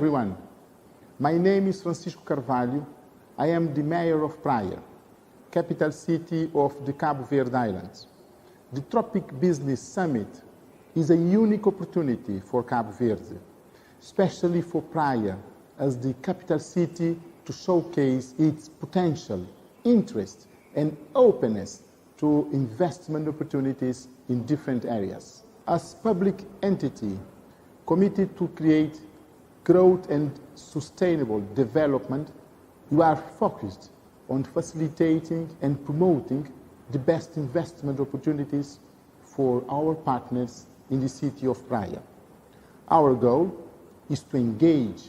everyone. My name is Francisco Carvalho. I am the mayor of Praia, capital city of the Cabo Verde Islands. The Tropic Business Summit is a unique opportunity for Cabo Verde, especially for Praia as the capital city to showcase its potential, interest, and openness to investment opportunities in different areas. As public entity committed to create growth and sustainable development, we are focused on facilitating and promoting the best investment opportunities for our partners in the city of Praia. Our goal is to engage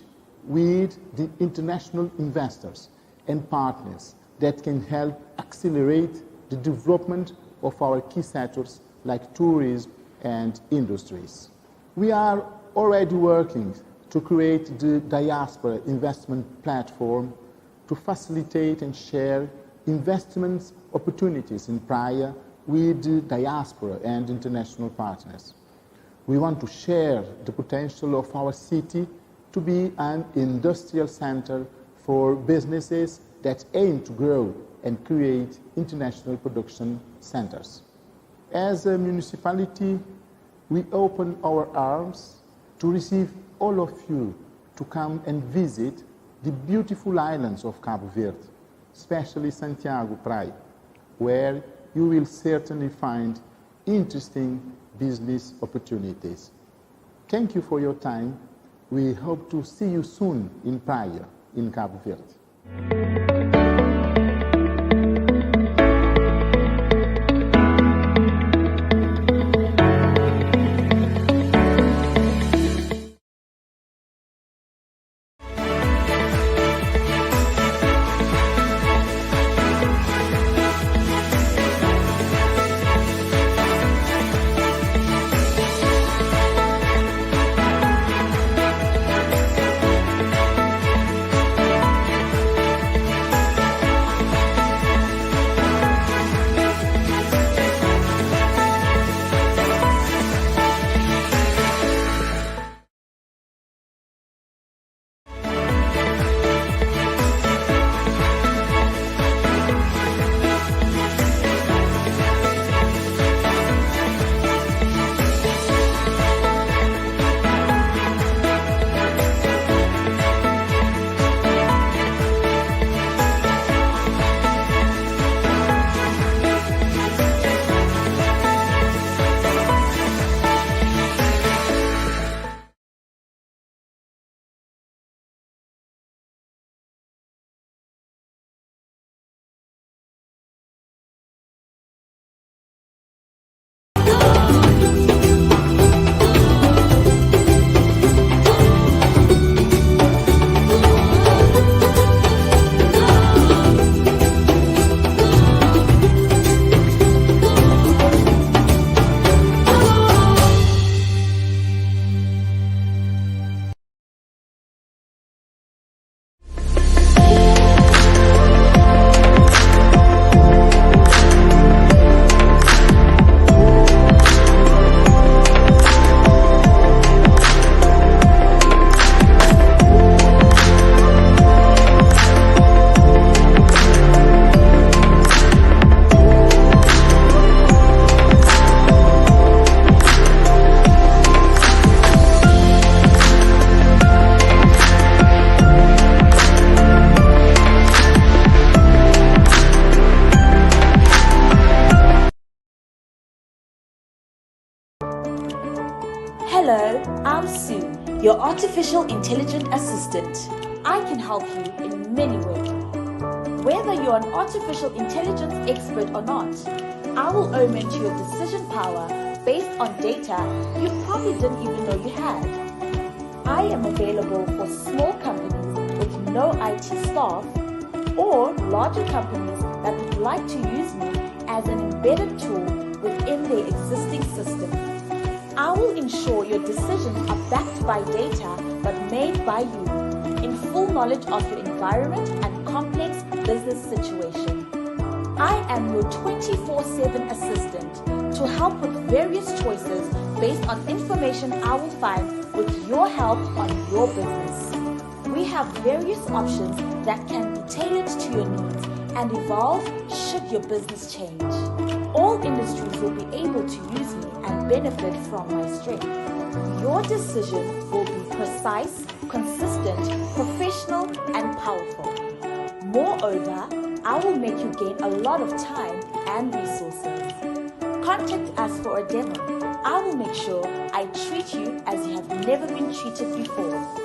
with the international investors and partners that can help accelerate the development of our key sectors like tourism and industries. We are already working to create the diaspora investment platform to facilitate and share investment opportunities in Praia with the diaspora and international partners. We want to share the potential of our city to be an industrial center for businesses that aim to grow and create international production centers. As a municipality, we open our arms to receive all of you to come and visit the beautiful islands of Cabo Verde, especially Santiago, Praia, where you will certainly find interesting business opportunities. Thank you for your time. We hope to see you soon in Praia, in Cabo Verde. Hello, I'm Sue, your artificial intelligence assistant. I can help you in many ways. Whether you're an artificial intelligence expert or not, I will augment your decision power based on data you probably didn't even know you had. I am available for small companies with no IT staff or larger companies that would like to use me as an embedded tool within their existing system. I will ensure your decisions are backed by data but made by you, in full knowledge of your environment and complex business situation. I am your 24/7 assistant to help with various choices based on information I will find with your help on your business. We have various options that can be tailored to your needs and evolve should your business change. All industries will be able to use me and benefit from my strength. Your decision will be precise, consistent, professional, and powerful. Moreover, I will make you gain a lot of time and resources. Contact us for a demo. I will make sure I treat you as you have never been treated before.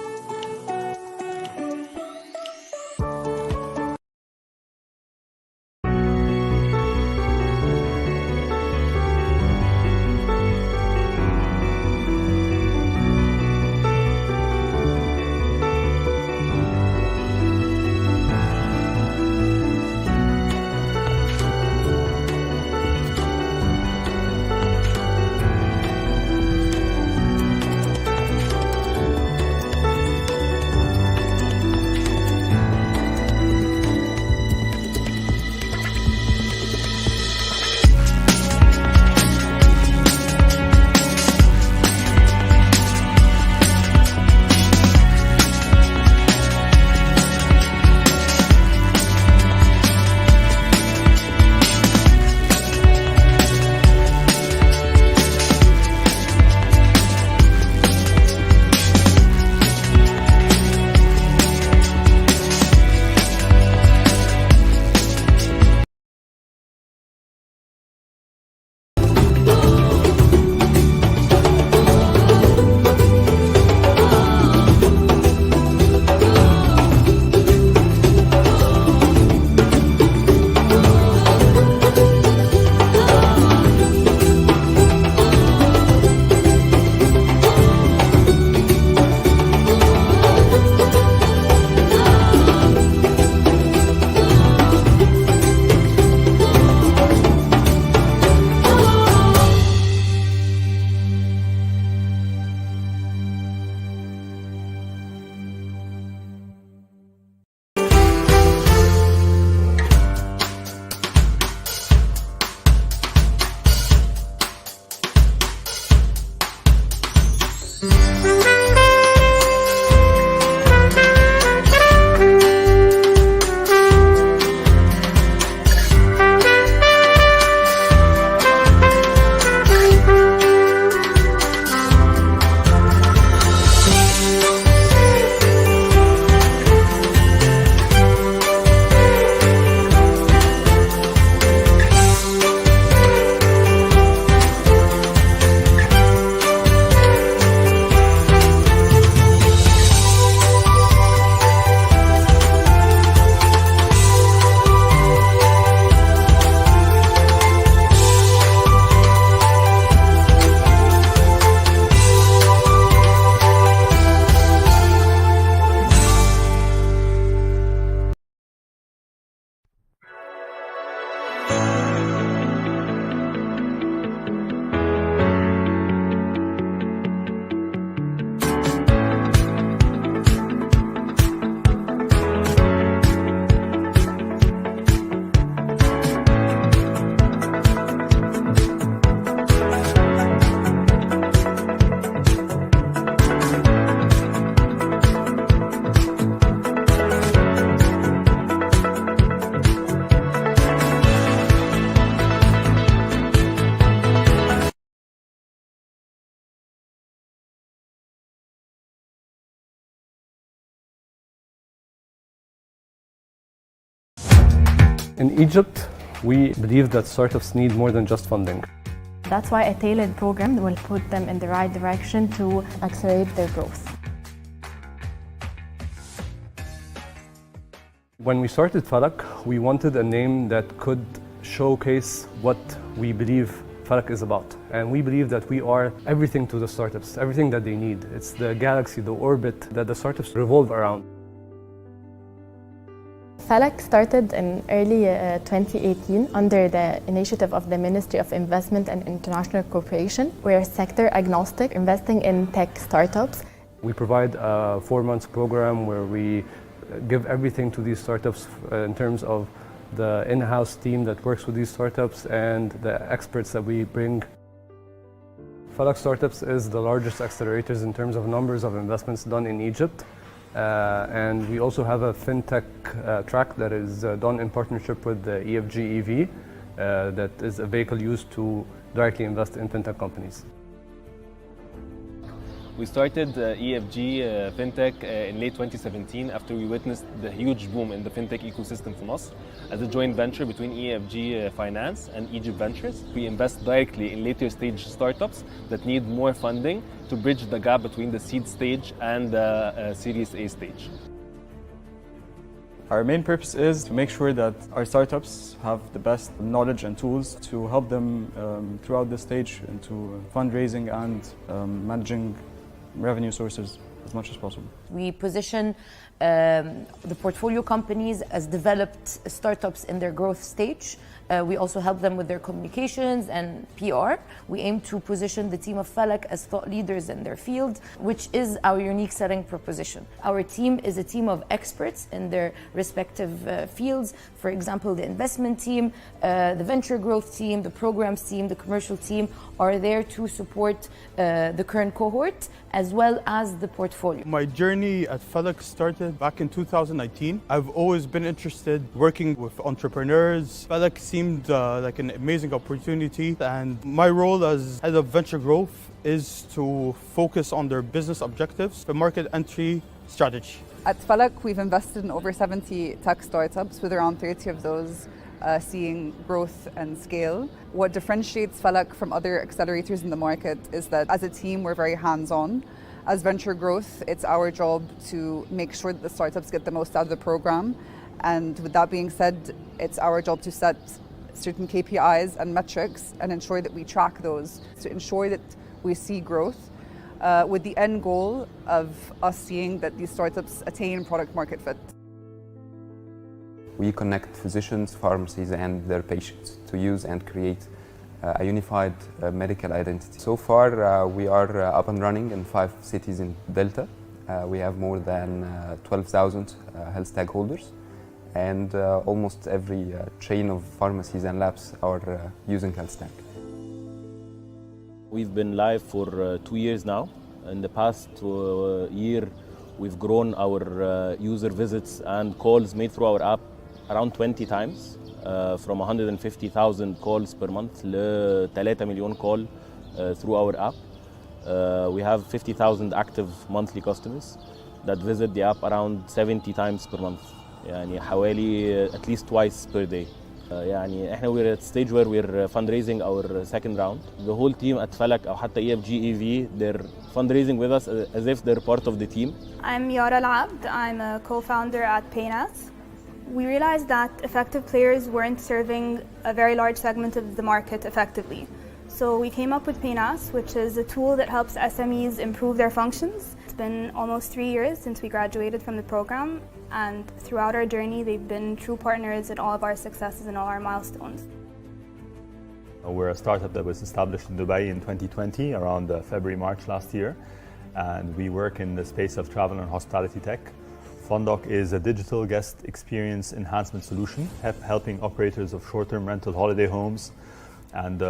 In Egypt, we believe that startups need more than just funding. That's why a tailored program will put them in the right direction to accelerate their growth. When we started Falak, we wanted a name that could showcase what we believe Falak is about. And we believe that we are everything to the startups, everything that they need. It's the galaxy, the orbit that the startups revolve around. Falak started in early 2018 under the initiative of the Ministry of Investment and International Cooperation. We're sector agnostic, investing in tech startups. We provide a 4-month program where we give everything to these startups in terms of the in-house team that works with these startups and the experts that we bring. Falak Startups is the largest accelerators in terms of numbers of investments done in Egypt. And we also have a fintech track that is done in partnership with the EFG EV, that is a vehicle used to directly invest in fintech companies. We started EFG FinTech in late 2017 after we witnessed the huge boom in the fintech ecosystem from us as a joint venture between EFG Finance and Egypt Ventures. We invest directly in later stage startups that need more funding to bridge the gap between the seed stage and the Series A stage. Our main purpose is to make sure that our startups have the best knowledge and tools to help them throughout this stage into fundraising and managing revenue sources as much as possible. We position the portfolio companies as developed startups in their growth stage. We also help them with their communications and PR. We aim to position the team of Falak as thought leaders in their field, which is our unique selling proposition. Our team is a team of experts in their respective fields. For example, the investment team, the venture growth team, the programs team, the commercial team are there to support the current cohort as well as the portfolio. My journey at Falak started back in 2019. I've always been interested working with entrepreneurs. Falak seemed like an amazing opportunity, and my role as head of venture growth is to focus on their business objectives, the market entry strategy. At Falak, we've invested in over 70 tech startups, with around 30 of those seeing growth and scale. What differentiates Falak from other accelerators in the market is that as a team, we're very hands-on. As venture growth, it's our job to make sure that the startups get the most out of the program. And with that being said, it's our job to set certain KPIs and metrics and ensure that we track those to ensure that we see growth with the end goal of us seeing that these startups attain product market fit. We connect physicians, pharmacies and their patients to use and create a unified medical identity. So far we are up and running in 5 cities in Delta. We have more than 12,000 health stakeholders, and almost every chain of pharmacies and labs are using HealthStack. We've been live for 2 years now. In the past year, we've grown our user visits and calls made through our app around 20 times, from 150,000 calls per month to 3 million call through our app. We have 50,000 active monthly customers that visit the app around 70 times per month. يعني حوالي at least twice per day. يعني احنا we're at stage where we're fundraising our second round. The whole team at Falak أو حتى EFG EV, they're fundraising with us as if they're part of the team. I'm Yara Al-Abd. I'm a co-founder at PayNas. We realized that effective players weren't serving a very large segment of the market effectively. So we came up with PayNas, which is a tool that helps SMEs improve their functions. It's been almost 3 years since we graduated from the program, and throughout our journey, they've been true partners in all of our successes and all our milestones. We're a startup that was established in Dubai in 2020, around February, March last year, and we work in the space of travel and hospitality tech. Fundoc is a digital guest experience enhancement solution, helping operators of short-term rental holiday homes and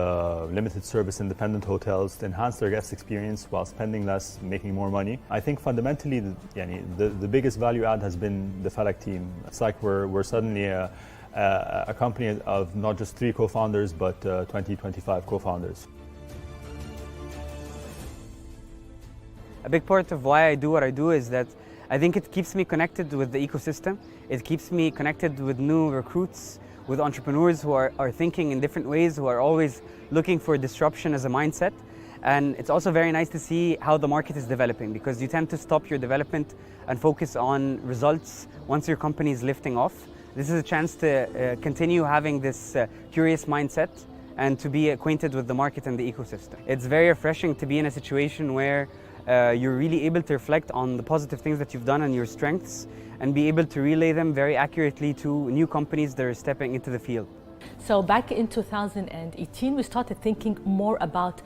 limited service independent hotels to enhance their guest experience while spending less, making more money. I think fundamentally, the biggest value add has been the Falak team. It's like we're suddenly a company of not just 3 co-founders, but 20, 25 co-founders. A big part of why I do what I do is that I think it keeps me connected with the ecosystem. It keeps me connected with new recruits, with entrepreneurs who are thinking in different ways, who are always looking for disruption as a mindset. And it's also very nice to see how the market is developing, because you tend to stop your development and focus on results once your company is lifting off. This is a chance to continue having this curious mindset and to be acquainted with the market and the ecosystem. It's very refreshing to be in a situation where you're really able to reflect on the positive things that you've done and your strengths, and be able to relay them very accurately to new companies that are stepping into the field. So back in 2018, we started thinking more about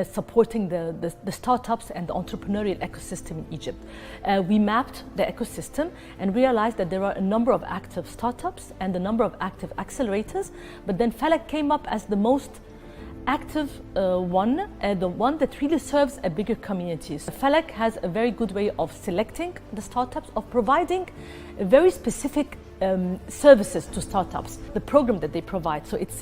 supporting the startups and the entrepreneurial ecosystem in Egypt. We mapped the ecosystem and realized that there are a number of active startups and a number of active accelerators, but then Falak came up as the most active one, the one that really serves a bigger community. So FALAC has a very good way of selecting the startups, of providing very specific services to startups, the program that they provide. So it's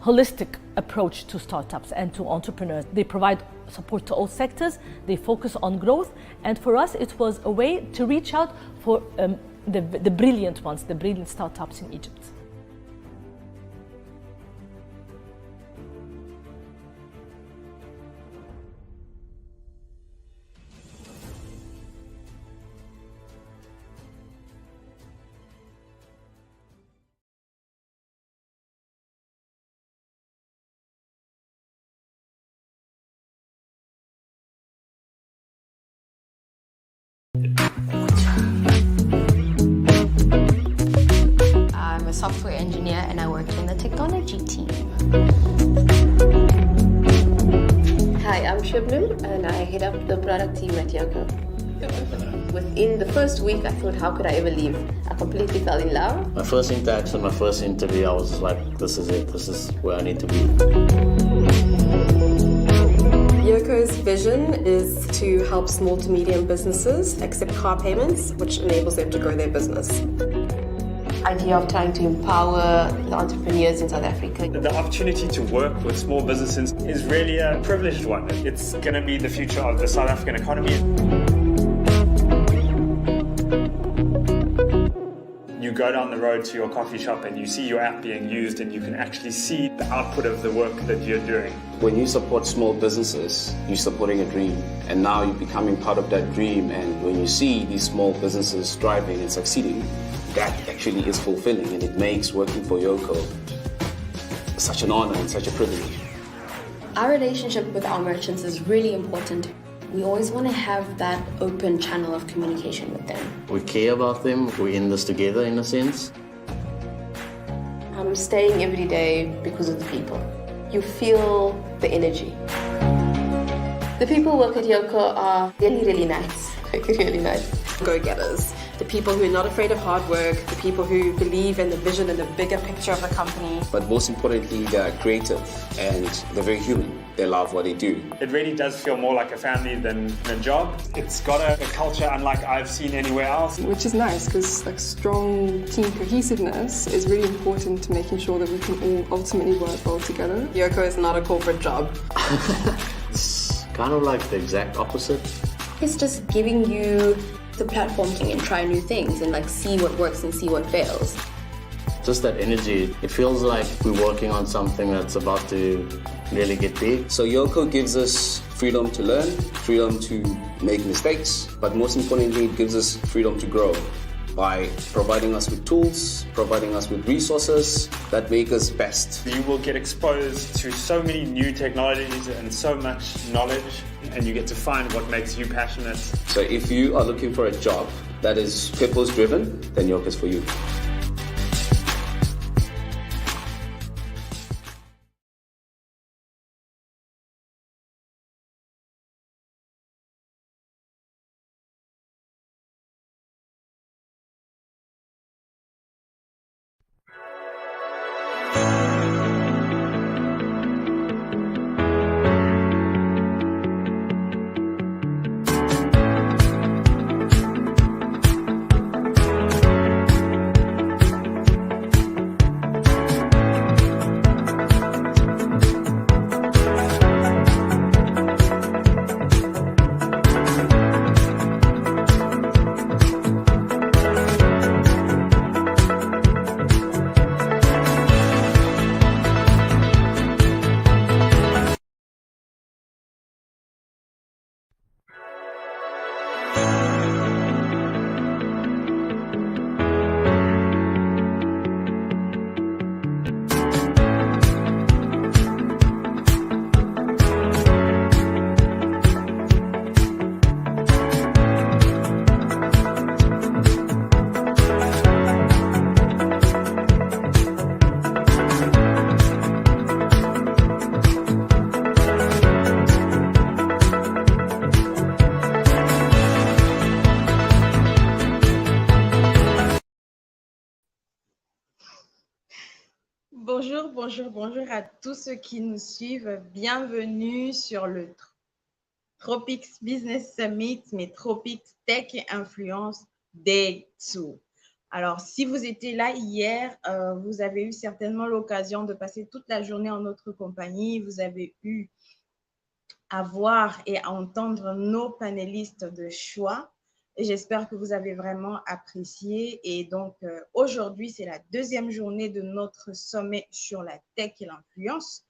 holistic approach to startups and to entrepreneurs. They provide support to all sectors, they focus on growth, and for us it was a way to reach out for the brilliant ones, the brilliant startups in Egypt. I'm a software engineer and I work in the technology team. Hi, I'm Shibnul and I head up the product team at Yoko. Within the first week, I thought, how could I ever leave? I completely fell in love. My first interaction, my first interview, I was like, this is it. This is where I need to be. Yoko's vision is to help small to medium businesses accept car payments, which enables them to grow their business. Idea of trying to empower the entrepreneurs in South Africa. The opportunity to work with small businesses is really a privileged one. It's going to be the future of the South African economy. You go down the road to your coffee shop and you see your app being used and you can actually see the output of the work that you're doing. When you support small businesses, you're supporting a dream, and now you're becoming part of that dream, and when you see these small businesses thriving and succeeding, that actually is fulfilling, and it makes working for Yoko such an honor and such a privilege. Our relationship with our merchants is really important. We always want to have that open channel of communication with them. We care about them. We're in this together in a sense. I'm staying every day because of the people. You feel the energy. The people who work at Yoko are really, really nice. Really nice. Go-getters. The people who are not afraid of hard work, the people who believe in the vision and the bigger picture of the company. But most importantly, they're creative and they're very human. They love what they do. It really does feel more like a family than a job. It's got a culture unlike I've seen anywhere else. Which is nice because like strong team cohesiveness is really important to making sure that we can all ultimately work well together. Yoko is not a corporate job. It's kind of like the exact opposite. It's just giving you the platform and try new things and like see what works and see what fails. Just that energy. It feels like we're working on something that's about to really get big. So Yoko gives us freedom to learn, freedom to make mistakes, but most importantly, it gives us freedom to grow by providing us with tools, providing us with resources that make us best. You will get exposed to so many new technologies and so much knowledge, and you get to find what makes you passionate. So if you are looking for a job that is purpose-driven, then Yoko is for you. bonjour à tous ceux qui nous suivent. Bienvenue sur le Tropics Business Summit, mais Tropics Tech et Influence Day 2. Alors, si vous étiez là hier, vous avez eu certainement l'occasion de passer toute la journée en notre compagnie. Vous avez eu à voir et à entendre nos panélistes de choix. Et j'espère que vous avez vraiment apprécié. Et donc, aujourd'hui, c'est la deuxième journée de notre sommet sur la tech et l'influence.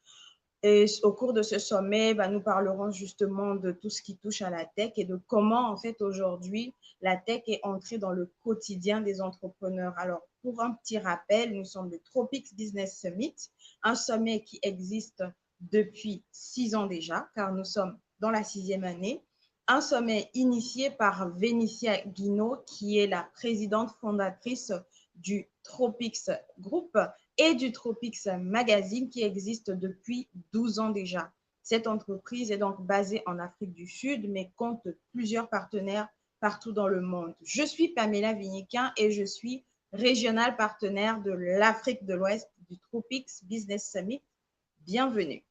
Et au cours de ce sommet, nous parlerons justement de tout ce qui touche à la tech et de comment, en fait, aujourd'hui, la tech est entrée dans le quotidien des entrepreneurs. Alors, pour un petit rappel, nous sommes le Tropics Business Summit, un sommet qui existe depuis 6 ans déjà, car nous sommes dans la 6e année. Un sommet initié par Vénitia Guinaud, qui est la présidente fondatrice du Tropics Group et du Tropics Magazine, qui existe depuis 12 ans déjà. Cette entreprise est donc basée en Afrique du Sud, mais compte plusieurs partenaires partout dans le monde. Je suis Pamela Vigniquin et je suis régionale partenaire de l'Afrique de l'Ouest du Tropics Business Summit. Bienvenue.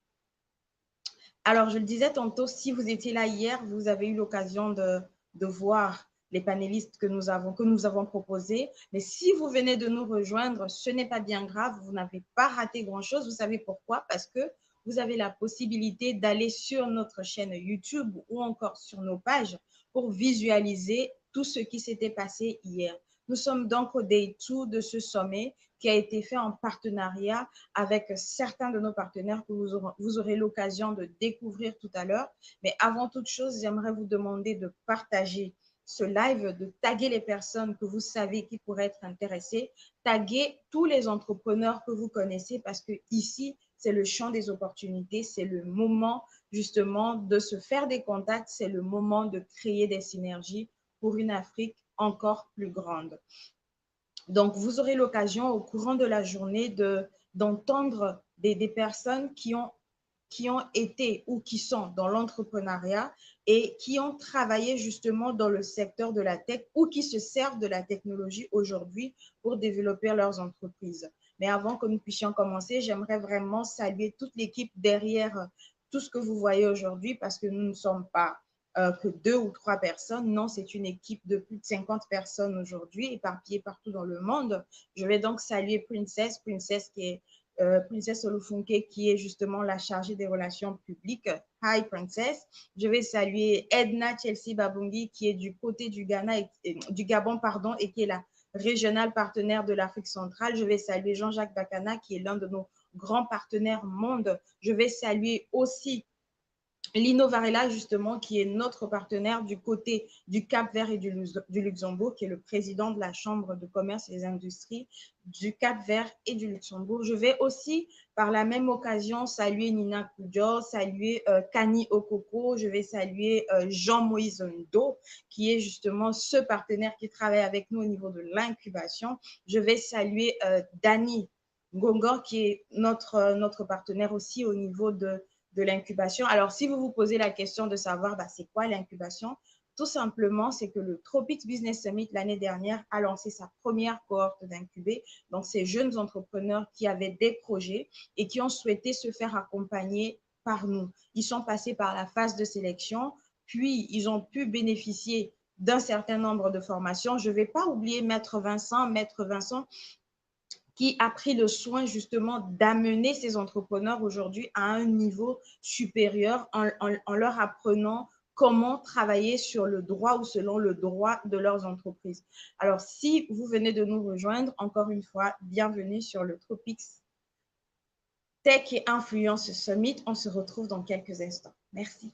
Alors, je le disais tantôt, si vous étiez là hier, vous avez eu l'occasion de voir les panélistes que nous avons proposés. Mais si vous venez de nous rejoindre, ce n'est pas bien grave, vous n'avez pas raté grand-chose. Vous savez pourquoi? Parce que vous avez la possibilité d'aller sur notre chaîne YouTube ou encore sur nos pages pour visualiser tout ce qui s'était passé hier. Nous sommes donc au Day 2 de ce sommet qui a été fait en partenariat avec certains de nos partenaires que vous aurez l'occasion de découvrir tout à l'heure. Mais avant toute chose, j'aimerais vous demander de partager ce live, de taguer les personnes que vous savez qui pourraient être intéressées, taguer tous les entrepreneurs que vous connaissez parce que ici, c'est le champ des opportunités, c'est le moment justement de se faire des contacts, c'est le moment de créer des synergies pour une Afrique encore plus grande. Donc, vous aurez l'occasion au courant de la journée d'entendre des personnes qui ont été ou qui sont dans l'entrepreneuriat et qui ont travaillé justement dans le secteur de la tech ou qui se servent de la technologie aujourd'hui pour développer leurs entreprises. Mais avant que nous puissions commencer, j'aimerais vraiment saluer toute l'équipe derrière tout ce que vous voyez aujourd'hui parce que nous ne sommes pas que 2 ou 3 personnes. Non, c'est une équipe de plus de 50 personnes aujourd'hui, éparpillées partout dans le monde. Je vais donc saluer Princess qui est Princess Olufunke, qui est justement la chargée des relations publiques. Hi Princess. Je vais saluer Edna Chelsea Babungi, qui est du côté du Gabon, et qui est la régionale partenaire de l'Afrique centrale. Je vais saluer Jean-Jacques Bakana, qui est l'un de nos grands partenaires monde. Je vais saluer aussi Lino Varela, justement, qui est notre partenaire du côté du Cap Vert et du Luxembourg, qui est le président de la Chambre de commerce et des industries du Cap Vert et du Luxembourg. Je vais aussi, par la même occasion, saluer Nina Koudjo, saluer Kani Okoko, je vais saluer Jean-Moïse Ndo, qui est justement ce partenaire qui travaille avec nous au niveau de l'incubation. Je vais saluer Dani Gongor, qui est notre partenaire aussi au niveau de l'incubation. Alors, si vous vous posez la question de savoir c'est quoi l'incubation, tout simplement, c'est que le Tropics Business Summit l'année dernière a lancé sa première cohorte d'incubés. Donc, ces jeunes entrepreneurs qui avaient des projets et qui ont souhaité se faire accompagner par nous. Ils sont passés par la phase de sélection, puis ils ont pu bénéficier d'un certain nombre de formations. Je ne vais pas oublier Maître Vincent, qui a pris le soin justement d'amener ces entrepreneurs aujourd'hui à un niveau supérieur en leur apprenant comment travailler sur le droit ou selon le droit de leurs entreprises. Alors, si vous venez de nous rejoindre, encore une fois, bienvenue sur le Tropics Tech et Influence Summit. On se retrouve dans quelques instants. Merci.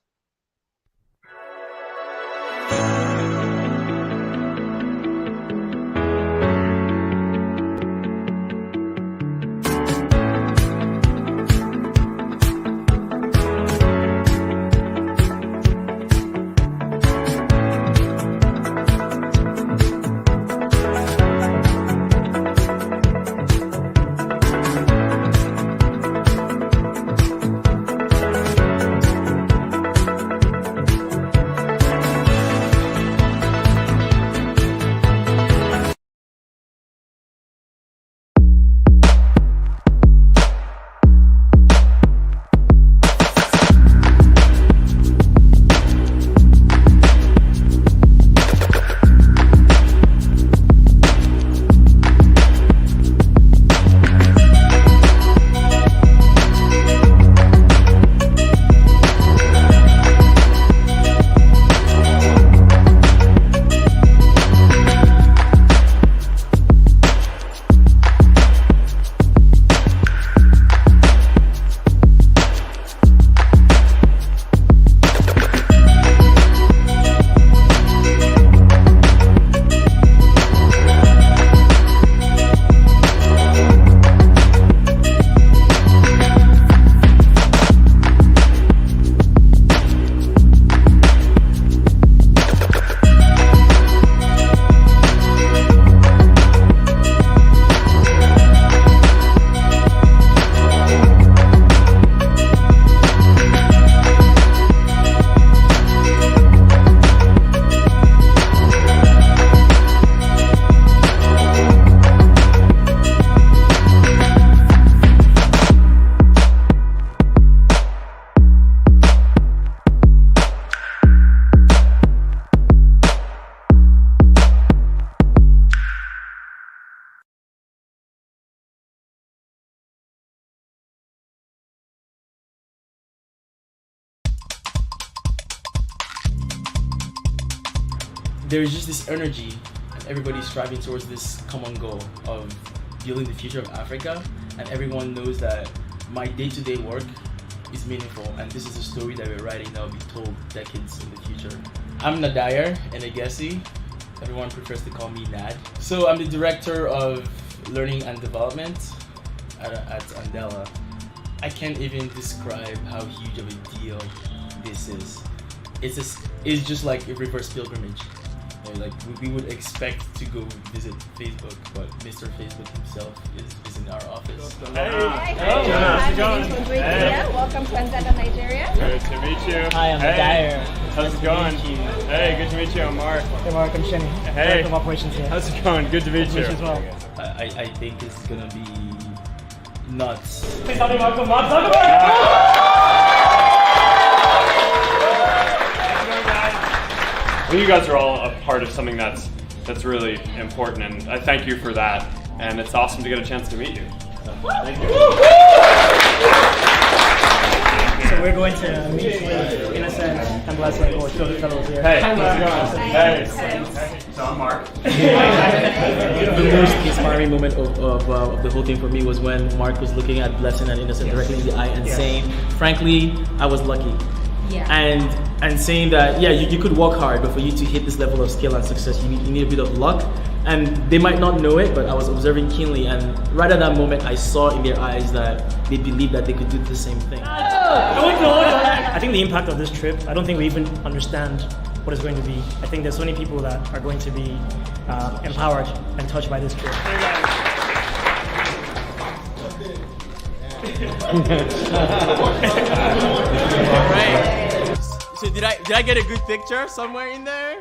there's just this energy, and everybody's striving towards this common goal of building the future of Africa, and everyone knows that my day-to-day work is meaningful, and this is a story that we're writing that will be told decades in the future. I'm Nadire Enegesi. Everyone prefers to call me Nad. So I'm the director of learning and development at Andela. I can't even describe how huge of a deal this is. It's just like a reverse pilgrimage. Like we would expect to go visit Facebook, but Mr. Facebook himself is in our office. Hey, how's it going? Hey. Welcome to Andela, Nigeria. Good to meet you. Hi, I'm Nadire. How's it going? Hey, good to meet you. I'm Mark. Hey, Mark. I'm Shenny. Hey. Director of Operations here. How's it going? Good to meet you. As well. I think it's gonna be nuts. Please help me welcome Mark Zuckerberg. You guys are all a part of something that's really important, and I thank you for that. And it's awesome to get a chance to meet you. Thank you. So we're going to meet with Innocent and Blessing, or two of the fellows here. Hey, Hi, Mark. Hey. So I'm Mark. The most inspiring moment of the whole thing for me was when Mark was looking at Blessing and Innocent directly in the eye and saying, frankly, I was lucky. Yeah. And saying that, yeah, you could work hard, but for you to hit this level of skill and success, you need a bit of luck. And they might not know it, but I was observing keenly, and right at that moment, I saw in their eyes that they believed that they could do the same thing. I think the impact of this trip, I don't think we even understand what it's going to be. I think there's so many people that are going to be empowered and touched by this trip. All right. So did I get a good picture somewhere in there?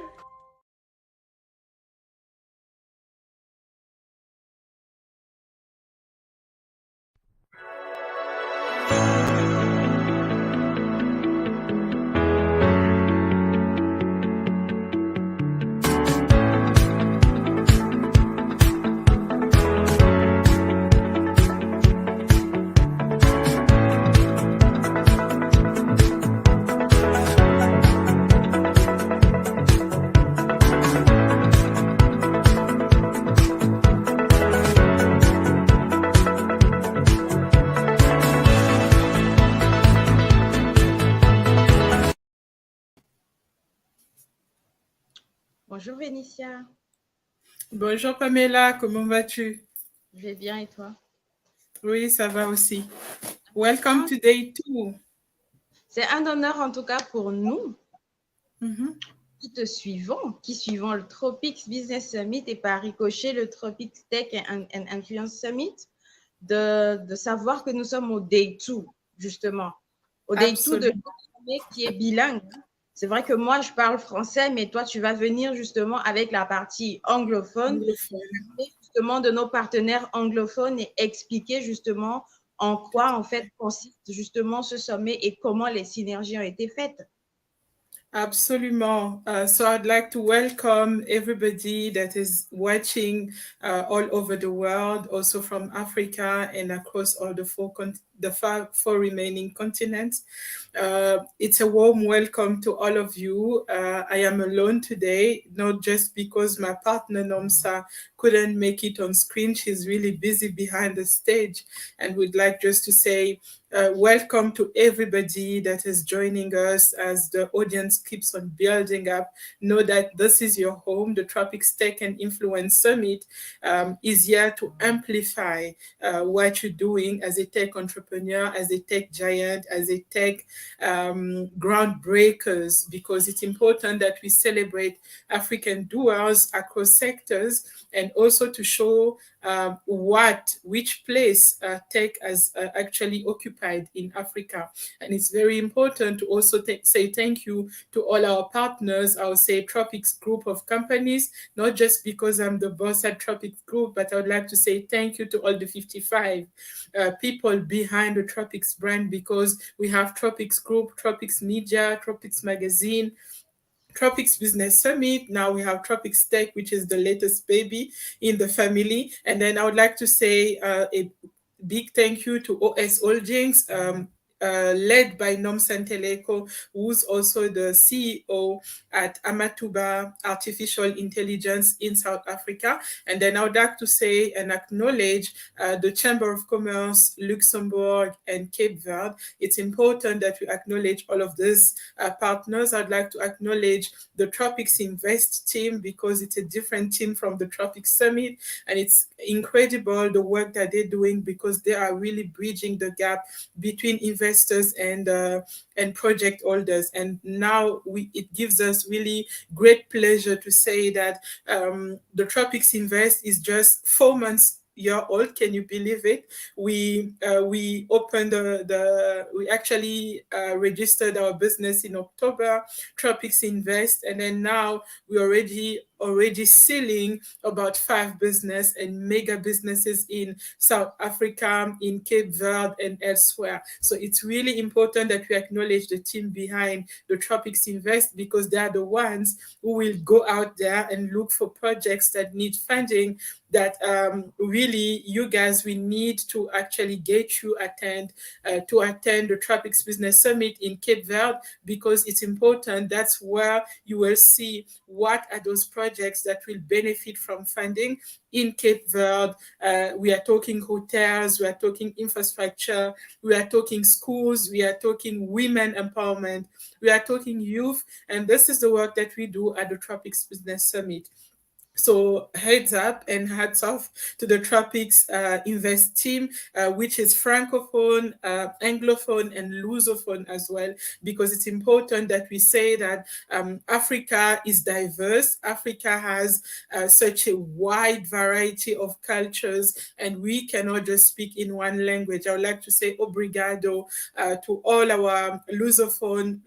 Bonjour Vénitia. Bonjour Pamela, comment vas-tu? Je vais bien et toi? Oui, ça va aussi. Welcome to day 2. C'est un honneur en tout cas pour nous qui suivons le Tropics Business Summit et par ricochet le Tropics Tech and Influence Summit, de savoir que nous sommes au day 2, justement. Au day 2 de summit qui est bilingue. C'est vrai que moi, je parle français, mais toi, tu vas venir justement avec la partie anglophone, justement de nos partenaires anglophones et expliquer justement en quoi, en fait, consiste justement ce sommet et comment les synergies ont été faites. Absolument. So I'd like to welcome everybody that is watching all over the world, also from Africa and across all the four remaining continents. It's a warm welcome to all of you. I am alone today, not just because my partner Nomsa couldn't make it on screen. She's really busy behind the stage, and we'd like just to say welcome to everybody that is joining us as the audience keeps on building up. Know that this is your home. The Tropics Tech and Influence Summit is here to amplify what you're doing as a tech entrepreneur, as a tech giant, as a tech groundbreakers, because it's important that we celebrate African doers across sectors and also to show which place tech has actually occupied in Africa. And it's very important to also say thank you to all our partners, I would say Tropics group of companies, not just because I'm the boss at Tropics group, but I would like to say thank you to all the 55 people behind the Tropics brand, because we have Tropics group, Tropics Media, Tropics Magazine, Tropics Business Summit. Now we have Tropics Tech, which is the latest baby in the family. And then I would like to say a big thank you to OS Holdings. led by Nom Santeleko, who's also the CEO at Amatuba Artificial Intelligence in South Africa. And then I would like to say and acknowledge the Chamber of Commerce, Luxembourg, and Cape Verde. It's important that we acknowledge all of these partners. I'd like to acknowledge the Tropics Invest team because it's a different team from the Tropics Summit. And it's incredible the work that they're doing because they are really bridging the gap between investors and project holders. And now it gives us really great pleasure to say that the Tropics Invest is just 4 months year old. Can you believe it? We opened we actually registered our business in October, Tropics Invest, and then now we already sealing about 5 business and mega businesses in South Africa, in Cape Verde, and elsewhere. So it's really important that we acknowledge the team behind the Tropics Invest because they are the ones who will go out there and look for projects that need funding that really you guys we need to actually get you to attend the Tropics Business Summit in Cape Verde because it's important. That's where you will see what are those projects that will benefit from funding in Cape Verde. We are talking hotels, we are talking infrastructure, we are talking schools, we are talking women empowerment, we are talking youth, and this is the work that we do at the Tropics Business Summit. So heads up and hats off to the Tropics Invest team, which is Francophone, Anglophone, and Lusophone as well, because it's important that we say that Africa is diverse. Africa has such a wide variety of cultures, and we cannot just speak in one language. I would like to say obrigado to all our Lusophone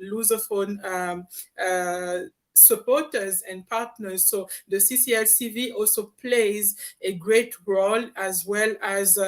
supporters and partners. So the CCLCV also plays a great role as well as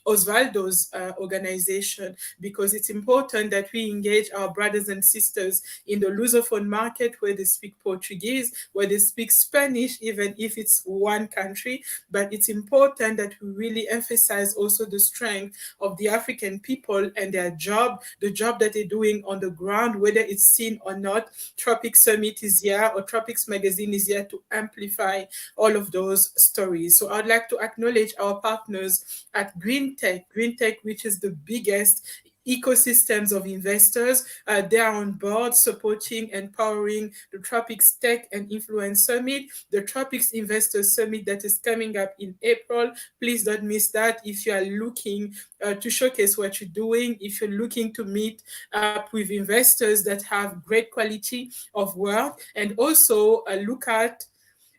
Osvaldo's organization, because it's important that we engage our brothers and sisters in the Lusophone market where they speak Portuguese, where they speak Spanish, even if it's one country. But it's important that we really emphasize also the strength of the African people and their job, the job that they're doing on the ground, whether it's seen or not. Tropics Summit is here, or Tropics Magazine is here to amplify all of those stories. So I'd like to acknowledge our partners at GreenTech, which is the biggest ecosystems of investors. They are on board supporting and powering the Tropics Tech and Influence Summit, the Tropics Investors Summit that is coming up in April. Please don't miss that if you are looking to showcase what you're doing, if you're looking to meet up with investors that have great quality of work, and also look at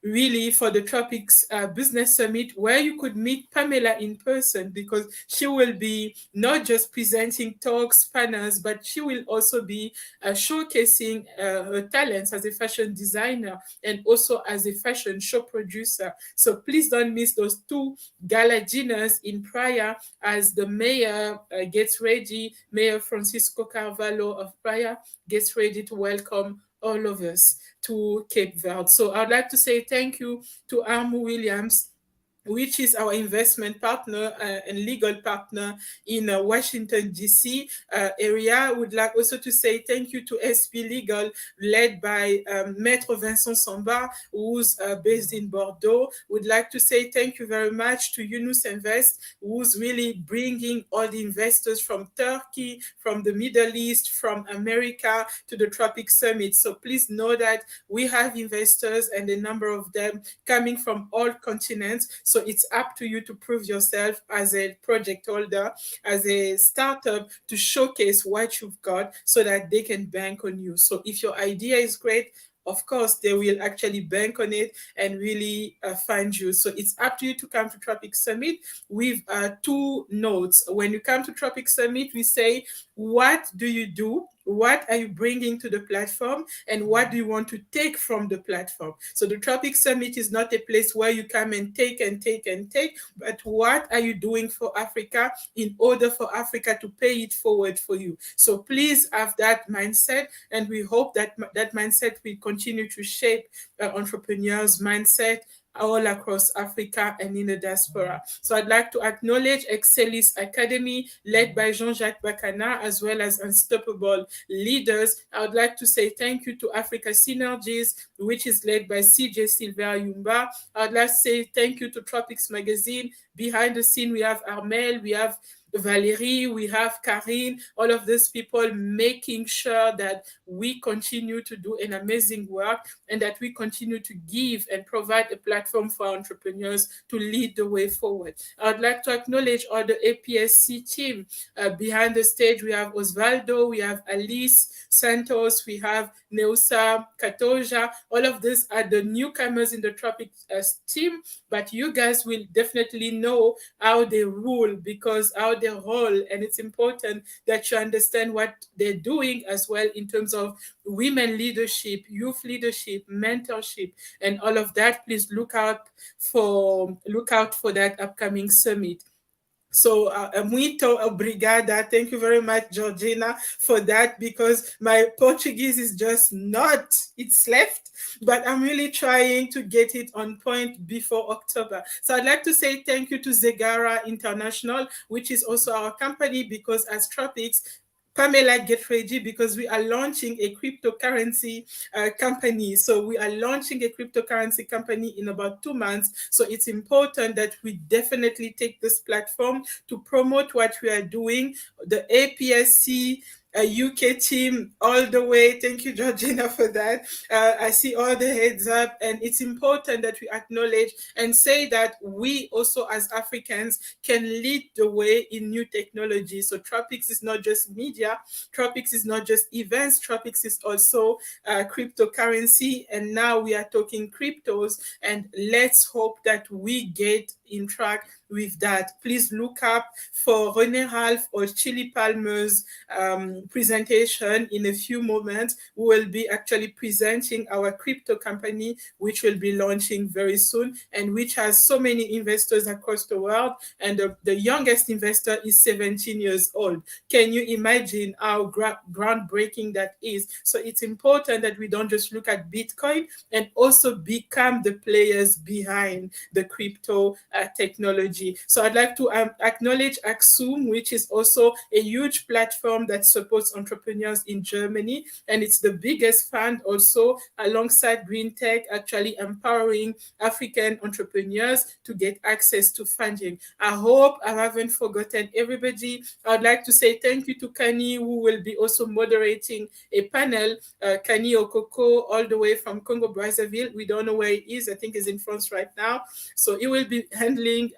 really for the Tropics Business Summit, where you could meet Pamela in person, because she will be not just presenting talks, panels, but she will also be showcasing her talents as a fashion designer and also as a fashion show producer. So please don't miss those 2 gala dinners in Praia as the mayor gets ready, Mayor Francisco Carvalho of Praia gets ready to welcome all of us to Cape Verde. So I'd like to say thank you to Armu Williams, which is our investment partner and legal partner in Washington, D.C. area. Would like also to say thank you to SP Legal, led by Maître Vincent Samba, who's based in Bordeaux. Would like to say thank you very much to Yunus Invest, who's really bringing all the investors from Turkey, from the Middle East, from America to the Tropics Summit. So please know that we have investors, and a number of them coming from all continents. So it's up to you to prove yourself as a project holder, as a startup, to showcase what you've got so that they can bank on you. So if your idea is great, of course, they will actually bank on it and really fund you. So it's up to you to come to Tropics Summit with 2 notes. When you come to Tropics Summit, we say, what do you do? What are you bringing to the platform? And what do you want to take from the platform? So the Tropics Summit is not a place where you come and take and take and take, but what are you doing for Africa in order for Africa to pay it forward for you? So please have that mindset, and we hope that that mindset will continue to shape entrepreneurs' mindset all across Africa and in the diaspora. So I'd like to acknowledge Excelis Academy, led by Jean-Jacques Bacana, as well as Unstoppable Leaders. I would like to say thank you to Africa Synergies, which is led by CJ Silver Yumba. I'd like to say thank you to Tropics Magazine. Behind the scene, we have Armel, we have Valérie, we have Karine, all of these people making sure that we continue to do an amazing work and that we continue to give and provide a platform for entrepreneurs to lead the way forward. I would like to acknowledge all the APSC team. Behind the stage, we have Osvaldo, we have Alice Santos, we have Neusa Katoja. All of these are the newcomers in the Tropics team, but you guys will definitely know how they rule, because how they role, and it's important that you understand what they're doing as well in terms of women leadership, youth leadership, mentorship, and all of that. Please look out for that upcoming summit. So, muito obrigada. Thank you very much, Georgina, for that, because my Portuguese is just not, it's left, but I'm really trying to get it on point before October. So I'd like to say thank you to Zegara International, which is also our company, because as Tropics, Pamela, get ready, because we are launching a cryptocurrency company. So we are launching a cryptocurrency company in about 2 months. So it's important that we definitely take this platform to promote what we are doing. The APSC UK team all the way. Thank you, Georgina, for that. I see all the heads up, and it's important that we acknowledge and say that we also as Africans can lead the way in new technology. So Tropics is not just media, Tropics is not just events, Tropics is also cryptocurrency, and now we are talking cryptos, and let's hope that we get in track with that. Please look up for René Ralph or Chili Palmer's presentation in a few moments. We will be actually presenting our crypto company, which will be launching very soon, and which has so many investors across the world. And the youngest investor is 17 years old. Can you imagine how groundbreaking that is? So it's important that we don't just look at Bitcoin and also become the players behind the crypto technology. So I'd like to acknowledge Axum, which is also a huge platform that supports entrepreneurs in Germany, and it's the biggest fund also alongside Green Tech, actually empowering African entrepreneurs to get access to funding. I hope I haven't forgotten everybody. I'd like to say thank you to Kani, who will be also moderating a panel. Kani Okoko, all the way from Congo Brazzaville. We don't know where he is. I think he's in France right now. So he will be handling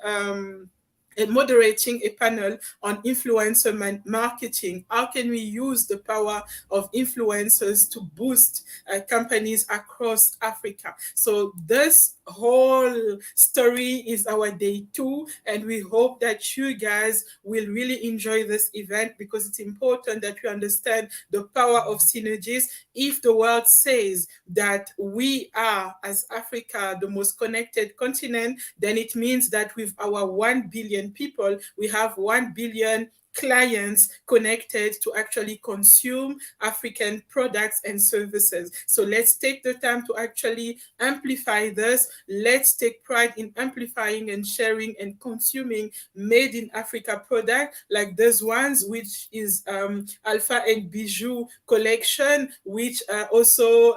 and moderating a panel on influencer marketing. How can we use the power of influencers to boost companies across Africa? So this whole story is our day 2, and we hope that you guys will really enjoy this event, because it's important that we understand the power of synergies. If the world says that we are, as Africa, the most connected continent, then it means that with our 1 billion people, we have 1 billion clients connected to actually consume African products and services. So let's take the time to actually amplify this. Let's take pride in amplifying and sharing and consuming made in Africa product like those ones, which is Alpha and Bijou collection, which also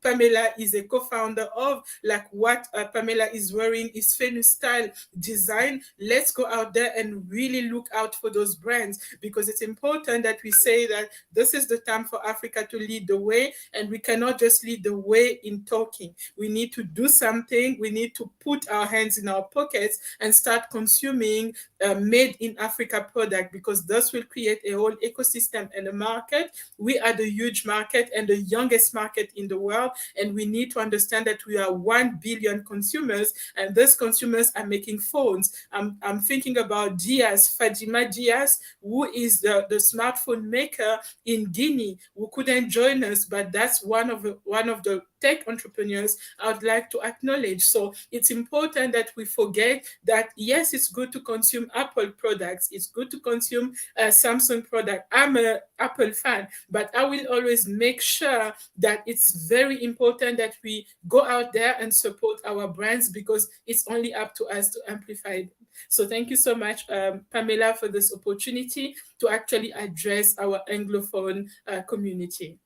Pamela is a co-founder of. Like what Pamela is wearing is famous style design. Let's go out there and really look out for those brands, because it's important that we say that this is the time for Africa to lead the way, and we cannot just lead the way in talking. We need to do something. We need to put our hands in our pockets and start consuming made in Africa product, because this will create a whole ecosystem and a market. We are the huge market and the youngest market in the world, and we need to understand that we are 1 billion consumers, and those consumers are making phones. I'm thinking about Diaz, Fadima Diaz, who is the smartphone maker in Guinea, who couldn't join us, but that's one of the tech entrepreneurs I would like to acknowledge. So it's important that we forget that, yes, it's good to consume Apple products. It's good to consume Samsung product. I'm an Apple fan, but I will always make sure that it's very important that we go out there and support our brands, because it's only up to us to amplify them. So thank you so much, Pamela, for this opportunity to actually address our Anglophone community.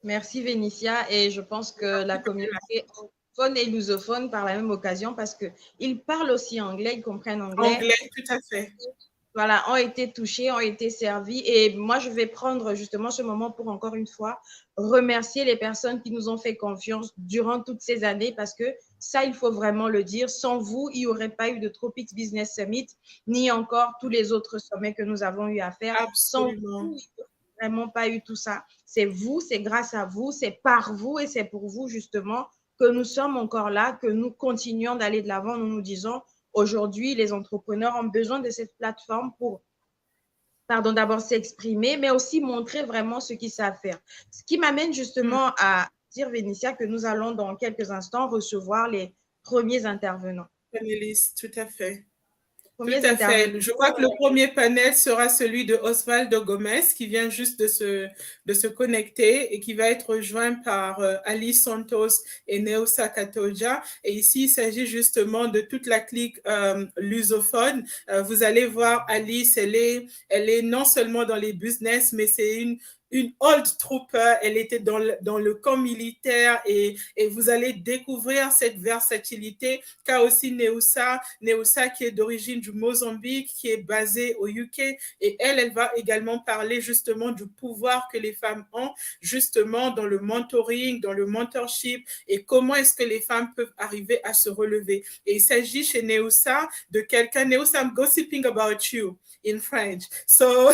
Merci Vénitia, et je pense que la communauté anglophone et lusophone par la même occasion, parce qu'ils parlent aussi anglais, ils comprennent anglais. Anglais, tout à fait. Voilà, ont été touchés, ont été servis. Et moi, je vais prendre justement ce moment pour encore une fois remercier les personnes qui nous ont fait confiance durant toutes ces années, parce que ça, il faut vraiment le dire. Sans vous, il n'y aurait pas eu de Tropics Business Summit, ni encore tous les autres sommets que nous avons eu à faire. Absolument. Sans vous, il n'y aurait vraiment pas eu tout ça. C'est vous, c'est grâce à vous, c'est par vous et c'est pour vous justement que nous sommes encore là, que nous continuons d'aller de l'avant. Nous nous disons, aujourd'hui, les entrepreneurs ont besoin de cette plateforme pour, d'abord s'exprimer, mais aussi montrer vraiment ce qu'ils savent faire. Ce qui m'amène justement à dire, Vénitia, que nous allons dans quelques instants recevoir les premiers intervenants. Panélistes, tout à fait. Tout à fait. Je crois que le premier panel sera celui de Osvaldo Gomez, qui vient juste de se connecter et qui va être rejoint par Alice Santos et Neusa Katoja. Et ici, il s'agit justement de toute la clique lusophone. Vous allez voir, Alice, elle est non seulement dans les business, mais c'est une old trooper. Elle était dans le camp militaire et vous allez découvrir cette versatilité qu'a aussi Neusa qui est d'origine du Mozambique, qui est basée au UK, et elle va également parler justement du pouvoir que les femmes ont justement dans le mentoring, dans le mentorship, et comment est-ce que les femmes peuvent arriver à se relever. Et il s'agit chez Neusa de quelqu'un. Neusa, I'm gossiping about you in French. So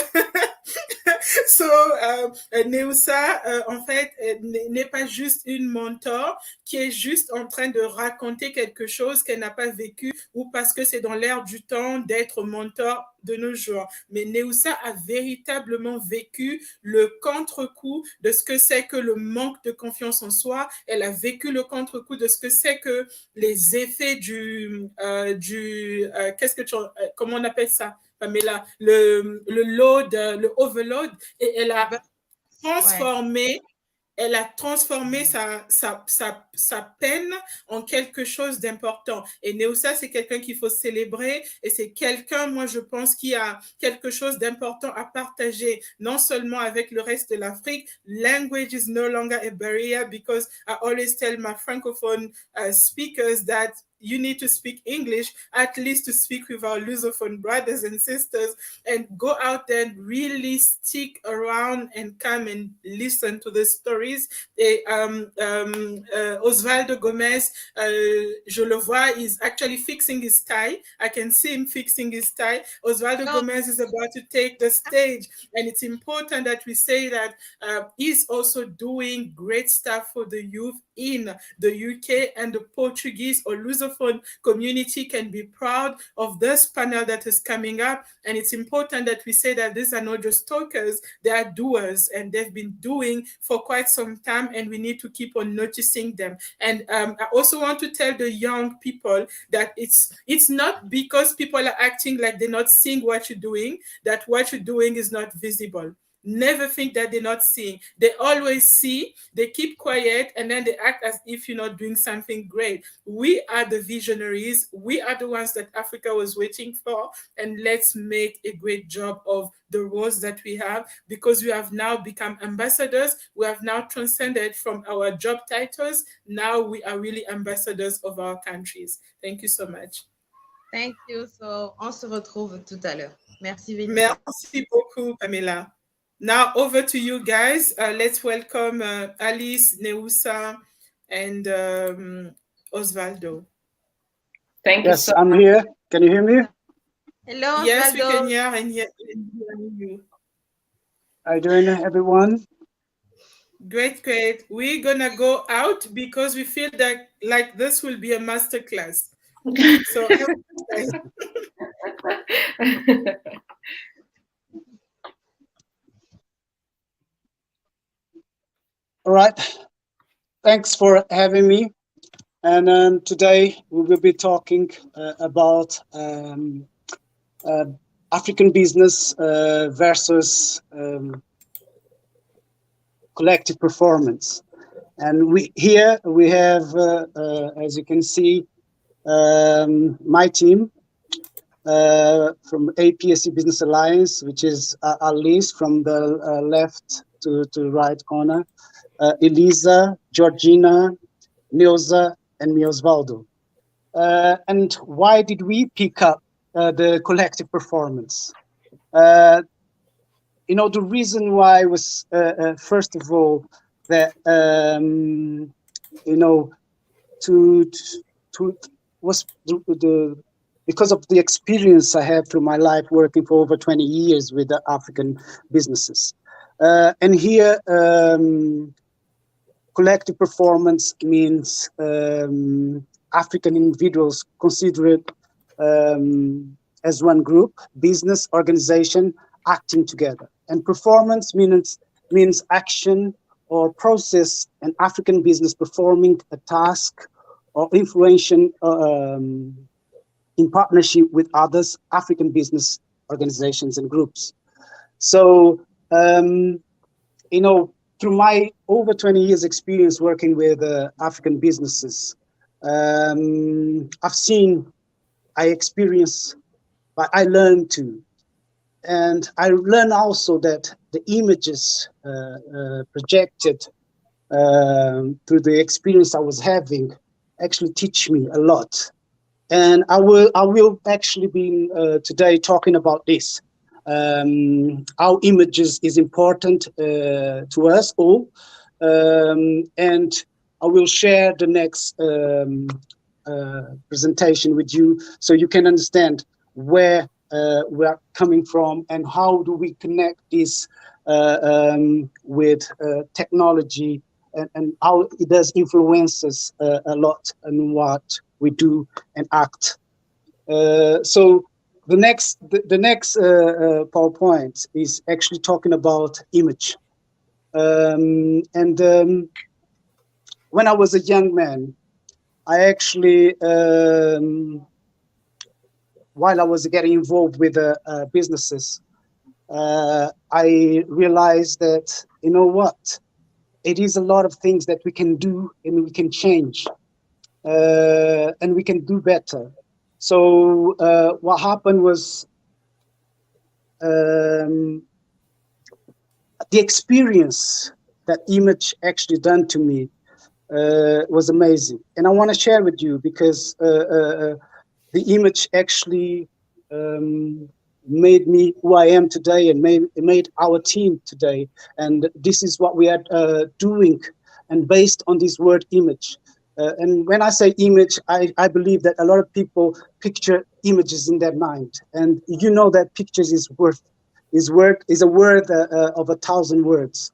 Neusa, en fait, n'est pas juste une mentor qui est juste en train de raconter quelque chose qu'elle n'a pas vécu ou parce que c'est dans l'air du temps d'être mentor de nos jours. Mais Neusa a véritablement vécu le contre-coup de ce que c'est que le manque de confiance en soi. Elle a vécu le contre-coup de ce que c'est que les effets comment on appelle ça, Pamela, le load, le overload, et elle a transformé, sa peine en quelque chose d'important. Et Neusa, c'est quelqu'un qu'il faut célébrer, et c'est quelqu'un, moi, je pense, qui a quelque chose d'important à partager, non seulement avec le reste de l'Afrique. Language is no longer a barrier, because I always tell my francophone speakers that you need to speak English, at least to speak with our Lusophone brothers and sisters, and go out there and really stick around and come and listen to the stories. Et Osvaldo Gomez, je le vois, is actually fixing his tie. I can see him fixing his tie. Osvaldo Gomez is about to take the stage, and it's important that we say that he's also doing great stuff for the youth in the UK, and the Portuguese or Lusophone community can be proud of this panel that is coming up. And it's important that we say that these are not just talkers, they are doers, and they've been doing for quite some time, and we need to keep on noticing them. And I also want to tell the young people that it's not because people are acting like they're not seeing what you're doing, that what you're doing is not visible. Never think that they're not seeing. They always see, they keep quiet, and then they act as if you're not doing something great. We are the visionaries. We are the ones that Africa was waiting for, and let's make a great job of the roles that we have, because we have now become ambassadors. We have now transcended from our job titles. Now we are really ambassadors of our countries. Thank you so much. Thank you. So, on se retrouve tout à l'heure. Merci, Vénitia. Merci beaucoup, Pamela. Now over to you guys. Let's welcome Alice, Neusa, and Osvaldo. Thank you. Yes, I'm here. Can you hear me? Hello, yes, Osvaldo. We can hear and hear you. How are you doing, everyone? Great, great. We're gonna go out because we feel that like this will be a masterclass. So All right. Thanks for having me. And today we will be talking about African business versus collective performance. And we have, as you can see, my team from APSC Business Alliance, which is Alice from the left to right corner, Elisa, Georgina, Nilza, and me, Osvaldo. And why did we pick up the collective performance? You know, the reason why was, first of all, that, you know, was because of the experience I have through my life working for over 20 years with the African businesses. And here, collective performance means African individuals considered as one group, business, organization, acting together. And performance means action or process, an African business performing a task or influencing in partnership with others, African business organizations and groups. So, you know, through my over 20 years experience working with African businesses, I've seen, I experienced, but I learned too. And I learned also that the images projected through the experience I was having actually teach me a lot. And I will actually be today talking about this. How images is important to us all. And I will share the next presentation with you so you can understand where we're coming from and how do we connect this with technology and how it does influence us a lot in what we do and act. So the next PowerPoint is actually talking about image. When I was a young man, I actually, while I was getting involved with businesses, I realized that, you know what, it is a lot of things that we can do and we can change and we can do better. So what happened was the experience that image actually done to me was amazing. And I want to share with you because the image actually made me who I am today and made our team today. And this is what we are doing, and based on this word image. And when I say image, I believe that a lot of people picture images in their mind. And you know that pictures is a word of 1,000 words.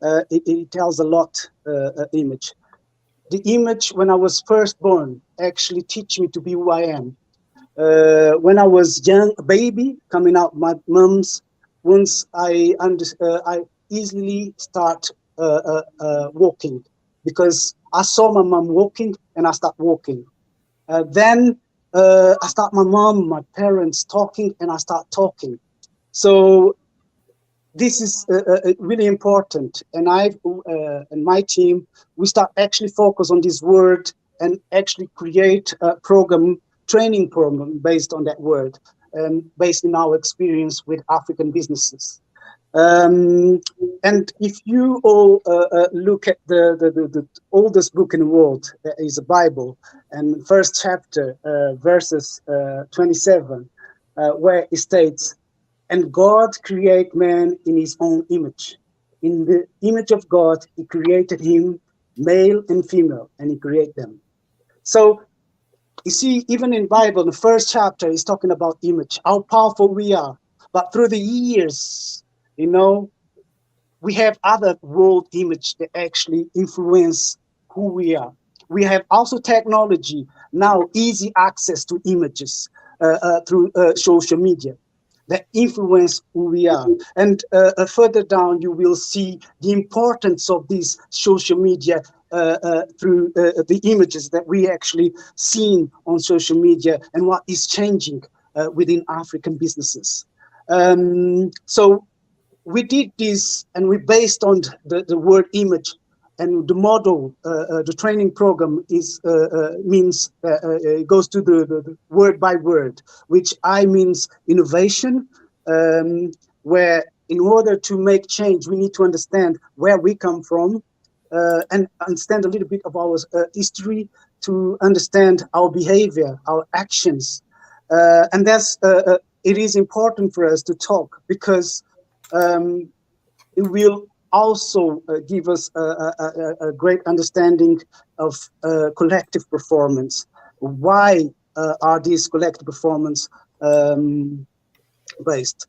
It tells a lot, image. The image when I was first born actually teach me to be who I am. When I was young, a baby coming out my mom's, once I easily start walking because I saw my mom walking and I start walking. Then I start my parents talking and I start talking. So this is really important. And and my team, we start actually focus on this word and actually create a training program based on that word, based in our experience with African businesses. And if you all look at the oldest book in the world, is the Bible, and first chapter, verses 27, where it states, "And God created man in his own image. In the image of God, he created him, male and female, and he created them." So you see, even in Bible, the first chapter is talking about image, how powerful we are. But through the years, you know, we have other world image that actually influence who we are. We have also technology, now easy access to images through social media. that influence who we are. And further down, you will see the importance of these social media through the images that we actually seen on social media and what is changing within African businesses. So we did this, and we based on the word image, and the model, the training program is means it goes to the word by word, which I means innovation, where in order to make change, we need to understand where we come from and understand a little bit of our history, to understand our behavior, our actions, and that's it is important for us to talk, because it will also give us a great understanding of collective performance. Why are these collective performance based?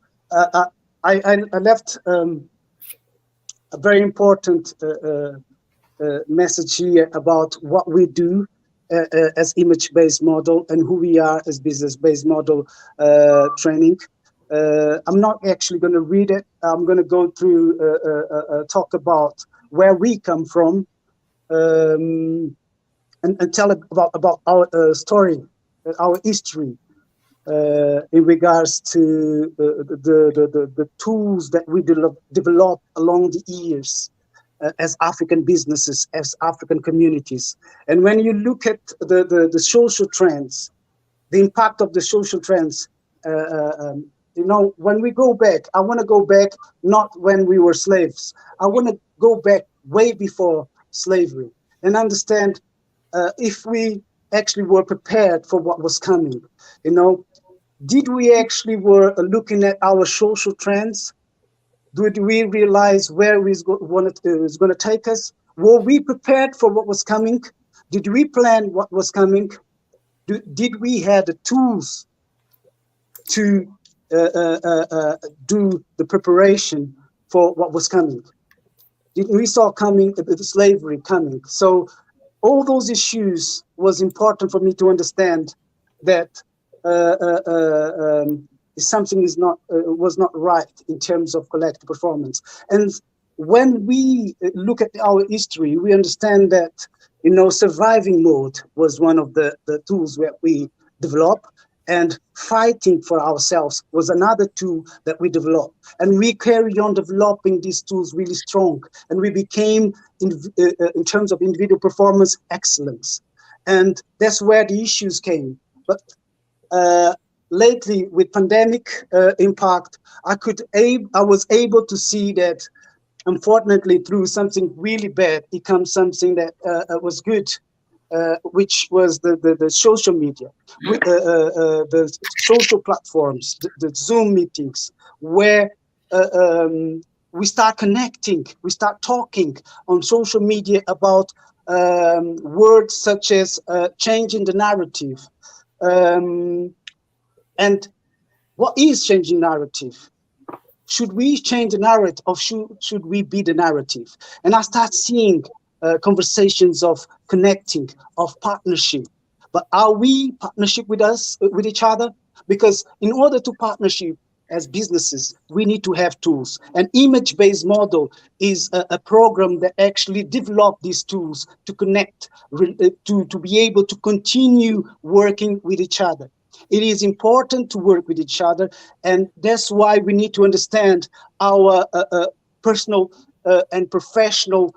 I left a very important message here about what we do as image-based model and who we are as business-based model training. I'm not actually going to read it. I'm going to go through, talk about where we come from, and tell about our story, our history, in regards to the tools that we developed along the years as African businesses, as African communities. And when you look at the social trends, the impact of the social trends, you know, when we go back, I want to go back not when we were slaves. I want to go back way before slavery and understand if we actually were prepared for what was coming. You know, did we actually were looking at our social trends? Did we realize where it was going to take us? Were we prepared for what was coming? Did we plan what was coming? Did we have the tools to do the preparation for what was coming? We saw coming the slavery coming. So all those issues was important for me to understand that something was not right in terms of collective performance. And when we look at our history, we understand that, you know, surviving mode was one of the tools that we developed, and fighting for ourselves was another tool that we developed. And we carry on developing these tools really strong, and we became, in terms of individual performance, excellence. And that's where the issues came. But lately, with pandemic impact, I was able to see that, unfortunately, through something really bad, it comes something that was good, which was the social media, the social platforms, the Zoom meetings, where we start connecting, we start talking on social media about words such as changing the narrative. And what is changing narrative? Should we change the narrative, or should we be the narrative? And I start seeing conversations of connecting, of partnership. But are we partnership with each other? Because in order to partnership as businesses, we need to have tools. An image-based model is a program that actually develop these tools to connect, to be able to continue working with each other. It is important to work with each other, and that's why we need to understand our personal and professional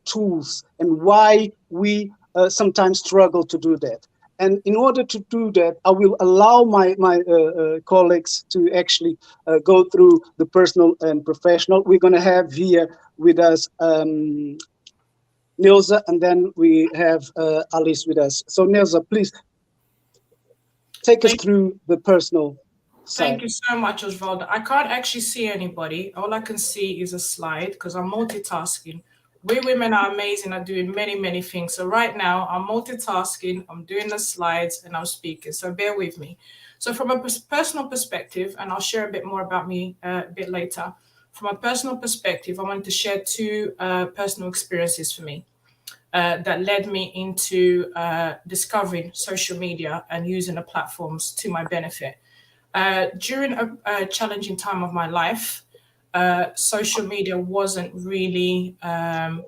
tools, and why we sometimes struggle to do that. And in order to do that, I will allow my colleagues to actually go through the personal and professional. We're going to have here with us Nilza, and then we have Alice with us. So Nilza, please take us through the personal side. Thank you so much, Osvaldo. I can't actually see anybody. All I can see is a slide because I'm multitasking. We women are amazing at doing many, many things. So right now I'm multitasking, I'm doing the slides and I'm speaking. So bear with me. So from a personal perspective, and I'll share a bit more about me a bit later. From a personal perspective, I wanted to share two personal experiences for me that led me into discovering social media and using the platforms to my benefit. During a challenging time of my life, social media wasn't really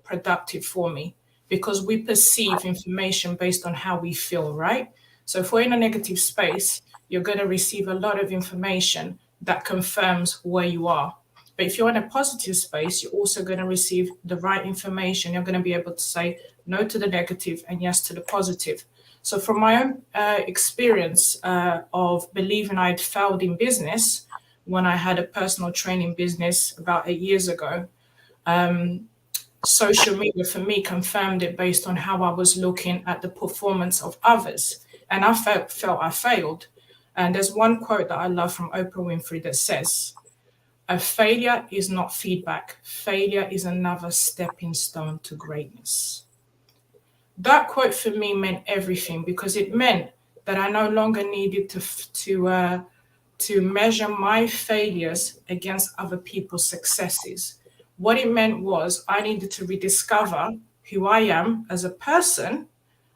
productive for me because we perceive information based on how we feel, right? So if we're in a negative space, you're going to receive a lot of information that confirms where you are. But if you're in a positive space, you're also going to receive the right information. You're going to be able to say no to the negative and yes to the positive. So from my own experience of believing I'd failed in business when I had a personal training business about 8 years ago, social media for me confirmed it based on how I was looking at the performance of others. And I felt I failed. And there's one quote that I love from Oprah Winfrey that says, "A failure is not feedback. Failure is another stepping stone to greatness." That quote for me meant everything because it meant that I no longer needed to measure my failures against other people's successes. What it meant was I needed to rediscover who I am as a person,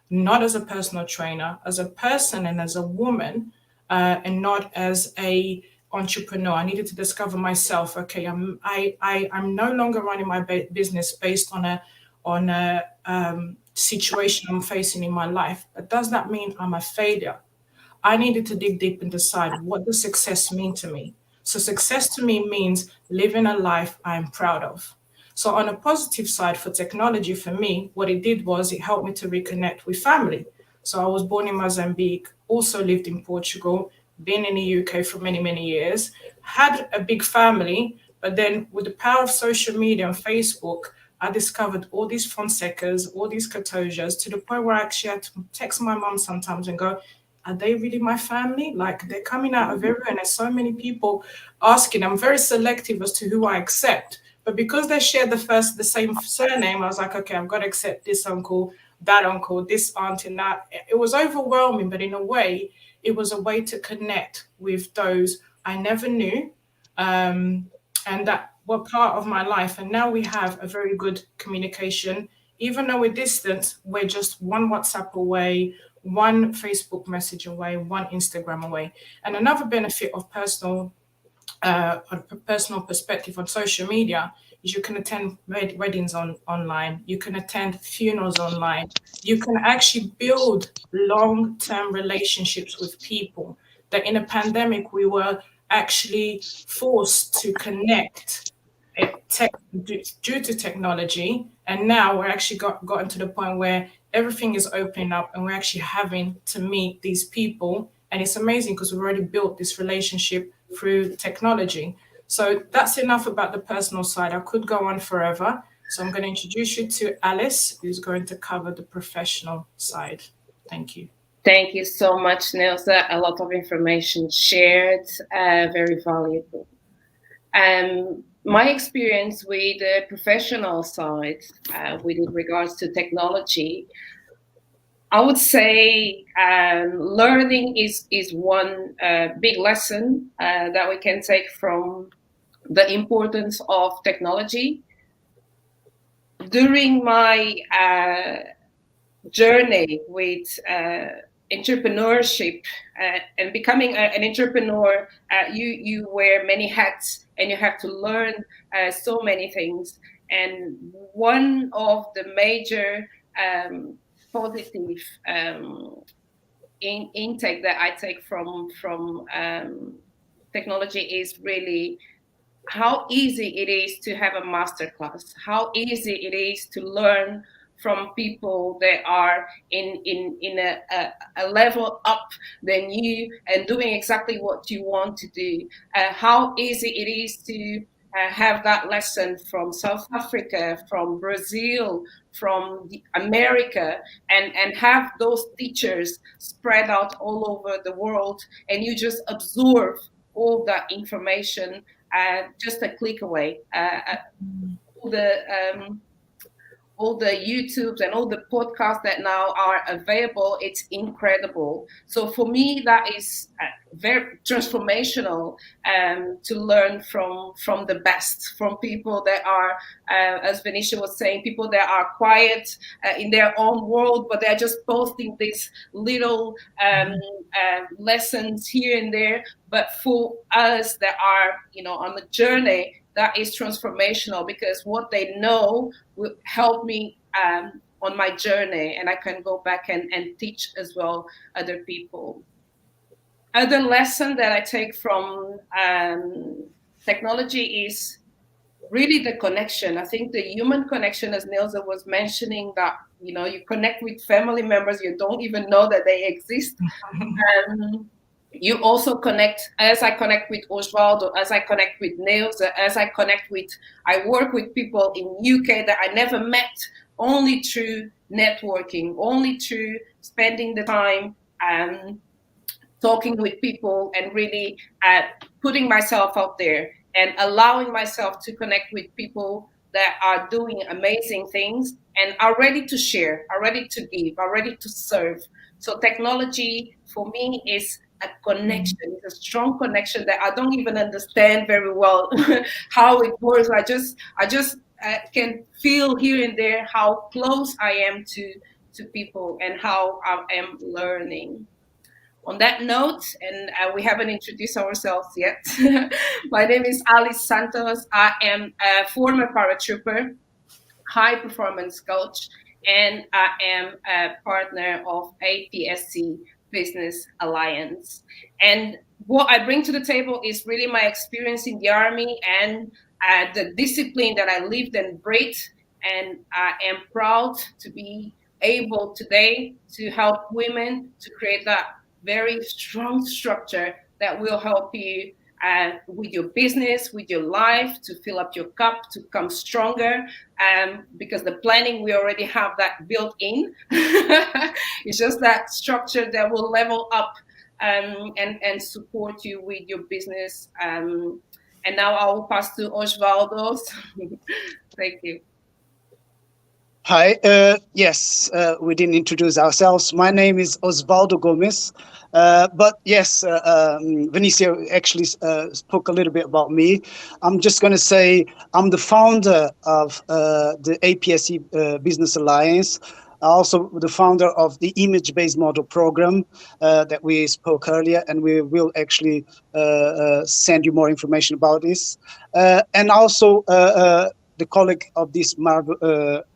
not as a personal trainer, as a person and as a woman, and not as a entrepreneur. I needed to discover myself. Okay, I'm no longer running my business based on a situation I'm facing in my life. But does that mean I'm a failure? I needed to dig deep and decide, what does success mean to me? So success to me means living a life I'm proud of. So on a positive side for technology, for me, what it did was it helped me to reconnect with family. So I was born in Mozambique, also lived in Portugal, been in the UK for many, many years, had a big family, but then with the power of social media and Facebook, I discovered all these Fonsecas, all these Katojas, to the point where I actually had to text my mom sometimes and go, are they really my family? Like, they're coming out of everywhere, and there's so many people asking. I'm very selective as to who I accept. But because they share the same surname, I was like, okay, I've got to accept this uncle, this aunt, and that. It was overwhelming, but in a way, it was a way to connect with those I never knew, and that were part of my life. And now we have a very good communication. Even though we're distant, we're just one WhatsApp away, one Facebook message away, one Instagram away. And another benefit of personal perspective on social media is you can attend weddings online, you can attend funerals online, you can actually build long-term relationships with people that in a pandemic we were actually forced to connect due to technology. And now we're actually gotten to the point where everything is opening up and we're actually having to meet these people. And it's amazing because we've already built this relationship through technology. So that's enough about the personal side. I could go on forever. So I'm going to introduce you to Alice, who's going to cover the professional side. Thank you. Thank you so much, Nelsa. A lot of information shared, very valuable. My experience with the professional side, with regards to technology, I would say learning is one big lesson that we can take from the importance of technology. During my journey with entrepreneurship and becoming an entrepreneur, you wear many hats and you have to learn so many things. And one of the major positive intake that I take from technology is really how easy it is to have a masterclass, how easy it is to learn from people that are in a level up than you and doing exactly what you want to do. How easy it is to have that lesson from South Africa, from Brazil, from America, and have those teachers spread out all over the world, and you just absorb all that information all the YouTubes and all the podcasts that now are available, it's incredible. So for me, that is very transformational to learn from the best, from people that are, as Venetia was saying, people that are quiet in their own world, but they're just posting these little lessons here and there. But for us that are, on the journey, that is transformational, because what they know will help me on my journey, and I can go back and teach as well other people. Other lesson that I take from technology is really the connection. I think the human connection, as Nelsa was mentioning, that you connect with family members, you don't even know that they exist. You also connect, as I connect with Osvaldo, as I connect with Nelsa, as I work with people in UK that I never met, only through networking, only through spending the time talking with people and really putting myself out there and allowing myself to connect with people that are doing amazing things and are ready to share, are ready to give, are ready to serve. So technology for me is a connection, it's a strong connection that I don't even understand very well how it works. I just can feel here and there how close I am to people and how I am learning. On that note, and we haven't introduced ourselves yet, my name is Alice Santos. I am a former paratrooper, high performance coach, and I am a partner of APSC Business Alliance. And what I bring to the table is really my experience in the Army and the discipline that I lived and breathed. And I am proud to be able today to help women to create that very strong structure that will help you with your business, with your life, to fill up your cup, to come stronger. Because the planning, we already have that built in. It's just that structure that will level up and support you with your business. And now I will pass to Osvaldo. Thank you. Hi, yes, we didn't introduce ourselves. My name is Osvaldo Gomes, but yes, Venetia actually spoke a little bit about me. I'm just going to say I'm the founder of the APSC Business Alliance, also the founder of the image-based model program that we spoke earlier, and we will actually send you more information about this. And also the colleague of these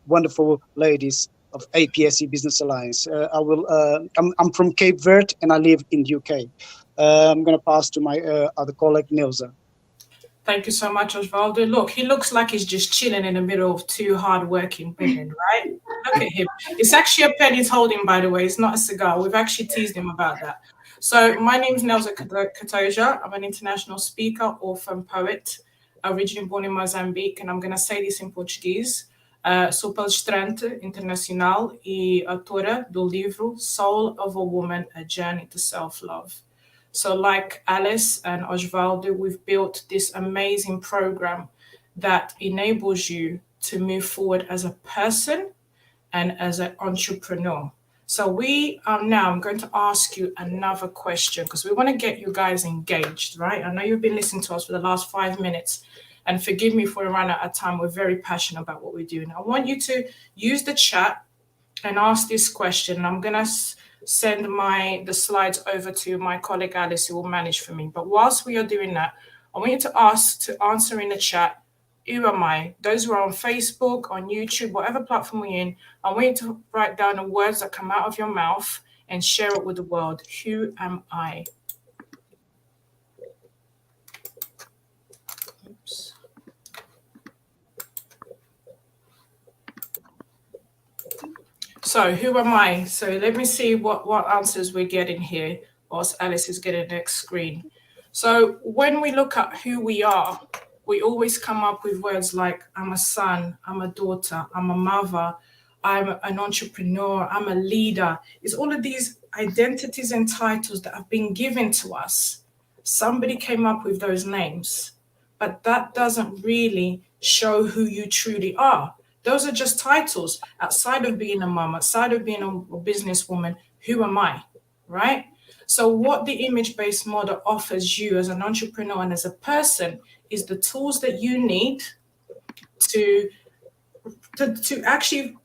wonderful ladies of APSC Business Alliance. I'm from Cape Verde and I live in the UK. I'm going to pass to my other colleague, Nelsa. Thank you so much, Osvaldo. Look, he looks like he's just chilling in the middle of two hard-working women, right? Look at him. It's actually a pen he's holding, by the way. It's not a cigar. We've actually teased him about that. So my name is Nelsa Katoja. I'm an international speaker, author, and poet, originally born in Mozambique, and I'm going to say this in Portuguese. Sou palestrante internacional e autora do livro Soul of a Woman, A Journey to Self-Love. So like Alice and Osvaldo, we've built this amazing program that enables you to move forward as a person and as an entrepreneur. So I'm going to ask you another question because we want to get you guys engaged, right? I know you've been listening to us for the last 5 minutes, and forgive me for a run out of time. We're very passionate about what we're doing. I want you to use the chat and ask this question. I'm going to send the slides over to my colleague Alice, who will manage for me. But whilst we are doing that, I want you to answer in the chat, who am I? Those who are on Facebook, on YouTube, whatever platform we're in, I want you to write down the words that come out of your mouth and share it with the world. Who am I? Oops. So who am I? So let me see what answers we're getting here whilst Alice is getting the next screen. So when we look at who we are, we always come up with words like I'm a son, I'm a daughter, I'm a mother, I'm an entrepreneur, I'm a leader. It's all of these identities and titles that have been given to us. Somebody came up with those names, but that doesn't really show who you truly are. Those are just titles. Outside of being a mom, outside of being a businesswoman, who am I, right? So what the image-based model offers you as an entrepreneur and as a person is the tools that you need to actually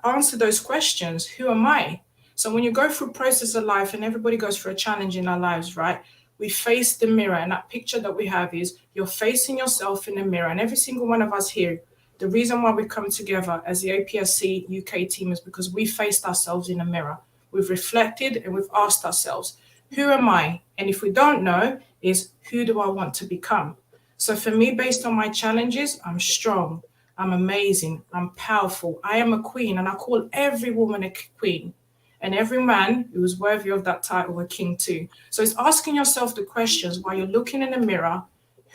answer those questions. Who am I? So when you go through process of life, and everybody goes through a challenge in our lives, right? We face the mirror, and that picture that we have is you're facing yourself in the mirror, and every single one of us here, the reason why we come together as the APSC UK team is because we faced ourselves in the mirror. We've reflected and we've asked ourselves, who am I? And if we don't know, is who do I want to become? So for me, based on my challenges, I'm strong, I'm amazing, I'm powerful, I am a queen, and I call every woman a queen. And every man who is worthy of that title a king too. So it's asking yourself the questions while you're looking in the mirror,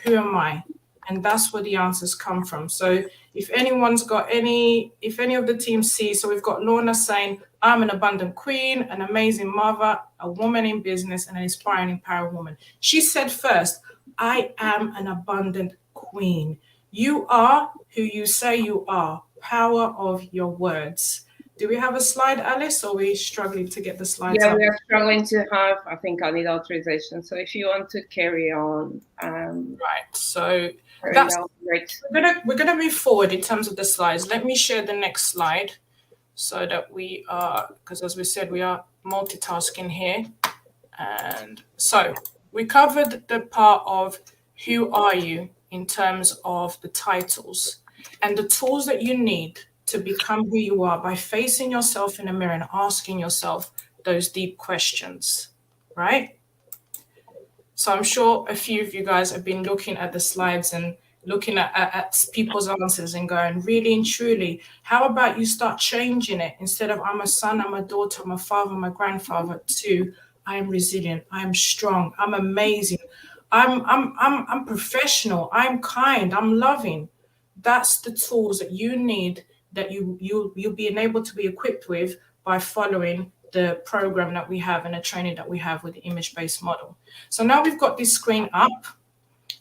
who am I? And that's where the answers come from. So if anyone's got if any of the team see, so we've got Lorna saying, I'm an abundant queen, an amazing mother, a woman in business, and an inspiring, empowering woman. She said first, I am an abundant queen. You are who you say you are. Power of your words. Do we have a slide, Alice, or are we struggling to get the slides Yeah, up? we are struggling to have, I think I need authorization. So if you want to carry on. Right, so that's great. We're gonna move forward in terms of the slides. Let me share the next slide so that we are, because as we said, we are multitasking here. And so we covered the part of who are you in terms of the titles and the tools that you need to become who you are by facing yourself in the mirror and asking yourself those deep questions, right? So I'm sure a few of you guys have been looking at the slides and looking at people's answers and going, really and truly, how about you start changing it instead of I'm a son, I'm a daughter, I'm a father, I'm a grandfather, to I am resilient, I am strong, I'm amazing, I'm professional, I'm kind, I'm loving. That's the tools that you need, that you'll be enabled to be equipped with by following the program that we have and the training that we have with the image-based model. So now we've got this screen up.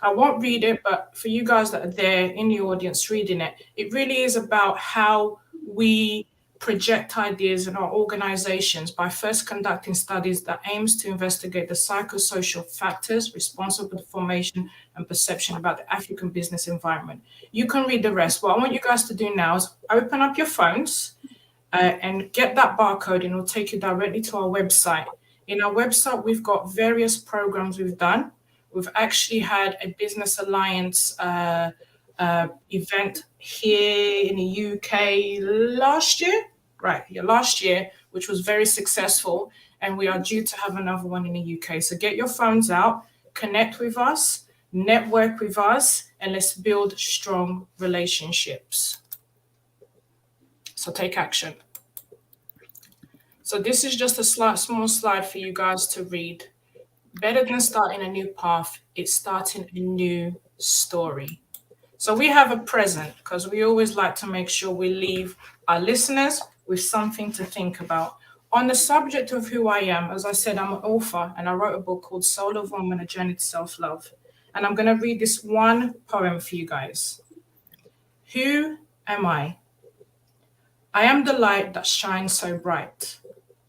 I won't read it, but for you guys that are there in the audience reading it, it really is about how we project ideas in our organizations by first conducting studies that aims to investigate the psychosocial factors responsible for the formation and perception about the African business environment. You can read the rest. What I want you guys to do now is open up your phones and get that barcode, and it'll take you directly to our website. In our website, we've got various programs we've done. We've actually had a Business Alliance event here in the UK last year, last year, which was very successful, and we are due to have another one in the UK. So get your phones out, connect with us, network with us, and let's build strong relationships. So take action. So this is just a small slide for you guys to read. Better than starting a new path, it's starting a new story. So we have a present, because we always like to make sure we leave our listeners with something to think about. On the subject of who I am, as I said, I'm an author, and I wrote a book called Soul of Woman, A Journey to Self-Love. And I'm going to read this one poem for you guys. Who am I? I am the light that shines so bright.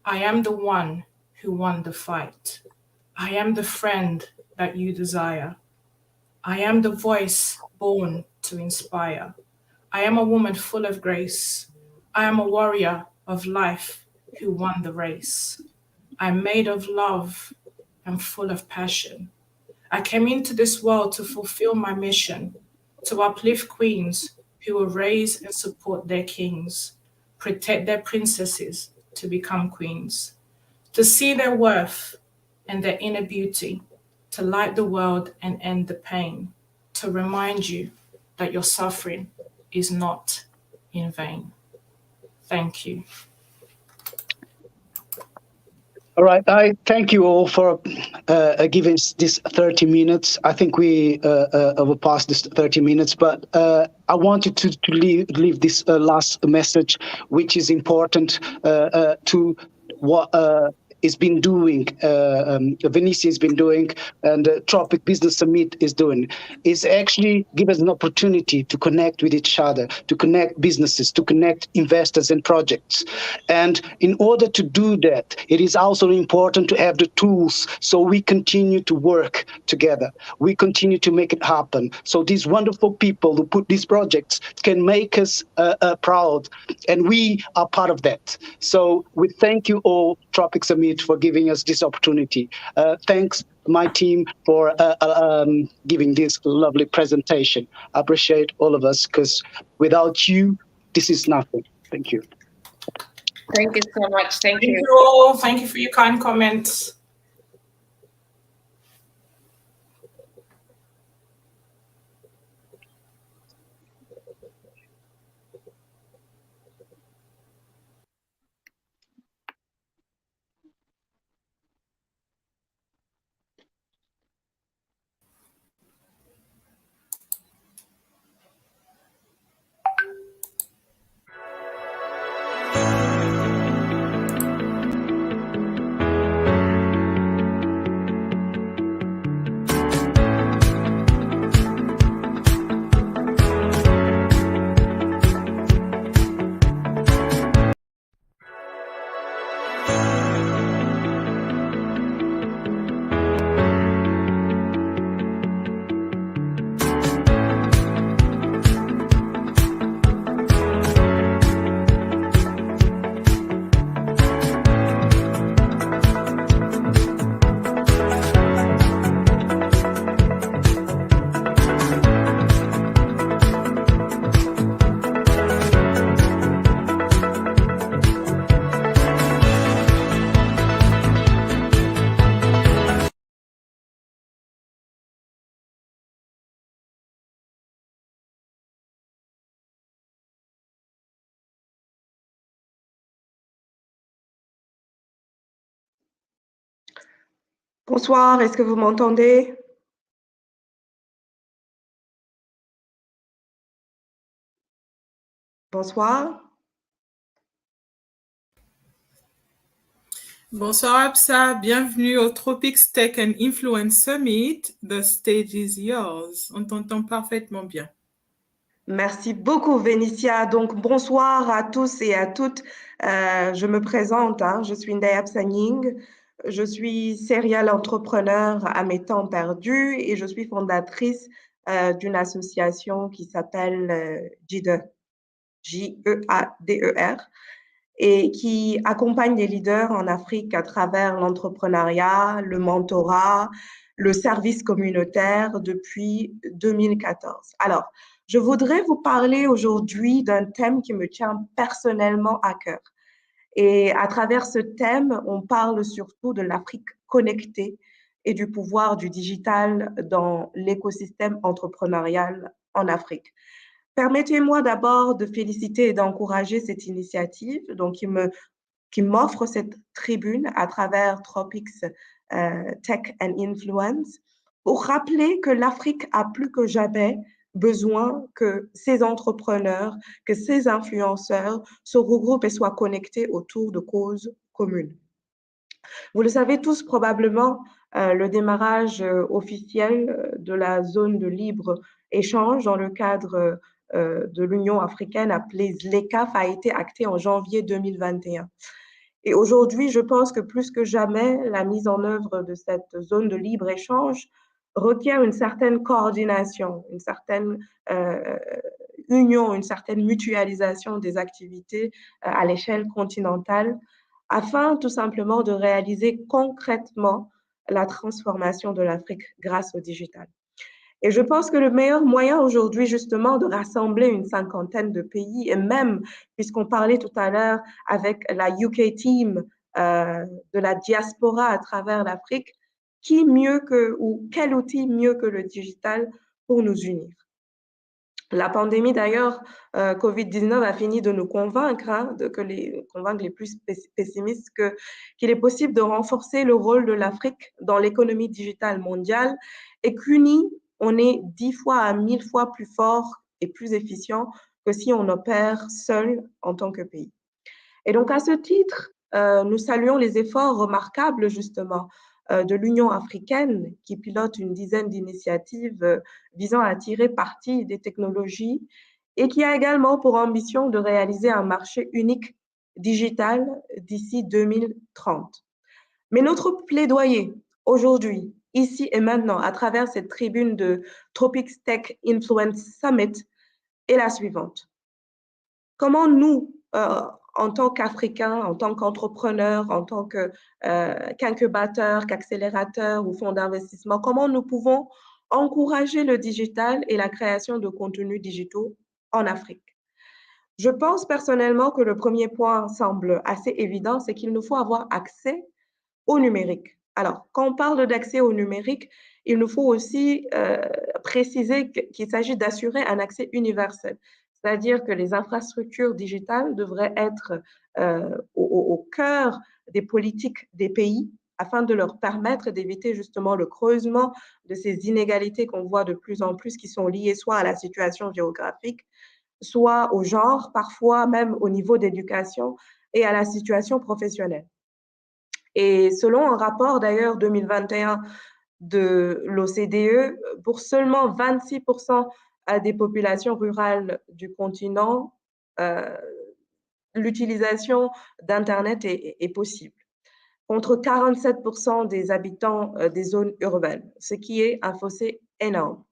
I am the one who won the fight. I am the friend that you desire. I am the voice born to inspire. I am a woman full of grace. I am a warrior of life who won the race. I'm made of love and full of passion. I came into this world to fulfill my mission, to uplift queens who will raise and support their kings, protect their princesses to become queens, to see their worth and their inner beauty, to light the world and end the pain, to remind you that your suffering is not in vain. Thank you. All right, I thank you all for giving this 30 minutes. I think we overpassed this 30 minutes, but I wanted to leave this last message, which is important to what has been doing, Venice has been doing, and Tropic Business Summit is doing, is actually give us an opportunity to connect with each other, to connect businesses, to connect investors and projects. And in order to do that, it is also important to have the tools so we continue to work together. We continue to make it happen. So these wonderful people who put these projects can make us proud, and we are part of that. So we thank you all, Tropic Summit, for giving us this opportunity. Thanks, my team, for giving this lovely presentation. I appreciate all of us, because without you, this is nothing. Thank you. Thank you so much. Thank you. Thank you all. Thank you for your kind comments. Bonsoir, est-ce que vous m'entendez? Bonsoir. Bonsoir Absa, bienvenue au Tropics Tech and Influence Summit. The stage is yours. On t'entend parfaitement bien. Merci beaucoup, Vénitia. Donc, bonsoir à tous et à toutes. Je me présente, je suis Ndeye Absa Nying. Je suis serial entrepreneur à mes temps perdus et je suis fondatrice d'une association qui s'appelle JEADER, J-E-A-D-E-R, et qui accompagne les leaders en Afrique à travers l'entrepreneuriat, le mentorat, le service communautaire depuis 2014. Alors, je voudrais vous parler aujourd'hui d'un thème qui me tient personnellement à cœur. Et à travers ce thème, on parle surtout de l'Afrique connectée et du pouvoir du digital dans l'écosystème entrepreneurial en Afrique. Permettez-moi d'abord de féliciter et d'encourager cette initiative qui m'offre cette tribune à travers Tropics Tech and Influence pour rappeler que l'Afrique a plus que jamais besoin que ces entrepreneurs, que ces influenceurs se regroupent et soient connectés autour de causes communes. Vous le savez tous probablement, le démarrage officiel de la zone de libre-échange dans le cadre de l'Union africaine appelée ZLECAf a été acté en janvier 2021. Et aujourd'hui, je pense que plus que jamais, la mise en œuvre de cette zone de libre-échange requiert une certaine coordination, une certaine union, une certaine mutualisation des activités à l'échelle continentale afin tout simplement de réaliser concrètement la transformation de l'Afrique grâce au digital. Et je pense que le meilleur moyen aujourd'hui justement de rassembler une cinquantaine de pays, et même puisqu'on parlait tout à l'heure avec la UK team de la diaspora à travers l'Afrique, qui mieux que, ou quel outil mieux que le digital pour nous unir? La pandémie d'ailleurs, Covid-19 a fini de nous convaincre, convaincre les plus pessimistes qu'il est possible de renforcer le rôle de l'Afrique dans l'économie digitale mondiale et qu'unis, on est 10 fois à 1000 fois plus fort et plus efficient que si on opère seul en tant que pays. Et donc, à ce titre, nous saluons les efforts remarquables, justement, de l'Union africaine, qui pilote une dizaine d'initiatives visant à tirer parti des technologies et qui a également pour ambition de réaliser un marché unique digital d'ici 2030. Mais notre plaidoyer aujourd'hui, ici et maintenant, à travers cette tribune de Tropics Tech Influence Summit, est la suivante. Comment nous, en tant qu'Africains, en tant qu'entrepreneurs, en tant qu'incubateurs, qu'accélérateurs ou fonds d'investissement, comment nous pouvons encourager le digital et la création de contenus digitaux en Afrique? Je pense personnellement que le premier point semble assez évident, c'est qu'il nous faut avoir accès au numérique. Alors, quand on parle d'accès au numérique, il nous faut aussi préciser qu'il s'agit d'assurer un accès universel. C'est-à-dire que les infrastructures digitales devraient être au cœur des politiques des pays afin de leur permettre d'éviter justement le creusement de ces inégalités qu'on voit de plus en plus qui sont liées soit à la situation géographique, soit au genre, parfois même au niveau d'éducation et à la situation professionnelle. Et selon un rapport d'ailleurs 2021 de l'OCDE, pour seulement 26% des populations rurales du continent, l'utilisation d'Internet est possible, contre 47% des habitants des zones urbaines, ce qui est un fossé énorme.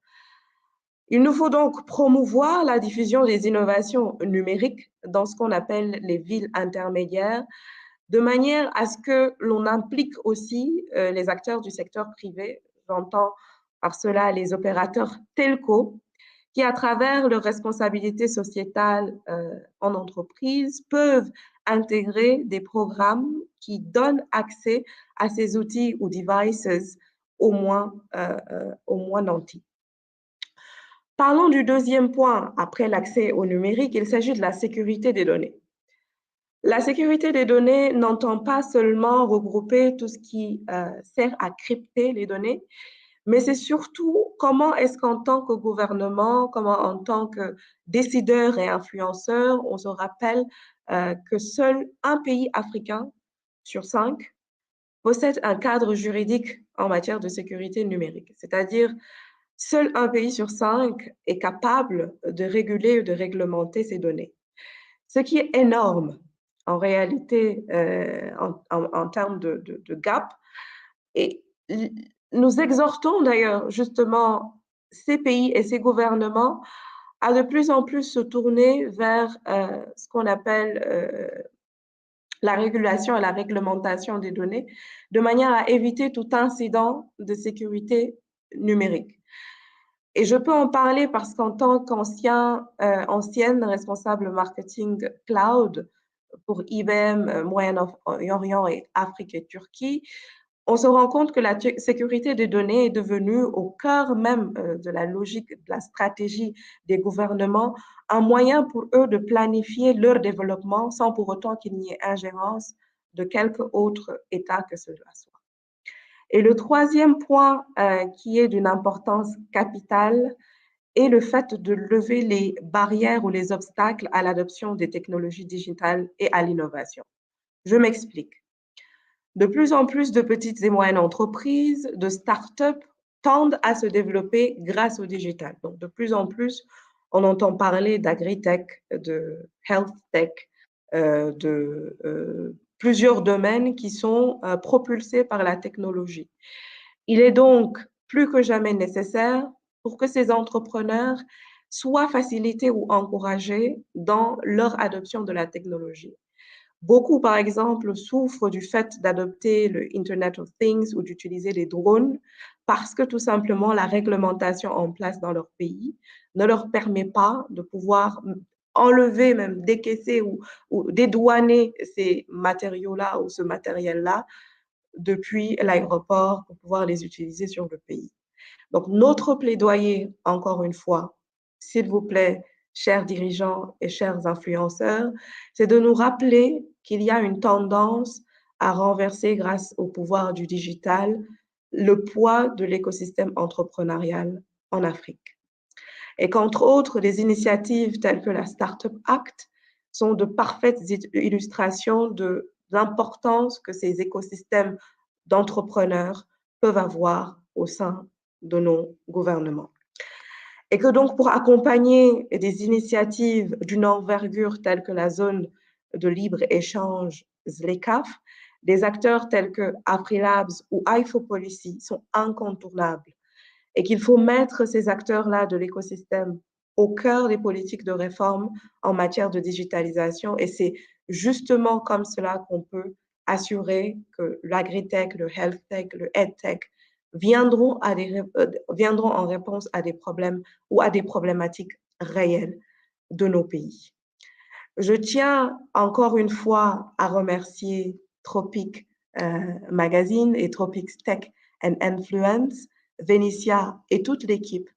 Il nous faut donc promouvoir la diffusion des innovations numériques dans ce qu'on appelle les villes intermédiaires, de manière à ce que l'on implique aussi les acteurs du secteur privé, j'entends par cela les opérateurs telco, qui à travers leur responsabilité sociétale en entreprise peuvent intégrer des programmes qui donnent accès à ces outils ou devices au moins nantis. Parlons du deuxième point, après l'accès au numérique, il s'agit de la sécurité des données. La sécurité des données n'entend pas seulement regrouper tout ce qui sert à crypter les données, mais c'est surtout comment est-ce qu'en tant que gouvernement, comment en tant que décideurs et influenceurs, on se rappelle que seul un pays africain sur 5 possède un cadre juridique en matière de sécurité numérique. C'est-à-dire, seul un pays sur 5 est capable de réguler ou de réglementer ces données. Ce qui est énorme en réalité en termes de gap. Et nous exhortons d'ailleurs justement ces pays et ces gouvernements à de plus en plus se tourner vers ce qu'on appelle la régulation et la réglementation des données, de manière à éviter tout incident de sécurité numérique. Et je peux en parler parce qu'en tant qu'ancienne responsable marketing cloud pour IBM, Moyen-Orient et Afrique et Turquie, on se rend compte que la sécurité des données est devenue au cœur même de la logique, de la stratégie des gouvernements, un moyen pour eux de planifier leur développement sans pour autant qu'il n'y ait ingérence de quelque autre État que cela soit. Et le troisième point qui est d'une importance capitale est le fait de lever les barrières ou les obstacles à l'adoption des technologies digitales et à l'innovation. Je m'explique. De plus en plus de petites et moyennes entreprises, de start-up tendent à se développer grâce au digital. Donc, de plus en plus, on entend parler d'agri-tech, de health tech, de plusieurs domaines qui sont propulsés par la technologie. Il est donc plus que jamais nécessaire pour que ces entrepreneurs soient facilités ou encouragés dans leur adoption de la technologie. Beaucoup, par exemple, souffrent du fait d'adopter le Internet of Things ou d'utiliser les drones parce que tout simplement la réglementation en place dans leur pays ne leur permet pas de pouvoir enlever, même décaisser ou dédouaner ces matériaux-là ou ce matériel-là depuis l'aéroport pour pouvoir les utiliser sur le pays. Donc, notre plaidoyer, encore une fois, s'il vous plaît, chers dirigeants et chers influenceurs, c'est de nous rappeler qu'il y a une tendance à renverser, grâce au pouvoir du digital, le poids de l'écosystème entrepreneurial en Afrique. Et qu'entre autres, des initiatives telles que la Startup Act sont de parfaites illustrations de importance que ces écosystèmes d'entrepreneurs peuvent avoir au sein de nos gouvernements. Et que donc pour accompagner des initiatives d'une envergure telle que la zone de libre-échange ZLECAf, des acteurs tels que AfriLabs ou IFO-Policy sont incontournables et qu'il faut mettre ces acteurs-là de l'écosystème au cœur des politiques de réforme en matière de digitalisation. Et c'est justement comme cela qu'on peut assurer que l'agritech, le health-tech, le edtech viendront en réponse à des problèmes ou à des problématiques réelles de nos pays. Je tiens encore une fois à remercier Tropics Magazine et Tropics Tech and Influence, Vénitia et toute l'équipe.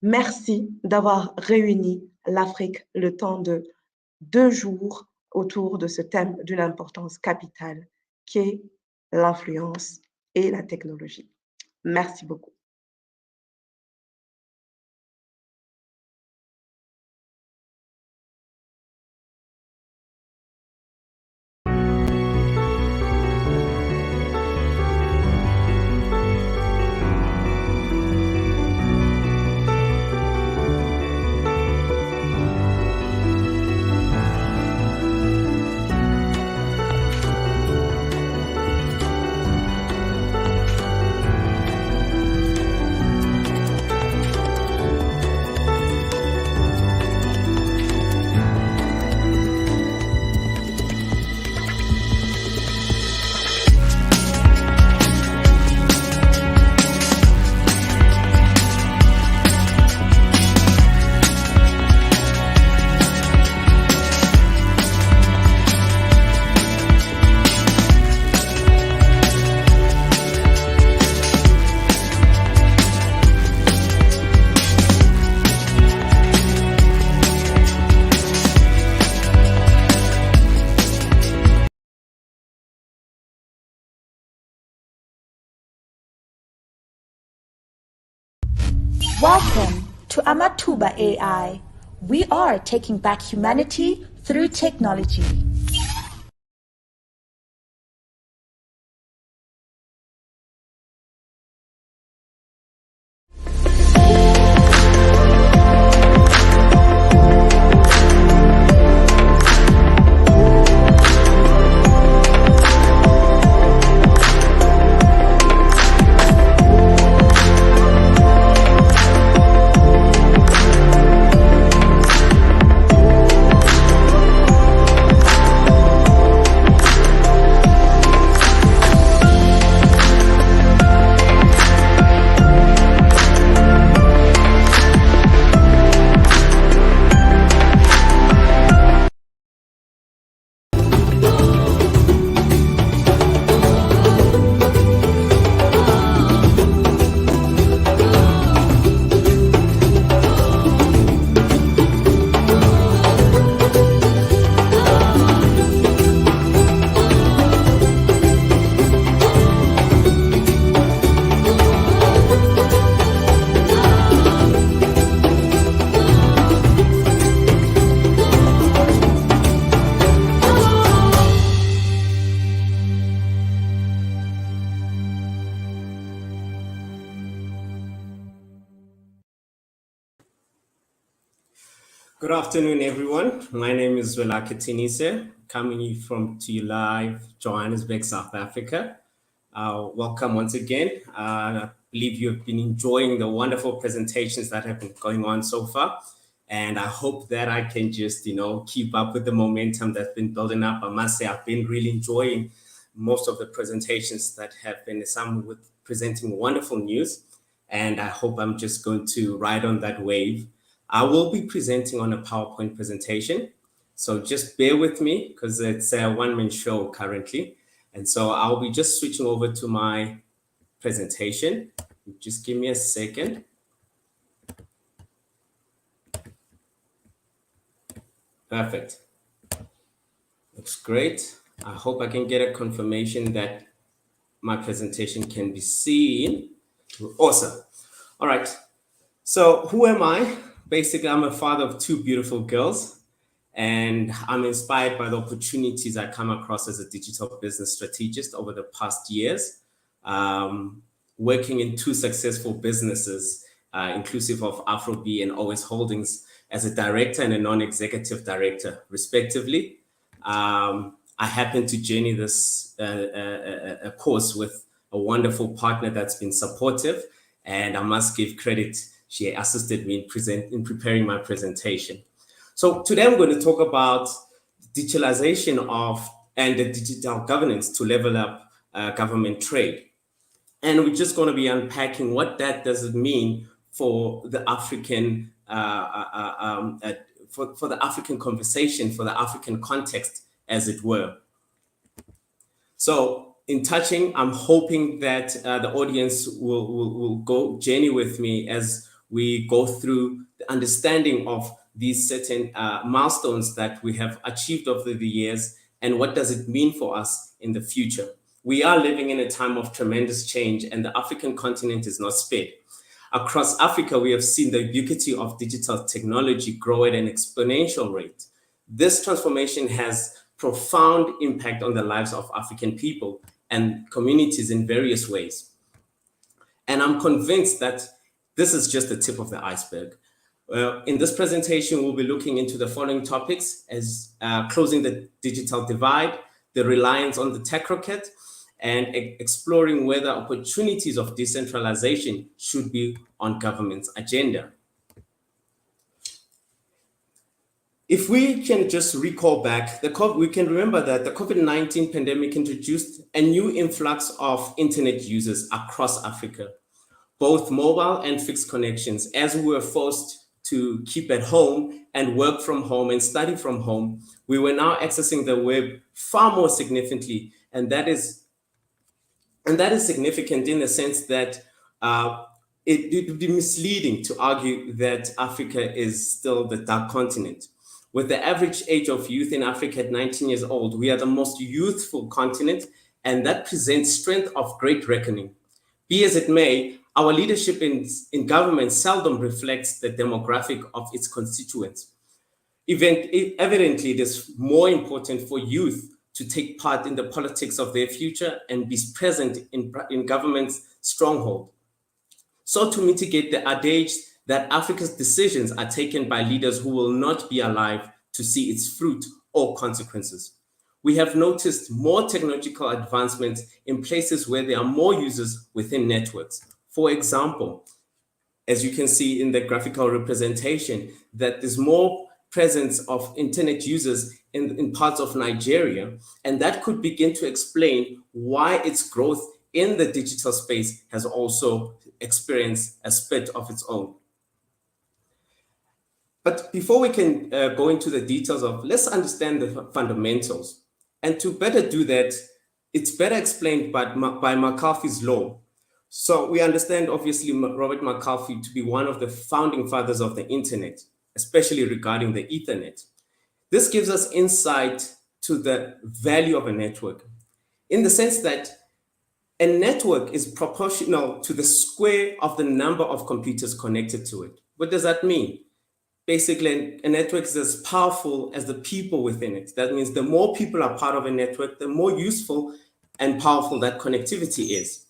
Merci d'avoir réuni l'Afrique le temps de 2 jours autour de ce thème d'une importance capitale qui est l'influence et la technologie. Merci beaucoup. Welcome to Amatuba AI. We are taking back humanity through technology. Good afternoon, everyone. My name is Welake Tinise, coming to you live, Johannesburg, South Africa. Welcome once again. I believe you've been enjoying the wonderful presentations that have been going on so far. And I hope that I can just, keep up with the momentum that's been building up. I must say, I've been really enjoying most of the presentations that have been, some with presenting wonderful news. And I hope I'm just going to ride on that wave. I will be presenting on a PowerPoint presentation. So just bear with me because it's a one-man show currently. And so I'll be just switching over to my presentation. Just give me a second. Perfect. Looks great. I hope I can get a confirmation that my presentation can be seen. Awesome. All right. So who am I? Basically, I'm a father of 2 beautiful girls. And I'm inspired by the opportunities I come across as a digital business strategist over the past years, working in 2 successful businesses, inclusive of AfroB and OS Holdings, as a director and a non-executive director, respectively. I happen to journey this a course with a wonderful partner that's been supportive, and I must give credit. She assisted me in preparing my presentation. So today I'm going to talk about digitalization and the digital governance to level up government trade. And we're just going to be unpacking what that does mean for the African for the African conversation, for the African context, as it were. So in touching, I'm hoping that the audience will go journey with me as we go through the understanding of these certain milestones that we have achieved over the years, and what does it mean for us in the future. We are living in a time of tremendous change, and the African continent is not spared. Across Africa, we have seen the ubiquity of digital technology grow at an exponential rate. This transformation has profound impact on the lives of African people and communities in various ways. And I'm convinced that this is just the tip of the iceberg. In this presentation, we'll be looking into the following topics as closing the digital divide, the reliance on the tech rocket, and exploring whether opportunities of decentralization should be on government's agenda. If we can just recall back, we can remember that the COVID-19 pandemic introduced a new influx of internet users across Africa, both mobile and fixed connections. As we were forced to keep at home and work from home and study from home, we were now accessing the web far more significantly. And that is significant in the sense that it would be misleading to argue that Africa is still the dark continent. With the average age of youth in Africa at 19 years old, we are the most youthful continent, and that presents strength of great reckoning. Be as it may, our leadership in government seldom reflects the demographic of its constituents. Evidently, it is more important for youth to take part in the politics of their future and be present in government's stronghold. So to mitigate the adage that Africa's decisions are taken by leaders who will not be alive to see its fruit or consequences. We have noticed more technological advancements in places where there are more users within networks. For example, as you can see in the graphical representation, that there's more presence of internet users in parts of Nigeria, and that could begin to explain why its growth in the digital space has also experienced a spurt of its own. But before we can go into the details let's understand the fundamentals. And to better do that, it's better explained by McCarthy's law. So we understand, obviously, Robert McCarthy to be one of the founding fathers of the internet, especially regarding the Ethernet. This gives us insight to the value of a network, in the sense that a network is proportional to the square of the number of computers connected to it. What does that mean? Basically, a network is as powerful as the people within it. That means the more people are part of a network, the more useful and powerful that connectivity is.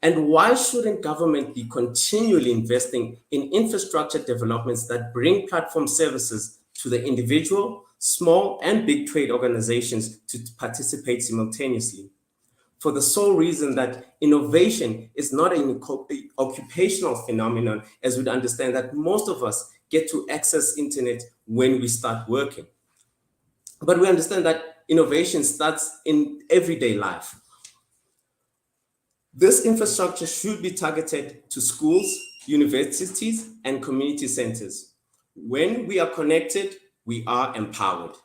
And why shouldn't government be continually investing in infrastructure developments that bring platform services to the individual, small and big trade organizations to participate simultaneously? For the sole reason that innovation is not an occupational phenomenon, as we'd understand that most of us get to access internet when we start working. But we understand that innovation starts in everyday life. This infrastructure should be targeted to schools, universities, and community centers. When we are connected, we are empowered.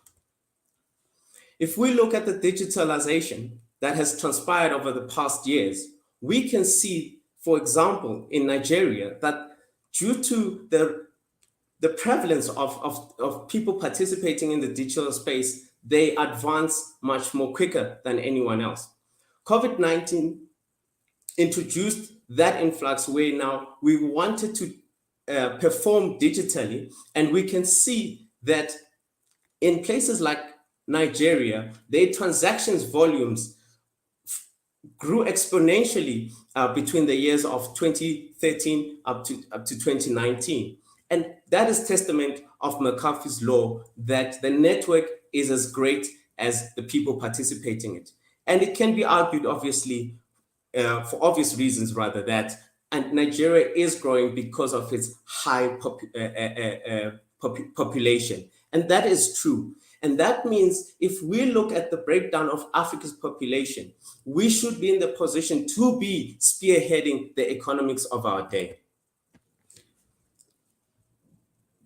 If we look at the digitalization that has transpired over the past years, we can see, for example, in Nigeria, that due to the prevalence of people participating in the digital space, they advance much more quicker than anyone else. COVID-19 introduced that influx where now we wanted to perform digitally, and we can see that in places like Nigeria, their transactions volumes grew exponentially between the years of 2013 up to 2019. And that is testament of McCarthy's law that the network is as great as the people participating in it. And it can be argued, obviously, for obvious reasons rather, that and Nigeria is growing because of its high population. And that is true. And that means if we look at the breakdown of Africa's population, we should be in the position to be spearheading the economics of our day.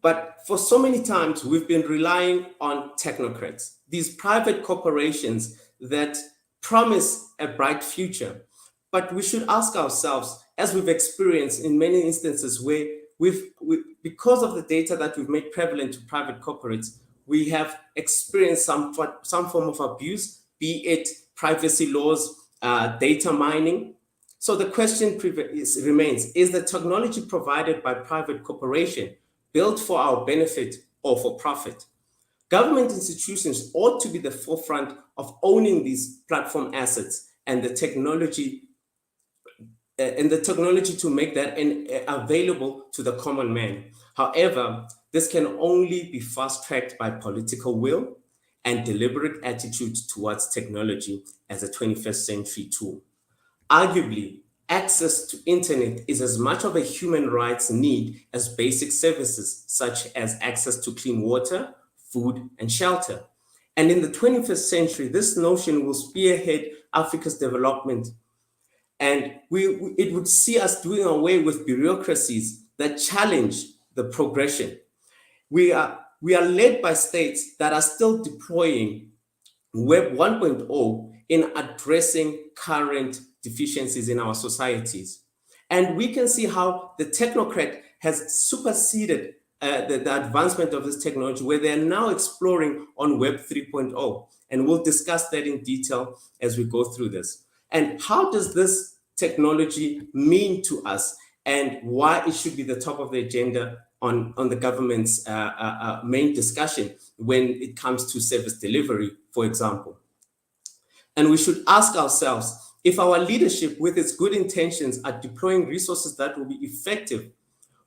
But for so many times, we've been relying on technocrats, these private corporations that promise a bright future. But we should ask ourselves, as we've experienced in many instances where because of the data that we've made prevalent to private corporates, we have experienced some form of abuse, be it privacy laws, data mining. So the question remains, is the technology provided by private corporation built for our benefit or for profit? Government institutions ought to be the forefront of owning these platform assets and the technology to make that available to the common man. However, this can only be fast-tracked by political will and deliberate attitude towards technology as a 21st century tool. Arguably, access to internet is as much of a human rights need as basic services such as access to clean water, food, and shelter. And in the 21st century, this notion will spearhead Africa's development. And it would see us doing away with bureaucracies that challenge the progression. We are led by states that are still deploying Web 1.0 in addressing current deficiencies in our societies. And we can see how the technocrat has superseded the advancement of this technology, where they're now exploring on Web 3.0. And we'll discuss that in detail as we go through this. And how does this technology mean to us, and why it should be the top of the agenda on the government's main discussion when it comes to service delivery, for example. And we should ask ourselves, if our leadership with its good intentions are deploying resources that will be effective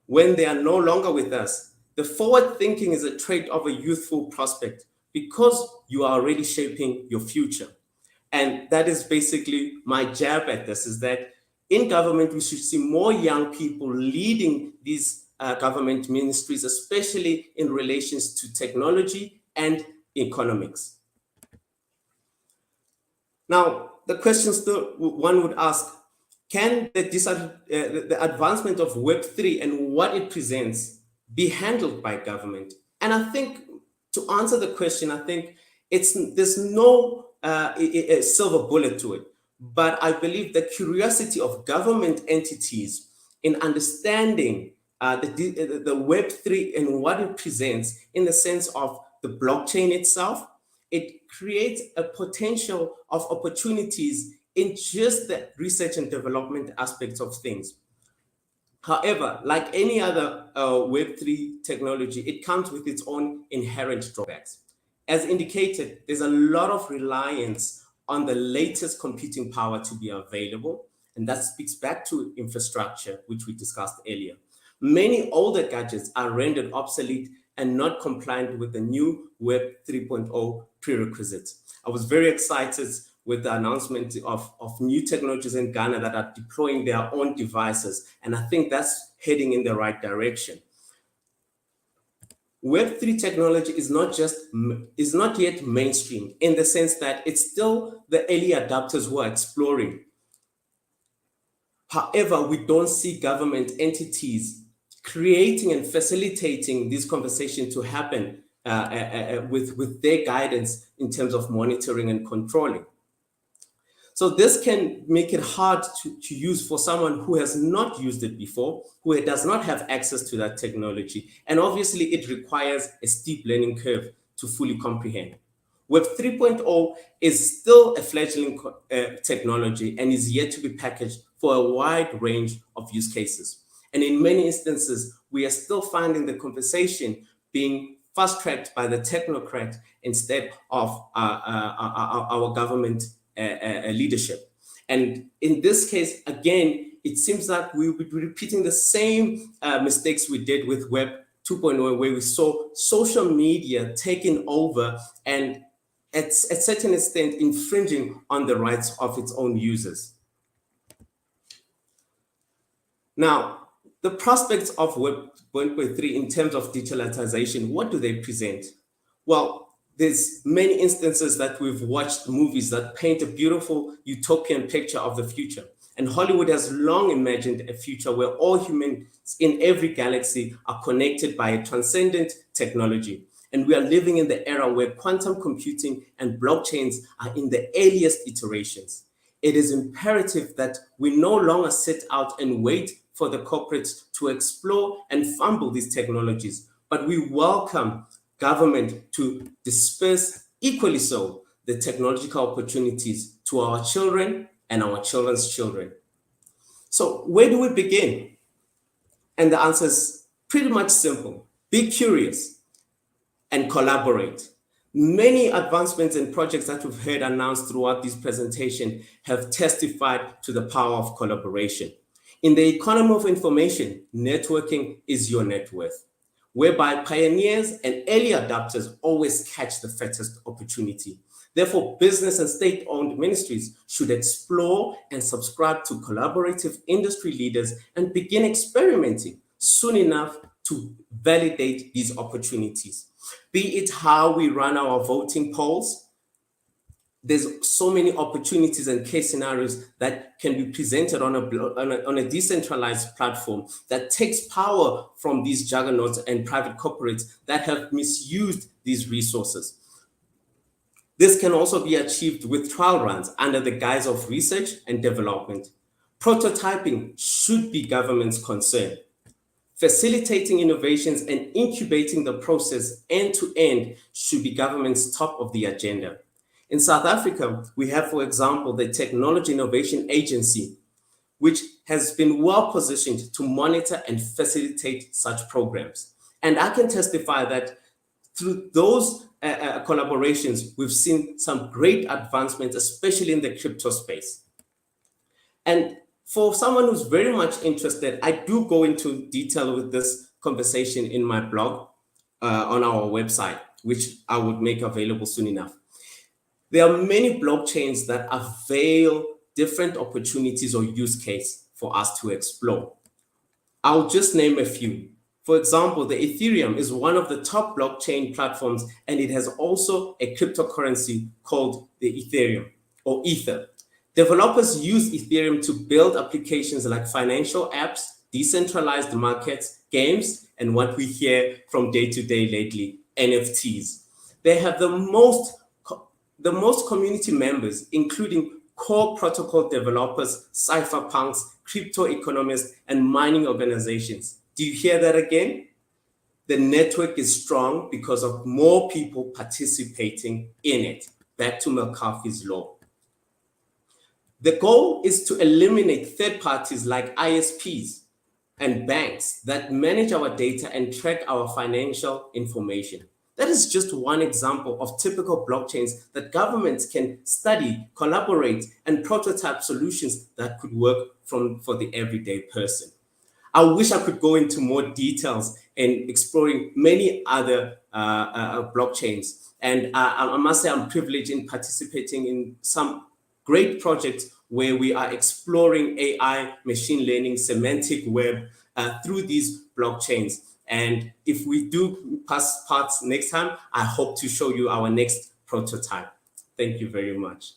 when they are no longer with us, the forward thinking is a trait of a youthful prospect because you are already shaping your future. And that is basically my jab at this, is that in government, we should see more young people leading these government ministries, especially in relations to technology and economics. Now, the question still one would ask, can the advancement of Web3 and what it presents be handled by government? And I think to answer the question, I think there's no a silver bullet to it. But I believe the curiosity of government entities in understanding the Web3 and what it presents in the sense of the blockchain itself, it creates a potential of opportunities in just the research and development aspects of things. However, like any other Web3 technology, it comes with its own inherent drawbacks. As indicated, there's a lot of reliance on the latest computing power to be available, and that speaks back to infrastructure, which we discussed earlier. Many older gadgets are rendered obsolete and not compliant with the new Web 3.0 prerequisites. I was very excited with the announcement of new technologies in Ghana that are deploying their own devices, and I think that's heading in the right direction. Web3 technology is not yet mainstream in the sense that it's still the early adopters who are exploring. However, we don't see government entities creating and facilitating this conversation to happen with their guidance in terms of monitoring and controlling. So this can make it hard to use for someone who has not used it before, who does not have access to that technology. And obviously it requires a steep learning curve to fully comprehend. Web 3.0 is still a fledgling technology and is yet to be packaged for a wide range of use cases. And in many instances, we are still finding the conversation being fast-tracked by the technocrat instead of our government leadership. And in this case, again, it seems like we will be repeating the same mistakes we did with Web 2.0, where we saw social media taking over and at a certain extent infringing on the rights of its own users. Now, the prospects of Web 1.3 in terms of digitalization, what do they present? Well, there's many instances that we've watched movies that paint a beautiful utopian picture of the future. And Hollywood has long imagined a future where all humans in every galaxy are connected by a transcendent technology. And we are living in the era where quantum computing and blockchains are in the earliest iterations. It is imperative that we no longer sit out and wait for the corporates to explore and fumble these technologies, but we welcome government to disperse equally so the technological opportunities to our children and our children's children. So where do we begin? And the answer is pretty much simple. Be curious and collaborate. Many advancements and projects that we've heard announced throughout this presentation have testified to the power of collaboration. In the economy of information, networking is your net worth, whereby pioneers and early adopters always catch the fattest opportunity. Therefore, business and state-owned ministries should explore and subscribe to collaborative industry leaders and begin experimenting soon enough to validate these opportunities. Be it how we run our voting polls, there's so many opportunities and case scenarios that can be presented on a decentralized platform that takes power from these juggernauts and private corporates that have misused these resources. This can also be achieved with trial runs under the guise of research and development. Prototyping should be government's concern. Facilitating innovations and incubating the process end to end should be government's top of the agenda. In South Africa, we have, for example, the Technology Innovation Agency, which has been well positioned to monitor and facilitate such programs. And I can testify that through those collaborations, we've seen some great advancements, especially in the crypto space. And for someone who's very much interested, I do go into detail with this conversation in my blog on our website, which I would make available soon enough. There are many blockchains that avail different opportunities or use case for us to explore. I'll just name a few. For example, the Ethereum is one of the top blockchain platforms, and it has also a cryptocurrency called the Ethereum or Ether. Developers use Ethereum to build applications like financial apps, decentralized markets, games, and what we hear from day to day lately, NFTs. They have the most community members, including core protocol developers, cypherpunks, crypto economists, and mining organizations. Do you hear that again? The network is strong because of more people participating in it. Back to McCarthy's law. The goal is to eliminate third parties like ISPs and banks that manage our data and track our financial information. That is just one example of typical blockchains that governments can study, collaborate, and prototype solutions that could work for the everyday person. I wish I could go into more details in exploring many other blockchains. And I must say I'm privileged in participating in some great projects where we are exploring AI, machine learning, semantic web through these blockchains. And if we do pass parts next time, I hope to show you our next prototype. Thank you very much.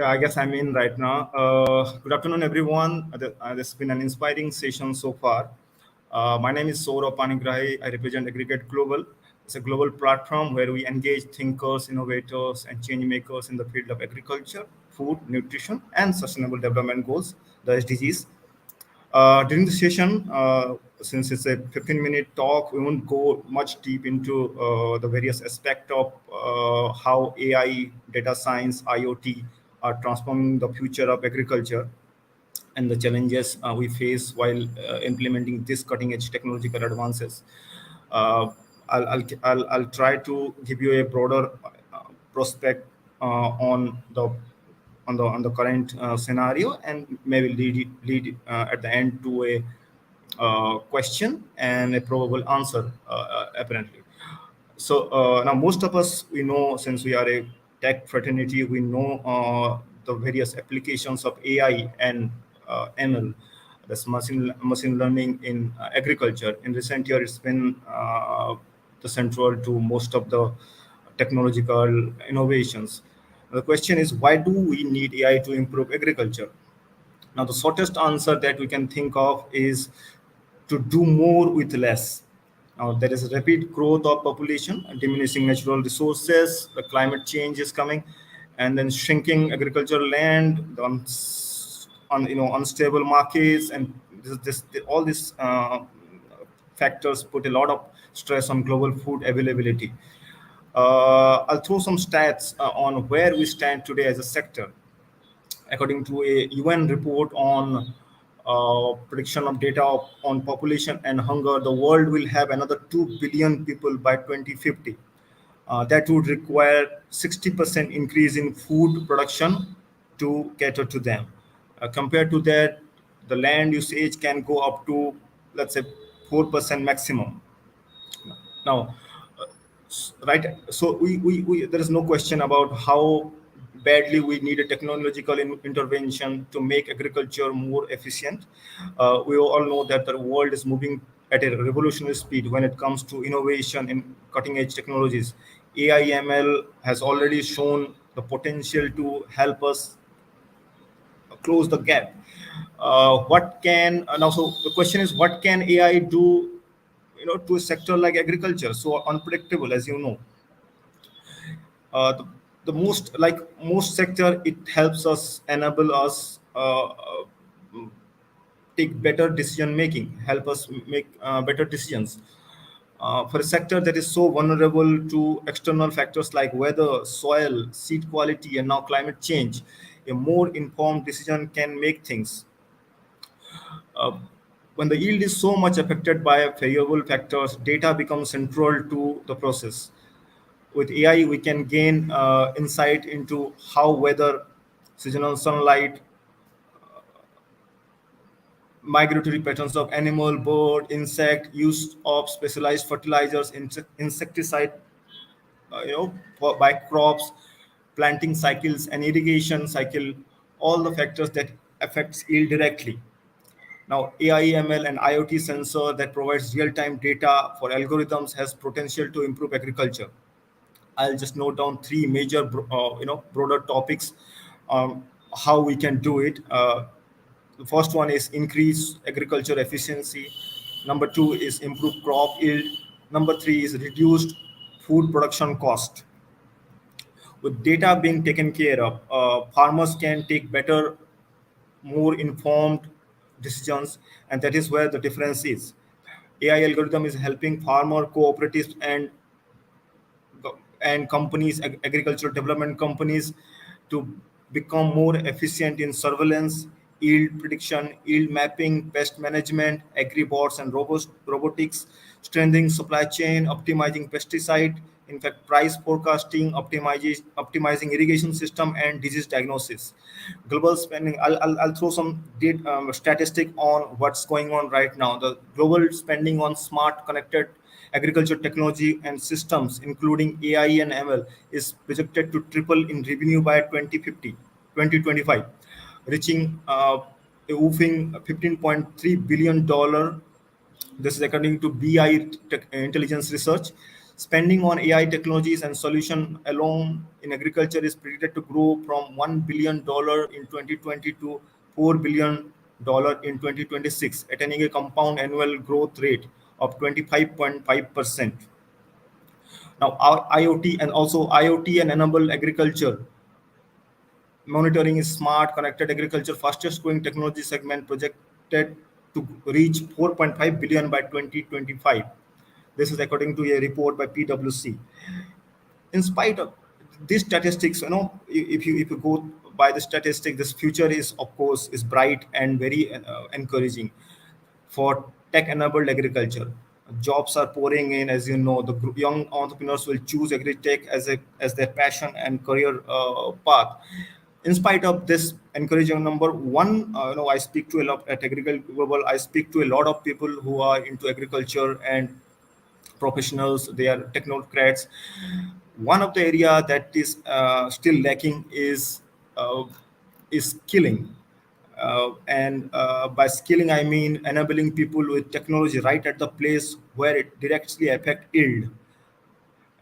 I guess I'm in right now. Good afternoon, everyone. This has been an inspiring session so far. My name is Saurabh Panigrahi. I represent Aggregate Global. It's a global platform where we engage thinkers, innovators, and change makers in the field of agriculture, food, nutrition, and sustainable development goals, the SDGs. During the session, since it's a 15-minute talk, we won't go much deep into the various aspects of how AI, data science, IoT are transforming the future of agriculture and the challenges we face while implementing this cutting-edge technological advances. I'll try to give you a broader prospect on the current scenario, and maybe lead at the end to a question and a probable answer, apparently. So now most of us, we know, since we are a tech fraternity, we know the various applications of AI and ML, that's machine learning in agriculture. In recent years, it's been the central to most of the technological innovations. The question is, why do we need AI to improve agriculture? Now, the shortest answer that we can think of is to do more with less. Now, there is a rapid growth of population, diminishing natural resources, the climate change is coming, and then shrinking agricultural land, the unstable markets, and all these factors put a lot of stress on global food availability. I'll throw some stats on where we stand today as a sector. According to a UN report on prediction of data on population and hunger, the world will have another 2 billion people by 2050. That would require 60% increase in food production to cater to them. Compared to that, the land usage can go up to, let's say, 4% maximum. Now, right, so we there is no question about how badly we need a technological intervention to make agriculture more efficient. We all know that the world is moving at a revolutionary speed when it comes to innovation in cutting edge technologies. AI ML has already shown the potential to help us close the gap. What can now? So the question is, what can AI do? To a sector like agriculture, so unpredictable, as you know. The most sector, it helps us, enable us take better decision making, help us make better decisions. For a sector that is so vulnerable to external factors like weather, soil, seed quality, and now climate change, a more informed decision can make things. When the yield is so much affected by variable factors, data becomes central to the process. With AI, we can gain insight into how weather, seasonal sunlight, migratory patterns of animal, bird, insect, use of specialized fertilizers, insecticide, by crops, planting cycles, and irrigation cycle, all the factors that affects yield directly. Now, AI, ML, and IoT sensor that provides real-time data for algorithms has potential to improve agriculture. I'll just note down three major, broader topics, how we can do it. The first one is increase agriculture efficiency. Number two is improve crop yield. Number three is reduced food production cost. With data being taken care of, farmers can take better, more informed decisions, and that is where the difference is. AI algorithm is helping farmer cooperatives and companies, agricultural development companies, to become more efficient in surveillance, yield prediction, yield mapping, pest management, agribots and robotics, strengthening supply chain, optimizing pesticide, in fact, price forecasting, optimizing irrigation system, and disease diagnosis. Global spending, I'll throw some statistic on what's going on right now. The global spending on smart connected agriculture technology and systems, including AI and ML, is projected to triple in revenue by 2025, reaching a whopping $15.3 billion. This is according to BI Intelligence Research. Spending on AI technologies and solution alone in agriculture is predicted to grow from $1 billion in 2020 to $4 billion in 2026, attaining a compound annual growth rate of 25.5%. Now, IoT and also IoT and enable agriculture monitoring is smart connected agriculture fastest growing technology segment projected to reach 4.5 billion by 2025. This is according to a report by PwC. In spite of these statistics, if you go by the statistic, this future is of course is bright and very encouraging for tech-enabled agriculture. Jobs are pouring in, as you know. The young entrepreneurs will choose agri-tech as their passion and career path. In spite of this encouraging number, I speak to a lot at Agriculture Global. I speak to a lot of people who are into agriculture and professionals. They are technocrats. One of the area that is still lacking is skilling. By skilling, I mean enabling people with technology right at the place where it directly affect yield.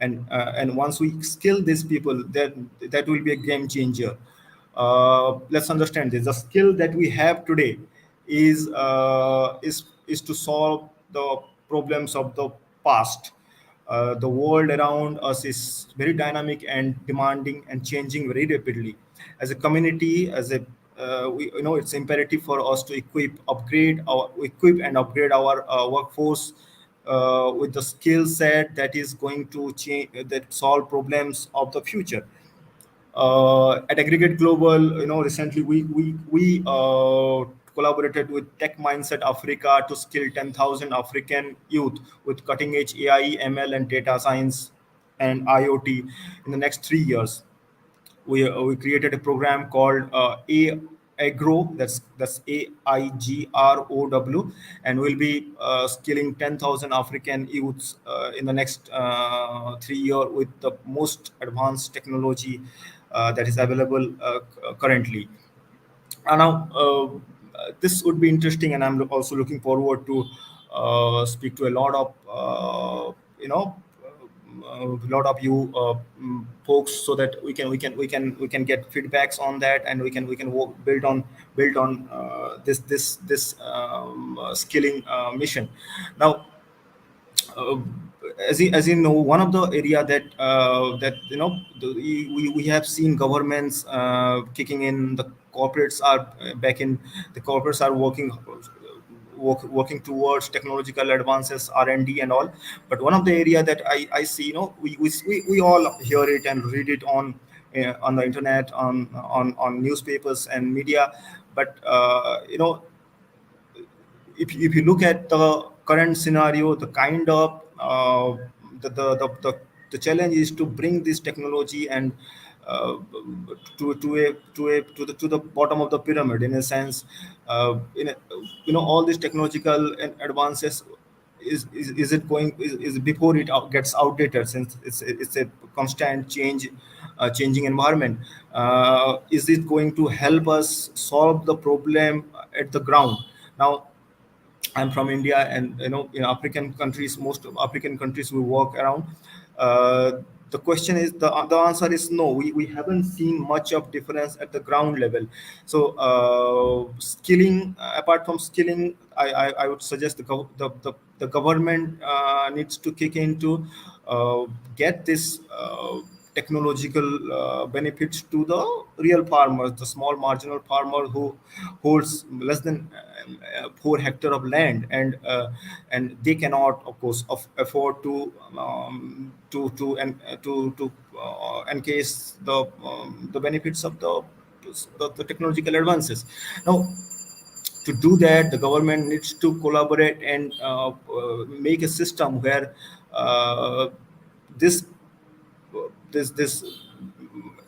And once we skill these people, that will be a game changer. Let's understand this. The skill that we have today is to solve the problems of the past. The world around us is very dynamic and demanding and changing very rapidly. As a community, it's imperative for us to equip and upgrade our workforce with the skill set that is going to change, that solve problems of the future. At Aggregate Global, recently we collaborated with Tech Mindset Africa to skill 10,000 African youth with cutting edge AI, ML, and data science and IoT in the next 3 years. We created a program called AIGROW, that's AIGROW, and we'll be skilling 10,000 African youths in the next 3 years with the most advanced technology that is available currently. And now this would be interesting, and I'm also looking forward to speak to a lot of a lot of you folks, so that we can get feedbacks on that, and we can build on this skilling mission. Now, as you know, one of the area that we have seen governments kicking in. The corporates are working towards technological advances, R&D and all. But one of the area that I see, we all hear it and read it on the internet, on newspapers and media. But if you look at the current scenario, the kind of the challenge is to bring this technology and to the bottom of the pyramid, in a sense. All these technological advances is it going is before it gets outdated, since it's a constant changing environment. Is it going to help us solve the problem at the ground? Now, I'm from India, and in African countries, most of African countries we work around. The question is, the answer is no. We haven't seen much of difference at the ground level. So skilling, apart from skilling, I would suggest the government needs to kick in to get this technological benefits to the real farmers, the small marginal farmer who holds less than 4 hectares of land, and they cannot, of course, afford to encase the benefits of the technological advances. Now, to do that, the government needs to collaborate and make a system where this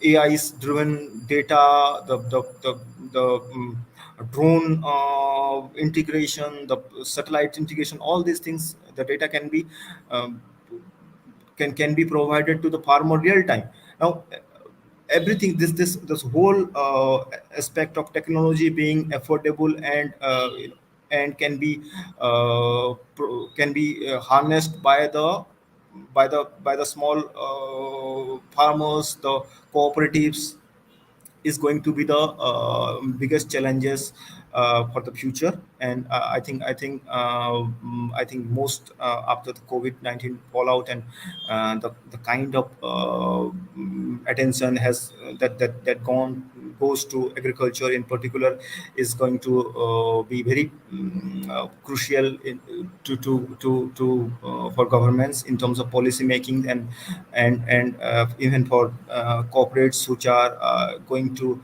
AI's driven data, the drone integration, the satellite integration, all these things, the data can be can be provided to the farmer real time. Now, everything, this whole aspect of technology being affordable and can be harnessed by the by the small farmers, the cooperatives, is going to be the biggest challenges for the future. And I think most after the COVID-19 fallout, and the kind of attention has that goes to agriculture in particular, is going to be very crucial for governments in terms of policy making, and even for corporates which are going to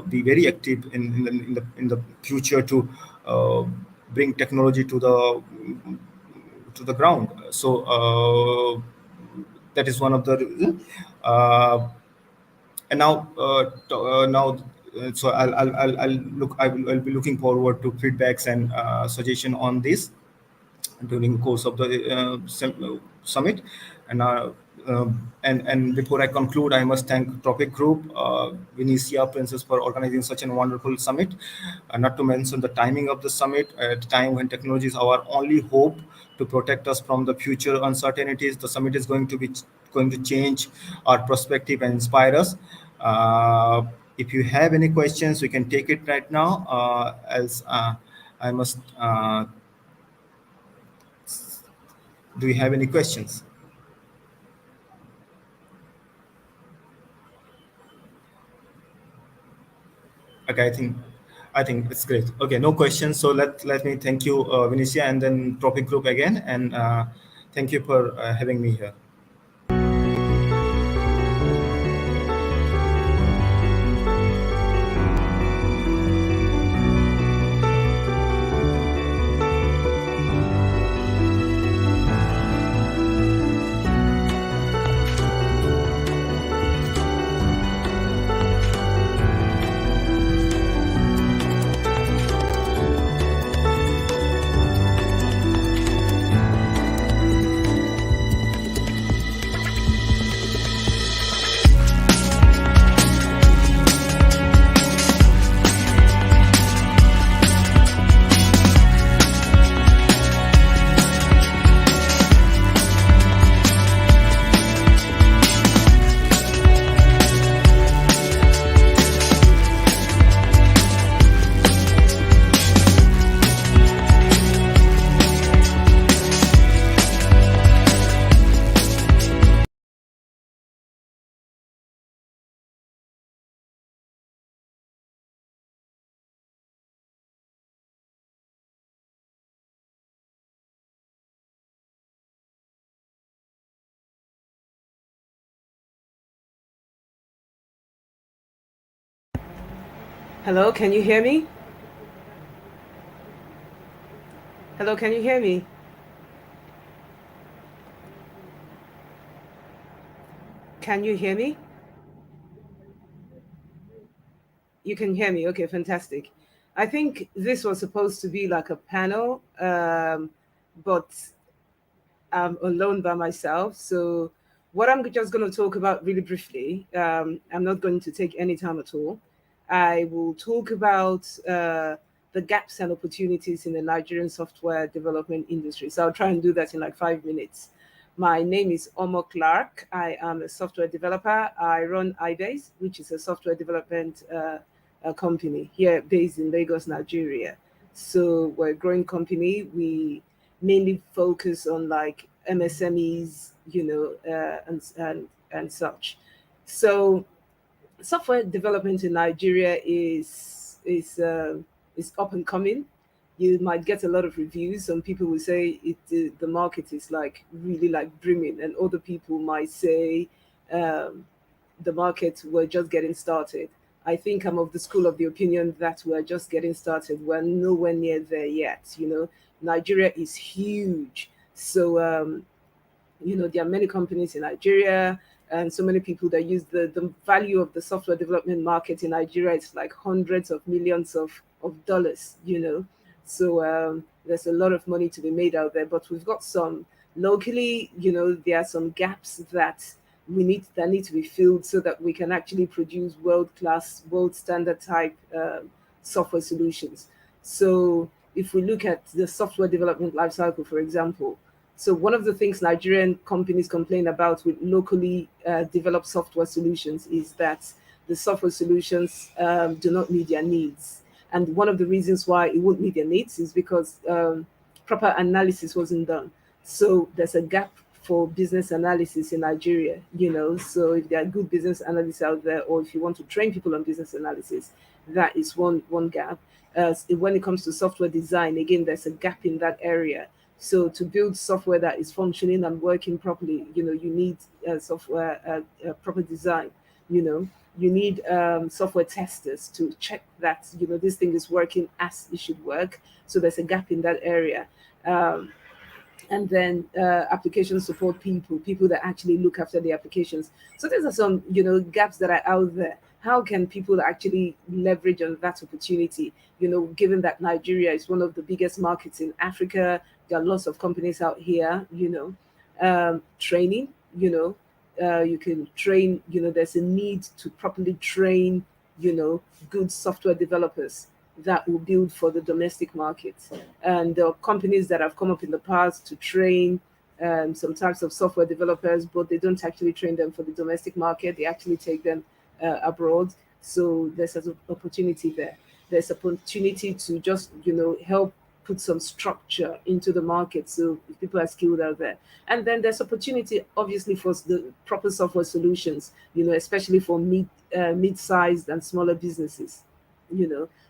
be very active in the future to bring technology to the ground. So that is one of the reasons. And now so I'll be looking forward to feedbacks and suggestion on this during the course of the summit. And before I conclude, I must thank Tropic Group, Venetia, Princess, for organizing such a wonderful summit. Not to mention the timing of the summit, at a time when technology is our only hope to protect us from the future uncertainties. The summit is going to change our perspective and inspire us. If you have any questions, we can take it right now. As I must. Do you have any questions? Okay, I think it's great. Okay, no questions. So let me thank you, Venetia, and then Tropic Group again, and thank you for having me here. Hello, can you hear me? Hello, can you hear me? Can you hear me? You can hear me. Okay, fantastic. I think this was supposed to be like a panel, but I'm alone by myself. So what I'm just going to talk about really briefly, I'm not going to take any time at all. I will talk about the gaps and opportunities in the Nigerian software development industry. So I'll try and do that in like 5 minutes. My name is Omo Clark. I am a software developer. I run iBase, which is a software development company here based in Lagos, Nigeria. So we're a growing company. We mainly focus on like MSMEs, you know, and such. So software development in Nigeria is up and coming. You might get a lot of reviews. Some people will say the market is like really like brimming, and other people might say the market, we're just getting started. I think I'm of the school of the opinion that we're just getting started. We're nowhere near there yet. You know, Nigeria is huge. So, you know, there are many companies in Nigeria and so many people that use the value of the software development market in Nigeria. It's like hundreds of millions of dollars, you know. So there's a lot of money to be made out there, but we've got some locally, you know, there are some gaps that need to be filled so that we can actually produce world-class, world standard type software solutions. So if we look at the software development lifecycle, for example, So one of the things Nigerian companies complain about with locally developed software solutions is that the software solutions do not meet their needs. And one of the reasons why it won't meet their needs is because proper analysis wasn't done. So there's a gap for business analysis in Nigeria, so if there are good business analysts out there, or if you want to train people on business analysis, that is one gap. When it comes to software design, again, there's a gap in that area. So to build software that is functioning and working properly, you need software proper design. You need software testers to check that this thing is working as it should work. So there's a gap in that area. And then application support people that actually look after the applications. So these are some, gaps that are out there. How can people actually leverage on that opportunity? Given that Nigeria is one of the biggest markets in Africa, there are lots of companies out here, training, you can train, there's a need to properly train, good software developers that will build for the domestic market. And there are companies that have come up in the past to train some types of software developers, but they don't actually train them for the domestic market. They actually take them abroad. So there's an opportunity there. There's opportunity to just, help put some structure into the market so people are skilled out there. And then there's opportunity, obviously, for the proper software solutions, especially for mid-sized and smaller businesses,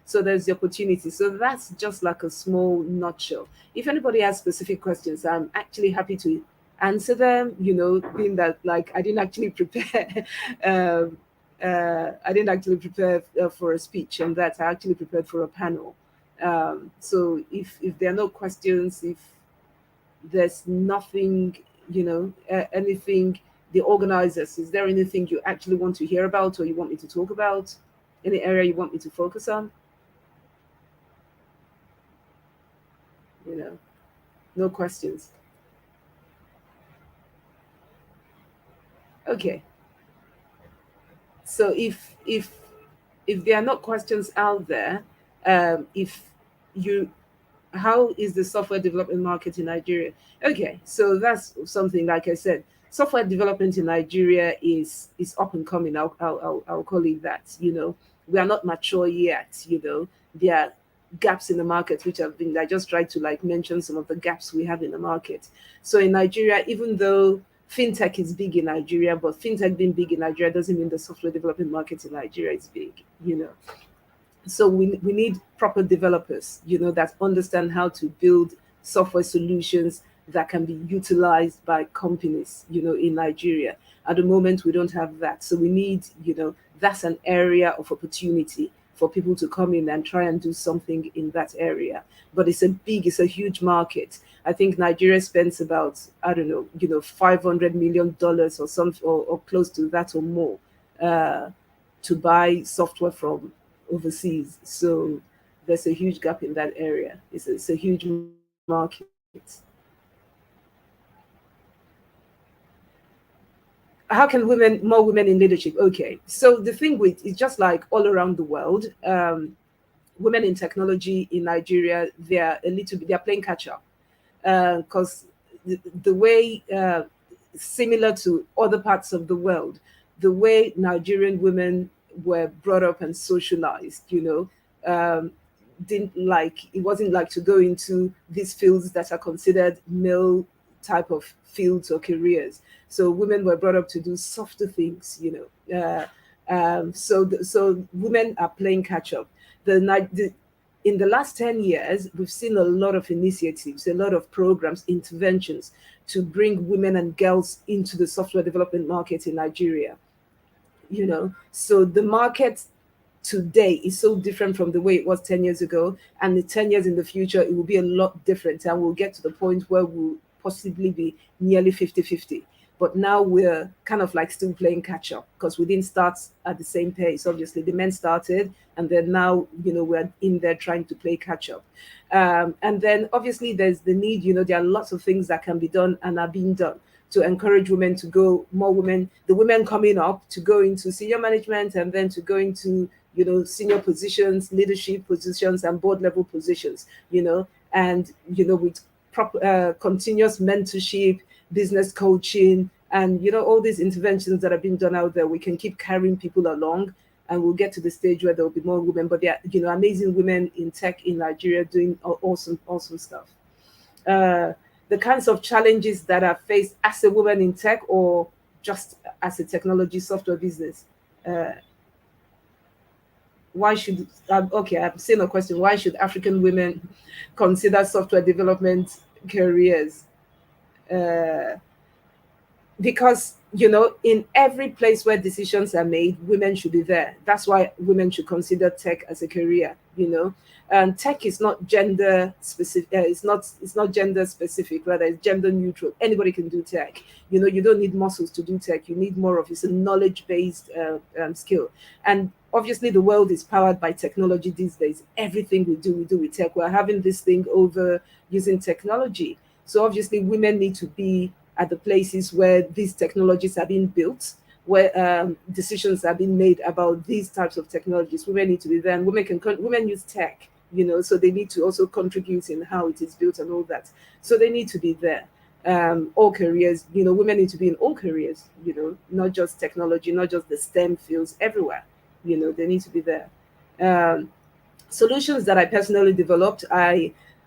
So there's the opportunity. So that's just like a small nutshell. If anybody has specific questions, I'm actually happy to answer them, being that like I didn't actually prepare for a speech on that. I actually prepared for a panel. So if there are no questions, if there's nothing, anything, the organizers, is there anything you actually want to hear about or you want me to talk about? Any area you want me to focus on? No questions. Okay. So if there are not questions out there, how is the software development market in Nigeria? Okay, so that's something, like I said, software development in Nigeria is up and coming. I'll call it that. We are not mature yet. There are gaps in the market which have been. I just tried to mention some of the gaps we have in the market. So in Nigeria, even though fintech is big in Nigeria, but fintech being big in Nigeria doesn't mean the software development market in Nigeria is big. So we need proper developers, that understand how to build software solutions that can be utilized by companies, in Nigeria. At the moment, we don't have that. So we need, that's an area of opportunity for people to come in and try and do something in that area. But it's a huge market. I think Nigeria spends about, $500 million or something, or close to that or more, to buy software from overseas. So there's a huge gap in that area. It's a huge market. How can more women in leadership? Okay, so the thing is just like all around the world, women in technology in Nigeria, they're playing catch up, because the way, similar to other parts of the world, the way Nigerian women were brought up and socialized, it wasn't like to go into these fields that are considered male type of fields or careers. So women were brought up to do softer things, so women are playing catch up. In the last 10 years, we've seen a lot of initiatives, a lot of programs, interventions to bring women and girls into the software development market in Nigeria. So the market today is so different from the way it was 10 years ago. And the 10 years in the future, it will be a lot different. And we'll get to the point where we'll possibly be nearly 50-50. But now we're kind of still playing catch up, because we didn't start at the same pace. Obviously, the men started, and then now, we're in there trying to play catch up. And then obviously there's the need, there are lots of things that can be done and are being done to encourage women to go, more women, the women coming up to go into senior management, and then to go into, senior positions, leadership positions, and board level positions, and, with continuous mentorship, business coaching, and all these interventions that have been done out there, we can keep carrying people along, and we'll get to the stage where there will be more women. But there are amazing women in tech in Nigeria doing awesome stuff. The kinds of challenges that are faced as a woman in tech or just as a technology software business. Why should I'm saying a question. Why should African women consider software development careers? Because in every place where decisions are made, women should be there. That's why women should consider tech as a career. And tech is not gender specific. It's not gender specific. Rather, it's gender neutral. Anybody can do tech. You don't need muscles to do tech. You need more of it's a knowledge based skill. And obviously, the world is powered by technology these days. Everything we do with tech. We're having this thing over using technology. So obviously, women need to be at the places where these technologies are being built, where decisions are being made about these types of technologies. Women need to be there, and women use tech, so they need to also contribute in how it is built and all that. So they need to be there. All careers, women need to be in all careers, not just technology, not just the STEM fields, everywhere. They need to be there. Solutions that I personally developed,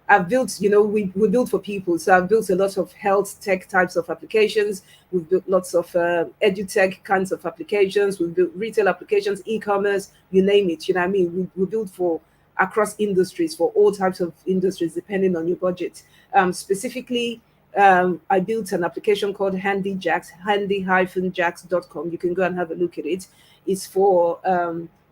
I've built, we build for people. So I've built a lot of health tech types of applications. We've built lots of edutech kinds of applications. We've built retail applications, e-commerce, you name it. We build for across industries, for all types of industries, depending on your budget. Specifically, I built an application called HandyJax, handy-jax.com. You can go and have a look at it. It's for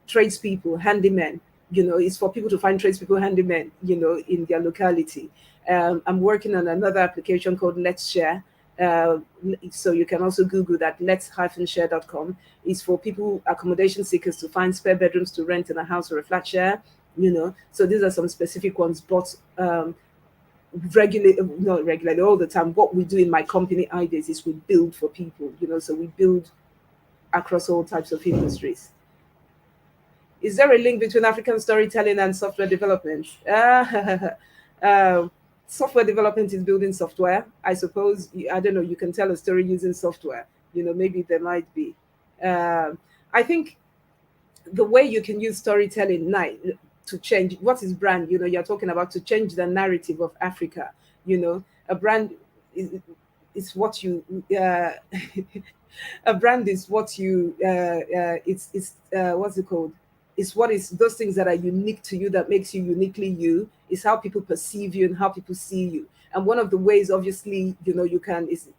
tradespeople, handymen. It's for people to find tradespeople, handymen, in their locality. I'm working on another application called Let's Share. So you can also Google that, let's-share.com. It's for people, accommodation seekers, to find spare bedrooms to rent in a house or a flat share, So these are some specific ones, but not regularly, all the time. What we do in my company, IDES, is we build for people, so we build across all types of industries. Is there a link between African storytelling and software development? Software development is building software. I suppose, I don't know, you can tell a story using software. Maybe there might be. I think the way you can use storytelling now to change, what is brand? You're talking about to change the narrative of Africa. A brand is what you... a brand is what you... what's it called? It's what is those things that are unique to you, that makes you uniquely you. Is how people perceive you and how people see you. And one of the ways, obviously, you can is,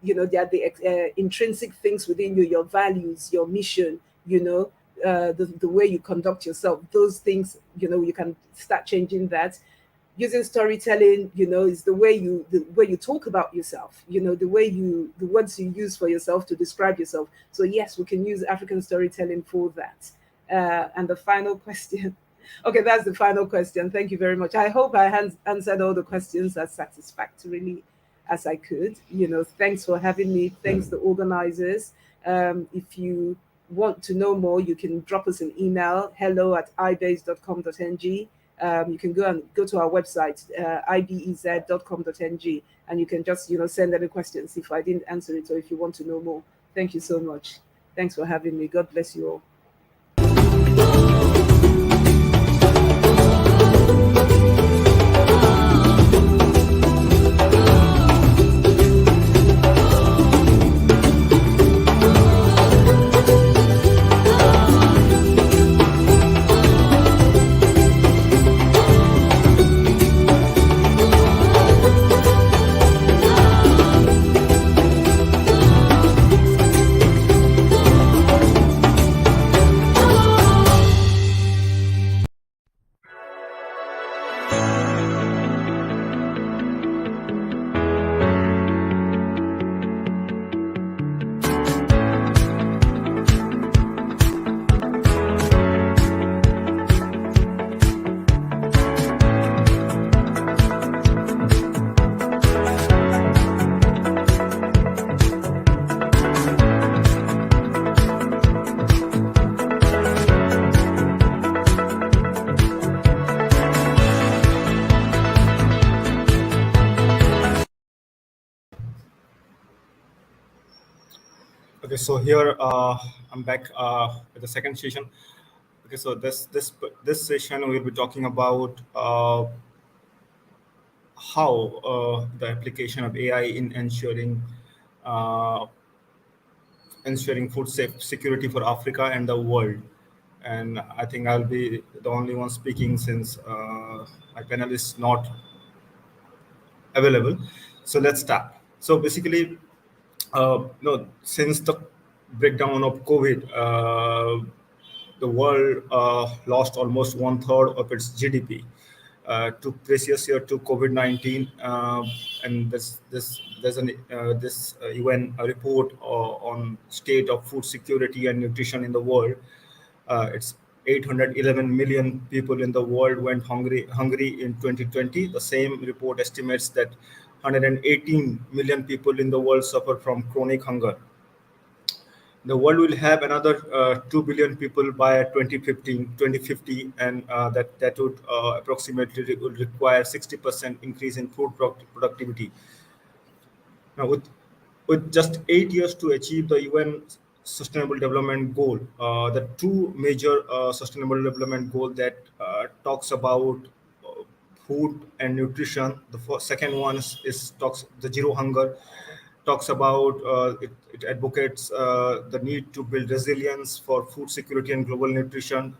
there are the intrinsic things within you, your values, your mission, the way you conduct yourself. Those things, you can start changing that. Using storytelling, is the way you talk about yourself. The words you use for yourself to describe yourself. So yes, we can use African storytelling for that. And the final question. Okay, that's the final question. Thank you very much. I hope I answered all the questions as satisfactorily as I could. Thanks for having me. Thanks to organizers. If you want to know more, you can drop us an email, hello@ibase.com.ng. You can go to our website, ibez.com.ng, and you can just send any questions if I didn't answer it or if you want to know more. Thank you so much. Thanks for having me. God bless you all. so here I'm back with the second session. Okay, so this session we'll be talking about how the application of AI in ensuring food security for Africa and the world. And I think I'll be the only one speaking since my panel is not available. So let's start. So basically, no, since the breakdown of COVID, the world lost almost 1/3 of its GDP to previous year to COVID-19, and this UN report on state of food security and nutrition in the world. It's 811 million people in the world went hungry in 2020. The same report estimates that 118 million people in the world suffer from chronic hunger. The world will have another 2 billion people by 2050, and that would approximately would require 60% increase in food productivity. Now, with just 8 years to achieve the UN Sustainable Development Goal, the two major Sustainable Development Goal that talks about food and nutrition. The second one is talks the zero hunger. Talks about it advocates the need to build resilience for food security and global nutrition.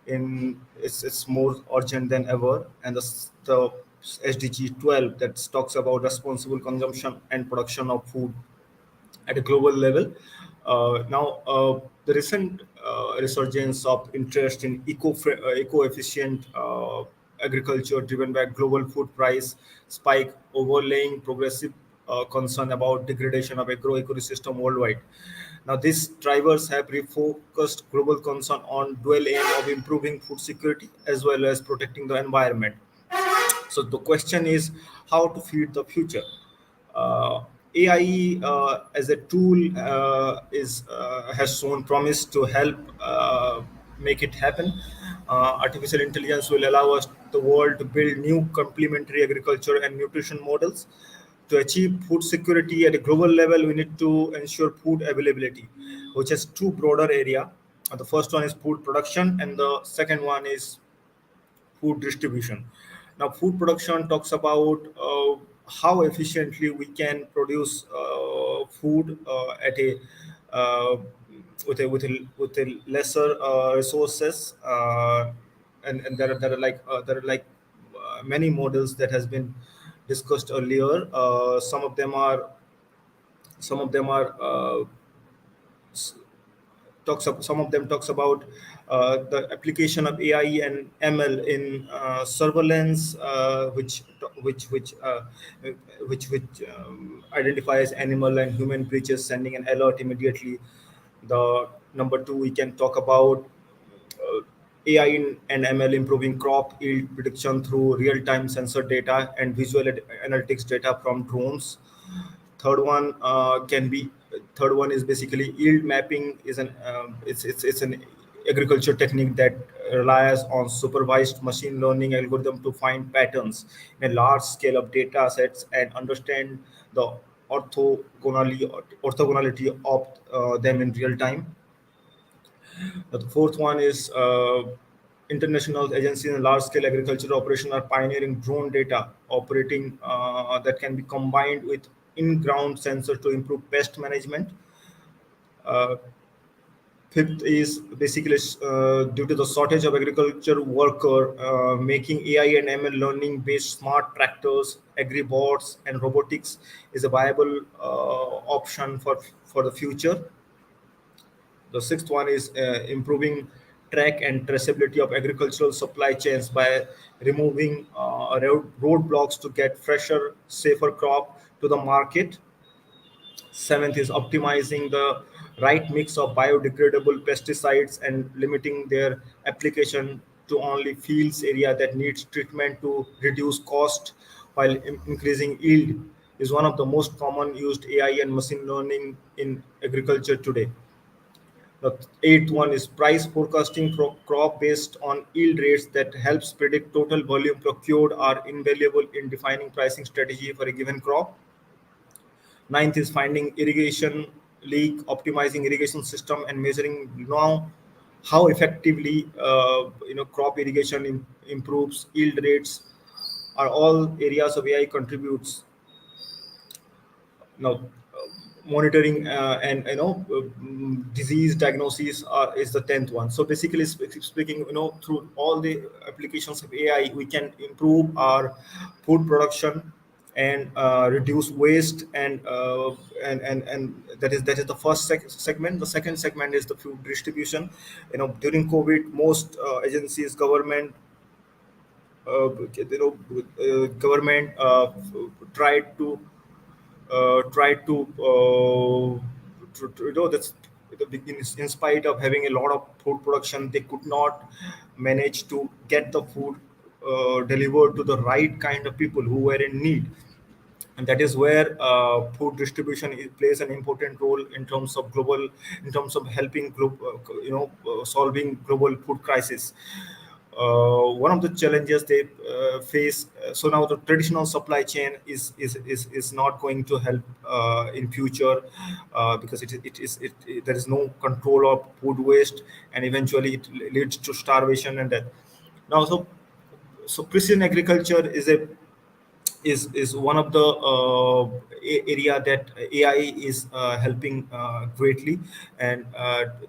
It's more urgent than ever, and the SDG 12 that talks about responsible consumption and production of food at a global level. The recent resurgence of interest in eco-efficient agriculture driven by global food price spike overlaying progressive concern about degradation of agro ecosystem worldwide. Now, these drivers have refocused global concern on dual aim of improving food security as well as protecting the environment. So the question is how to feed the future. AI as a tool has shown promise to help make it happen. Artificial intelligence will allow us, the world, to build new complementary agriculture and nutrition models. To achieve food security at a global level, we need to ensure food availability, which has two broader areas. The first one is food production, and the second one is food distribution. Now, food production talks about how efficiently we can produce food at a with a lesser resources, and there are many models that has been discussed earlier. Some of them talks about the application of AI and ML in surveillance, which identifies animal and human breaches, sending an alert immediately. The number two, we can talk about AI and ML improving crop yield prediction through real-time sensor data and visual analytics data from drones. Third one is basically yield mapping. Is an it's an agriculture technique that relies on supervised machine learning algorithm to find patterns in a large scale of data sets and understand the orthogonality of them in real time. The fourth one is international agencies and large-scale agricultural operations are pioneering drone data operating that can be combined with in-ground sensors to improve pest management. Fifth is basically due to the shortage of agriculture worker, making AI and ML learning-based smart tractors, agri-bots, and robotics is a viable option for the future. The sixth one is improving track and traceability of agricultural supply chains by removing roadblocks to get fresher, safer crop to the market. Seventh is optimizing the right mix of biodegradable pesticides and limiting their application to only fields area that needs treatment to reduce cost while increasing yield is one of the most common used AI and machine learning in agriculture today. The eighth one is price forecasting for crop based on yield rates that helps predict total volume procured are invaluable in defining pricing strategy for a given crop. Ninth is finding irrigation leak, optimizing irrigation system, and measuring now how effectively crop irrigation improves yield rates are all areas of AI contributes. Now, monitoring and disease diagnosis is the 10th one. So basically speaking, through all the applications of AI, we can improve our food production and reduce waste, and that is the first segment. The second segment is the food distribution. During COVID, most agencies, government tried to that's in spite of having a lot of food production, they could not manage to get the food delivered to the right kind of people who were in need. And that is where food distribution plays an important role in terms of helping solving global food crisis. One of the challenges they face. So now the traditional supply chain is not going to help in future, because there is no control of food waste, and eventually it leads to starvation and death. Now, so precision agriculture is one of the area that AI is helping greatly, and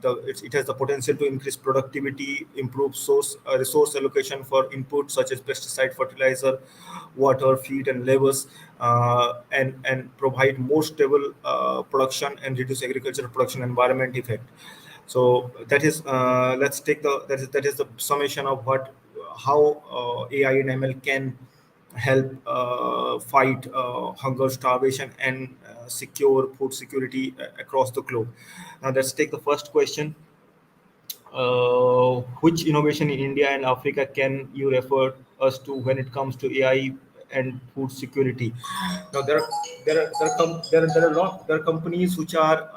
it has the potential to increase productivity, improve resource allocation for inputs such as pesticide, fertilizer, water, feed, and labors, and provide more stable production and reduce agricultural production environment effect. So that is let's take that is the summation of how AI and ML can help fight hunger, starvation, and secure food security across the globe. Now let's take the first question. Which innovation in India and Africa can you refer us to when it comes to AI and food security? Now there are companies which are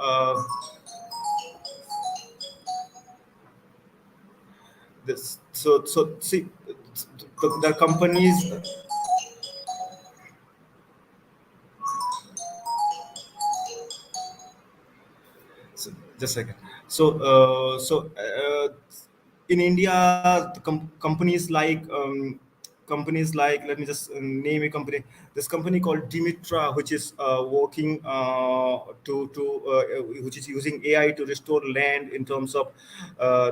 this so see the companies. So, just a second. In India, companies like, let me just name a company. This company called Dimitra, which is working which is using AI to restore land. In terms of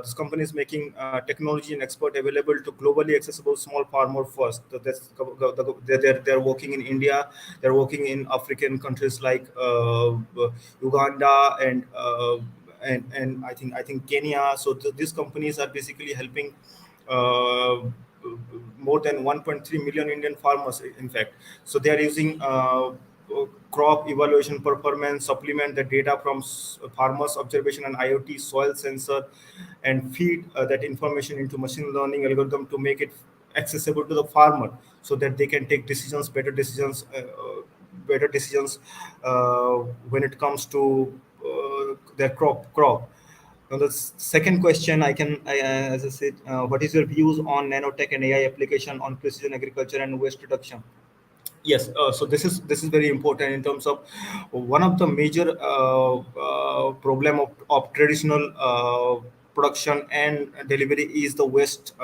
this company is making technology and expert available to globally accessible small farmer first. They're working in India. They're working in African countries like Uganda and I think Kenya. So these companies are basically helping more than 1.3 million Indian farmers, in fact. So they are using crop evaluation performance, supplement the data from farmers observation and IoT soil sensor, and feed that information into machine learning algorithm to make it accessible to the farmer, so that they can take better decisions when it comes to their crop. Now the second question, as I said, what is your views on nanotech and AI application on precision agriculture and waste reduction? Yes, so this is very important in terms of one of the major problem of traditional production and delivery is the waste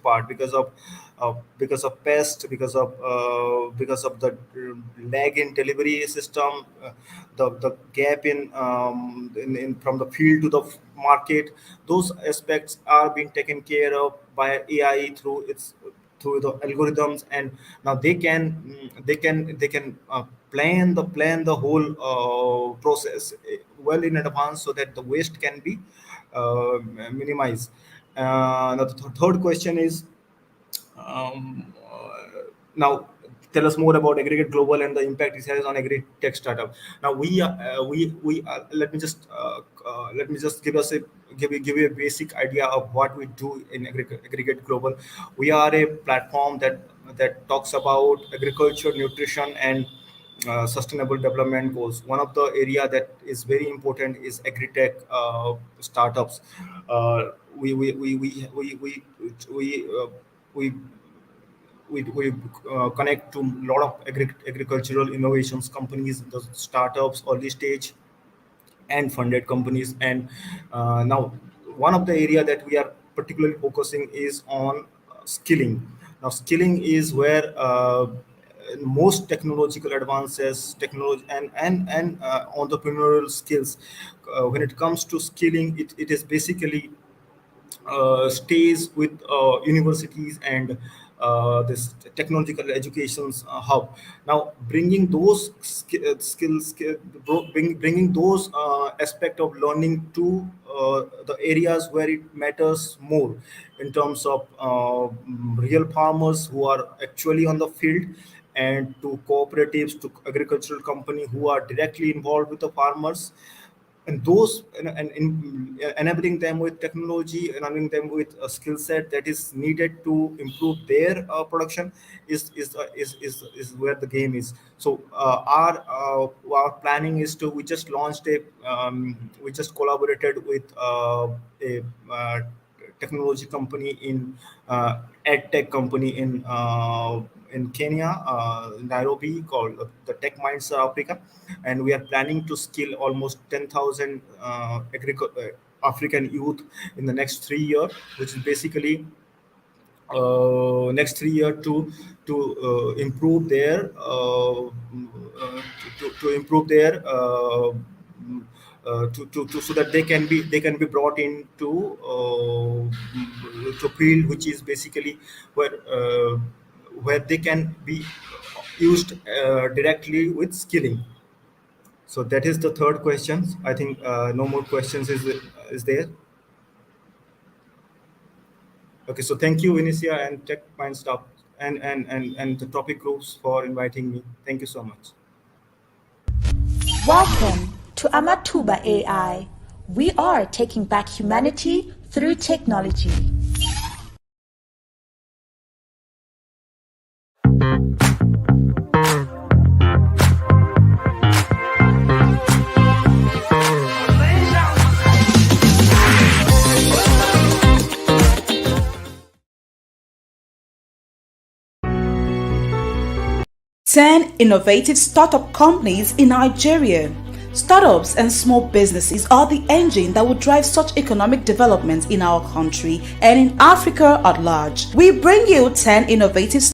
part, because of pest, because of the lag in delivery system, the gap in from the field to the market. Those aspects are being taken care of by AI through the algorithms, and now they can plan the whole process well in advance, so that the waste can be minimized. Now the third question is, now tell us more about Aggregate Global and the impact it has on agri-tech startup. Now let me just give you a basic idea of what we do in Aggregate Global. We are a platform that talks about agriculture, nutrition, and sustainable development goals. One of the area that is very important is agri-tech startups. We connect to a lot of agricultural innovations companies, the startups, early stage and funded companies. And now one of the area that we are particularly focusing is on skilling. Now skilling is where most technological advances, technology and entrepreneurial skills, when it comes to skilling, it is basically stays with universities and this technological education's hub. Now bringing those bringing those aspect of learning to the areas where it matters more, in terms of real farmers who are actually on the field, and to cooperatives, to agricultural company who are directly involved with the farmers, and those and enabling them with technology, enabling them with a skill set that is needed to improve their production is where the game is. So our planning is to, we just launched a we just collaborated with a technology company in ed tech company in Kenya, Nairobi, called the Tech Minds Africa, and we are planning to skill almost 10,000 African youth in the next 3 years, which is basically next 3 year to improve their to improve their so that they can be brought into to field which is basically where they can be used directly with skilling. So that is the third question. I think no more questions is there. Okay, so thank you, Vinicia and Tech Mind staff and the topic groups for inviting me. Thank you so much. Welcome to Amatuba AI. We are taking back humanity through technology. Ten innovative startup companies in Nigeria. Startups and small businesses are the engine that will drive such economic development in our country and in Africa at large. We bring you 10 innovative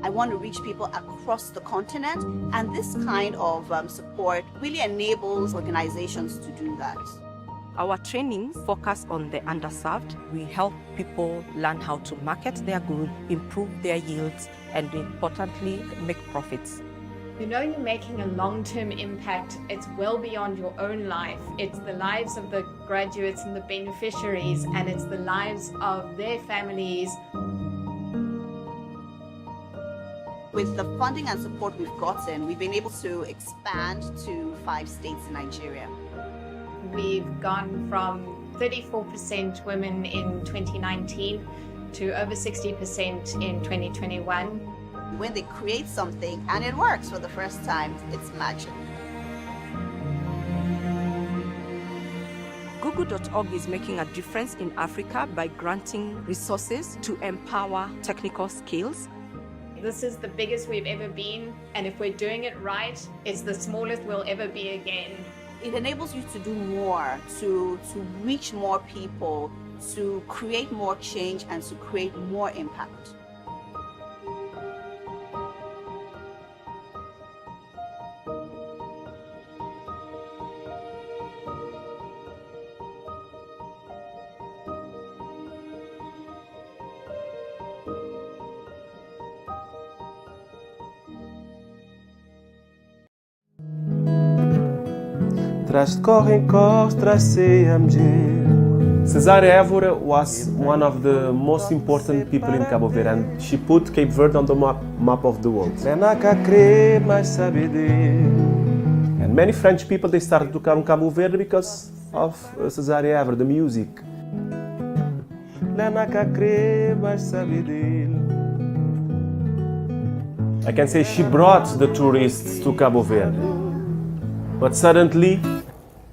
I want to reach people across the continent, and this kind of support really enables organizations to do that. Our trainings focus on the underserved. We help people learn how to market their goods, improve their yields, and importantly, make profits. You know you're making a long-term impact. It's well beyond your own life. It's the lives of the graduates and the beneficiaries, and it's the lives of their families. With the funding and support we've gotten, we've been able to expand to 5 states in Nigeria. We've gone from 34% women in 2019 to over 60% in 2021. When they create something and it works for the first time, it's magic. Google.org is making a difference in Africa by granting resources to empower technical skills. This is the biggest we've ever been, and if we're doing it right, it's the smallest we'll ever be again. It enables you to do more, to reach more people, to create more change, and to create more impact. Traz correm cos, traz CMG. Cesária Évora was one of the most important people in Cabo Verde, and she put Cape Verde on the map of the world. And many French people, they started to come to Cabo Verde because of Cesária Évora, the music. I can say she brought the tourists to Cabo Verde. But suddenly,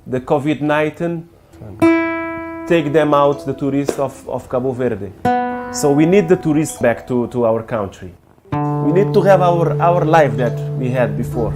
the COVID-19 take them out, the tourists of Cabo Verde. So we need the tourists back to our country. We need to have our life that we had before.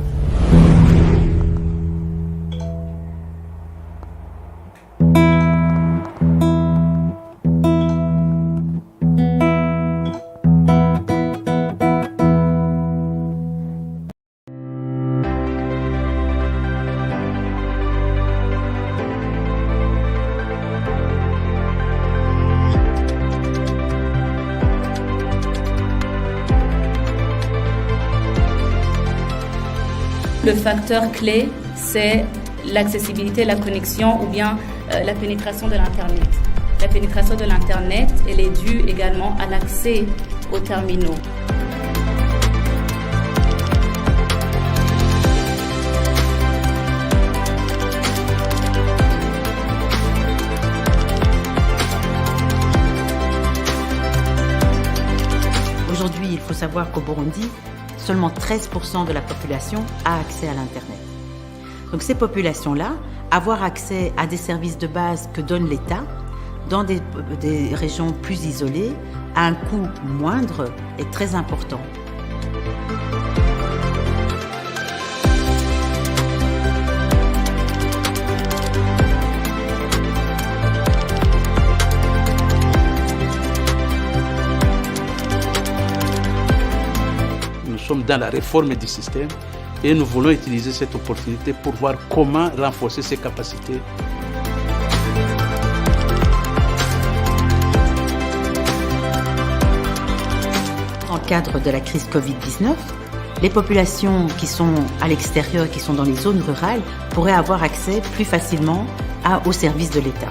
Le facteur clé, c'est l'accessibilité, la connexion ou bien la pénétration de l'Internet. La pénétration de l'Internet, elle est due également à l'accès aux terminaux. Aujourd'hui, il faut savoir qu'au Burundi, seulement 13% de la population a accès à l'Internet. Donc ces populations-là, avoir accès à des services de base que donne l'État dans des régions plus isolées, à un coût moindre, est très important. Nous sommes dans la réforme du système et nous voulons utiliser cette opportunité pour voir comment renforcer ces capacités. Dans le cadre de la crise Covid-19, les populations qui sont à l'extérieur, qui sont dans les zones rurales, pourraient avoir accès plus facilement aux services de l'État.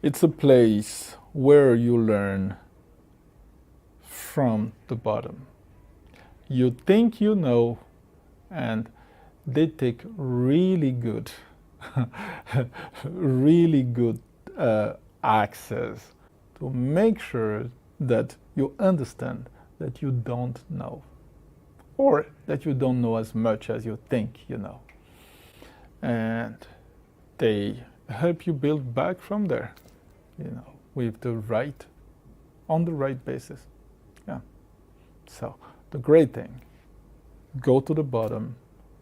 It's a place where you learn from the bottom. You think you know, and they take really good, really good access to make sure that you understand that you don't know, or that you don't know as much as you think you know. And they help you build back from there, with on the right basis. Yeah. So the great thing, go to the bottom.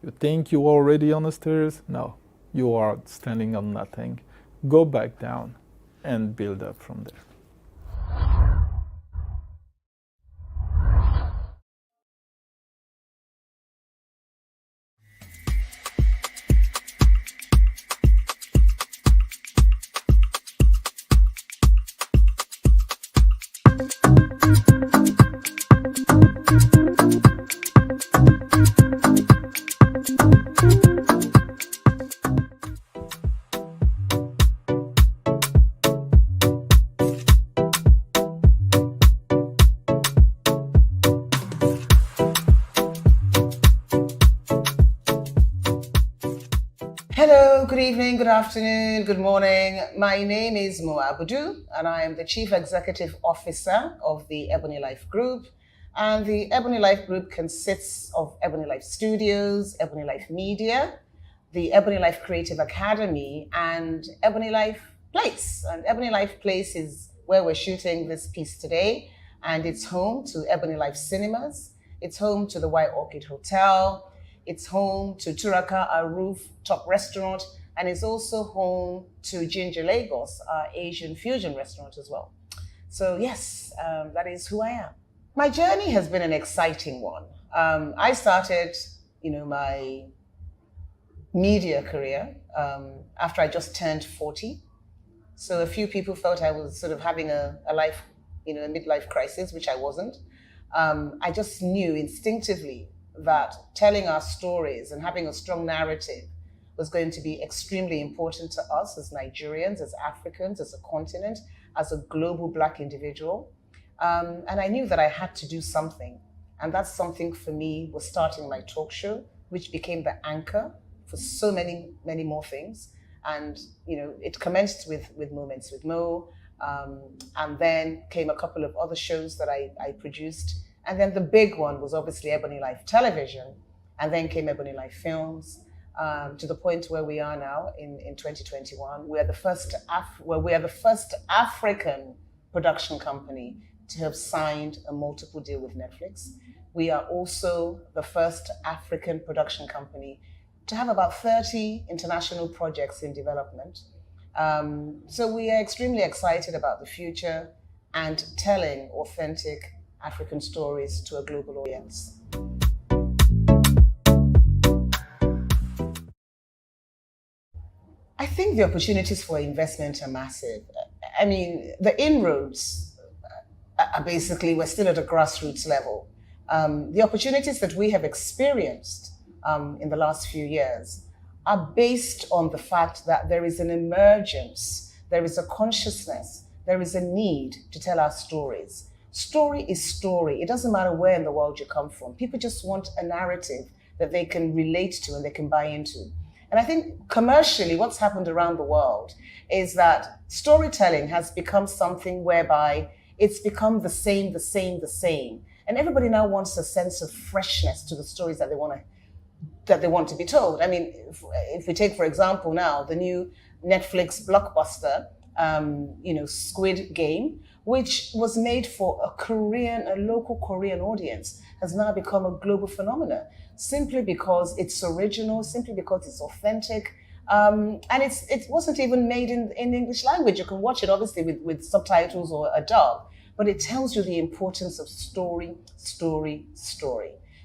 You think you're already on the stairs? No, you are standing on nothing. go back down and build up from there. Hello, good evening, good afternoon, good morning. My name is Mo Abudu, and I am the Chief Executive Officer of the Ebony Life Group. And the Ebony Life Group consists of Ebony Life Studios, Ebony Life Media, the Ebony Life Creative Academy, and Ebony Life Place. And Ebony Life Place is where we're shooting this piece today, and it's home to Ebony Life Cinemas. It's home to the White Orchid Hotel. It's home to Turaka, our rooftop restaurant, and it's also home to Ginger Lagos, our Asian fusion restaurant as well. So yes, that is who I am. My journey has been an exciting one. I started, my media career after I just turned 40. So a few people felt I was sort of having a life, a midlife crisis, which I wasn't. I just knew instinctively that telling our stories and having a strong narrative was going to be extremely important to us as Nigerians, as Africans, as a continent, as a global Black individual. And I knew that I had to do something. And that something for me was starting my talk show, which became the anchor for so many, many more things. And, it commenced with Moments with Mo, and then came a couple of other shows that I produced. And then the big one was obviously Ebony Life Television, and then came Ebony Life Films, to the point where we are now in 2021. We are the first African production company to have signed a multiple deal with Netflix. We are also the first African production company to have about 30 international projects in development. So we are extremely excited about the future and telling authentic African stories to a global audience. I think the opportunities for investment are massive. I mean, the inroads are basically, we're still at a grassroots level. The opportunities that we have experienced in the last few years are based on the fact that there is an emergence, there is a consciousness, there is a need to tell our stories. Story is story. It doesn't matter where in the world you come from. People just want a narrative that they can relate to and they can buy into. And I think commercially, what's happened around the world is that storytelling has become something whereby it's become the same. And everybody now wants a sense of freshness to the stories that they want to be told. I mean, if we take, for example, now the new Netflix blockbuster, Squid Game, which was made for a local Korean audience, has now become a global phenomenon, simply because it's original, simply because it's authentic, and it wasn't even made in English language. You can watch it obviously with subtitles or a dub, but it tells you the importance of story.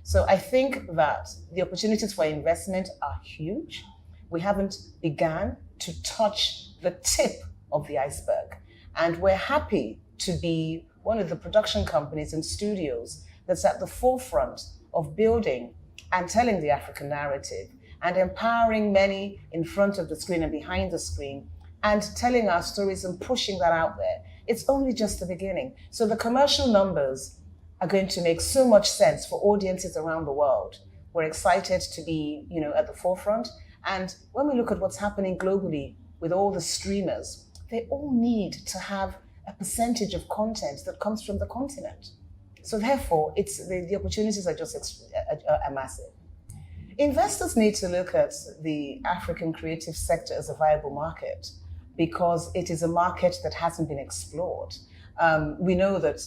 So I think that the opportunities for investment are huge. We haven't begun to touch the tip of the iceberg, and we're happy to be one of the production companies and studios that's at the forefront of building and telling the African narrative and empowering many in front of the screen and behind the screen and telling our stories and pushing that out there. It's only just the beginning. So the commercial numbers are going to make so much sense for audiences around the world. We're excited to be, at the forefront. And when we look at what's happening globally with all the streamers, they all need to have a percentage of content that comes from the continent. So therefore, the opportunities are just are massive. Investors need to look at the African creative sector as a viable market because it is a market that hasn't been explored. We know that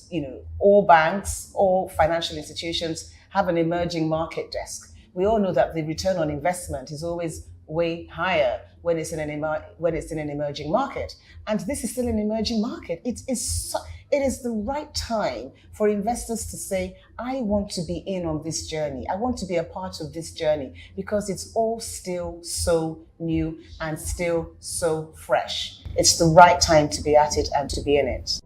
all banks, all financial institutions have an emerging market desk. We all know that the return on investment is always way higher when it's in an emerging market. And this is still an emerging market. It is the right time for investors to say, I want to be in on this journey. I want to be a part of this journey because it's all still so new and still so fresh. It's the right time to be at it and to be in it.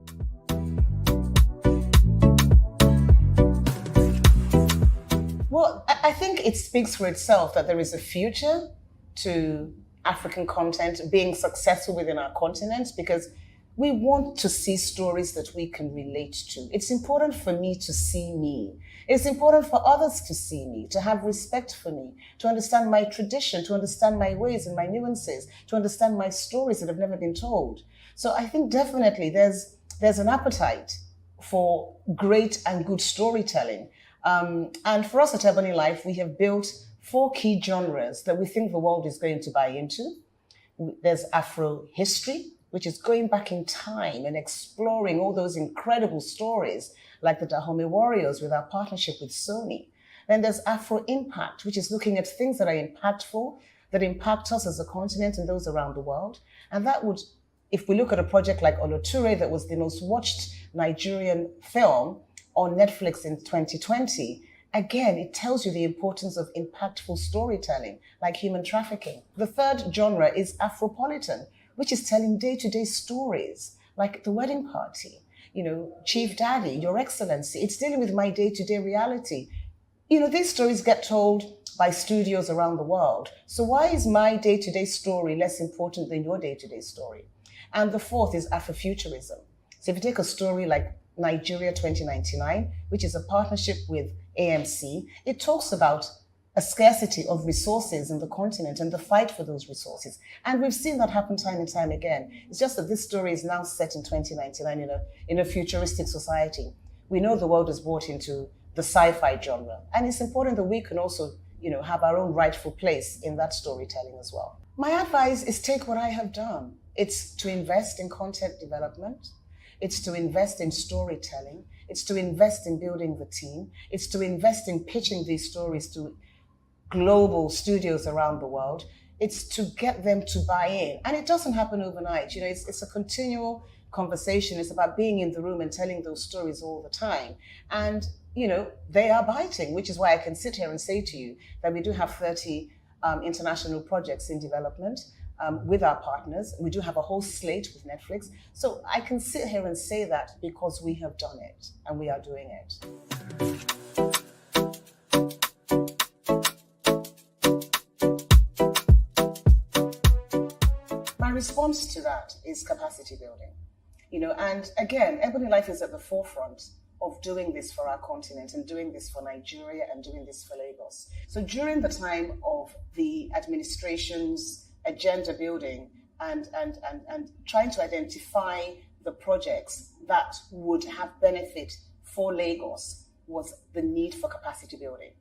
Well, I think it speaks for itself that there is a future to African content being successful within our continent, because we want to see stories that we can relate to. It's important for me to see me. It's important for others to see me, to have respect for me, to understand my tradition, to understand my ways and my nuances, to understand my stories that have never been told. So I think definitely there's an appetite for great and good storytelling. And for us at Ebony Life, we have built 4 key genres that we think the world is going to buy into. There's Afro history, which is going back in time and exploring all those incredible stories like the Dahomey Warriors with our partnership with Sony. Then there's Afro impact, which is looking at things that are impactful, that impact us as a continent and those around the world. And that would, if we look at a project like Oloture, that was the most watched Nigerian film on Netflix in 2020, again, it tells you the importance of impactful storytelling, like human trafficking. The third genre is Afropolitan, which is telling day-to-day stories, like the wedding party, Chief Daddy, Your Excellency. It's dealing with my day-to-day reality. These stories get told by studios around the world. So why is my day-to-day story less important than your day-to-day story? And the fourth is Afrofuturism. So if you take a story like Nigeria 2099, which is a partnership with AMC, it talks about a scarcity of resources in the continent and the fight for those resources. And we've seen that happen time and time again. It's just that this story is now set in 2099 in a futuristic society. We know the world is bought into the sci-fi genre. And it's important that we can also, have our own rightful place in that storytelling as well. My advice is take what I have done. It's to invest in content development. It's to invest in storytelling. It's to invest in building the team. It's to invest in pitching these stories to global studios around the world. It's to get them to buy in. And it doesn't happen overnight. It's a continual conversation. It's about being in the room and telling those stories all the time. And, they are biting, which is why I can sit here and say to you that we do have 30 international projects in development with our partners. We do have a whole slate with Netflix. So I can sit here and say that because we have done it and we are doing it. My response to that is capacity building. And again, Ebony Life is at the forefront of doing this for our continent and doing this for Nigeria and doing this for Lagos. So during the time of the administration's agenda building and trying to identify the projects that would have benefit for Lagos was the need for capacity building.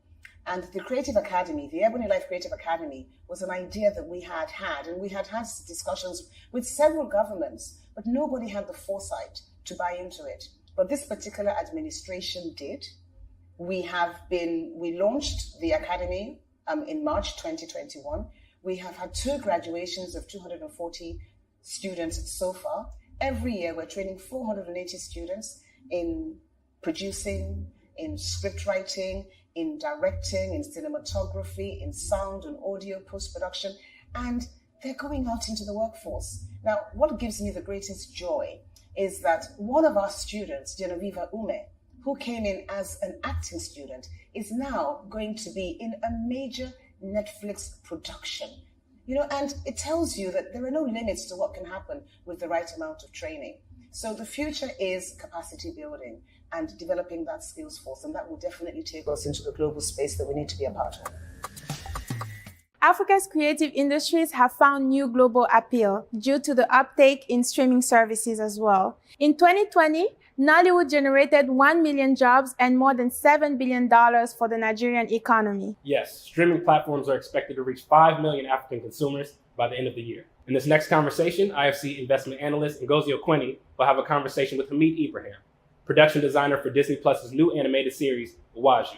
And the Creative Academy, the Ebony Life Creative Academy, was an idea that we had had, and we had had discussions with several governments, but nobody had the foresight to buy into it. But this particular administration did. We launched the Academy in March 2021. We have had 2 graduations of 240 students so far. Every year, we're training 480 students in producing, in script writing, in directing, in cinematography, in sound and audio post-production, and they're going out into the workforce. Now, what gives me the greatest joy is that one of our students, Genevieve Ume, who came in as an acting student, is now going to be in a major Netflix production. And it tells you that there are no limits to what can happen with the right amount of training. So the future is capacity building and developing that skills force, and that will definitely take us into the global space that we need to be a part of. Africa's creative industries have found new global appeal due to the uptake in streaming services as well. In 2020, Nollywood generated 1 million jobs and more than $7 billion for the Nigerian economy. Yes, streaming platforms are expected to reach 5 million African consumers by the end of the year. In this next conversation, IFC investment analyst Ngozi Okwene will have a conversation with Hamid Ibrahim, production designer for Disney Plus's new animated series, Waju.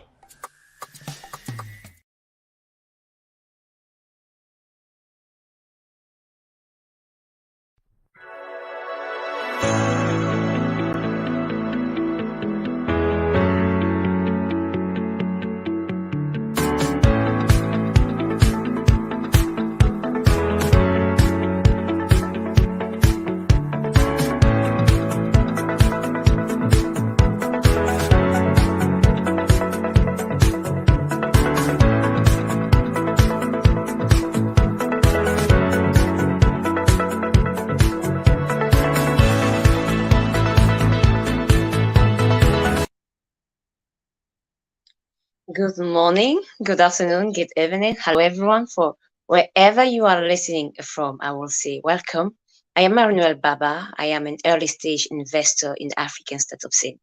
Good morning, good afternoon, good evening. Hello, everyone, for wherever you are listening from. I will say welcome. I am Manuel Baba. I am an early stage investor in the African startup scene.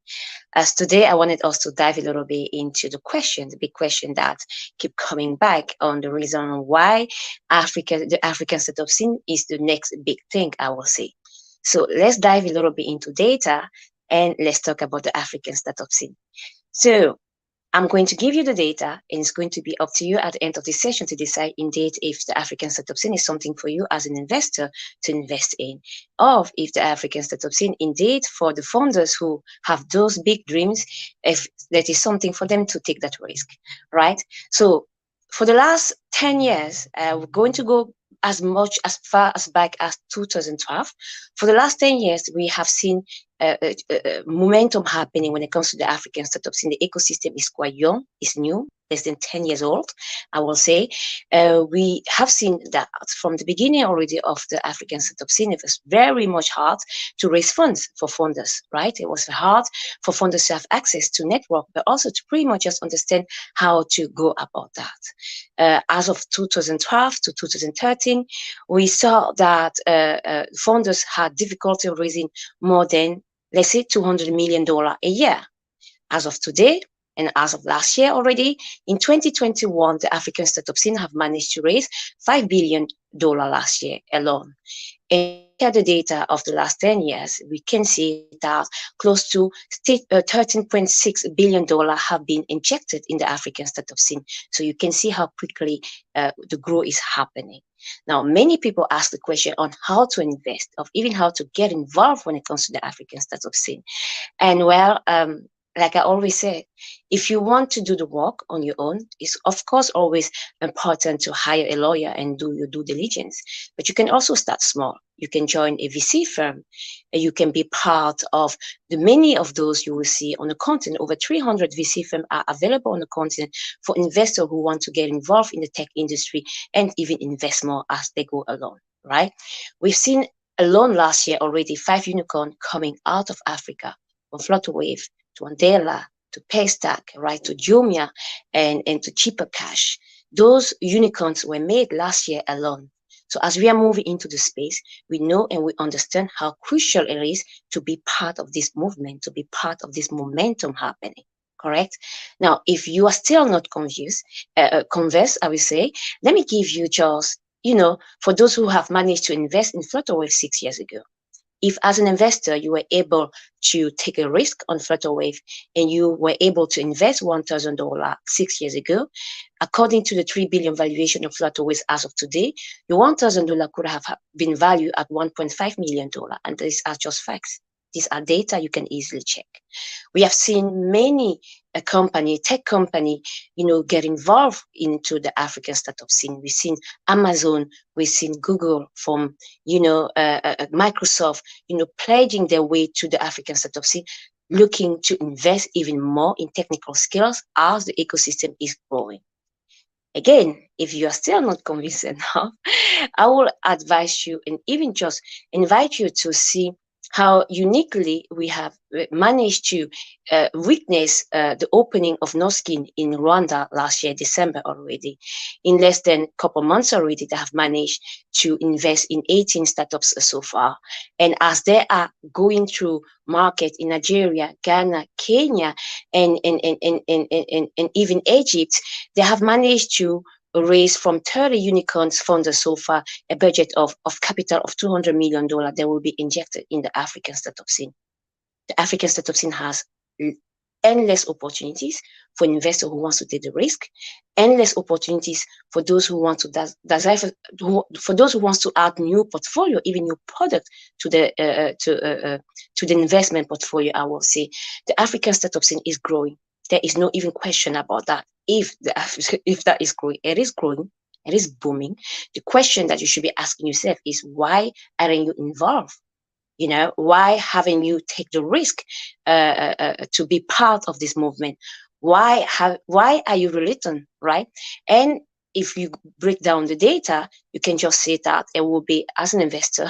As today, I wanted us to dive a little bit into the big question that keep coming back on the reason why the African startup scene is the next big thing, I will say. So let's dive a little bit into data and let's talk about the African startup scene. So I'm going to give you the data, and it's going to be up to you at the end of this session to decide indeed if the African startup scene is something for you as an investor to invest in, or if the African startup scene indeed for the founders who have those big dreams, if that is something for them to take that risk, right? So for the last 10 years, we're going to go as far as back as 2012. For the last 10 years, we have seen momentum happening when it comes to the African startup scene. The ecosystem is quite young, it's new, less than 10 years old, I will say. We have seen that from the beginning already of the African startup scene, it was very much hard to raise funds for funders, right? It was hard for funders to have access to network, but also to pretty much just understand how to go about that. As of 2012 to 2013, we saw that funders had difficulty raising more than, let's say, $200 million a year. As of today, and as of last year already, in 2021, the African startup scene have managed to raise $5 billion last year alone. And at the data of the last 10 years, we can see that close to $13.6 billion have been injected in the African startup scene. So you can see how quickly the growth is happening. Now, many people ask the question on how to invest, of even how to get involved when it comes to the African startup scene. And well, like I always say, if you want to do the work on your own, it's of course always important to hire a lawyer and do your due diligence. But you can also start small. You can join a VC firm. You can be part of the many of those you will see on the continent. Over 300 VC firms are available on the continent for investors who want to get involved in the tech industry and even invest more as they go along, right? We've seen alone last year already 5 unicorns coming out of Africa, from Flutterwave to Andela, to Paystack, right, to Jumia, and to Cheaper Cash. Those unicorns were made last year alone. So as we are moving into the space, we know and we understand how crucial it is to be part of this movement, to be part of this momentum happening, correct? Now, if you are still not convinced, I will say, let me give you just, for those who have managed to invest in Flutterwave 6 years ago. If as an investor, you were able to take a risk on Flutterwave and you were able to invest $1,000 6 years ago, according to the $3 billion valuation of Flutterwave as of today, your $1,000 could have been valued at $1.5 million. And these are just facts. These are data you can easily check. We have seen many tech company, get involved into the African startup scene. We've seen Amazon, we've seen Google, from, Microsoft, pledging their way to the African startup scene, looking to invest even more in technical skills as the ecosystem is growing. Again, if you are still not convinced enough, I will advise you and even just invite you to see how uniquely we have managed to witness the opening of Noskin in Rwanda last year, December already. In less than a couple months already, they have managed to invest in 18 startups so far. And as they are going through market in Nigeria, Ghana, Kenya, and even Egypt, they have managed to raise from 30 unicorns funders so far a budget of capital of $200 million that will be injected in the African startup scene. The African startup scene has endless opportunities for investors who wants to take the risk, endless opportunities for those who want to for those who wants to add new portfolio, even new product to the investment portfolio. I will say the African startup scene is growing. There is no even question about that. If that is growing, it is booming. The question that you should be asking yourself is, why aren't you involved? Why haven't you take the risk to be part of this movement? Why are you reluctant, right? And if you break down the data, you can just say that it will be, as an investor,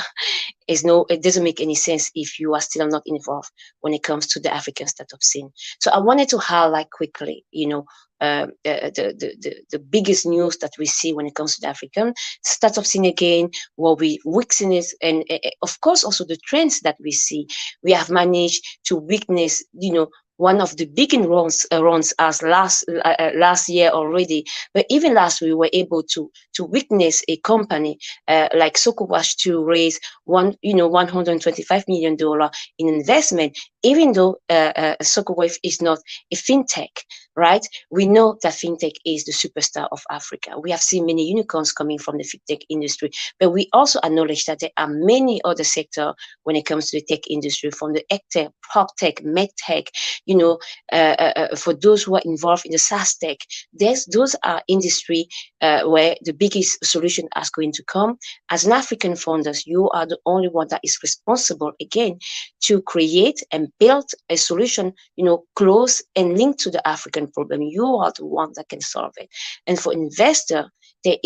it doesn't make any sense if you are still not involved when it comes to the African startup scene. So I wanted to highlight quickly, the biggest news that we see when it comes to the African startup scene again, what we witness, and of course also the trends that we see. We have managed to witness, one of the big runs as last year already, but even last we were able to witness a company like Sokowash to raise $125 million in investment, even though Sokowash is not a fintech, right? We know that fintech is the superstar of Africa. We have seen many unicorns coming from the fintech industry, but we also acknowledge that there are many other sectors when it comes to the tech industry, from the EdTech, PropTech, MedTech, for those who are involved in the SaaS tech. Those are industry where the biggest solution is going to come. As an African founders, you are the only one that is responsible, again, to create and build a solution, close and linked to the African problem. You are the one that can solve it. And for investor, there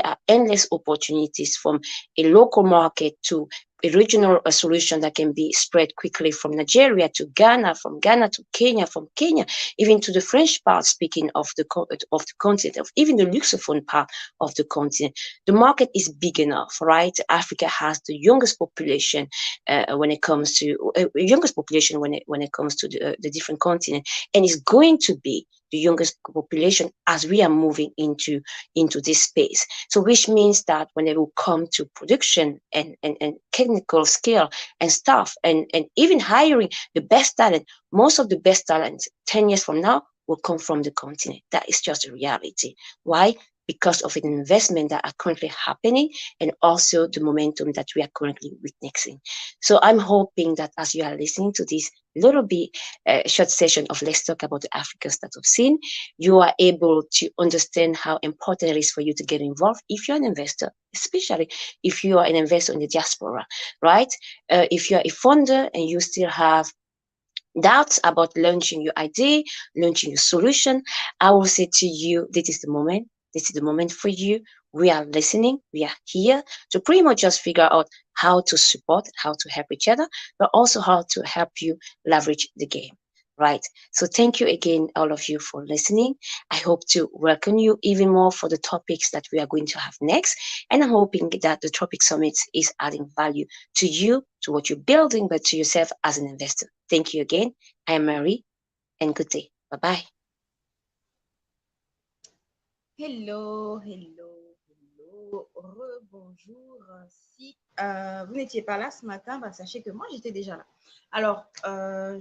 are endless opportunities, from a local market to a regional solution that can be spread quickly from Nigeria to Ghana, from Ghana to Kenya, from Kenya even to the French part speaking of the continent, of even the Lusophone part of the continent. The market is big enough, right? Africa has the youngest population when it comes to the different continent, and is going to be the youngest population as we are moving into this space. So which means that when it will come to production and technical skill and staff and even hiring the best talent, most of the best talent 10 years from now will come from the continent. That is just a reality. Why? Because of an investment that are currently happening, and also the momentum that we are currently witnessing. So I'm hoping that as you are listening to this little bit short session of Let's Talk About the African Startup Scene, you are able to understand how important it is for you to get involved if you're an investor, especially if you are an investor in the diaspora, right? If you're a founder and you still have doubts about launching your idea, launching your solution, I will say to you, this is the moment. This is the moment for you. We are listening. We are here to pretty much just figure out how to support, how to help each other, but also how to help you leverage the game, right? So thank you again, all of you, for listening. I hope to welcome you even more for the topics that we are going to have next. And I'm hoping that the Tropics Summit is adding value to you, to what you're building, but to yourself as an investor. Thank you again. I am Mary, and good day. Bye-bye. Hello, bonjour. Si vous n'étiez pas là ce matin, sachez que moi, j'étais déjà là. Alors,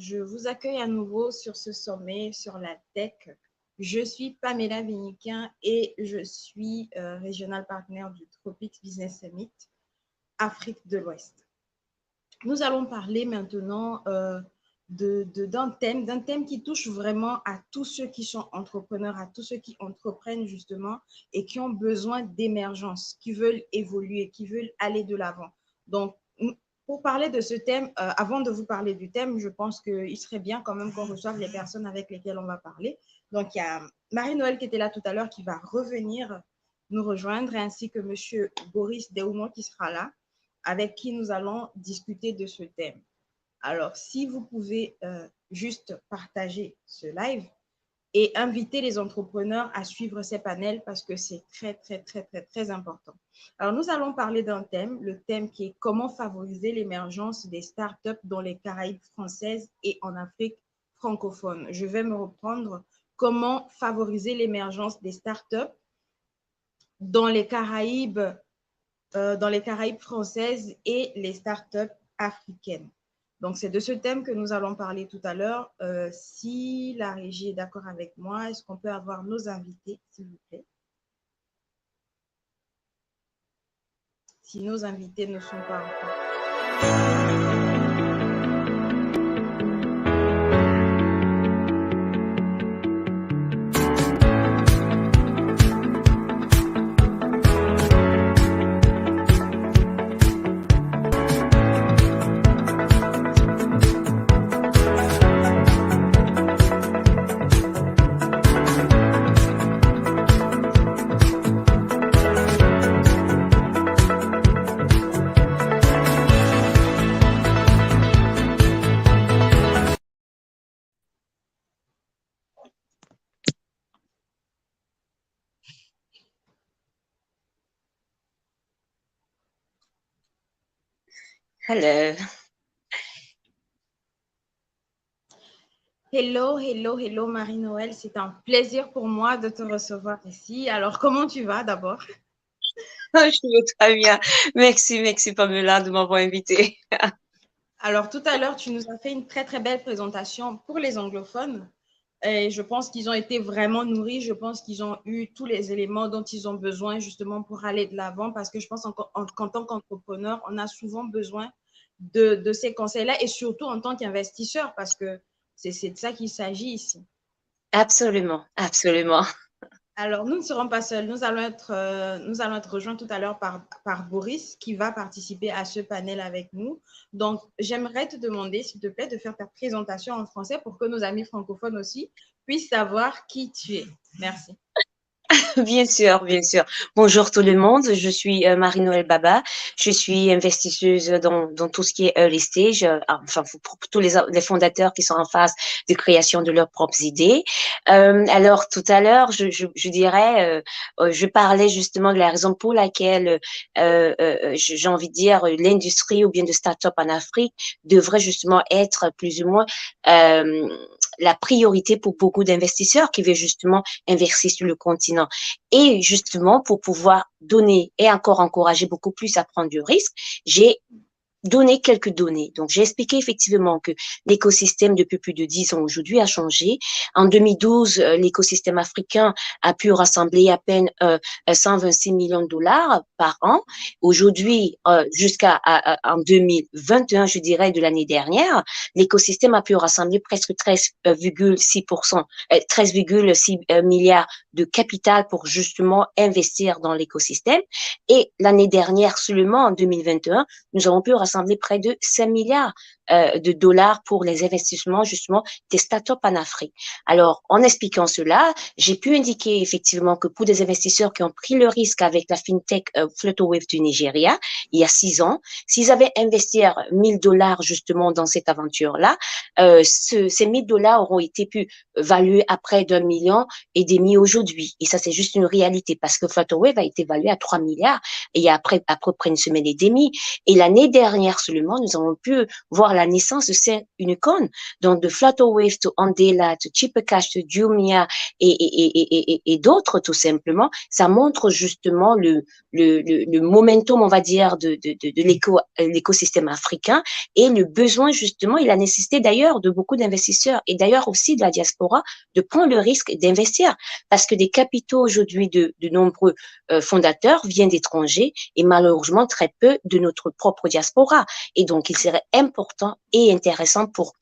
je vous accueille à nouveau sur ce sommet sur la tech. Je suis Pamela Viniquin et je suis Regional Partner du Tropics Business Summit Afrique de l'Ouest. Nous allons parler maintenant d'un thème qui touche vraiment à tous ceux qui sont entrepreneurs, à tous ceux qui entreprennent justement et qui ont besoin d'émergence, qui veulent évoluer, qui veulent aller de l'avant. Donc, pour parler de ce thème, avant de vous parler du thème, je pense qu'il serait bien quand même qu'on reçoive les personnes avec lesquelles on va parler. Donc, il y a Marie-Noël qui était là tout à l'heure qui va revenir nous rejoindre, ainsi que M. Boris Deoumont qui sera là, avec qui nous allons discuter de ce thème. Alors, si vous pouvez juste partager ce live et inviter les entrepreneurs à suivre ces panels parce que c'est très important. Alors, nous allons parler d'un thème, le thème qui est comment favoriser l'émergence des startups dans les Caraïbes françaises et en Afrique francophone. Je vais me reprendre. Comment favoriser l'émergence des startups dans les Caraïbes françaises et les startups africaines. Donc, c'est de ce thème que nous allons parler tout à l'heure. Si la régie est d'accord avec moi, est-ce qu'on peut avoir nos invités, s'il vous plaît? Si nos invités ne sont pas encore... Hello. Hello, hello, hello Marie-Noël. C'est un plaisir pour moi de te recevoir ici. Alors, comment tu vas d'abord? Je vais très bien. Merci, merci Pamela de m'avoir invitée. Alors, tout à l'heure, tu nous as fait une très, très belle présentation pour les anglophones. Et je pense qu'ils ont été vraiment nourris. Je pense qu'ils ont eu tous les éléments dont ils ont besoin justement pour aller de l'avant parce que je pense qu'en tant qu'entrepreneur, on a souvent besoin de ces conseils-là et surtout en tant qu'investisseur parce que c'est de ça qu'il s'agit ici. Absolument, absolument. Alors, nous ne serons pas seuls. Nous allons être rejoints tout à l'heure par Boris qui va participer à ce panel avec nous. Donc, j'aimerais te demander, s'il te plaît, de faire ta présentation en français pour que nos amis francophones aussi puissent savoir qui tu es. Merci. Bien sûr, bien sûr. Bonjour tout le monde, je suis Marie-Noël Baba. Je suis investisseuse dans tout ce qui est early stage, enfin pour tous les fondateurs qui sont en phase de création de leurs propres idées. Alors tout à l'heure, je dirais, je parlais justement de la raison pour laquelle j'ai envie de dire l'industrie ou bien de start-up en Afrique devrait justement être plus ou moins la priorité pour beaucoup d'investisseurs qui veulent justement investir sur le continent. Et justement, pour pouvoir donner et encore encourager beaucoup plus à prendre du risque, j'ai donné quelques données. Donc, j'ai expliqué effectivement que l'écosystème depuis plus de 10 ans aujourd'hui a changé. En 2012, l'écosystème africain a pu rassembler à peine 126 millions de dollars par an. Aujourd'hui, jusqu'à en 2021, je dirais, de l'année dernière, l'écosystème a pu rassembler presque 13,6 milliards de capital pour justement investir dans l'écosystème. Et l'année dernière seulement, en 2021, nous avons pu rassembler près de 5 milliards de dollars pour les investissements justement des startups en Afrique. Alors, en expliquant cela, j'ai pu indiquer effectivement que pour des investisseurs qui ont pris le risque avec la fintech Flutterwave du Nigeria, il y a 6 ans, s'ils avaient investi 1000 dollars justement dans cette aventure-là, ces 1000 dollars auront été pu valuer à près d'1,5 million aujourd'hui. Et ça, c'est juste une réalité parce que Flutterwave a été valué à 3 milliards et il y a à peu près une semaine et demie. Et l'année dernière seulement, nous avons pu voir la naissance de ces unicorns, donc de Flutterwave, to Andela, to Chipecash, to Jumia et d'autres tout simplement. Ça montre justement le momentum, on va dire, de l'écosystème africain et le besoin justement et la nécessité d'ailleurs de beaucoup d'investisseurs et d'ailleurs aussi de la diaspora de prendre le risque d'investir parce que des capitaux aujourd'hui de nombreux fondateurs viennent d'étrangers et malheureusement très peu de notre propre diaspora. Et donc, il serait important et intéressant pour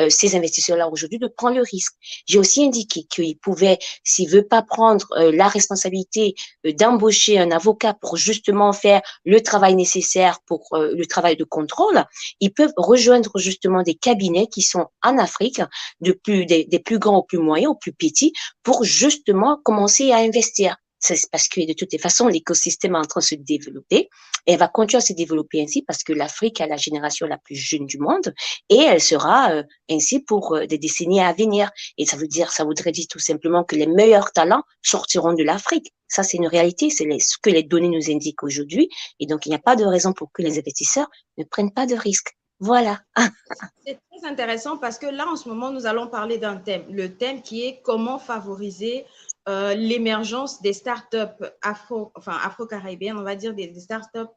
ces investisseurs-là aujourd'hui de prendre le risque. J'ai aussi indiqué qu'ils pouvaient, s'ils ne veulent pas prendre la responsabilité d'embaucher un avocat pour justement faire le travail nécessaire pour le travail de contrôle, ils peuvent rejoindre justement des cabinets qui sont en Afrique, des plus grands aux plus moyens, aux plus petits, pour justement commencer à investir. C'est parce que de toutes les façons, l'écosystème est en train de se développer et elle va continuer à se développer ainsi parce que l'Afrique a la génération la plus jeune du monde et elle sera ainsi pour des décennies à venir. Et ça voudrait dire tout simplement que les meilleurs talents sortiront de l'Afrique. Ça, c'est une réalité, c'est ce que les données nous indiquent aujourd'hui. Et donc, il n'y a pas de raison pour que les investisseurs ne prennent pas de risques. Voilà. C'est très intéressant parce que là, en ce moment, nous allons parler d'un thème. Le thème qui est comment favoriser l'émergence des startups afro-caribéennes, on va dire des startups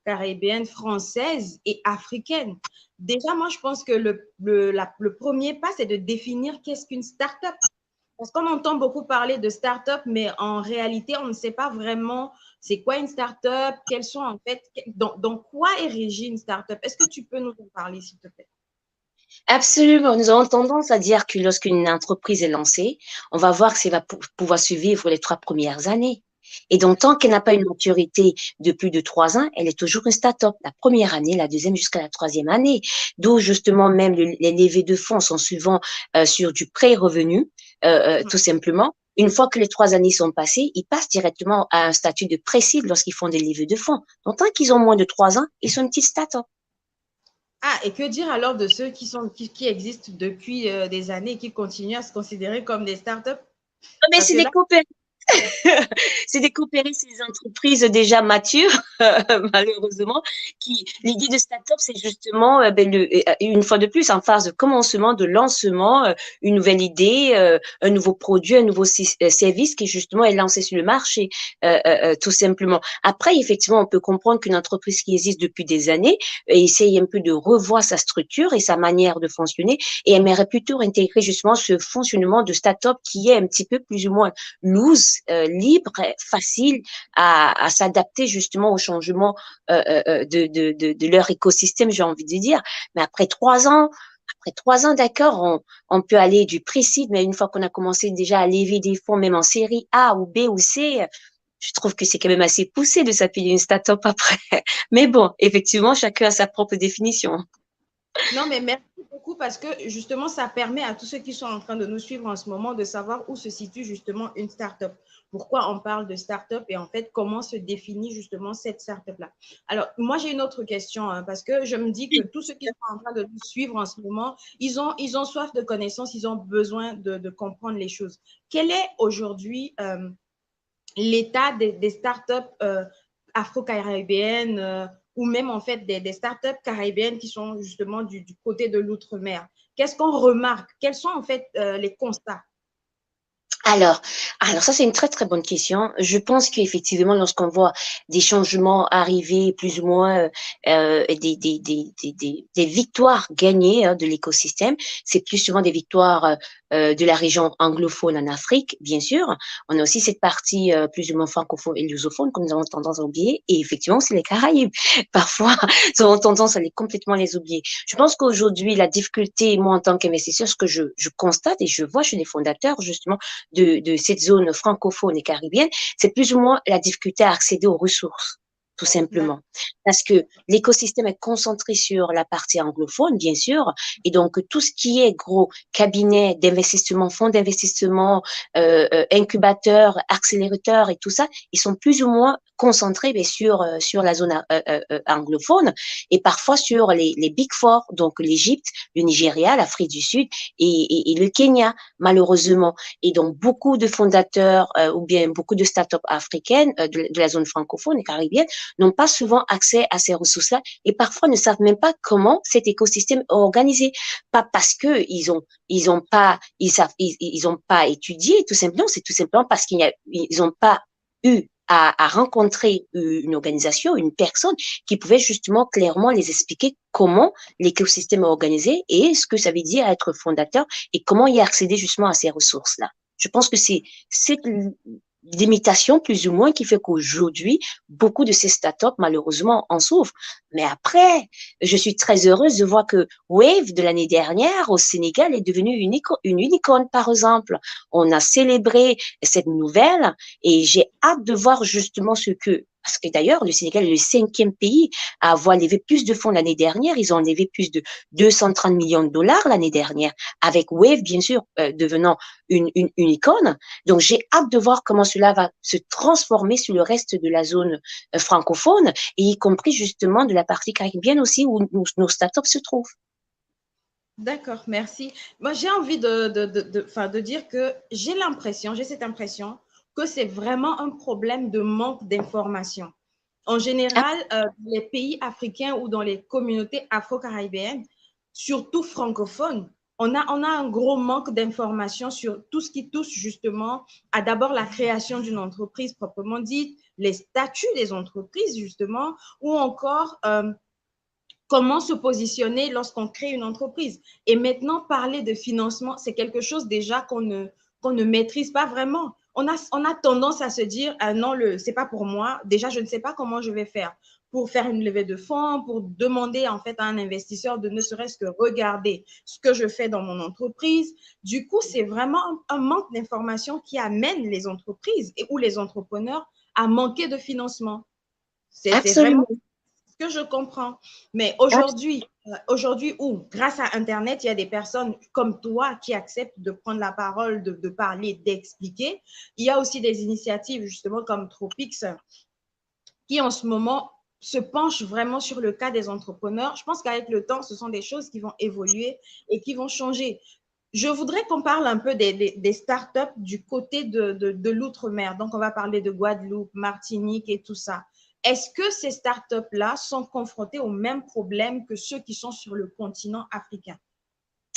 caribéennes, françaises et africaines. Déjà, moi, je pense que le premier pas, c'est de définir qu'est-ce qu'une startup. Parce qu'on entend beaucoup parler de startup, mais en réalité, on ne sait pas vraiment c'est quoi une startup, quelles sont en fait, dans quoi est régie une startup. Est-ce que tu peux nous en parler, s'il te plaît? Absolument. Nous avons tendance à dire que lorsqu'une entreprise est lancée, on va voir si elle va pouvoir survivre les 3 premières années. Et donc, tant qu'elle n'a pas une maturité de plus de 3 ans, elle est toujours une start-up. La première année, la deuxième jusqu'à la 3e année. D'où justement même les levées de fonds sont souvent sur du pré-revenu, tout simplement. Une fois que les 3 années sont passées, ils passent directement à un statut de pré-seed lorsqu'ils font des levées de fonds. Donc, tant qu'ils ont moins de 3 ans, ils sont une petite start-up. Ah, et que dire alors de ceux qui existent depuis des années et qui continuent à se considérer comme des startups? Mais c'est des copains. c'est de coopérer ces entreprises déjà matures, malheureusement, qui, l'idée de start-up, c'est justement, une fois de plus, en phase de commencement, de lancement, une nouvelle idée, un nouveau produit, un nouveau service qui justement est lancé sur le marché, tout simplement. Après, effectivement, on peut comprendre qu'une entreprise qui existe depuis des années essaye un peu de revoir sa structure et sa manière de fonctionner et aimerait plutôt intégrer justement ce fonctionnement de start-up qui est un petit peu plus ou moins loose, libre, facile à s'adapter justement au changement de leur écosystème, j'ai envie de dire. Mais après 3 ans, d'accord, on peut aller du précis, mais une fois qu'on a commencé déjà à lever des fonds, même en série A ou B ou C, je trouve que c'est quand même assez poussé de s'appuyer une start-up après. Mais bon, effectivement, chacun a sa propre définition. Non, mais merci beaucoup parce que justement, ça permet à tous ceux qui sont en train de nous suivre en ce moment de savoir où se situe justement une start-up. Pourquoi on parle de start-up et en fait, comment se définit justement cette start-up-là. Alors, moi, j'ai une autre question parce que je me dis que tous ceux qui sont en train de nous suivre en ce moment, ils ont soif de connaissances, ils ont besoin de comprendre les choses. Quel est aujourd'hui l'état des start-up afro-caribéennes ou même en fait des startups caribéennes qui sont justement du côté de l'outre-mer. Qu'est-ce qu'on remarque? Quels sont en fait les constats? Alors ça c'est une très très bonne question. Je pense qu'effectivement lorsqu'on voit des changements arriver plus ou moins des victoires gagnées de l'écosystème, c'est plus souvent des victoires de la région anglophone en Afrique, bien sûr. On a aussi cette partie plus ou moins francophone et lusophone que nous avons tendance à oublier, et effectivement c'est les Caraïbes. Parfois, nous avons tendance à complètement les oublier. Je pense qu'aujourd'hui la difficulté, moi en tant qu'investisseur, ce que je constate et je vois chez les fondateurs justement de cette zone francophone et caribéenne, c'est plus ou moins la difficulté à accéder aux ressources, tout simplement. Parce que l'écosystème est concentré sur la partie anglophone, bien sûr, et donc tout ce qui est gros cabinet d'investissement, fonds d'investissement, incubateurs, accélérateurs et tout ça, ils sont plus ou moins concentrés sur la zone anglophone et parfois sur les Big Four, donc l'Égypte, le Nigeria, l'Afrique du Sud et le Kenya, malheureusement. Et donc, beaucoup de fondateurs ou bien beaucoup de startups africaines de la zone francophone et caribéenne n'ont pas souvent accès à ces ressources-là et parfois ne savent même pas comment cet écosystème est organisé. Pas parce que ils ont pas étudié, tout simplement, c'est tout simplement parce qu'ils n'ont pas eu à rencontrer une organisation, une personne qui pouvait justement clairement les expliquer comment l'écosystème est organisé et ce que ça veut dire être fondateur et comment y accéder justement à ces ressources-là. Je pense que c'est cette limitation plus ou moins qui fait qu'aujourd'hui, beaucoup de ces startups, malheureusement, en souffrent. Mais après, je suis très heureuse de voir que Wave de l'année dernière au Sénégal est devenue une unicorn, par exemple. On a célébré cette nouvelle et j'ai hâte de voir justement parce que d'ailleurs, le Sénégal est le 5e pays à avoir levé plus de fonds l'année dernière. Ils ont levé plus de 230 millions de dollars l'année dernière, avec Wave, bien sûr, devenant une icône. Donc, j'ai hâte de voir comment cela va se transformer sur le reste de la zone francophone, et y compris justement de la partie caribéenne aussi, où nos startups se trouvent. D'accord, merci. Moi, j'ai envie de dire que j'ai cette impression que c'est vraiment un problème de manque d'information. En général, dans les pays africains ou dans les communautés afro-caribéennes, surtout francophones, on a un gros manque d'informations sur tout ce qui touche justement à d'abord la création d'une entreprise proprement dite, les statuts des entreprises justement, ou encore comment se positionner lorsqu'on crée une entreprise. Et maintenant, parler de financement, c'est quelque chose déjà qu'on ne maîtrise pas vraiment. On a tendance à se dire, ah non, c'est pas pour moi. Déjà, je ne sais pas comment je vais faire pour faire une levée de fonds, pour demander en fait à un investisseur de ne serait-ce que regarder ce que je fais dans mon entreprise. Du coup, c'est vraiment un manque d'information qui amène les entreprises ou les entrepreneurs à manquer de financement. C'est vraiment ce que je comprends. Mais aujourd'hui, où grâce à Internet, il y a des personnes comme toi qui acceptent de prendre la parole, de parler, d'expliquer. Il y a aussi des initiatives justement comme Tropics qui en ce moment se penchent vraiment sur le cas des entrepreneurs. Je pense qu'avec le temps, ce sont des choses qui vont évoluer et qui vont changer. je voudrais qu'on parle un peu des startups du côté de l'outre-mer. Donc, on va parler de Guadeloupe, Martinique et tout ça. Est-ce que ces startups-là sont confrontées aux mêmes problèmes que ceux qui sont sur le continent africain?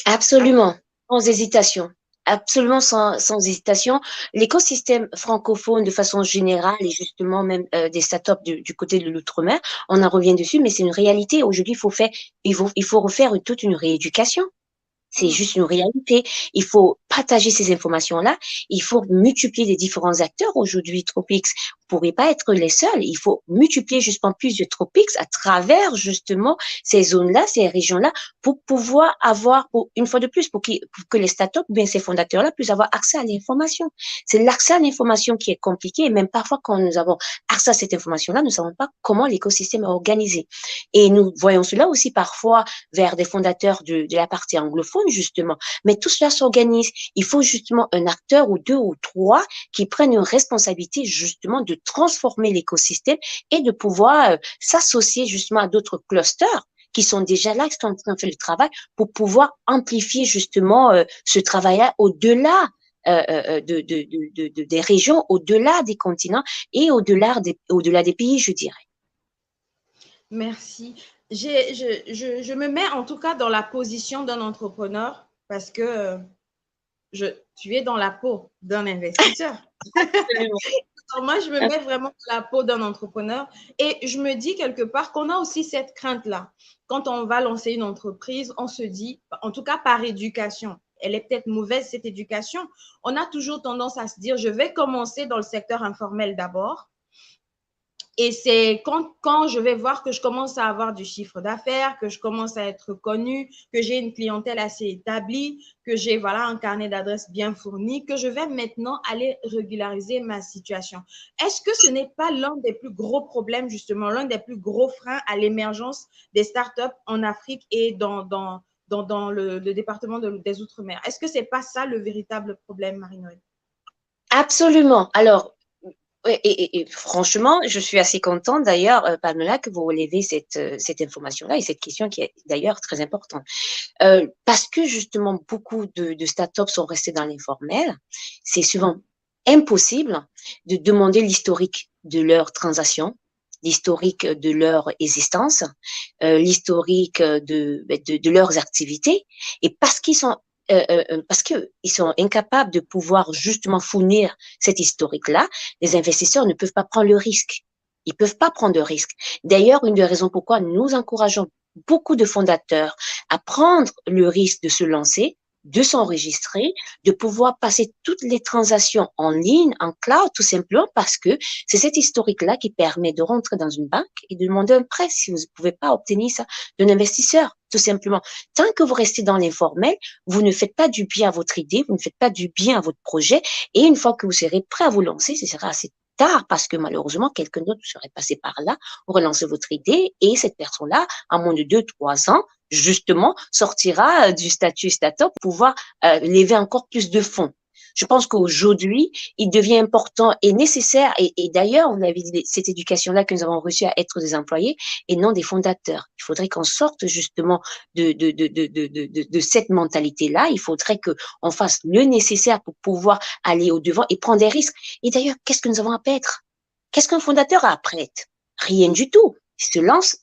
Absolument, sans hésitation. Absolument sans hésitation. L'écosystème francophone de façon générale et justement même des startups du côté de l'outre-mer, on en revient dessus, mais c'est une réalité. Aujourd'hui, il faut refaire toute une rééducation. C'est juste une réalité. Il faut partager ces informations-là. Il faut multiplier les différents acteurs. Aujourd'hui, Tropics, vous ne pourrez pas être les seuls. Il faut multiplier justement plus de Tropics à travers justement ces zones-là, ces régions-là, pour pouvoir avoir, une fois de plus, pour que les startups, bien ces fondateurs-là, puissent avoir accès à l'information. C'est l'accès à l'information qui est compliqué. Et même parfois, quand nous avons accès à cette information-là, nous ne savons pas comment l'écosystème est organisé. Et nous voyons cela aussi parfois vers des fondateurs de la partie anglophone, justement. Mais tout cela s'organise. Il faut justement un acteur ou deux ou trois qui prennent une responsabilité justement de transformer l'écosystème et de pouvoir s'associer justement à d'autres clusters qui sont déjà là, qui sont en train de faire le travail pour pouvoir amplifier justement ce travail-là au-delà des régions, au-delà des continents et au-delà des pays, je dirais. Merci. Je me mets en tout cas dans la position d'un entrepreneur parce que tu es dans la peau d'un investisseur. Alors moi, je me mets vraiment dans la peau d'un entrepreneur et je me dis quelque part qu'on a aussi cette crainte-là. Quand on va lancer une entreprise, on se dit, en tout cas par éducation, elle est peut-être mauvaise cette éducation, on a toujours tendance à se dire, je vais commencer dans le secteur informel d'abord. Et c'est quand je vais voir que je commence à avoir du chiffre d'affaires, que je commence à être connue, que j'ai une clientèle assez établie, que j'ai voilà, un carnet d'adresses bien fourni, que je vais maintenant aller régulariser ma situation. Est-ce que ce n'est pas l'un des plus gros problèmes, justement, l'un des plus gros freins à l'émergence des startups en Afrique et dans le département des Outre-mer? Est-ce que ce n'est pas ça le véritable problème, Marie-Noël? Absolument. Alors, et franchement, je suis assez contente d'ailleurs, Pamela, que vous relevez cette information-là et cette question qui est d'ailleurs très importante. Parce que justement, beaucoup de startups sont restés dans l'informel, c'est souvent impossible de demander l'historique de leurs transactions, l'historique de leur existence, l'historique de leurs activités, et parce qu'ils sont incapables de pouvoir justement fournir cet historique-là, les investisseurs ne peuvent pas prendre le risque. Ils peuvent pas prendre de risque. D'ailleurs, une des raisons pourquoi nous encourageons beaucoup de fondateurs à prendre le risque de se lancer, de s'enregistrer, de pouvoir passer toutes les transactions en ligne, en cloud, tout simplement parce que c'est cet historique-là qui permet de rentrer dans une banque et de demander un prêt si vous ne pouvez pas obtenir ça d'un investisseur, tout simplement. Tant que vous restez dans l'informel, vous ne faites pas du bien à votre idée, vous ne faites pas du bien à votre projet et une fois que vous serez prêt à vous lancer, ce sera assez tard parce que malheureusement, quelqu'un d'autre serait passé par là, vous relancez votre idée et cette personne-là, en moins de 2-3 ans, justement, sortira du statut startup pour pouvoir lever encore plus de fonds. Je pense qu'aujourd'hui, il devient important et nécessaire, et d'ailleurs, on avait dit cette éducation-là que nous avons reçue à être des employés et non des fondateurs. Il faudrait qu'on sorte justement de cette mentalité-là. Il faudrait qu'on fasse le nécessaire pour pouvoir aller au-devant et prendre des risques. Et d'ailleurs, qu'est-ce que nous avons à perdre? Qu'est-ce qu'un fondateur a à perdre? Rien du tout. Il se lance,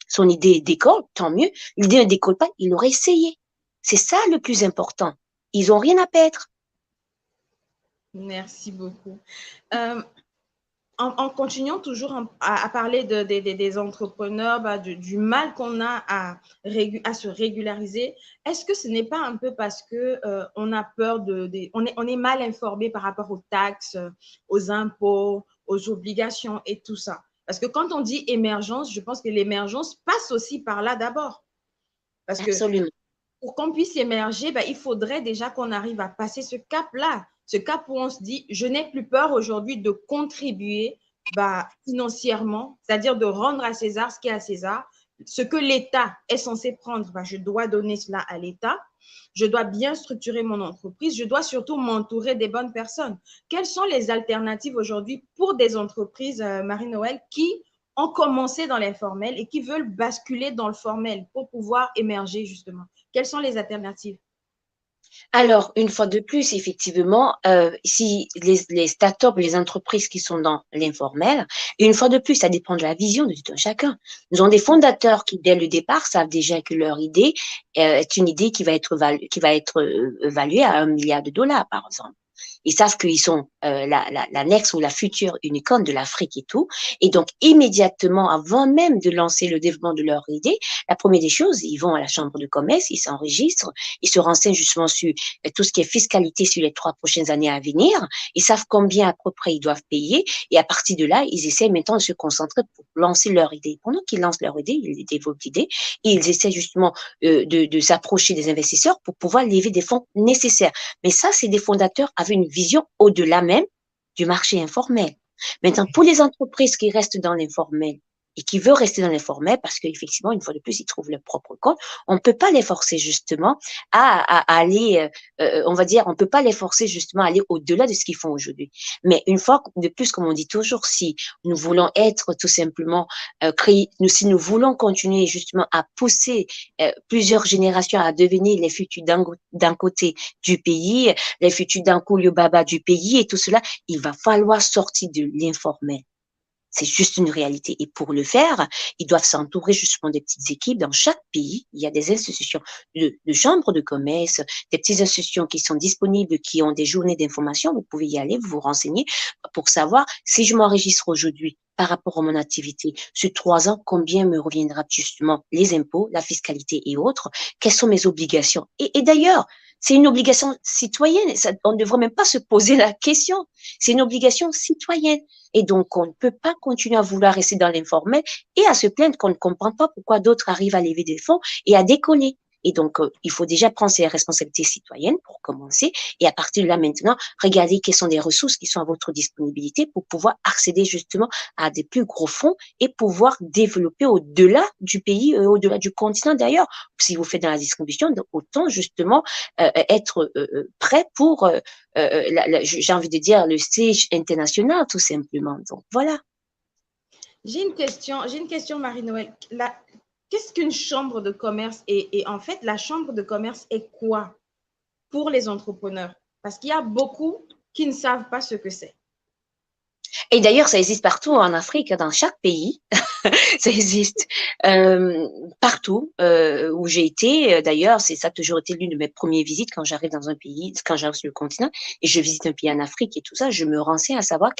son idée décolle, tant mieux. L'idée ne décolle pas, il aurait essayé. C'est ça le plus important. Ils n'ont rien à perdre. Merci beaucoup. En continuant toujours à parler des entrepreneurs, du mal qu'on a à se régulariser, est-ce que ce n'est pas un peu parce que on a peur on est mal informé par rapport aux taxes, aux impôts, aux obligations et tout ça? Parce que quand on dit émergence, je pense que l'émergence passe aussi par là d'abord. Parce Absolument. Que pour qu'on puisse émerger, il faudrait déjà qu'on arrive à passer ce cap-là. Ce cap où on se dit, je n'ai plus peur aujourd'hui de contribuer financièrement, c'est-à-dire de rendre à César ce qui est à César. Ce que l'État est censé prendre, je dois donner cela à l'État. Je dois bien structurer mon entreprise. Je dois surtout m'entourer des bonnes personnes. Quelles sont les alternatives aujourd'hui pour des entreprises, Marie-Noël, qui ont commencé dans l'informel et qui veulent basculer dans le formel pour pouvoir émerger justement? Quelles sont les alternatives? Alors, une fois de plus, effectivement, si les startups, les entreprises qui sont dans l'informel, une fois de plus, ça dépend de la vision de tout un chacun. Nous avons des fondateurs qui, dès le départ, savent déjà que leur idée est une idée qui va être évaluée à $1 milliard, par exemple. Ils savent qu'ils sont la next ou la future unicorn de l'Afrique et tout. Et donc, immédiatement, avant même de lancer le développement de leur idée, la première des choses, ils vont à la chambre de commerce, ils s'enregistrent, ils se renseignent justement sur tout ce qui est fiscalité sur les 3 prochaines années à venir. Ils savent combien à peu près ils doivent payer. Et à partir de là, ils essaient maintenant de se concentrer pour lancer leur idée. Pendant qu'ils lancent leur idée, ils développent l'idée et ils essaient justement de s'approcher des investisseurs pour pouvoir lever des fonds nécessaires. Mais ça, c'est des fondateurs avec une vision au-delà même du marché informel. Maintenant, pour les entreprises qui restent dans l'informel et qui veulent rester dans l'informel parce qu'effectivement, une fois de plus, ils trouvent leur propre compte, on ne peut pas les forcer justement à aller, on va dire, on ne peut pas les forcer justement à aller au-delà de ce qu'ils font aujourd'hui. Mais une fois de plus, comme on dit toujours, si nous voulons être tout simplement si nous voulons continuer justement à pousser plusieurs générations à devenir les futurs d'un côté du pays, les futurs d'un coup le baba du pays et tout cela, il va falloir sortir de l'informel. C'est juste une réalité. Et pour le faire, ils doivent s'entourer justement des petites équipes. Dans chaque pays, il y a des institutions de chambres de commerce, des petites institutions qui sont disponibles, qui ont des journées d'information. Vous pouvez y aller, vous renseigner pour savoir si je m'enregistre aujourd'hui par rapport à mon activité sur 3 ans, combien me reviendra justement les impôts, la fiscalité et autres, quelles sont mes obligations. Et d'ailleurs, c'est une obligation citoyenne. On ne devrait même pas se poser la question. C'est une obligation citoyenne. Et donc, on ne peut pas continuer à vouloir rester dans l'informel et à se plaindre qu'on ne comprend pas pourquoi d'autres arrivent à lever des fonds et à décoller. Et donc, il faut déjà prendre ses responsabilités citoyennes pour commencer. Et à partir de là, maintenant, regardez quelles sont les ressources qui sont à votre disponibilité pour pouvoir accéder justement à des plus gros fonds et pouvoir développer au-delà du pays, au-delà du continent d'ailleurs. Si vous faites dans la distribution, autant justement être prêt pour, j'ai envie de dire, le stage international, tout simplement. Donc, voilà. J'ai une question, Marie-Noël. Qu'est-ce qu'une chambre de commerce? Et en fait, la chambre de commerce est quoi pour les entrepreneurs? Parce qu'il y a beaucoup qui ne savent pas ce que c'est. Et d'ailleurs, ça existe partout en Afrique, dans chaque pays. Ça existe partout où j'ai été. D'ailleurs, ça a toujours été l'une de mes premières visites quand j'arrive dans un pays, quand j'arrive sur le continent et je visite un pays en Afrique et tout ça. Je me renseigne à savoir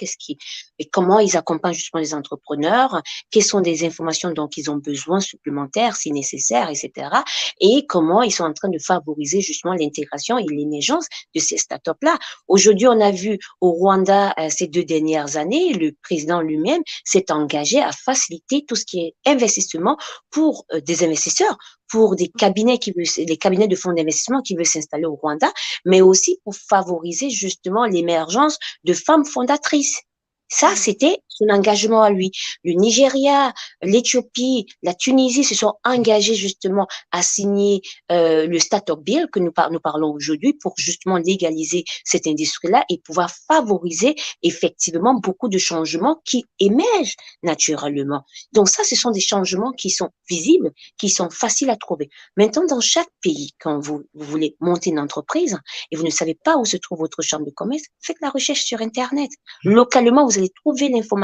et comment ils accompagnent justement les entrepreneurs, quelles sont des informations dont ils ont besoin supplémentaires si nécessaire, etc. Et comment ils sont en train de favoriser justement l'intégration et l'émergence de ces startups-là. Aujourd'hui, on a vu au Rwanda ces 2 dernières années, le président lui-même s'est engagé à faciliter tout ce qui est investissement pour des investisseurs, pour des cabinets les cabinets de fonds d'investissement qui veulent s'installer au Rwanda, mais aussi pour favoriser justement l'émergence de femmes fondatrices. Ça, c'était son engagement à lui. Le Nigeria, l'Éthiopie, la Tunisie se sont engagés justement à signer le Startup Bill que nous parlons aujourd'hui pour justement légaliser cette industrie-là et pouvoir favoriser effectivement beaucoup de changements qui émergent naturellement. Donc ça, ce sont des changements qui sont visibles, qui sont faciles à trouver. Maintenant, dans chaque pays, quand vous voulez monter une entreprise et vous ne savez pas où se trouve votre chambre de commerce, faites la recherche sur Internet. Localement, vous allez trouver l'information.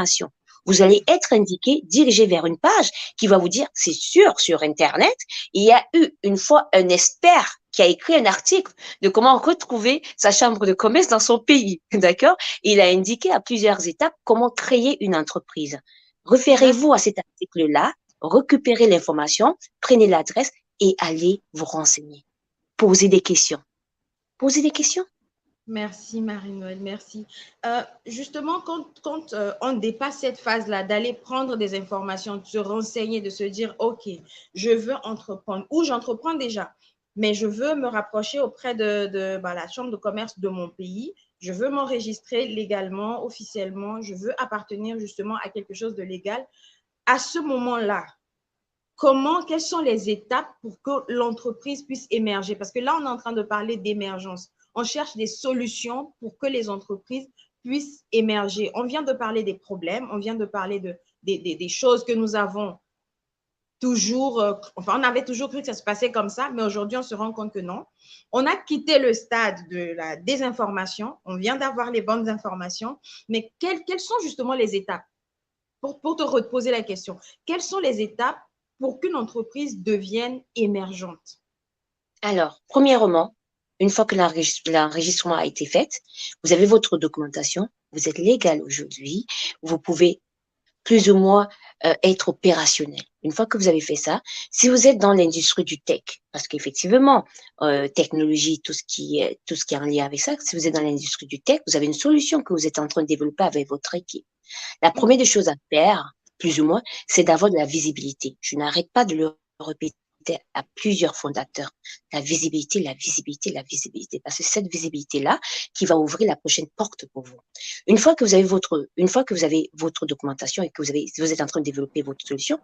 Vous allez être indiqué, dirigé vers une page qui va vous dire, c'est sûr, sur Internet, il y a eu une fois un expert qui a écrit un article de comment retrouver sa chambre de commerce dans son pays, d'accord? Il a indiqué à plusieurs étapes comment créer une entreprise. Référez-vous à cet article-là, récupérez l'information, prenez l'adresse et allez vous renseigner. Posez des questions. Posez des questions. Merci Marie-Noël, merci. Justement, quand on dépasse cette phase-là, d'aller prendre des informations, de se renseigner, de se dire, OK, je veux entreprendre, ou j'entreprends déjà, mais je veux me rapprocher auprès de la chambre de commerce de mon pays, je veux m'enregistrer légalement, officiellement, je veux appartenir justement à quelque chose de légal. À ce moment-là, quelles sont les étapes pour que l'entreprise puisse émerger? Parce que là, on est en train de parler d'émergence. On cherche des solutions pour que les entreprises puissent émerger. On vient de parler des problèmes, on vient de parler des choses que nous avons toujours, on avait toujours cru que ça se passait comme ça, mais aujourd'hui, on se rend compte que non. On a quitté le stade de la désinformation. On vient d'avoir les bonnes informations, mais quelles sont justement les étapes? Pour te reposer la question, quelles sont les étapes pour qu'une entreprise devienne émergente? Alors, premièrement, une fois que l'enregistrement a été fait, vous avez votre documentation, vous êtes légal aujourd'hui, vous pouvez plus ou moins être opérationnel. Une fois que vous avez fait ça, si vous êtes dans l'industrie du tech, parce qu'effectivement, technologie, tout ce qui est en lien avec ça, si vous êtes dans l'industrie du tech, vous avez une solution que vous êtes en train de développer avec votre équipe. La première des choses à faire, plus ou moins, c'est d'avoir de la visibilité. Je n'arrête pas de le répéter à plusieurs fondateurs. La visibilité, la visibilité, la visibilité. Parce que c'est cette visibilité-là qui va ouvrir la prochaine porte pour vous. Une fois que vous avez votre documentation et que vous êtes en train de développer votre solution,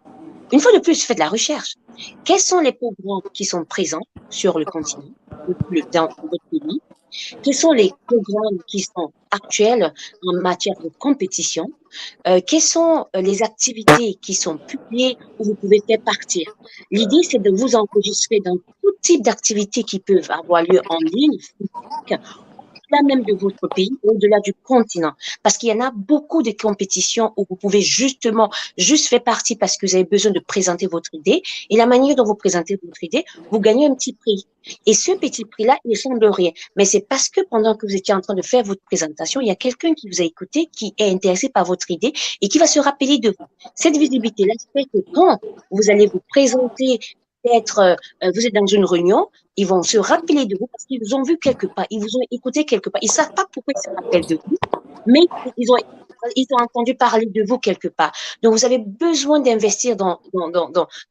une fois de plus, faites de la recherche. Quels sont les programmes qui sont présents sur le continent, dans votre pays? Quels sont les programmes qui sont actuels en matière de compétition? Quelles sont les activités qui sont publiées où vous pouvez faire partir? L'idée, c'est de vous enregistrer dans tout type d'activités qui peuvent avoir lieu en ligne, physique, au-delà même de votre pays, au-delà du continent. Parce qu'il y en a beaucoup de compétitions où vous pouvez justement juste faire partie parce que vous avez besoin de présenter votre idée. Et la manière dont vous présentez votre idée, vous gagnez un petit prix. Et ce petit prix-là, il semble rien. Mais c'est parce que pendant que vous étiez en train de faire votre présentation, il y a quelqu'un qui vous a écouté, qui est intéressé par votre idée et qui va se rappeler de vous. Cette visibilité-là fait que quand vous allez vous présenter, peut-être vous êtes dans une réunion, ils vont se rappeler de vous parce qu'ils vous ont vu quelque part, ils vous ont écouté quelque part. Ils savent pas pourquoi ils se rappellent de vous, mais ils ont entendu parler de vous quelque part. Donc, vous avez besoin d'investir dans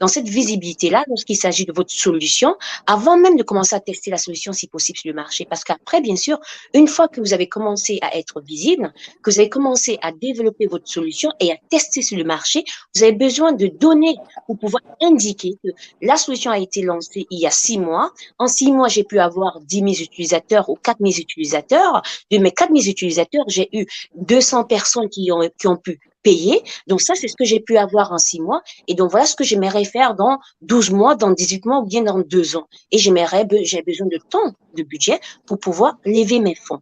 cette visibilité-là lorsqu'il s'agit de votre solution, avant même de commencer à tester la solution si possible sur le marché. Parce qu'après, bien sûr, une fois que vous avez commencé à être visible, que vous avez commencé à développer votre solution et à tester sur le marché, vous avez besoin de données pour pouvoir indiquer que la solution a été lancée il y a 6 mois. En 6 mois, j'ai pu avoir 10 000 utilisateurs ou 4 000 utilisateurs. De mes 4 000 utilisateurs, j'ai eu 200 personnes qui ont pu payer. Donc ça, c'est ce que j'ai pu avoir en 6 mois. Et donc voilà ce que j'aimerais faire dans 12 mois, dans 18 mois ou bien dans 2 ans. Et j'ai besoin de temps, de budget pour pouvoir lever mes fonds.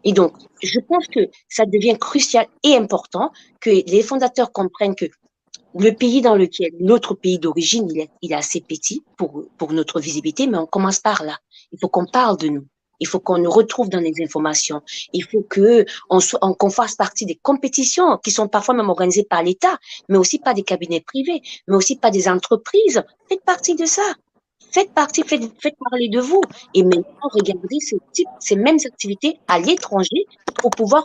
Et donc, je pense que ça devient crucial et important que les fondateurs comprennent que le pays dans lequel, notre pays d'origine, il est assez petit pour notre visibilité, mais on commence par là. Il faut qu'on parle de nous. Il faut qu'on nous retrouve dans les informations. Il faut qu'on fasse partie des compétitions qui sont parfois même organisées par l'État, mais aussi par des cabinets privés, mais aussi par des entreprises. Faites partie de ça. Faites parler de vous. Et maintenant, regardez ces mêmes activités à l'étranger pour pouvoir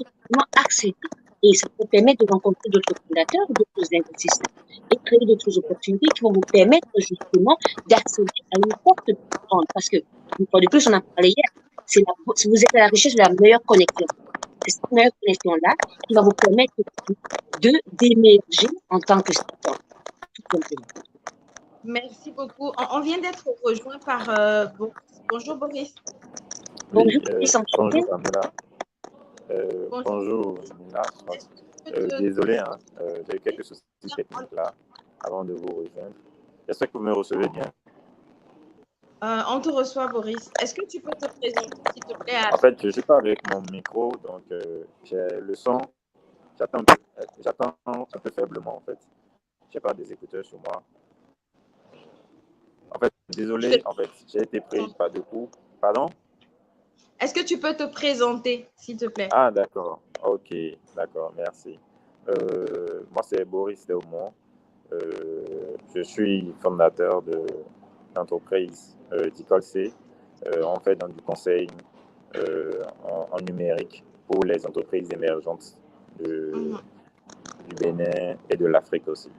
accéder. Et ça peut permettre de rencontrer d'autres fondateurs, d'autres investisseurs et créer d'autres opportunités qui vont vous permettre justement d'accéder à une porte plus grande. Parce que, une fois de plus, on en parlait hier, vous êtes à la recherche de la meilleure connexion. C'est cette meilleure connexion-là qui va vous permettre d'émerger en tant que startup. Tout simplement. Merci beaucoup. On vient d'être rejoint par Boris. Bonjour Boris. Bonjour, bonjour Pamela. Bonjour Nina. Désolé, hein, j'ai eu quelques soucis techniques là avant de vous rejoindre. J'espère que vous me recevez bien. On te reçoit Boris. Est-ce que tu peux te présenter s'il te plaît? En fait, je ne suis pas avec mon micro, donc j'ai le son. J'attends un peu faiblement en fait. Je n'ai pas des écouteurs sur moi. En fait, désolé, en fait, j'ai été pris par deux coups. Pardon? Est-ce que tu peux te présenter, s'il te plaît? Ah, d'accord. Ok, d'accord, merci. Moi, c'est Boris Deaumont. Je suis fondateur de l'entreprise CONNECTÉE. On fait dans du conseil en numérique pour les entreprises émergentes du Bénin et de l'Afrique aussi.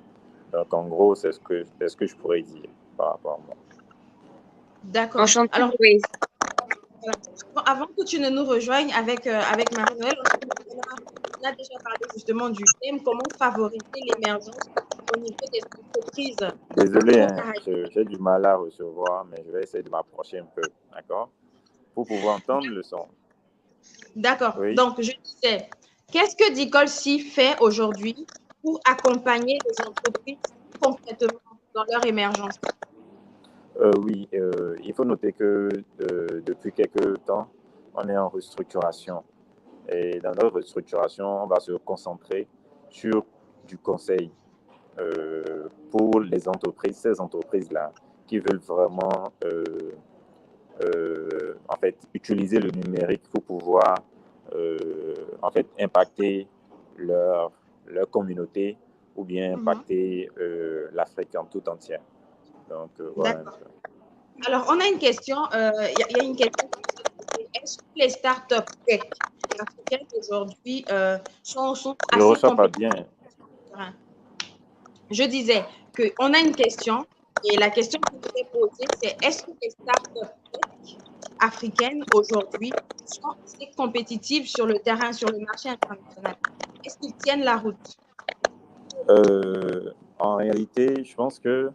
Donc, en gros, c'est ce que je pourrais dire par rapport à moi. D'accord. Enchantée. Alors, avant que tu ne nous rejoignes avec Marie-Noël, on a déjà parlé justement du thème, comment favoriser l'émergence au niveau des entreprises. Désolé, j'ai du mal à recevoir, mais je vais essayer de m'approcher un peu, d'accord? Pour pouvoir entendre le son. D'accord. Oui. Donc, je disais, qu'est-ce que DICOLC fait aujourd'hui pour accompagner les entreprises concrètement? dans leur émergence? Oui, il faut noter que depuis quelques temps, on est en restructuration. Et dans notre restructuration, on va se concentrer sur du conseil pour les entreprises, ces entreprises-là qui veulent vraiment en fait, utiliser le numérique pour pouvoir en fait, impacter leur communauté ou bien impacter l'Afrique en tout entière. Donc, voilà. Alors, on a une question. Il y a une question. Est-ce que les startups tech africaines aujourd'hui sont Je ne reçois pas bien. Je disais qu'on a une question et la question qui nous est posée, c'est est-ce que les startups tech africaines aujourd'hui sont assez compétitives sur le terrain, sur le marché international? Est-ce qu'ils tiennent la route? En réalité, je pense que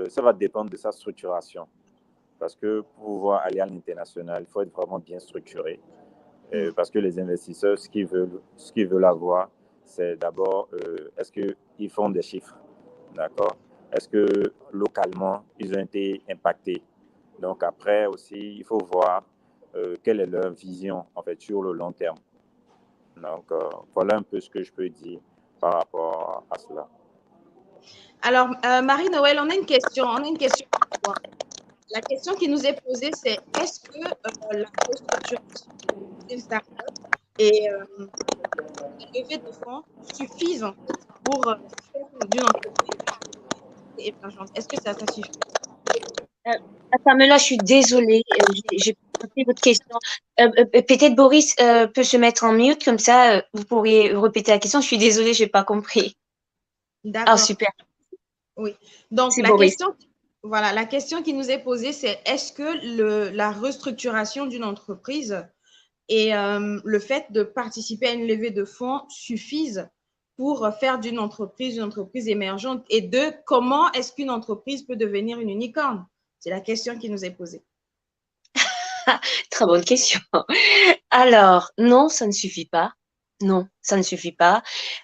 ça va dépendre de sa structuration. Parce que pour pouvoir aller à l'international, il faut être vraiment bien structuré. Parce que les investisseurs, ce qu'ils veulent avoir, c'est d'abord, est-ce qu'ils font des chiffres? D'accord? Est-ce que localement, ils ont été impactés? Donc après aussi, il faut voir quelle est leur vision en fait, sur le long terme. Donc voilà un peu ce que je peux dire par rapport à cela. Alors, Marie-Noël, on a une question. Pour toi. La question qui nous est posée, c'est est-ce que la restructuration d'une start-up et la levée de fonds suffisent pour faire d'une entreprise émergente? Est-ce que ça suffit? Pamela, je suis désolée, j'ai pas compris votre question. Peut-être Boris peut se mettre en mute, comme ça, vous pourriez répéter la question. Je suis désolée, je n'ai pas compris. D'accord. Ah, super. Oui. Donc, la question qui nous est posée, c'est est-ce que la restructuration d'une entreprise et le fait de participer à une levée de fonds suffisent pour faire d'une entreprise une entreprise émergente? Et comment est-ce qu'une entreprise peut devenir une unicorne? C'est la question qui nous est posée. Très bonne question. Alors, non, ça ne suffit pas. Non, ça ne suffit pas.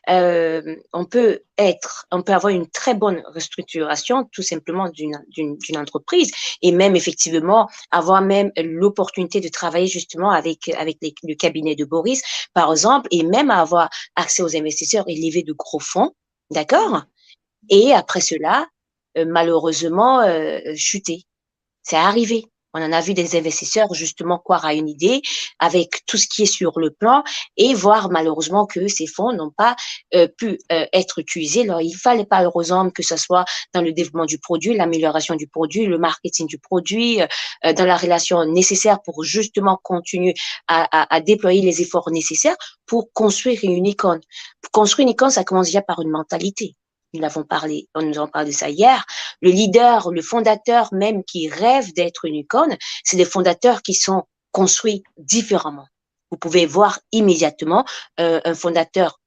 On peut avoir une très bonne restructuration tout simplement d'une entreprise et même effectivement avoir même l'opportunité de travailler justement avec le cabinet de Boris, par exemple, et même avoir accès aux investisseurs et lever de gros fonds, d'accord? Et après cela, malheureusement, chuter. C'est arrivé. On en a vu des investisseurs justement croire à une idée avec tout ce qui est sur le plan et voir malheureusement que ces fonds n'ont pas pu être utilisés. Alors, il fallait pas leur exemple que ce soit dans le développement du produit, l'amélioration du produit, le marketing du produit, dans la relation nécessaire pour justement continuer à déployer les efforts nécessaires pour construire une icône. Pour construire une icône, ça commence déjà par une mentalité. Nous avons parlé de ça hier. Le leader, le fondateur même qui rêve d'être une icône, c'est des fondateurs qui sont construits différemment. Vous pouvez voir immédiatement un fondateur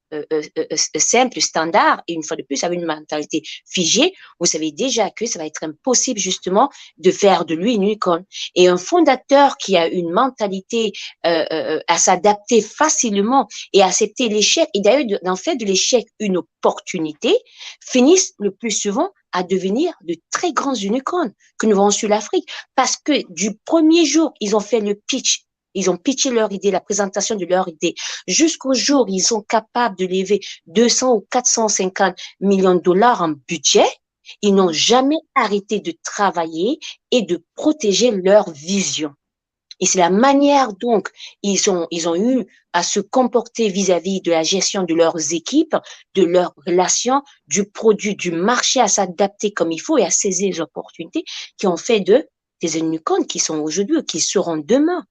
simple, standard, et une fois de plus avec une mentalité figée, vous savez déjà que ça va être impossible justement de faire de lui une icône. Et un fondateur qui a une mentalité à s'adapter facilement et accepter l'échec, et d'ailleurs d'en faire de l'échec une opportunité, finissent le plus souvent à devenir de très grandes unicornes que nous voyons sur l'Afrique. Parce que du premier jour, ils ont fait le pitch, ils ont pitché leur idée, la présentation de leur idée, jusqu'au jour où ils sont capables de lever 200 ou 450 millions de dollars en budget. Ils n'ont jamais arrêté de travailler et de protéger leur vision. Et c'est la manière donc ils ont eu à se comporter vis-à-vis de la gestion de leurs équipes, de leurs relations, du produit, du marché, à s'adapter comme il faut et à saisir les opportunités qui ont fait des unicornes qui sont aujourd'hui, qui seront demain.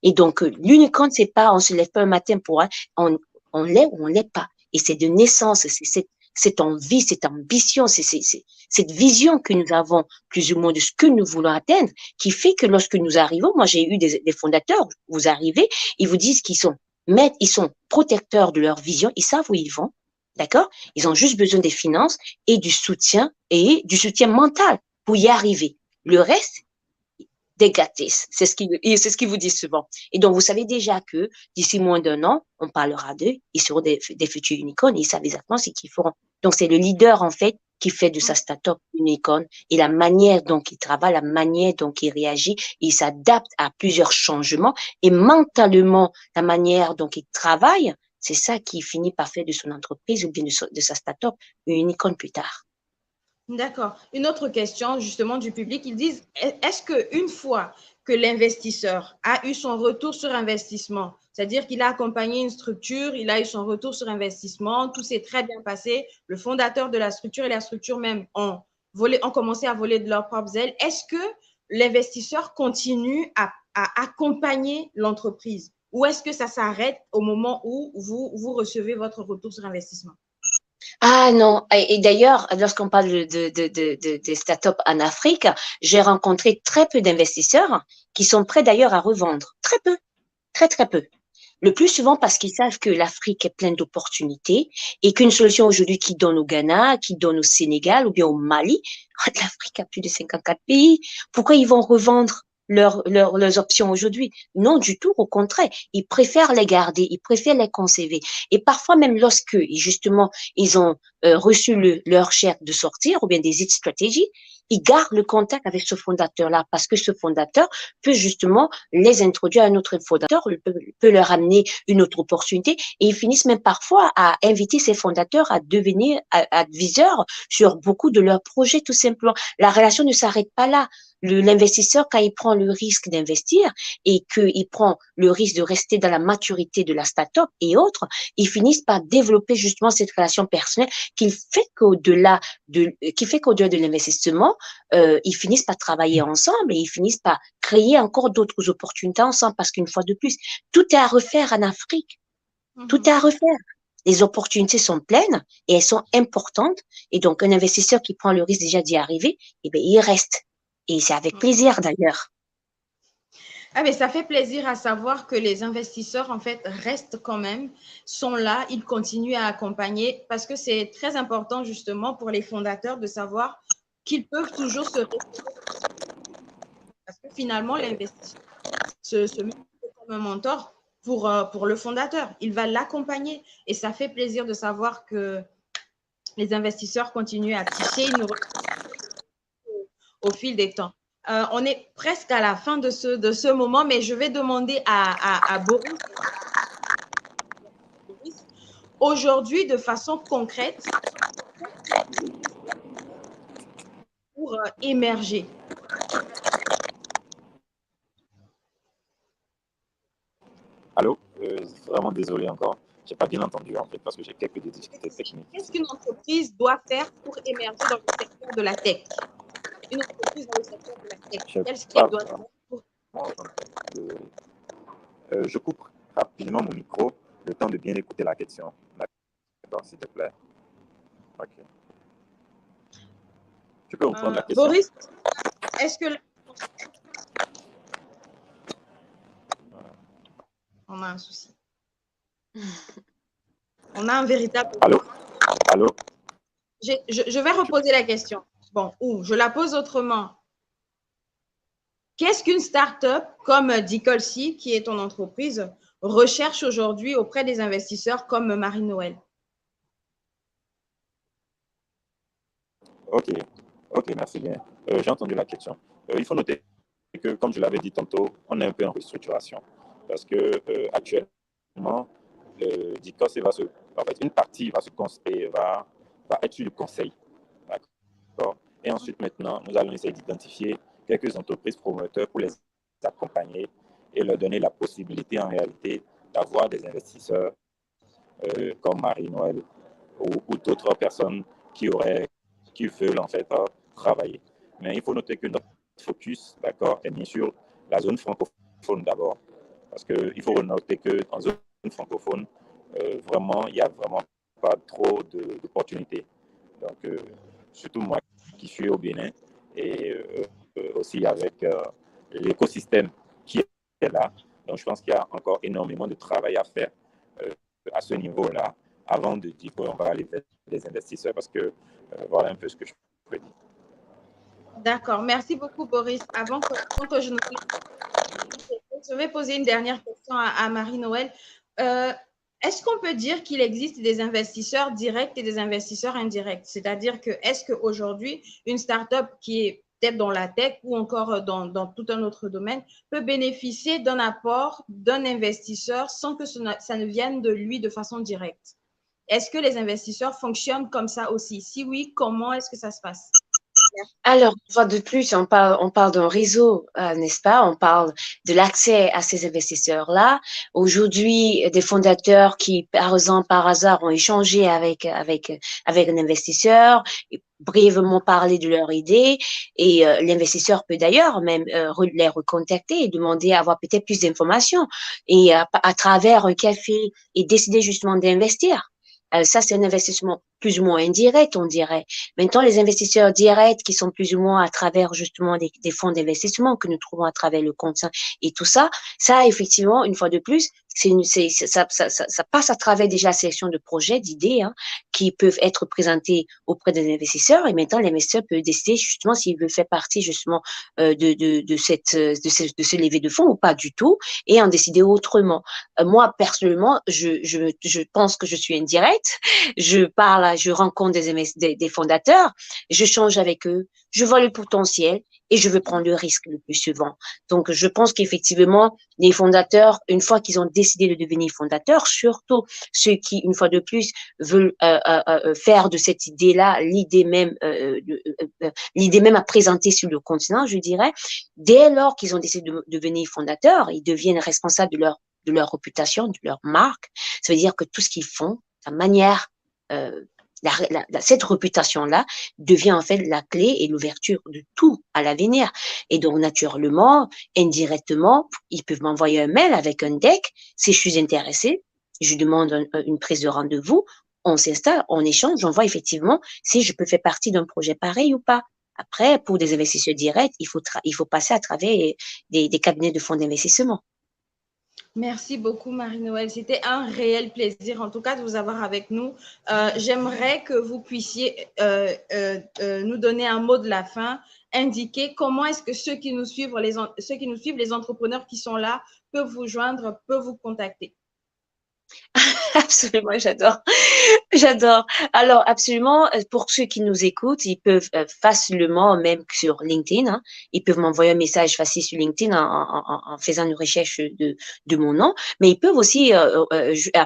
Et donc l'unicorne, c'est pas on se lève pas un matin pour on l'est ou on l'est pas. Et c'est de naissance, c'est cette envie, cette ambition, c'est cette vision que nous avons plus ou moins de ce que nous voulons atteindre qui fait que lorsque nous arrivons, moi j'ai eu des fondateurs, vous arrivez, ils vous disent qu'ils sont maîtres, ils sont protecteurs de leur vision, ils savent où ils vont, d'accord? Ils ont juste besoin des finances et du soutien mental pour y arriver. Le reste, des gratis, c'est ce qu'ils vous disent souvent. Et donc, vous savez déjà que d'ici moins d'un an, on parlera d'eux, ils seront des futurs unicornes, ils savent exactement ce qu'ils feront. Donc, c'est le leader, en fait, qui fait de sa start-up une icône et la manière dont il travaille, la manière dont il réagit, il s'adapte à plusieurs changements et mentalement, la manière dont il travaille, c'est ça qui finit par faire de son entreprise ou bien de sa start-up une icône plus tard. D'accord. Une autre question justement du public, ils disent, est-ce qu'une fois que l'investisseur a eu son retour sur investissement, c'est-à-dire qu'il a accompagné une structure, il a eu son retour sur investissement, tout s'est très bien passé, le fondateur de la structure et la structure même ont commencé à voler de leurs propres ailes, est-ce que l'investisseur continue à accompagner l'entreprise ou est-ce que ça s'arrête au moment où vous recevez votre retour sur investissement? Ah non, et d'ailleurs, lorsqu'on parle de start-up en Afrique, j'ai rencontré très peu d'investisseurs qui sont prêts d'ailleurs à revendre. Très peu, très très peu. Le plus souvent parce qu'ils savent que l'Afrique est pleine d'opportunités et qu'une solution aujourd'hui qui donne au Ghana, qui donne au Sénégal ou bien au Mali, l'Afrique a plus de 54 pays, pourquoi ils vont revendre leurs options aujourd'hui? Non, du tout, au contraire, ils préfèrent les garder, ils préfèrent les conserver. Et parfois même lorsque, justement, ils ont reçu leur chèque de sortir ou bien des exit stratégies, ils gardent le contact avec ce fondateur-là parce que ce fondateur peut justement les introduire à un autre fondateur, peut leur amener une autre opportunité et ils finissent même parfois à inviter ces fondateurs à devenir adviseurs sur beaucoup de leurs projets tout simplement. La relation ne s'arrête pas là. L'investisseur, quand il prend le risque d'investir et qu'il prend le risque de rester dans la maturité de la start-up et autres, ils finissent par développer justement cette relation personnelle qui fait qu'au-delà de l'investissement, ils finissent par travailler ensemble et ils finissent par créer encore d'autres opportunités ensemble parce qu'une fois de plus, tout est à refaire en Afrique. Tout est à refaire. Les opportunités sont pleines et elles sont importantes. Et donc, un investisseur qui prend le risque déjà d'y arriver, eh bien, il reste. Et c'est avec plaisir d'ailleurs. Ah, mais ça fait plaisir à savoir que les investisseurs, en fait, restent quand même, sont là, ils continuent à accompagner parce que c'est très important justement pour les fondateurs de savoir qu'ils peuvent toujours se référer. Parce que finalement, l'investisseur se met comme un mentor pour le fondateur. Il va l'accompagner et ça fait plaisir de savoir que les investisseurs continuent à tisser une au fil des temps. On est presque à la fin de ce moment, mais je vais demander à Boris, aujourd'hui, de façon concrète, pour émerger. Allô, vraiment désolé encore. Je n'ai pas bien entendu en fait parce que j'ai quelques difficultés techniques. Qu'est-ce qu'une entreprise doit faire pour émerger dans le secteur de la tech? Une entreprise dans le secteur de la tech, qu'est-ce qu'elle doit faire pour... Je coupe rapidement mon micro, le temps de bien écouter la question. D'accord, s'il te plaît. Ok. Tu peux reprendre la question. Boris, est-ce que... On a un souci. On a un véritable... Allô? Allô? Je vais reposer la question. Bon, ou je la pose autrement. Qu'est-ce qu'une start-up comme Dicolcy, qui est ton entreprise, recherche aujourd'hui auprès des investisseurs comme Marie-Noël? Ok, merci bien. J'ai entendu la question. Il faut noter que, comme je l'avais dit tantôt, on est un peu en restructuration parce que actuellement, Dicolcy en fait, une partie va se construire, va être sur le conseil. D'accord? Et ensuite, maintenant, nous allons essayer d'identifier quelques entreprises promoteurs pour les accompagner et leur donner la possibilité en réalité d'avoir des investisseurs comme Marie-Noël ou d'autres personnes qui veulent en fait travailler. Mais il faut noter que notre focus, d'accord, est bien sûr la zone francophone d'abord. Parce qu'il faut noter qu'en zone francophone, vraiment, il n'y a vraiment pas trop d'opportunités. Donc, surtout moi qui suis au Bénin et aussi avec l'écosystème qui est là. Donc, je pense qu'il y a encore énormément de travail à faire à ce niveau-là avant de dire qu'on va aller vers des investisseurs parce que voilà un peu ce que je peux dire. D'accord. Merci beaucoup, Boris. Avant que je ne... Je vais poser une dernière question à Marie-Noël. Est-ce qu'on peut dire qu'il existe des investisseurs directs et des investisseurs indirects? C'est-à-dire que est-ce qu'aujourd'hui, une start-up qui est peut-être dans la tech ou encore dans tout un autre domaine peut bénéficier d'un apport d'un investisseur sans que ça ne vienne de lui de façon directe? Est-ce que les investisseurs fonctionnent comme ça aussi? Si oui, comment est-ce que ça se passe? Alors, une fois de plus, on parle d'un réseau, n'est-ce pas? On parle de l'accès à ces investisseurs-là. Aujourd'hui, des fondateurs qui, par exemple, par hasard, ont échangé avec un investisseur, et brièvement parlé de leur idée, et l'investisseur peut d'ailleurs même les recontacter et demander à avoir peut-être plus d'informations, et à travers un café, et décider justement d'investir. Ça, c'est un investissement plus ou moins indirect, on dirait. Maintenant, les investisseurs directs qui sont plus ou moins à travers justement des fonds d'investissement que nous trouvons à travers le compte et tout ça, ça, effectivement, une fois de plus, ça passe à travers déjà la sélection de projets, d'idées, hein, qui peuvent être présentés auprès des investisseurs, et maintenant l'investisseur peut décider justement s'il veut faire partie justement de ce levée de fonds ou pas du tout, et en décider autrement. Moi personnellement, je pense que je suis indirecte. Je rencontre des fondateurs, je change avec eux, je vois le potentiel et je veux prendre le risque le plus souvent. Donc, je pense qu'effectivement, les fondateurs, une fois qu'ils ont décidé de devenir fondateurs, surtout ceux qui, une fois de plus, veulent faire de cette idée-là l'idée même à présenter sur le continent, je dirais, dès lors qu'ils ont décidé de devenir fondateurs, ils deviennent responsables de leur réputation, de leur marque. Ça veut dire que tout ce qu'ils font, la manière, cette réputation-là devient en fait la clé et l'ouverture de tout à l'avenir. Et donc, naturellement, indirectement, ils peuvent m'envoyer un mail avec un deck. Si je suis intéressée, je demande une prise de rendez-vous, on s'installe, on échange, on voit effectivement si je peux faire partie d'un projet pareil ou pas. Après, pour des investisseurs directs, il faut passer à travers des cabinets de fonds d'investissement. Merci beaucoup, Marie-Noëlle. C'était un réel plaisir, en tout cas, de vous avoir avec nous. J'aimerais que vous puissiez nous donner un mot de la fin, indiquer comment est-ce que ceux qui nous suivent, les entrepreneurs qui sont là, peuvent vous joindre, peuvent vous contacter. Absolument, j'adore. J'adore. Alors, absolument, pour ceux qui nous écoutent, ils peuvent facilement, même sur LinkedIn, hein, ils peuvent m'envoyer un message facile sur LinkedIn en faisant une recherche de mon nom, mais ils peuvent aussi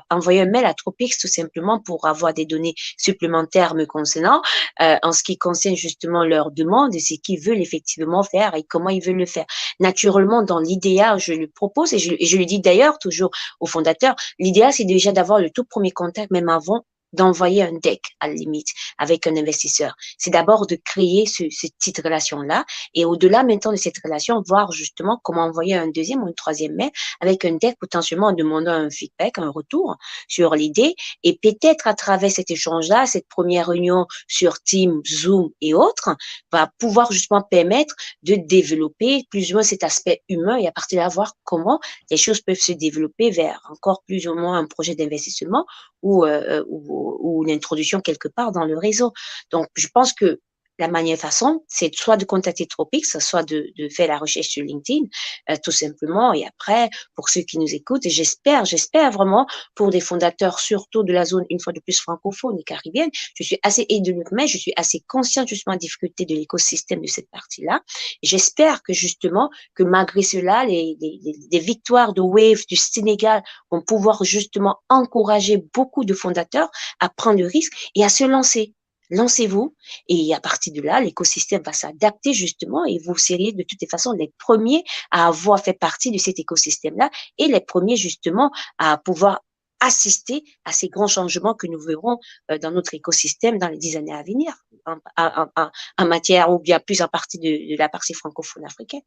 envoyer un mail à Tropics tout simplement pour avoir des données supplémentaires me concernant, en ce qui concerne justement leur demande et ce qu'ils veulent effectivement faire et comment ils veulent le faire. Naturellement, dans l'idéal, je le propose et je le dis d'ailleurs toujours aux fondateurs, l'idéal, c'est déjà d'avoir le tout premier contact, même avant d'envoyer un deck à la limite avec un investisseur. C'est d'abord de créer cette petite relation-là et au-delà maintenant de cette relation, voir justement comment envoyer un deuxième ou un troisième mail avec un deck potentiellement en demandant un feedback, un retour sur l'idée et peut-être à travers cet échange-là, cette première réunion sur Teams, Zoom et autres, va pouvoir justement permettre de développer plus ou moins cet aspect humain et à partir de là, voir comment les choses peuvent se développer vers encore plus ou moins un projet d'investissement ou une introduction quelque part dans le réseau. Donc, je pense que la meilleure façon, c'est soit de contacter Tropics, soit de faire la recherche sur LinkedIn, tout simplement. Et après, pour ceux qui nous écoutent, j'espère vraiment pour des fondateurs, surtout de la zone, une fois de plus francophone et caribéenne, je suis assez aidée, mais je suis assez consciente justement des difficultés de l'écosystème de cette partie-là. J'espère que justement, que malgré cela, les victoires de Wave du Sénégal vont pouvoir justement encourager beaucoup de fondateurs à prendre le risque et à se lancer. Lancez-vous et à partir de là, l'écosystème va s'adapter justement et vous seriez de toutes les façons les premiers à avoir fait partie de cet écosystème-là et les premiers justement à pouvoir assister à ces grands changements que nous verrons dans notre écosystème dans les 10 années à venir en matière ou bien plus en partie de la partie francophone africaine.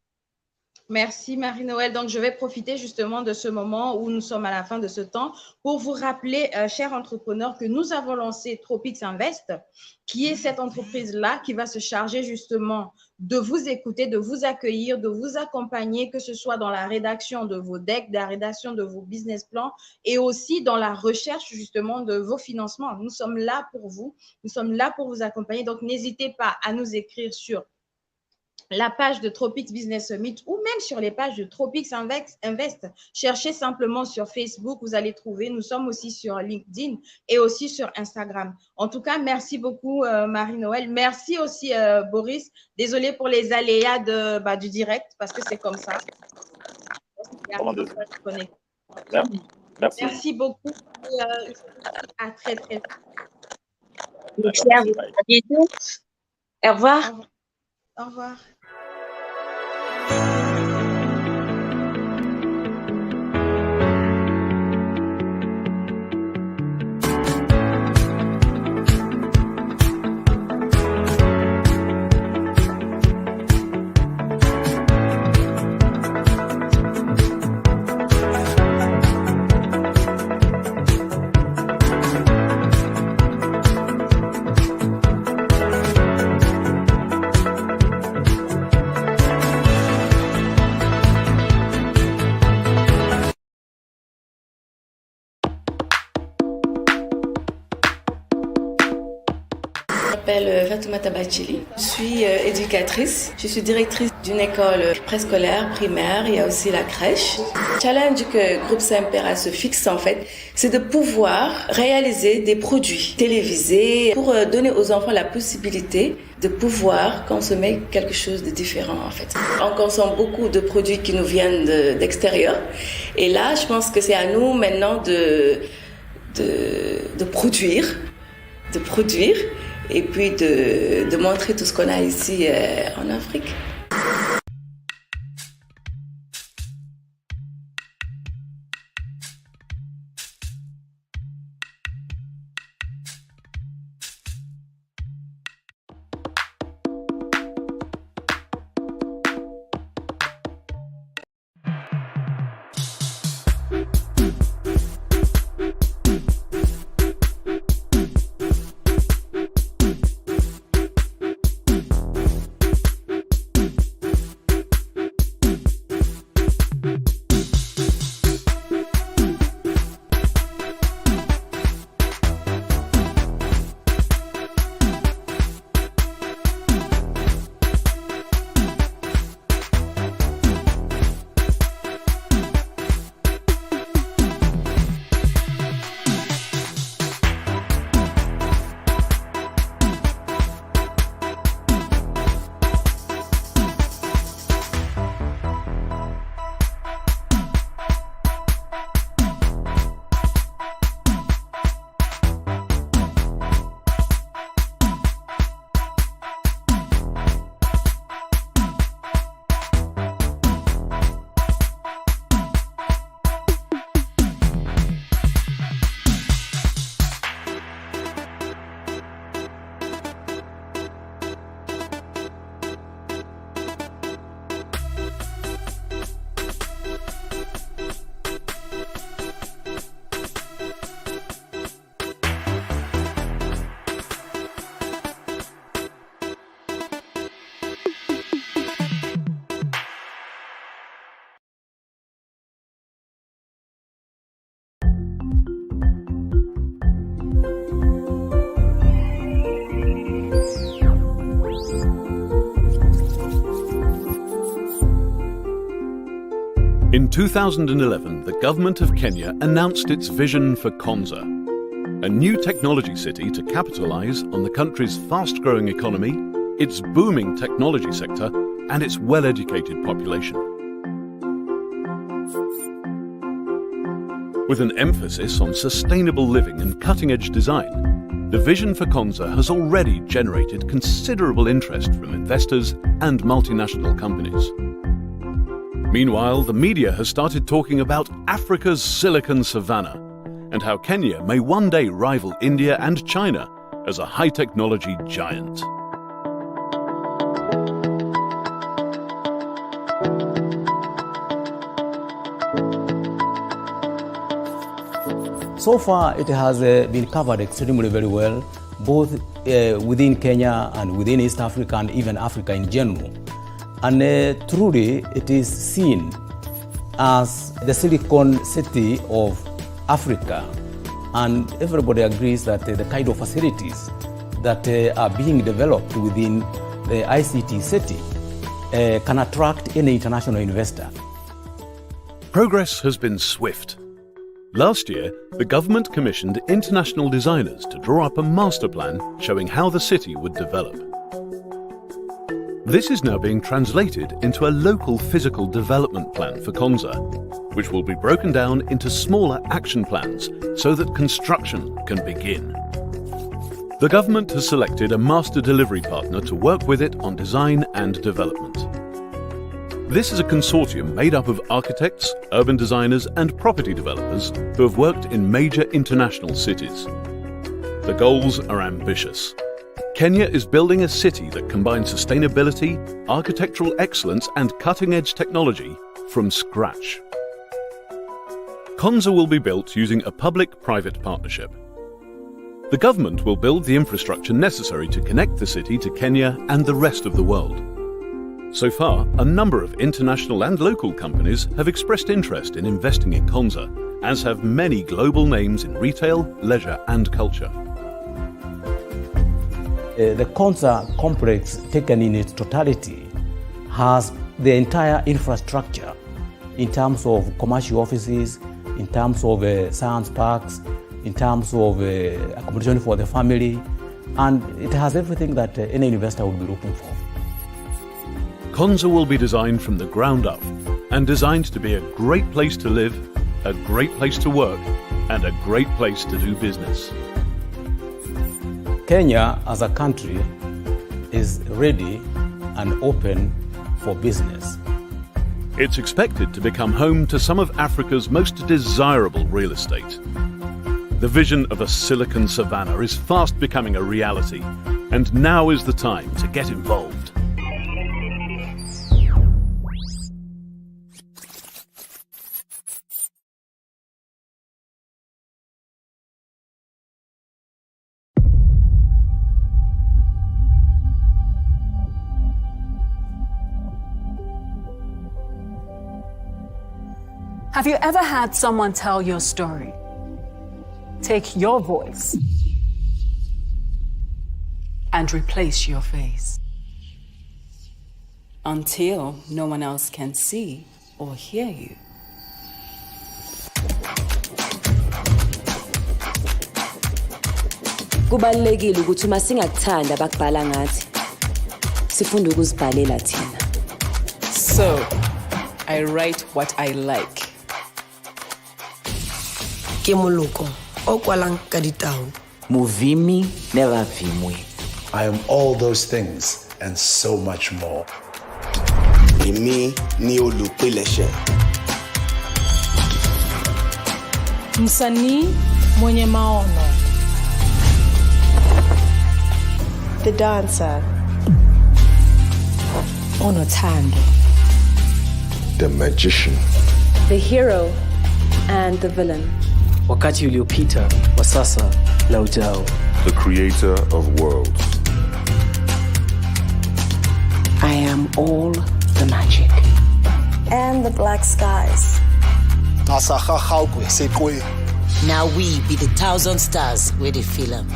Merci Marie-Noëlle. Donc, je vais profiter justement de ce moment où nous sommes à la fin de ce temps pour vous rappeler, chers entrepreneurs, que nous avons lancé Tropics Invest, qui est cette entreprise-là qui va se charger justement de vous écouter, de vous accueillir, de vous accompagner, que ce soit dans la rédaction de vos decks, dans la rédaction de vos business plans et aussi dans la recherche justement de vos financements. Nous sommes là pour vous, nous sommes là pour vous accompagner. Donc, n'hésitez pas à nous écrire sur la page de Tropics Business Summit ou même sur les pages de Tropics Invest. Cherchez simplement sur Facebook, vous allez trouver. Nous sommes aussi sur LinkedIn et aussi sur Instagram. En tout cas, merci beaucoup Marie-Noël. Merci aussi Boris. Désolé pour les aléas du direct parce que c'est comme ça. Merci beaucoup. Et, à très très vite. Merci à vous. À bientôt. Au revoir. Au revoir. Je m'appelle Fatoumata Bachili, je suis éducatrice, je suis directrice d'une école préscolaire, primaire, il y a aussi la crèche. Le challenge que Groupe Saint-Péra se fixe en fait, c'est de pouvoir réaliser des produits télévisés pour donner aux enfants la possibilité de pouvoir consommer quelque chose de différent en fait. On consomme beaucoup de produits qui nous viennent d'extérieur et là je pense que c'est à nous maintenant de produire et puis de montrer tout ce qu'on a ici en Afrique. In 2011, the government of Kenya announced its vision for Konza, a new technology city to capitalize on the country's fast-growing economy, its booming technology sector, and its well-educated population. With an emphasis on sustainable living and cutting-edge design, the vision for Konza has already generated considerable interest from investors and multinational companies. Meanwhile, the media has started talking about Africa's Silicon Savannah and how Kenya may one day rival India and China as a high-technology giant. So far, it has been covered extremely very well, both within Kenya and within East Africa and even Africa in general. And truly, it is seen as the Silicon City of Africa. And everybody agrees that the kind of facilities that are being developed within the ICT city can attract any international investor. Progress has been swift. Last year, the government commissioned international designers to draw up a master plan showing how the city would develop. This is now being translated into a local physical development plan for Konza, which will be broken down into smaller action plans so that construction can begin. The government has selected a master delivery partner to work with it on design and development. This is a consortium made up of architects, urban designers and property developers who have worked in major international cities. The goals are ambitious. Kenya is building a city that combines sustainability, architectural excellence and cutting-edge technology from scratch. Konza will be built using a public-private partnership. The government will build the infrastructure necessary to connect the city to Kenya and the rest of the world. So far, a number of international and local companies have expressed interest in investing in Konza, as have many global names in retail, leisure and culture. The Konza complex, taken in its totality, has the entire infrastructure in terms of commercial offices, in terms of science parks, in terms of accommodation for the family, and it has everything that any investor would be looking for. Konza will be designed from the ground up and designed to be a great place to live, a great place to work, and a great place to do business. Kenya as a country is ready and open for business. It's expected to become home to some of Africa's most desirable real estate. The vision of a Silicon Savannah is fast becoming a reality, and now is the time to get involved. Have you ever had someone tell your story? Take your voice and replace your face until no one else can see or hear you. Kubalulekile ukuthi uma singakuthanda bakubhala ngathi sifunde ukuzibhalela thina. So, I write what I like. Kemuluko, okwalang kaditao. Muvimi never vimwe. I am all those things and so much more. Imi ni olupileshe. Msanii mwenye maono. The dancer. Onothando. The magician. The hero and the villain. Wakati uliopita, wa sasa na ujao. The creator of worlds. I am all the magic. And the black skies. Now we be the 1,000 stars where they film.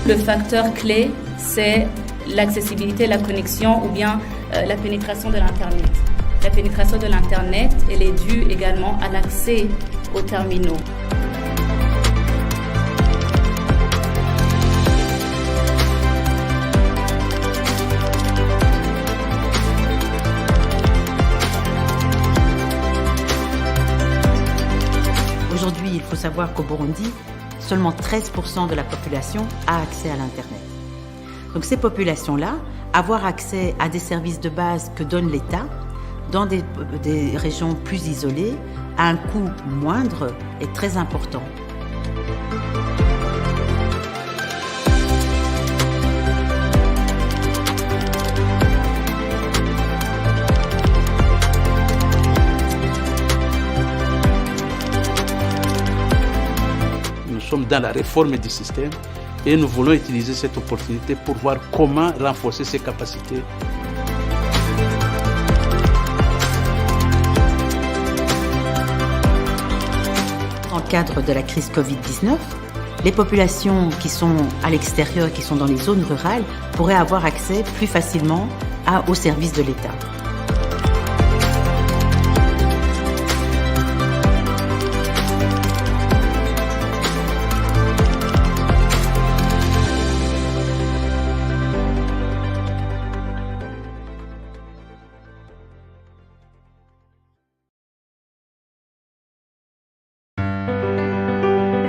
Le facteur clé, c'est l'accessibilité, la connexion ou bien la pénétration de l'Internet. La pénétration de l'Internet, elle est due également à l'accès aux terminaux. Aujourd'hui, savoir qu'au Burundi, seulement 13% de la population a accès à l'Internet. Donc ces populations-là, avoir accès à des services de base que donne l'État, dans des régions plus isolées, à un coût moindre, est très important. Nous sommes dans la réforme du système et nous voulons utiliser cette opportunité pour voir comment renforcer ses capacités. Dans le cadre de la crise Covid-19, les populations qui sont à l'extérieur, qui sont dans les zones rurales, pourraient avoir accès plus facilement aux services de l'État.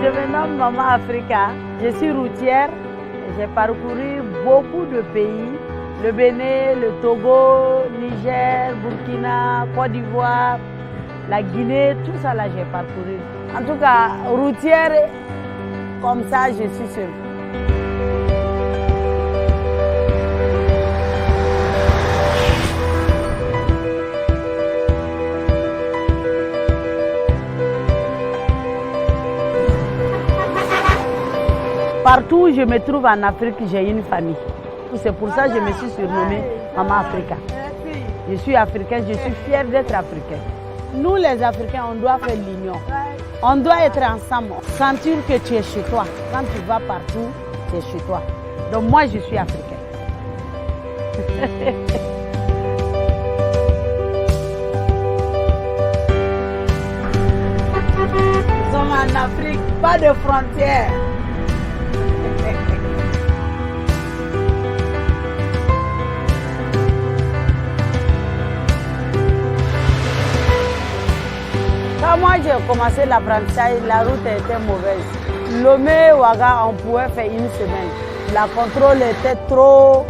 Je me nomme Maman Africa. Je suis routière. J'ai parcouru beaucoup de pays. Le Bénin, le Togo, Niger, Burkina, Côte d'Ivoire, la Guinée, tout ça là j'ai parcouru. En tout cas, routière, comme ça, je suis sûre. Partout où je me trouve en Afrique, j'ai une famille. C'est pour ça que je me suis surnommée Maman Africa. Je suis africaine, je suis fière d'être africaine. Nous les Africains, on doit faire l'union. On doit être ensemble, sentir que tu es chez toi. Quand tu vas partout, tu es chez toi. Donc moi, je suis africaine. Nous sommes en Afrique, pas de frontières. Quand moi j'ai commencé l'apprentissage, la route était mauvaise. Lomé-Ouaga, on pouvait faire une semaine. La contrôle était trop...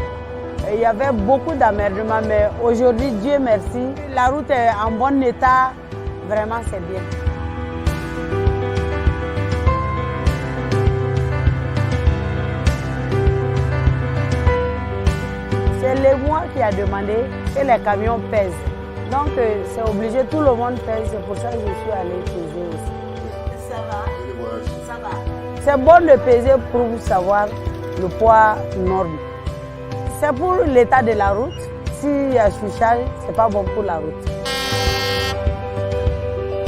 Il y avait beaucoup d'emmerdements, mais aujourd'hui, Dieu merci, la route est en bon état. Vraiment, c'est bien. C'est le mois qui a demandé que les camions pèsent. Donc c'est obligé, tout le monde pèse, c'est pour ça que je suis allée peser aussi. Ça va? Ça va. C'est bon de peser pour savoir le poids norme. C'est pour l'état de la route. S'il y a chouchage, c'est pas bon pour la route.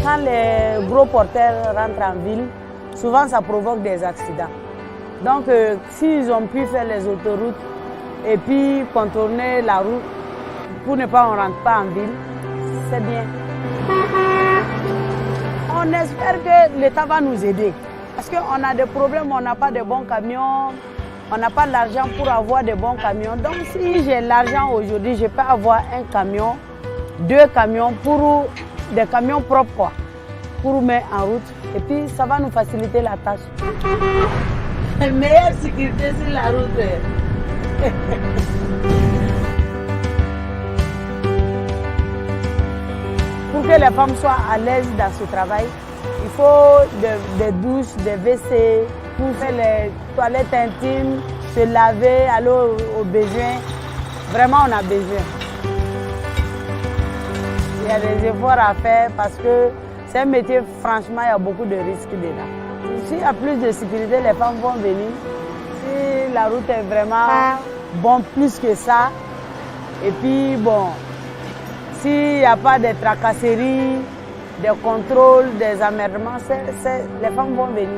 Quand les gros porteurs rentrent en ville, souvent ça provoque des accidents. Donc s'ils ont pu faire les autoroutes et puis contourner la route pour ne pas on rentre pas en ville, c'est bien. On espère que l'État va nous aider. Parce qu'on a des problèmes, on n'a pas de bons camions, on n'a pas l'argent pour avoir de bons camions. Donc si j'ai l'argent aujourd'hui, je peux avoir un camion, 2 camions, pour des camions propres quoi, pour mettre en route. Et puis ça va nous faciliter la tâche. Meilleure sécurité sur la route. Pour que les femmes soient à l'aise dans ce travail, il faut des douches, des WC, pour faire les toilettes intimes, se laver, aller aux besoins. Vraiment, on a besoin. Il y a des efforts à faire parce que c'est un métier, franchement, il y a beaucoup de risques dedans. S'il y a plus de sécurité, les femmes vont venir. Si la route est vraiment bonne, plus que ça, et puis bon, s'il n'y a pas de tracasseries, des contrôles, des emmerdements, les femmes vont venir.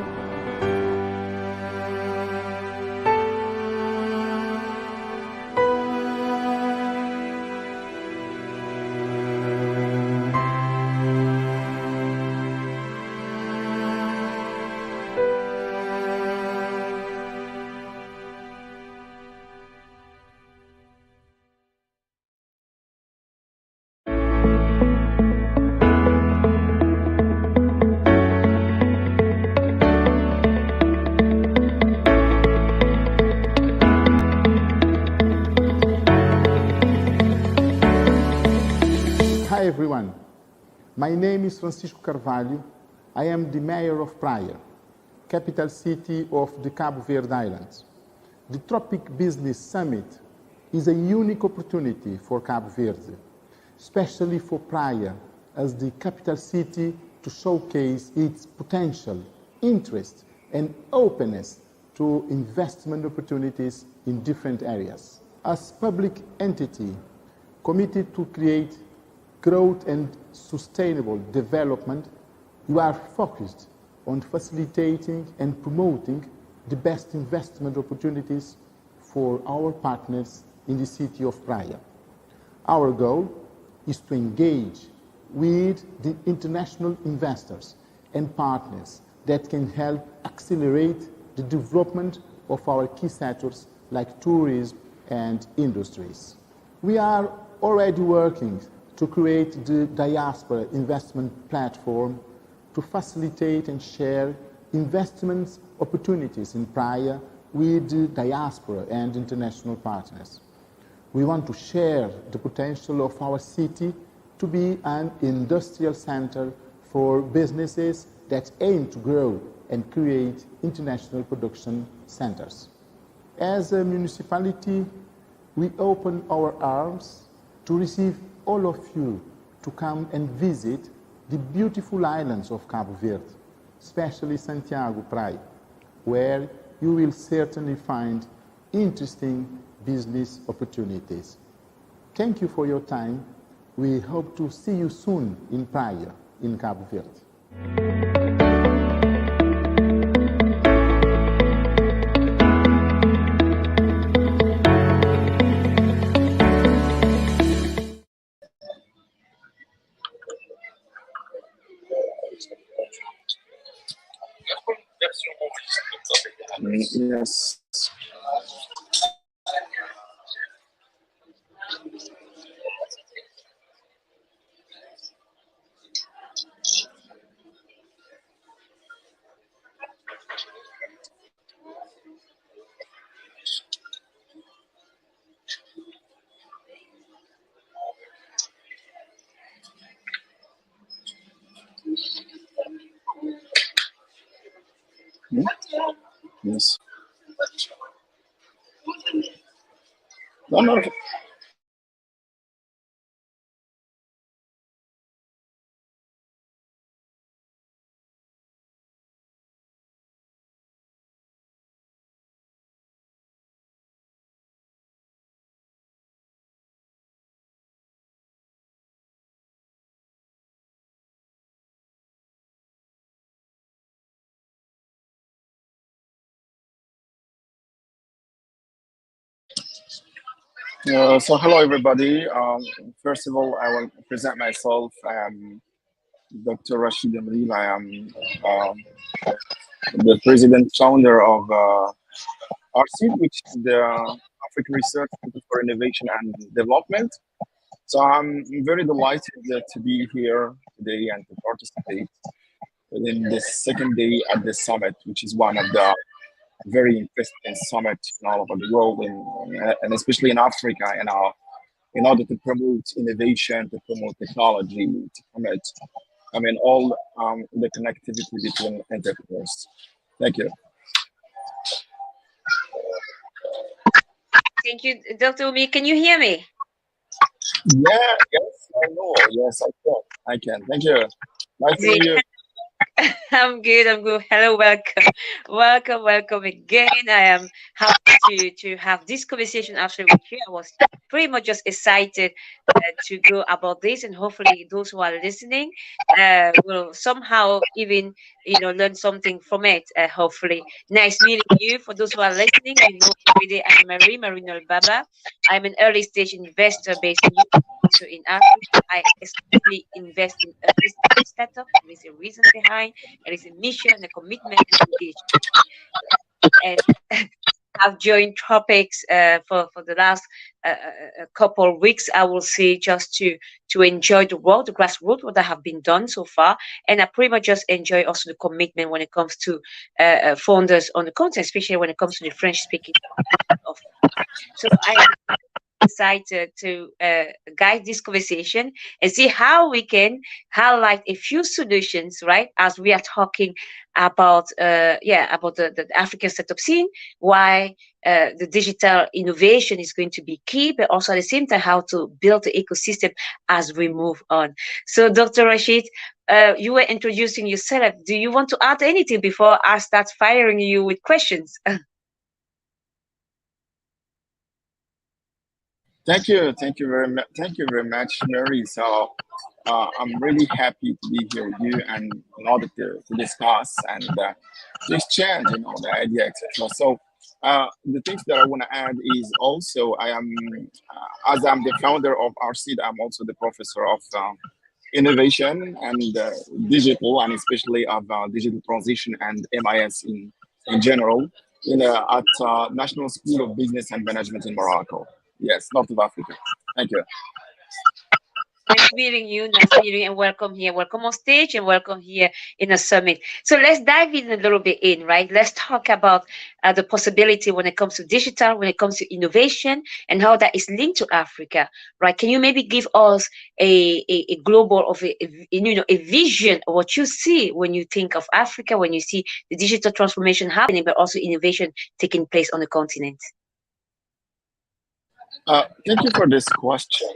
Hi everyone, my name is Francisco Carvalho. I am the mayor of Praia, capital city of the Cabo Verde Islands. The Tropic Business Summit is a unique opportunity for Cabo Verde, especially for Praia as the capital city to showcase its potential, interest and openness to investment opportunities in different areas. As public entity committed to create growth and sustainable development, we are focused on facilitating and promoting the best investment opportunities for our partners in the city of Praia. Our goal is to engage with the international investors and partners that can help accelerate the development of our key sectors like tourism and industries. We are already working to create the Diaspora Investment Platform to facilitate and share investment opportunities in Praia with the diaspora and international partners. We want to share the potential of our city to be an industrial center for businesses that aim to grow and create international production centers. As a municipality, we open our arms to receive all of you to come and visit the beautiful islands of Cabo Verde, especially Santiago, Praia, where you will certainly find interesting business opportunities. Thank you for your time. We hope to see you soon in Praia, in Cabo Verde. Yes. Yes. No. So hello everybody. First of all, I will present myself. I am Dr. Rashid Amril. I am the president founder of RC, which is the African Research Center for Innovation and Development. So I'm very delighted to be here today and to participate in this second day at the summit, which is one of the very interesting summits all over the world, and especially in Africa, in order to promote innovation, to promote technology, to promote, all the connectivity between entrepreneurs. Thank you. Thank you, Dr. Umi. Can you hear me? Yeah, yes, I know. Yes, I can. Thank you. Nice to meet you. I'm good. Hello, welcome again. I am happy to have this conversation actually with you. I was pretty much just excited to go about this, and hopefully those who are listening will somehow even learn something from it. Hopefully, nice meeting you. For those who are listening, you know already I'm Marino Baba. I'm an early stage investor based in also in Africa. I especially invest in early stage startup. There is a reason behind. There is a mission, a commitment, and engagement. And I've joined Tropics for the last couple of weeks, I will say, just to enjoy the work, the grassroots, what I have been done so far. And I pretty much just enjoy also the commitment when it comes to founders on the continent, especially when it comes to the French-speaking of. So I am excited to guide this conversation and see how we can highlight a few solutions, right? As we are talking about, about the African startup scene, why the digital innovation is going to be key, but also at the same time how to build the ecosystem as we move on. So, Dr. Rashid, you were introducing yourself. Do you want to add anything before I start firing you with questions? Thank you very much, Mary. So I'm really happy to be here with you and in order to discuss and to exchange, the idea, etc. So the things that I want to add is also I am, as I'm the founder of RCD, I'm also the professor of innovation and digital, and especially of digital transition and MIS in general, at National School of Business and Management in Morocco. Yes, North of Africa. Thank you. Nice meeting you, and welcome here. Welcome on stage and welcome here in a summit. So let's dive in a little bit in, right? Let's talk about the possibility when it comes to digital, when it comes to innovation, and how that is linked to Africa, right? Can you maybe give us a global of a vision of what you see when you think of Africa, when you see the digital transformation happening, but also innovation taking place on the continent? Thank you for this question.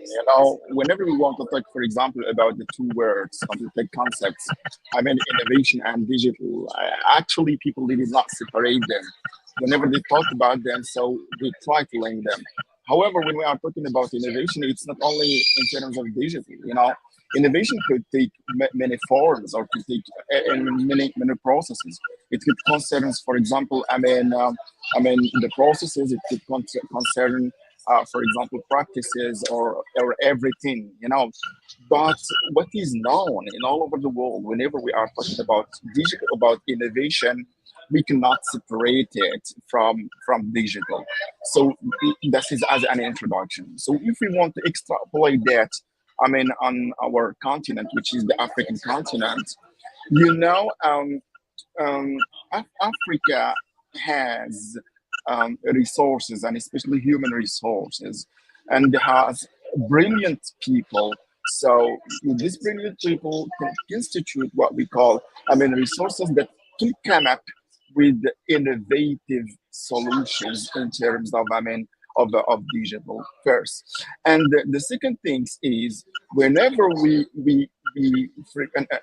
Whenever we want to talk, for example, about the two words, the concepts, innovation and digital, actually people did not separate them. Whenever they talk about them, so they try to link them. However, when we are talking about innovation, it's not only in terms of digital. Innovation could take many forms or could take many processes. It could concern, for example, the processes. It could concern. For example, practices or everything, But what is known in all over the world, whenever we are talking about digital, about innovation, we cannot separate it from digital. So this is as an introduction. So if we want to extrapolate that, on our continent, which is the African continent, Africa has resources, and especially human resources, and has brilliant people. So these brilliant people can constitute what we call, resources that can come up with innovative solutions in terms of, of digital first. And the second thing is whenever we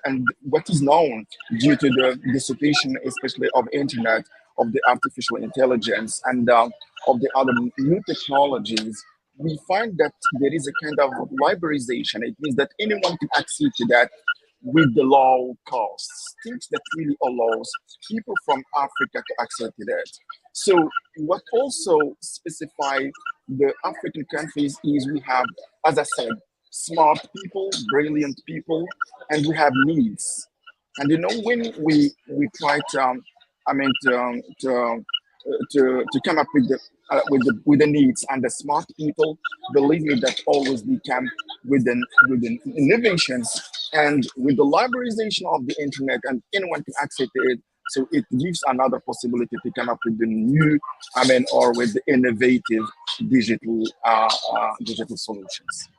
and what is known due to the dissipation, especially of internet, of the artificial intelligence, and of the other new technologies, we find that there is a kind of liberalization. It means that anyone can access to that with the low costs, things that really allows people from Africa to access to that. So what also specify the African countries is we have, as I said, smart people, brilliant people, and we have needs. And when we try to to come up with the needs and the smart people, believe me, that always they come with innovations and with the liberalization of the internet, and anyone can access it. So it gives another possibility to come up with the new, or with the innovative digital solutions.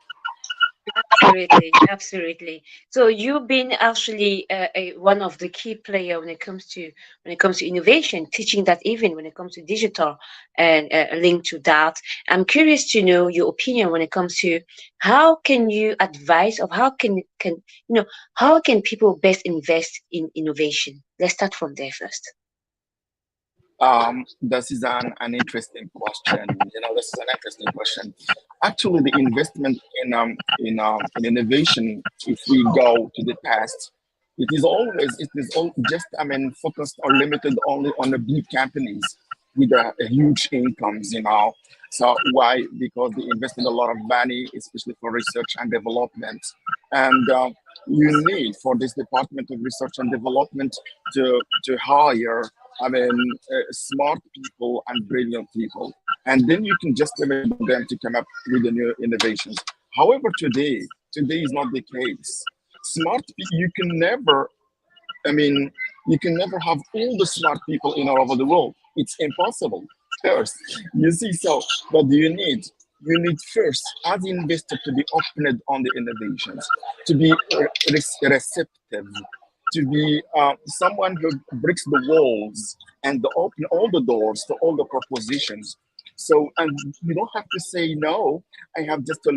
Absolutely. So you've been actually one of the key players when it comes to innovation, teaching that even when it comes to digital and linked to that. I'm curious to know your opinion when it comes to how can you advise, or how can how can people best invest in innovation? Let's start from there first. This is an interesting question. This is an interesting question. Actually, the investment in innovation, if we go to the past, it is all just focused or limited only on the big companies with a huge incomes. So why? Because they invested a lot of money, especially for research and development, and you need for this department of research and development to hire smart people and brilliant people, and then you can just enable them to come up with the new innovations. However, today is not the case. Smart people, you can never have all the smart people in all over the world. It's impossible. First, you see, so what do you need? you need first, as an investor, to be open on the innovations, to be receptive, to be someone who breaks the walls and open all the doors to all the propositions. So, and you don't have to say no. I have just to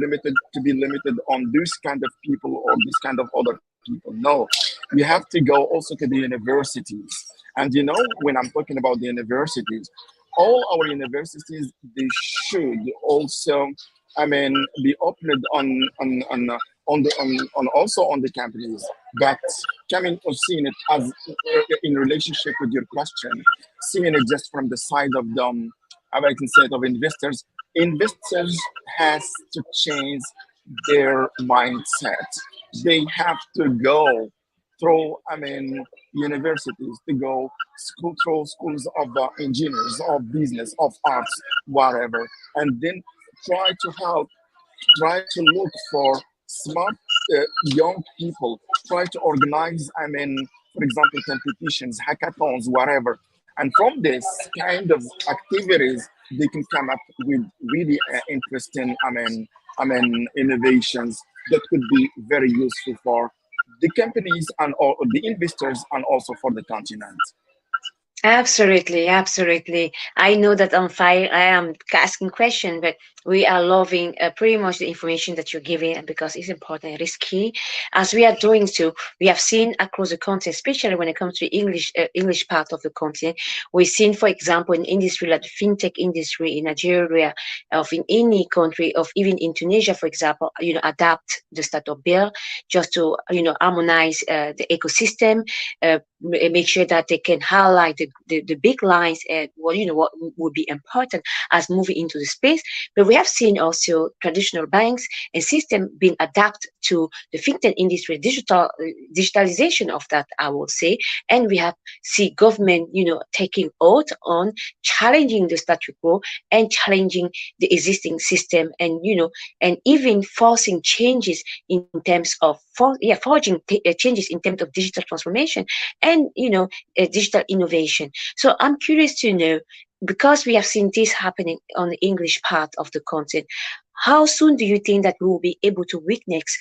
be limited on this kind of people or this kind of other people. No, you have to go also to the universities. And you know, when I'm talking about the universities, all our universities, they should also, I mean, be opened on also on the companies. But coming or seeing it as in relationship with your question, seeing it just from the side of the American side of investors, investors has to change their mindset. They have to go through, I mean, universities, to go through schools of engineers, of business, of arts, whatever, and then try to look for smart young people, try to organize, I mean, for example, competitions, hackathons, whatever. And from this kind of activities, they can come up with really interesting, innovations that could be very useful for the companies and all the investors, and also for the continent. Absolutely, absolutely. I know that on fire, I am asking questions, but we are loving pretty much the information that you're giving because it's important, it is key. As we are doing so, we have seen across the continent, especially when it comes to English part of the continent, we've seen, for example, in industry like the fintech industry in Nigeria, of in any country, of even in Tunisia, for example, adapt the startup bill just to harmonize the ecosystem, make sure that they can highlight the big lines and what would be important as moving into the space. But we have seen also traditional banks and system being adapted to the fintech industry, digitalization of that, I would say. And we have seen government, taking out on challenging the status quo and challenging the existing system, and and even forcing changes in terms of forging changes in terms of digital transformation and digital innovation. So I'm curious to know, because we have seen this happening on the English part of the continent, how soon do you think that we will be able to witness,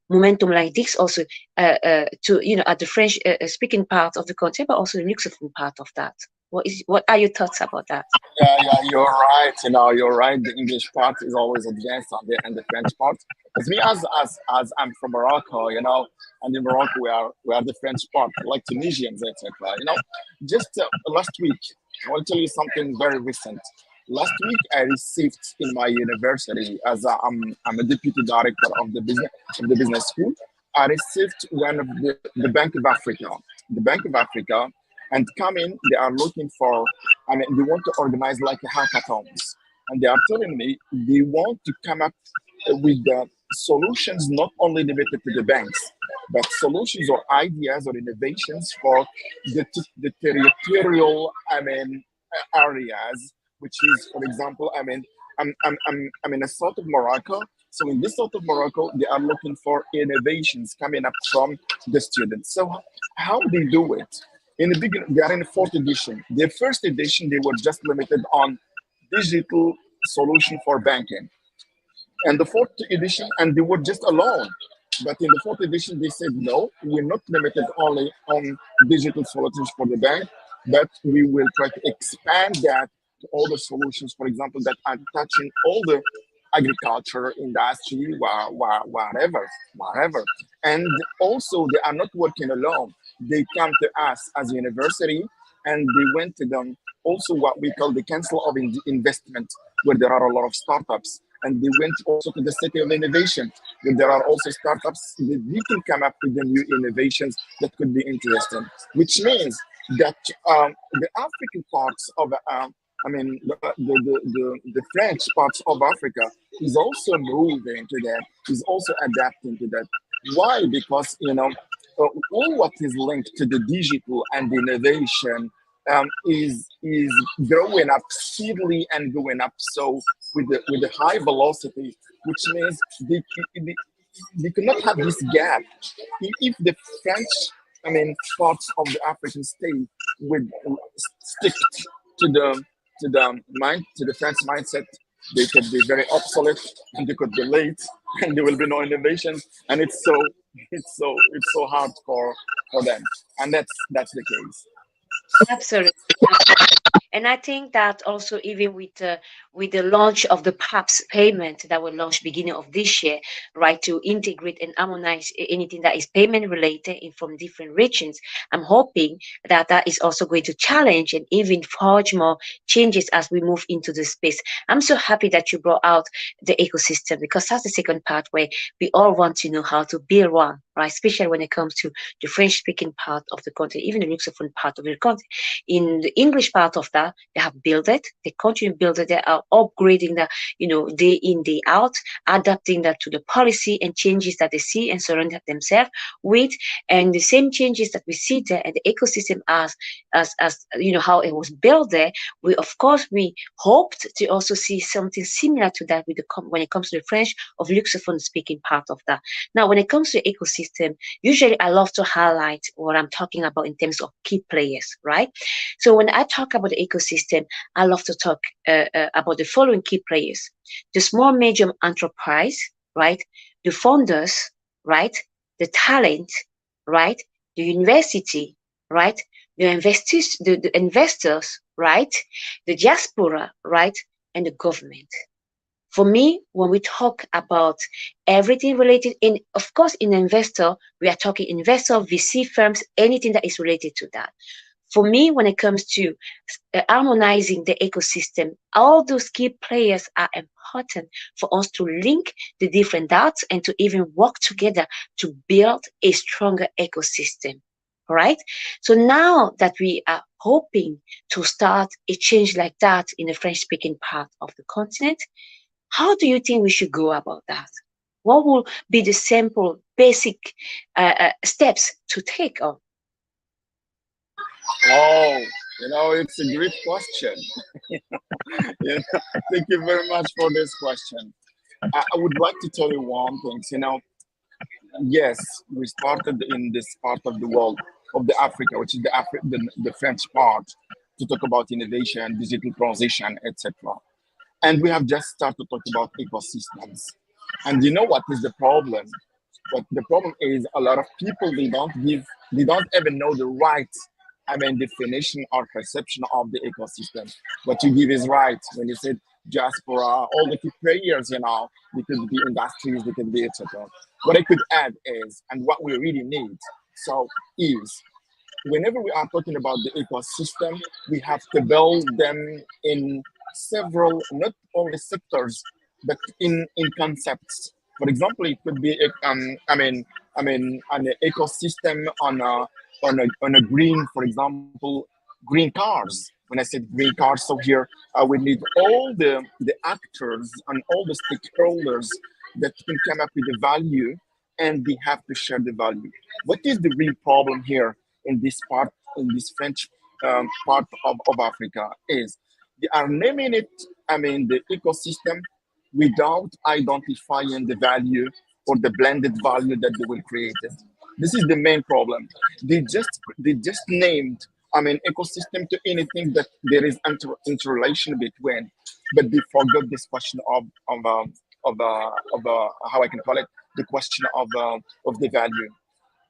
momentum like this also to at the French speaking part of the continent, but also the Luxembourg part of that? What are your thoughts about that? Yeah, you're right. You're right. The English part is always advanced on the French part. As me, as I'm from Morocco, and in Morocco we are the French part, like Tunisians, etc. Just last week, I will tell you something very recent. Last week, I received in my university, as I'm a deputy director of the business school. I received one of the Bank of Africa, and coming, they are looking for, they want to organize like a hackathons. And they are telling me they want to come up with solutions not only limited to the banks, but solutions or ideas or innovations for the territorial, areas, which is, for example, I'm in a south of Morocco. So in this south of Morocco, they are looking for innovations coming up from the students. So how they do it? In the beginning, they are in the fourth edition. The first edition, they were just limited on digital solution for banking. And the fourth edition, and they were just alone. But in the fourth edition, they said, no, we're not limited only on digital solutions for the bank, but we will try to expand that to all the solutions, for example, that are touching all the agriculture, industry, whatever. And also, they are not working alone. They come to us as a university, and they went to them also what we call the Council of Investment, where there are a lot of startups. And they went also to the City of Innovation, where there are also startups that we can come up with the new innovations that could be interesting. Which means that the African parts of the French parts of Africa is also moving to that, is also adapting to that. Why? Because all what is linked to the digital and the innovation is growing up steadily and going up so with the high velocity, which means they cannot have this gap. If the French, parts of the African state would stick to the French mindset, they could be very obsolete, and they could be late, and there will be no innovation, and it's so hardcore for them, and that's the case. Absolutely. And I think that also even with the launch of the PAPS payment that will launch beginning of this year, right, to integrate and harmonize anything that is payment related from different regions, I'm hoping that that is also going to challenge and even forge more changes as we move into the space. I'm so happy that you brought out the ecosystem, because that's the second part where we all want to know how to build one, right? Especially when it comes to the French-speaking part of the country, even the Lusophone part of the country. In the English part of that, they have built it, they continue to build it, they are upgrading that, day in, day out, adapting that to the policy and changes that they see and surround themselves with, and the same changes that we see there and the ecosystem as how it was built there. We hoped to also see something similar to that when it comes to the French of Lusophone speaking part of that. Now, when it comes to the ecosystem, usually I love to highlight what I'm talking about in terms of key players, right? So when I talk about the ecosystem, I love to talk about the following key players: the small medium enterprise, right? The founders, right? The talent, right? The university, right? The investors, right? The diaspora, right? And the government. For me, when we talk about everything related of course, in investor, we are talking investor, VC firms, anything that is related to that. For me, when it comes to harmonizing the ecosystem, all those key players are important for us to link the different dots and to even work together to build a stronger ecosystem. All right. So now that we are hoping to start a change like that in the French-speaking part of the continent, how do you think we should go about that? What will be the simple, basic steps to take on? Oh, it's a great question. Thank you very much for this question. I would like to tell you one thing. Yes, we started in this part of the world of the Africa, which is the French part, to talk about innovation, digital transition, etc. And we have just started to talk about ecosystems. And you know what is the problem? What the problem is, a lot of people, they don't even know the right definition or perception of the ecosystem. What you give is right when you said diaspora, all the key players, they could be industries, they could be etc. What I could add is, and what we really need, is whenever we are talking about the ecosystem, we have to build them in several, not only sectors, but in concepts. For example, it could be an ecosystem on a green, for example, green cars. When I said green cars, so here we need all the actors and all the stakeholders that can come up with the value, and they have to share the value. What is the real problem here in this French part of Africa is they are naming it, the ecosystem, without identifying the value or the blended value that they will create it. This is the main problem. They just named ecosystem to anything that there is interrelation between, but they forgot this question of how I can call it, the question of the value.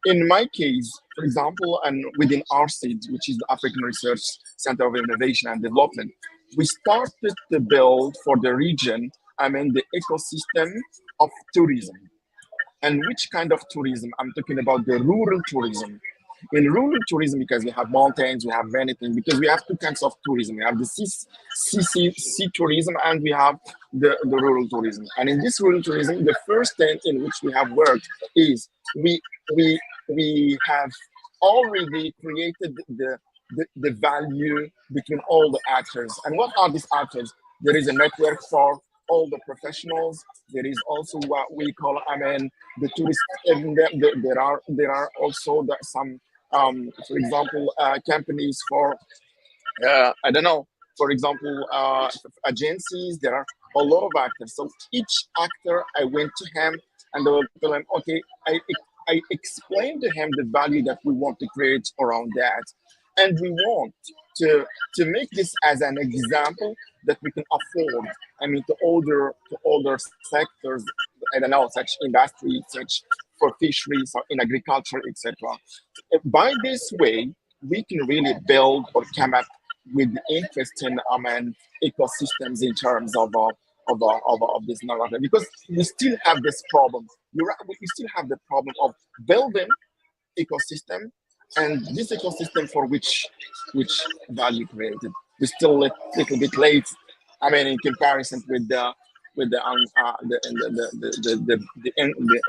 In my case, for example, and within RCID, which is the African Research Center of Innovation and Development, we started to build for the region, the ecosystem of tourism. And which kind of tourism? I'm talking about the rural tourism. In rural tourism, because we have mountains, we have many things, because we have two kinds of tourism. We have the sea tourism, and we have the rural tourism. And in this rural tourism, the first thing in which we have worked is we have already created the value between all the actors. And what are these actors? There is a network for all the professionals. There is also what we call, the tourists. There are also some, for example, companies for, I don't know, for example, agencies. There are a lot of actors. So each actor, I went to him and I will tell him, okay, I explained to him the value that we want to create around that. And we want to make this as an example that we can afford. I mean, to older sectors, I don't know, such industry, such for fisheries or in agriculture, etc. By this way, we can really build or come up with interesting ecosystems in terms of this narrative, because we still have this problem. You're right, we still have the problem of building ecosystem, and this ecosystem for which value created. We're still a little bit late. I mean, in comparison with the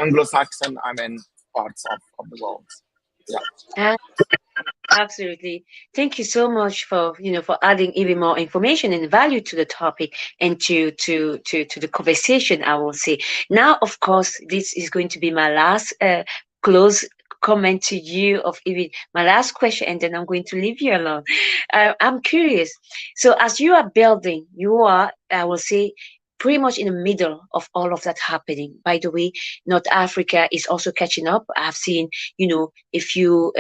Anglo-Saxon, I mean, parts of the world. Yeah. Absolutely. Thank you so much for for adding even more information and value to the topic and to the conversation, I will say. Now, of course, this is going to be my last close comment to you of even my last question, and then I'm going to leave you alone. I'm curious. So as you are building, you are, I will say, pretty much in the middle of all of that happening. By the way, North Africa is also catching up. I've seen, a few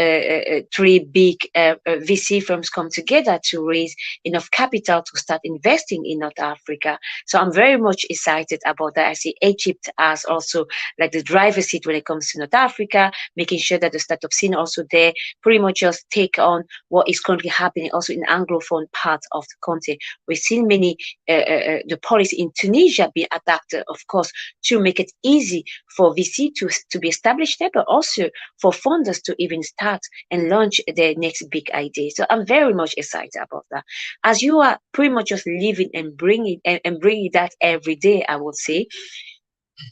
three big VC firms come together to raise enough capital to start investing in North Africa. So I'm very much excited about that. I see Egypt as also like the driver's seat when it comes to North Africa, making sure that the startup scene also there pretty much just take on what is currently happening also in Anglophone part of the continent. We've seen many the policy in Tunisia be adapted, of course, to make it easy for VC to be established there, but also for funders to even start and launch their next big idea. So I'm very much excited about that. As you are pretty much just living and bringing that every day, I would say,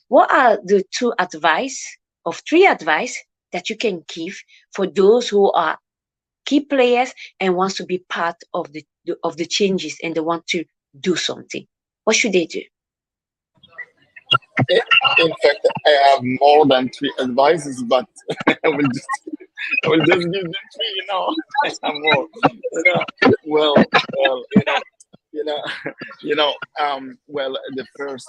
what are the three advice that you can give for those who are key players and wants to be part of the changes and they want to do something? What should they do? In fact, I have more than 3 advices, but I will just give them 3. I have more. Well, the first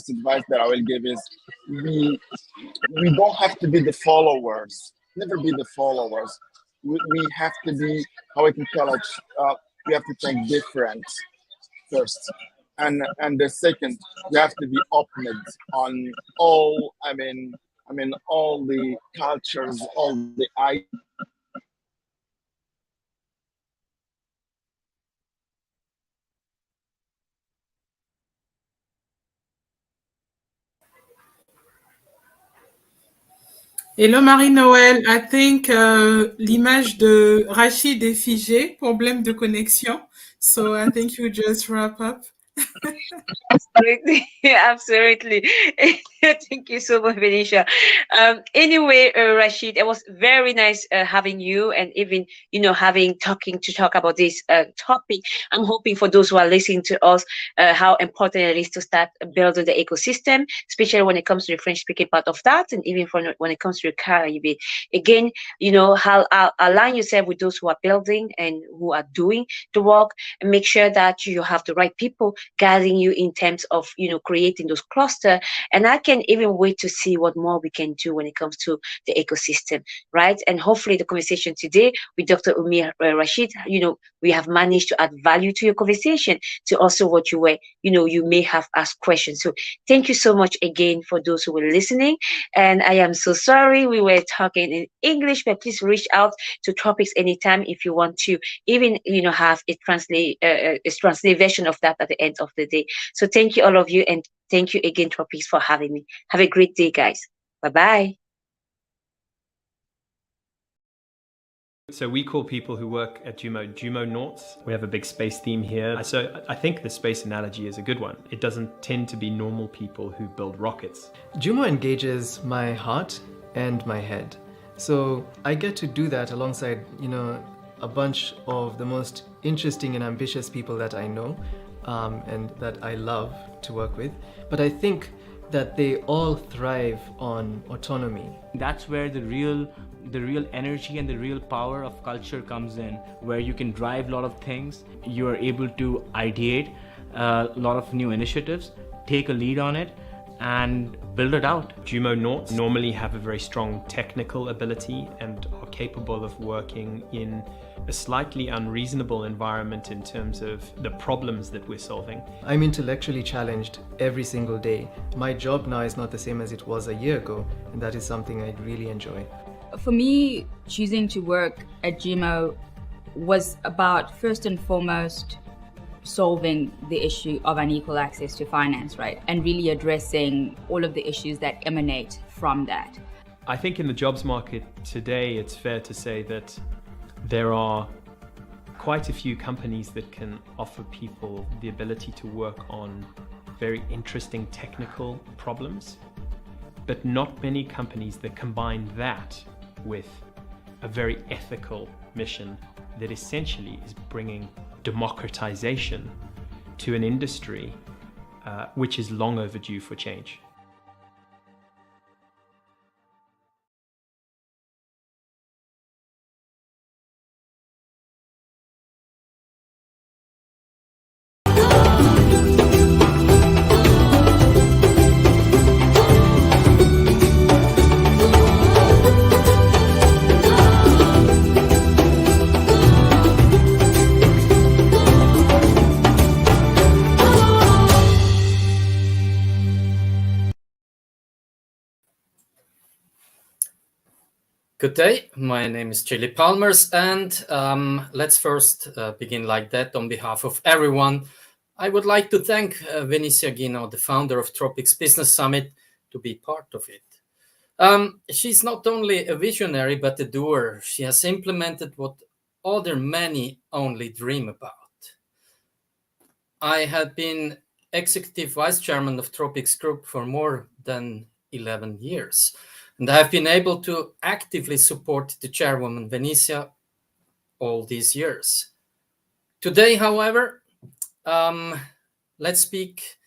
advice that I will give is we don't have to be the followers. Never be the followers. We have to be, how I can call it, we have to think different first. And the second, we have to be open on all, all the cultures, all the ideas. Hello Marie-Noël, I think l'image de Rachid est figée, problème de connexion. So I think you just wrap up. Absolutely. Thank you so much, Venetia. Anyway, Rashid, it was very nice having you and even, talk about this topic. I'm hoping for those who are listening to us, how important it is to start building the ecosystem, especially when it comes to the French-speaking part of that, and even when it comes to the Caribbean. Again, how align yourself with those who are building and who are doing the work, and make sure that you have the right people guiding you in terms of creating those clusters. And I can even wait to see what more we can do when it comes to the ecosystem, right? And hopefully the conversation today with Dr. Umir Rashid, we have managed to add value to your conversation, to also what you were, you may have asked questions. So thank you so much again for those who were listening. And I am so sorry we were talking in English, but please reach out to Tropics anytime if you want to even, have a translate version of that at the end of the day. So thank you all of you, and thank you again, Tropics, for having me. Have a great day, guys. Bye-bye. So we call people who work at Jumo Noughts. We have a big space theme here. So I think the space analogy is a good one. It doesn't tend to be normal people who build rockets. Jumo engages my heart and my head. So I get to do that alongside, a bunch of the most interesting and ambitious people that I know and that I love to work with. But I think that they all thrive on autonomy. That's where the real energy and the real power of culture comes in, where you can drive a lot of things. You are able to ideate a lot of new initiatives, take a lead on it, and build it out. Jumo Noughts normally have a very strong technical ability and are capable of working in a slightly unreasonable environment in terms of the problems that we're solving. I'm intellectually challenged every single day. My job now is not the same as it was a year ago, and that is something I really enjoy. For me, choosing to work at GMO was about, first and foremost, solving the issue of unequal access to finance, right? And really addressing all of the issues that emanate from that. I think in the jobs market today, it's fair to say that there are quite a few companies that can offer people the ability to work on very interesting technical problems, but not many companies that combine that with a very ethical mission that essentially is bringing democratization to an industry which is long overdue for change. Good day, my name is Chili Palmers, and let's first begin like that. On behalf of everyone, I would like to thank Venicia Guino, the founder of Tropics Business Summit, to be part of it. She's not only a visionary, but a doer. She has implemented what other many only dream about. I have been executive vice chairman of Tropics Group for more than 11 years. And I have been able to actively support the chairwoman, Venicia, all these years. Today, however, let's speak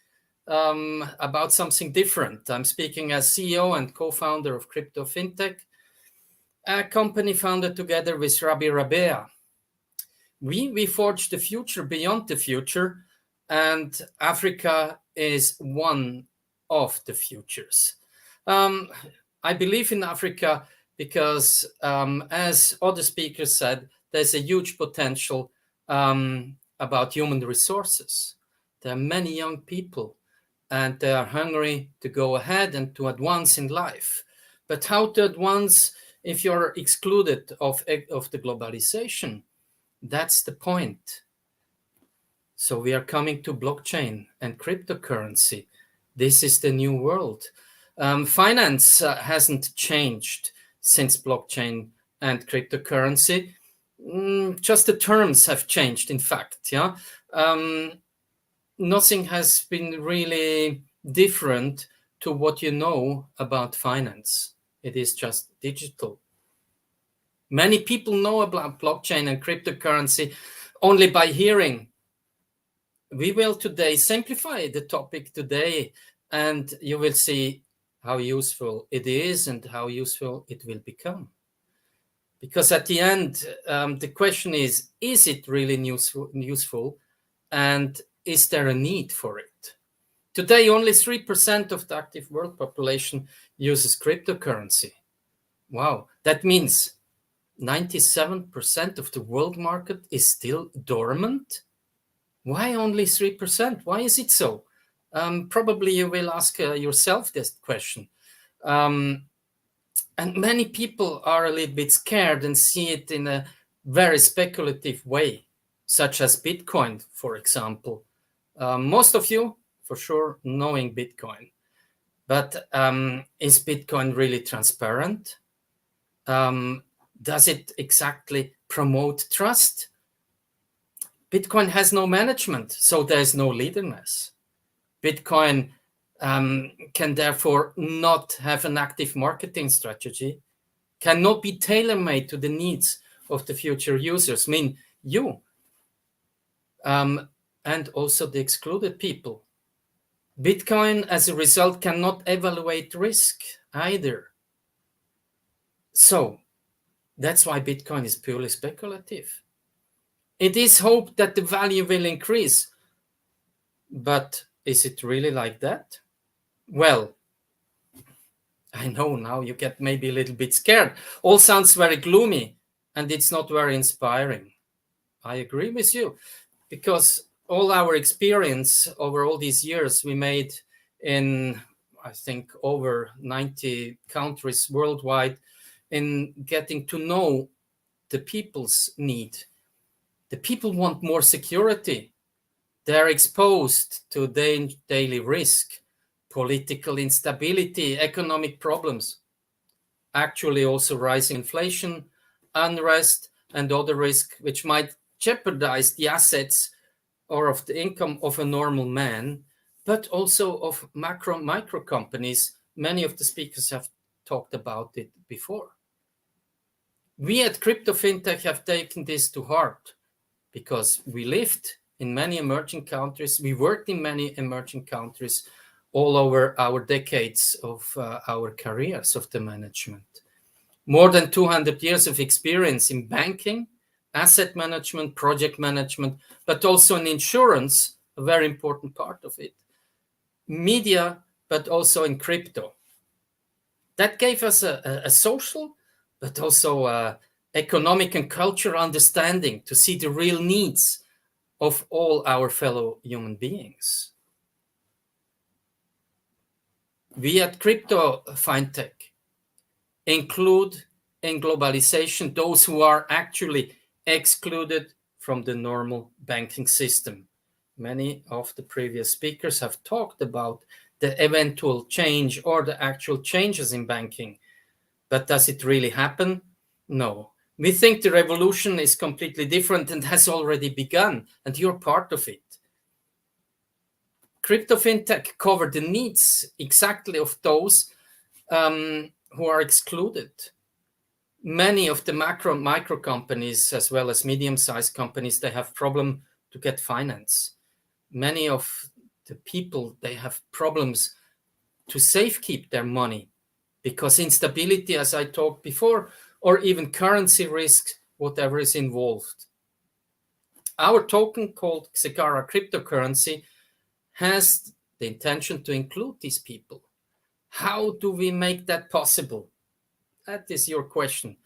about something different. I'm speaking as CEO and co-founder of Crypto FinTech, a company founded together with Rabi Rabea. We forge the future beyond the future, and Africa is one of the futures. I believe in Africa because, as other speakers said, there's a huge potential about human resources. There are many young people, and they are hungry to go ahead and to advance in life. But how to advance if you're excluded of the globalization? That's the point. So we are coming to blockchain and cryptocurrency. This is the new world. Finance hasn't changed since blockchain and cryptocurrency. Just the terms have changed, in fact. Yeah, nothing has been really different to what you know about finance. It is just digital. Many people know about blockchain and cryptocurrency only by hearing. We will today simplify the topic today, and you will see how useful it is and how useful it will become. Because at the end, the question is it really useful, and is there a need for it? Today, only 3% of the active world population uses cryptocurrency. Wow, that means 97% of the world market is still dormant? Why only 3%? Why is it so? Probably you will ask yourself this question. And many people are a little bit scared and see it in a very speculative way, such as Bitcoin, for example. Most of you, for sure, knowing Bitcoin. But is Bitcoin really transparent? Does it exactly promote trust? Bitcoin has no management, so there's no leaderness. Bitcoin can therefore not have an active marketing strategy, cannot be tailor-made to the needs of the future users, I mean you, and also the excluded people. Bitcoin, as a result, cannot evaluate risk either. So that's why Bitcoin is purely speculative. It is hoped that the value will increase, but is it really like that? Well, I know now you get maybe a little bit scared. All sounds very gloomy, and it's not very inspiring. I agree with you, because all our experience over all these years we made in, I think, over 90 countries worldwide, in getting to know the people's need. The people want more security. They're exposed to daily risk, political instability, economic problems, actually also rising inflation, unrest, and other risks which might jeopardize the assets or of the income of a normal man, but also of micro companies. Many of the speakers have talked about it before. We at Crypto FinTech have taken this to heart because we lived in many emerging countries. We worked in many emerging countries all over our decades of our careers of the management. More than 200 years of experience in banking, asset management, project management, but also in insurance, a very important part of it. Media, but also in crypto. That gave us a social, but also economic and cultural understanding to see the real needs of all our fellow human beings. We at Crypto FinTech include in globalization those who are actually excluded from the normal banking system. Many of the previous speakers have talked about the eventual change or the actual changes in banking. But does it really happen? No. We think the revolution is completely different and has already begun, and you're part of it. Crypto FinTech covered the needs exactly of those who are excluded. Many of the micro companies, as well as medium-sized companies, they have problem to get finance. Many of the people, they have problems to safekeep their money because instability, as I talked before, or even currency risk, whatever is involved. Our token called Xegara cryptocurrency has the intention to include these people. How do we make that possible? That is your question.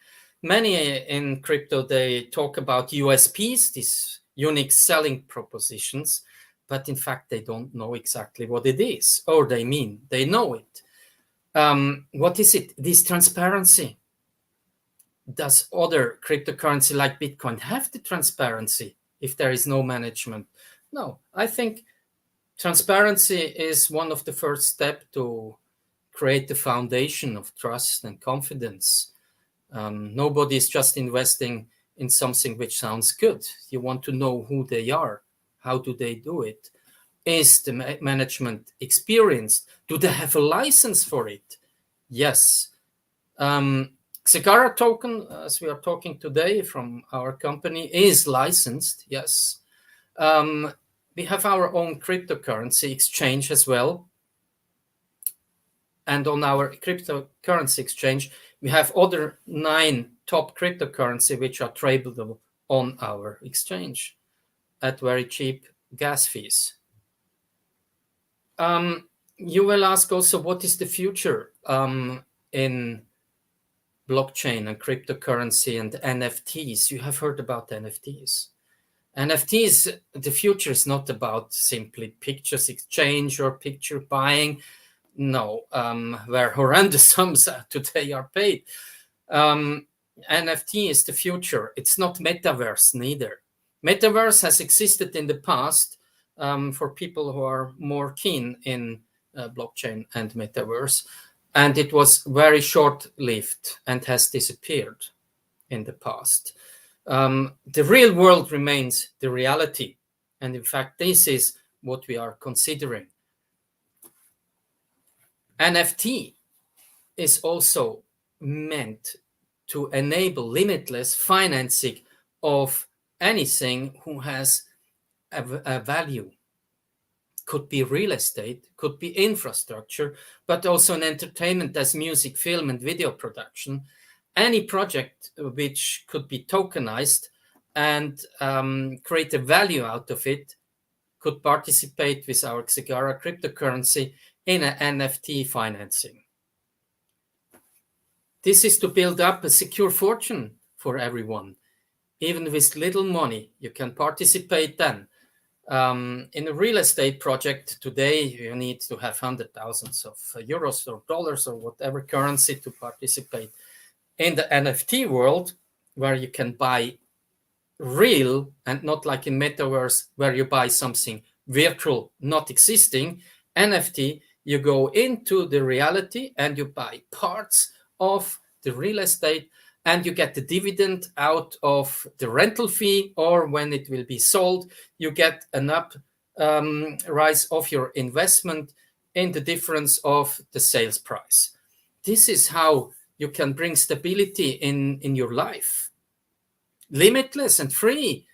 Many in crypto, they talk about USPs, these unique selling propositions, but in fact, they don't know exactly what it is, or they know it. What is it? This transparency. Does other cryptocurrency like Bitcoin have the transparency if there is no management? No, I think transparency is one of the first steps to create the foundation of trust and confidence. Nobody is just investing in something which sounds good. You want to know who they are. How do they do it? Is the management experienced? Do they have a license for it? Yes. Xegara token, as we are talking today from our company, is licensed, yes. We have our own cryptocurrency exchange as well. And on our cryptocurrency exchange, we have other 9 top cryptocurrency which are tradable on our exchange at very cheap gas fees. You will ask also, what is the future in blockchain and cryptocurrency and NFTs? You have heard about NFTs. NFTs, the future is not about simply pictures exchange or picture buying. No, where horrendous sums today are paid. NFT is the future. It's not metaverse neither. Metaverse has existed in the past for people who are more keen in blockchain and metaverse. And it was very short-lived and has disappeared in the past. The real world remains the reality. And in fact, this is what we are considering. NFT is also meant to enable limitless financing of anything who has a value. Could be real estate, could be infrastructure, but also in entertainment as music, film, and video production. Any project which could be tokenized and create a value out of it could participate with our Xegara cryptocurrency in an NFT financing. This is to build up a secure fortune for everyone. Even with little money, you can participate then. In a real estate project today, you need to have hundreds of thousands of euros or dollars or whatever currency to participate. In the NFT world, where you can buy real and not like in metaverse where you buy something virtual, not existing, NFT, you go into the reality and you buy parts of the real estate and you get the dividend out of the rental fee, or when it will be sold, you get an rise of your investment in the difference of the sales price. This is how you can bring stability in your life. Limitless and free.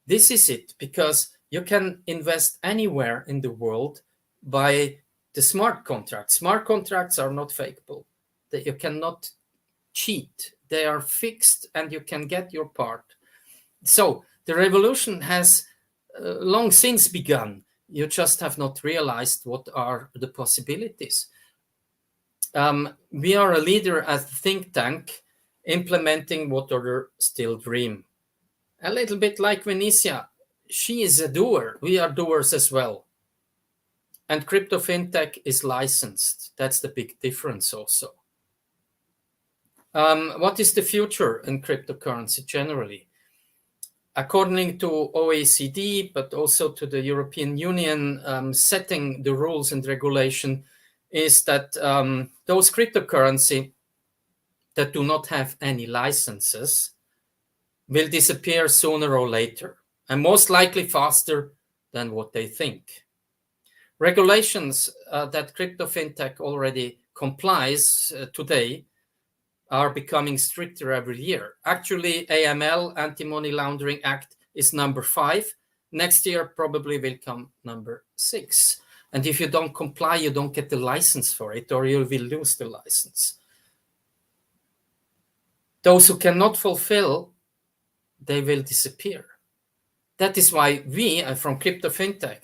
This is it, because you can invest anywhere in the world by the smart contracts. Smart contracts are not fakeable. That you cannot cheat. They are fixed and you can get your part. So the revolution has long since begun. You just have not realized what are the possibilities. We are a leader as a think tank implementing what others still dream. A little bit like Venetia. She is a doer. We are doers as well. And crypto fintech is licensed. That's the big difference also. What is the future in cryptocurrency generally? According to OECD, but also to the European Union, setting the rules and regulation is that those cryptocurrency that do not have any licenses will disappear sooner or later, and most likely faster than what they think. Regulations that crypto fintech already complies today are becoming stricter every year. Actually, AML, Anti-Money Laundering Act, is number 5. Next year probably will come number 6. And if you don't comply, you don't get the license for it, or you will lose the license. Those who cannot fulfill, they will disappear. That is why we, from Crypto FinTech,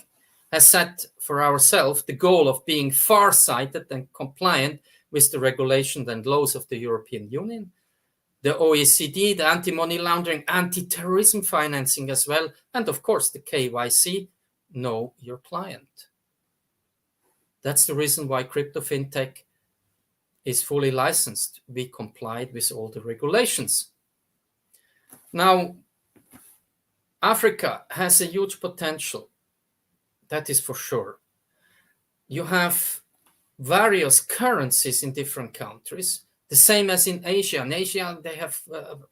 have set for ourselves the goal of being far-sighted and compliant with the regulations and laws of the European Union, the OECD, the anti-money laundering, anti-terrorism financing as well, and of course the KYC, know your client. That's the reason why Crypto FinTech is fully licensed. We complied with all the regulations. Now, Africa has a huge potential. That is for sure. You have various currencies in different countries, the same as in Asia. In Asia, they have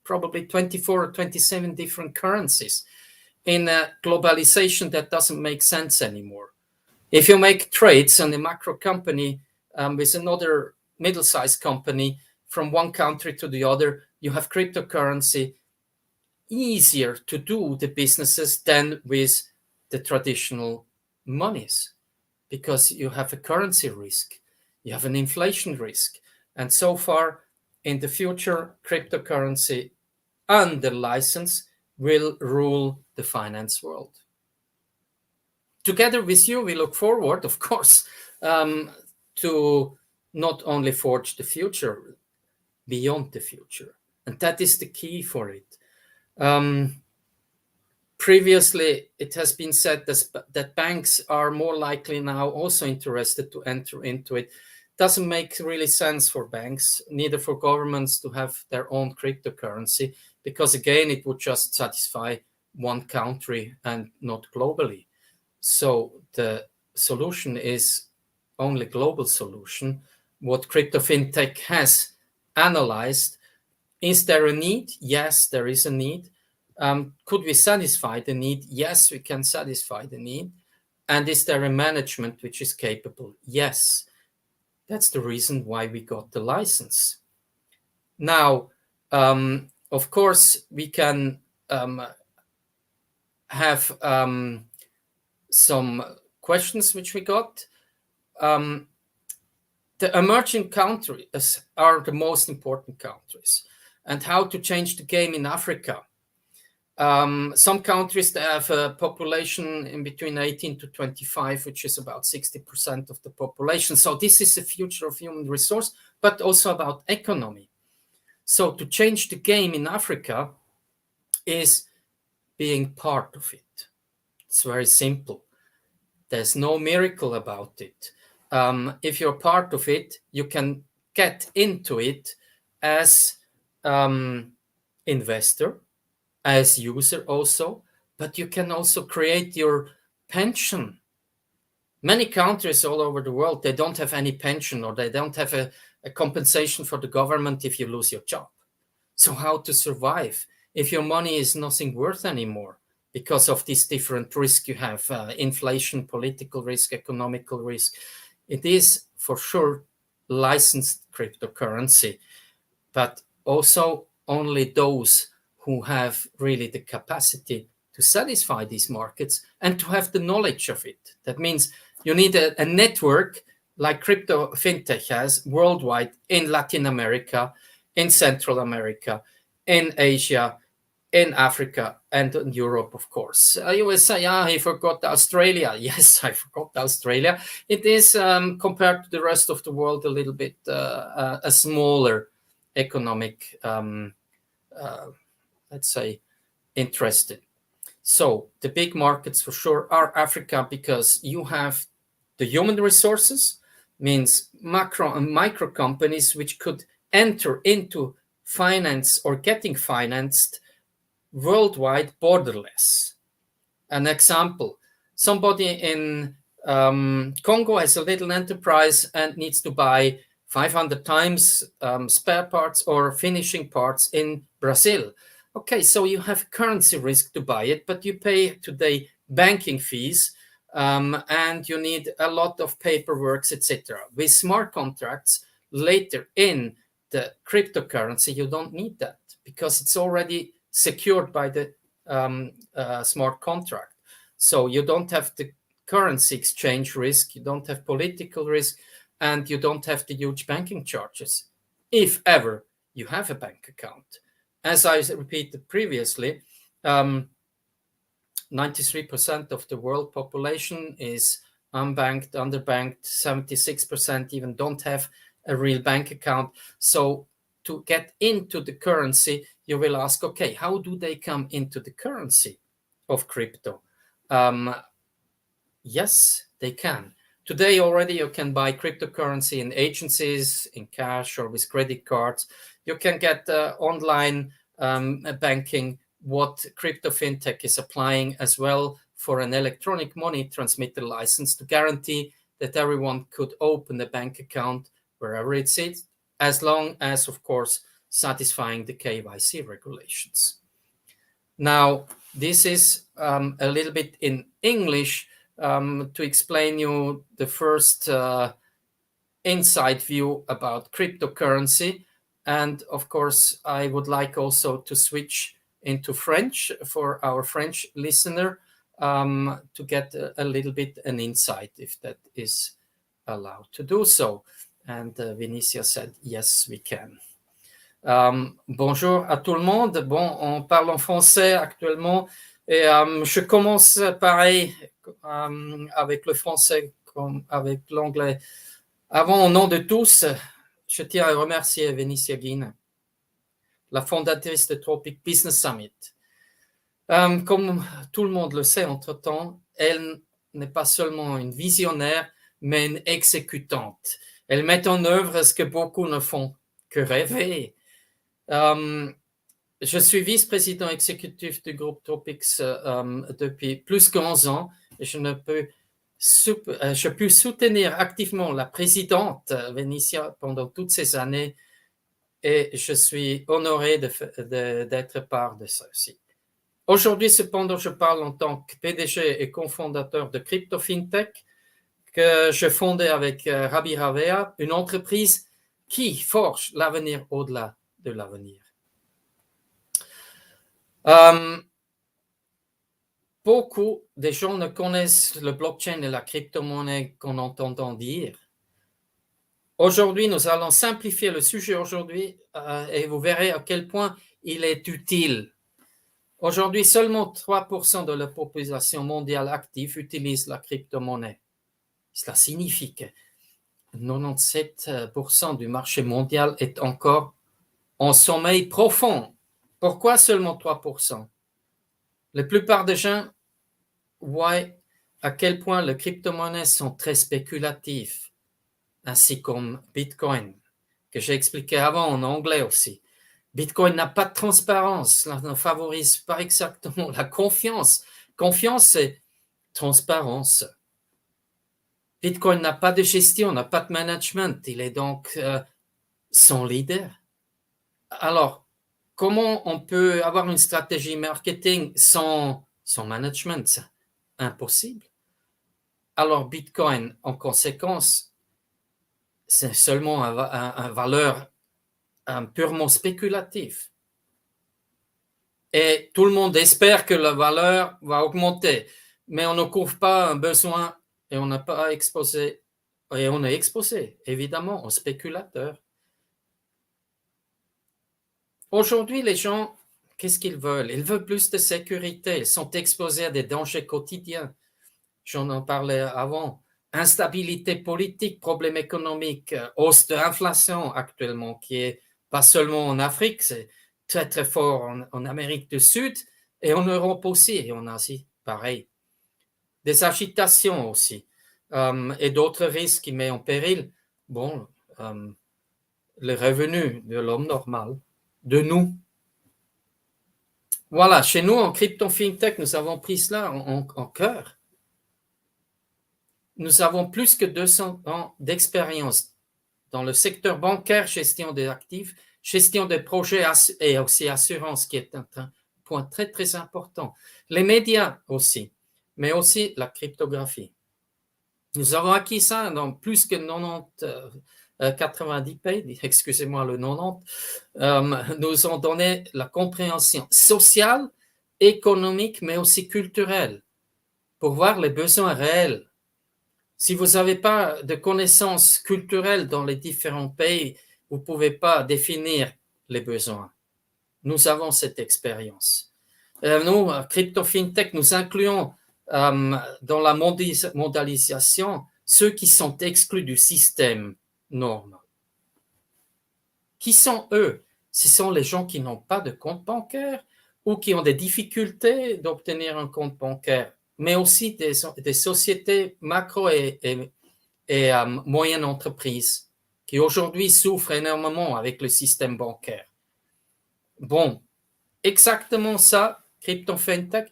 probably 24 or 27 different currencies. In a globalization, that doesn't make sense anymore. If you make trades on a macro company with another middle-sized company from one country to the other, you have cryptocurrency, easier to do the businesses than with the traditional monies, because you have a currency risk, you have an inflation risk. And so far, in the future, cryptocurrency under license will rule the finance world. Together with you, we look forward, of course, to not only forge the future, beyond the future. And that is the key for it. Previously, it has been said that banks are more likely now also interested to enter into it. Doesn't make really sense for banks, neither for governments to have their own cryptocurrency, because again, it would just satisfy one country and not globally. So the solution is only global solution. What Crypto FinTech has analyzed, is there a need? Yes, there is a need. Could we satisfy the need? Yes, we can satisfy the need. And is there a management which is capable? Yes. That's the reason why we got the license. Now, of course, we can have some questions which we got. The emerging countries are the most important countries, and how to change the game in Africa. Some countries that have a population in between 18 to 25, which is about 60% of the population. So this is the future of human resource, but also about economy. So to change the game in Africa is being part of it. It's very simple. There's no miracle about it. If you're part of it, you can get into it as investor, as user also, but you can also create your pension. Many countries all over the world, they don't have any pension, or they don't have a compensation for the government if you lose your job. So how to survive if your money is nothing worth anymore because of these different risks you have, inflation, political risk, economical risk? It is for sure licensed cryptocurrency, but also only those who have really the capacity to satisfy these markets and to have the knowledge of it. That means you need a network like Crypto FinTech has worldwide, in Latin America, in Central America, in Asia, in Africa, and in Europe, of course. You will say, he forgot Australia. Yes, I forgot Australia. It is, compared to the rest of the world, a little bit a smaller economic, let's say, interested. So the big markets for sure are Africa, because you have the human resources, means macro and micro companies which could enter into finance or getting financed worldwide, borderless. An example, somebody in Congo has a little enterprise and needs to buy 500 times spare parts or finishing parts in Brazil. Okay, so you have currency risk to buy it, but you pay today banking fees, and you need a lot of paperwork, etc. With smart contracts later in the cryptocurrency, you don't need that because it's already secured by the smart contract. So you don't have the currency exchange risk, you don't have political risk, and you don't have the huge banking charges, if ever you have a bank account. As I repeated previously, 93% of the world population is unbanked, underbanked, 76% even don't have a real bank account. So to get into the currency, you will ask, okay, how do they come into the currency of crypto? Yes, they can. Today already you can buy cryptocurrency in agencies, in cash, or with credit cards. You can get online banking. What Crypto FinTech is applying as well for an electronic money transmitter license to guarantee that everyone could open a bank account wherever it sits, as long as, of course, satisfying the KYC regulations. Now, this is a little bit in English to explain you the first inside view about cryptocurrency. And of course, I would like also to switch into French for our French listener to get a little bit an insight, if that is allowed to do so. And Vinicia said, yes, we can. Bonjour à tout le monde. Bon, on parle en français actuellement. Et je commence pareil avec le français comme avec l'anglais. Avant, au nom de tous, je tiens à remercier Vinicia Guine, la fondatrice de Tropics Business Summit. Comme tout le monde le sait entre-temps, elle n'est pas seulement une visionnaire, mais une exécutante. Elle met en œuvre ce que beaucoup ne font que rêver. Je suis vice-président exécutif du groupe Tropics depuis plus que 11 ans. Et je peux soutenir activement la présidente Vinicia pendant toutes ces années et je suis honoré d'être part de ceci. Aujourd'hui, cependant, je parle en tant que PDG et cofondateur de Crypto FinTech que je fondais avec Rabi Ravea, une entreprise qui forge l'avenir au-delà de l'avenir. Beaucoup de gens ne connaissent le blockchain et la crypto-monnaie qu'on entend dire. Aujourd'hui, nous allons simplifier le sujet aujourd'hui et vous verrez à quel point il est utile. Aujourd'hui, seulement 3% de la population mondiale active utilise la crypto-monnaie. Cela signifie que 97% du marché mondial est encore en sommeil profond. Pourquoi seulement 3%? La plupart des gens voient à quel point les crypto-monnaies sont très spéculatives, ainsi comme Bitcoin, que j'ai expliqué avant en anglais aussi. Bitcoin n'a pas de transparence, cela ne favorise pas exactement la confiance. Confiance, c'est transparence. Bitcoin n'a pas de gestion, n'a pas de management, il est donc sans leader. Alors, comment on peut avoir une stratégie marketing sans management? C'est impossible. Alors, Bitcoin, en conséquence, c'est seulement un valeur purement spéculative. Et tout le monde espère que la valeur va augmenter, mais on ne couvre pas un besoin et on n'a pas exposé, et on est exposé, évidemment, aux spéculateurs. Aujourd'hui, les gens, qu'est-ce qu'ils veulent? Ils veulent plus de sécurité, ils sont exposés à des dangers quotidiens. J'en en parlais avant. Instabilité politique, problèmes économiques, hausse de l'inflation actuellement, qui est pas seulement en Afrique, c'est très très fort en Amérique du Sud et en Europe aussi, et en Asie, pareil. Des agitations aussi, et d'autres risques qui mettent en péril, les revenus de l'homme normal, de nous. Voilà, chez nous, en crypto fintech, nous avons pris cela en cœur. Nous avons plus que 200 ans d'expérience dans le secteur bancaire, gestion des actifs, gestion des projets et aussi assurance, qui est un point très, très important. Les médias aussi, mais aussi la cryptographie. Nous avons acquis ça dans plus que 90 pays, excusez-moi le 90, nous ont donné la compréhension sociale, économique, mais aussi culturelle, pour voir les besoins réels. Si vous n'avez pas de connaissances culturelles dans les différents pays, vous ne pouvez pas définir les besoins. Nous avons cette expérience. Nous, Crypto FinTech, nous incluons dans la mondialisation ceux qui sont exclus du système normal. Qui sont eux? Ce sont les gens qui n'ont pas de compte bancaire ou qui ont des difficultés d'obtenir un compte bancaire, mais aussi des sociétés macro et moyennes entreprises qui aujourd'hui souffrent énormément avec le système bancaire. Bon, exactement ça, Crypto FinTech,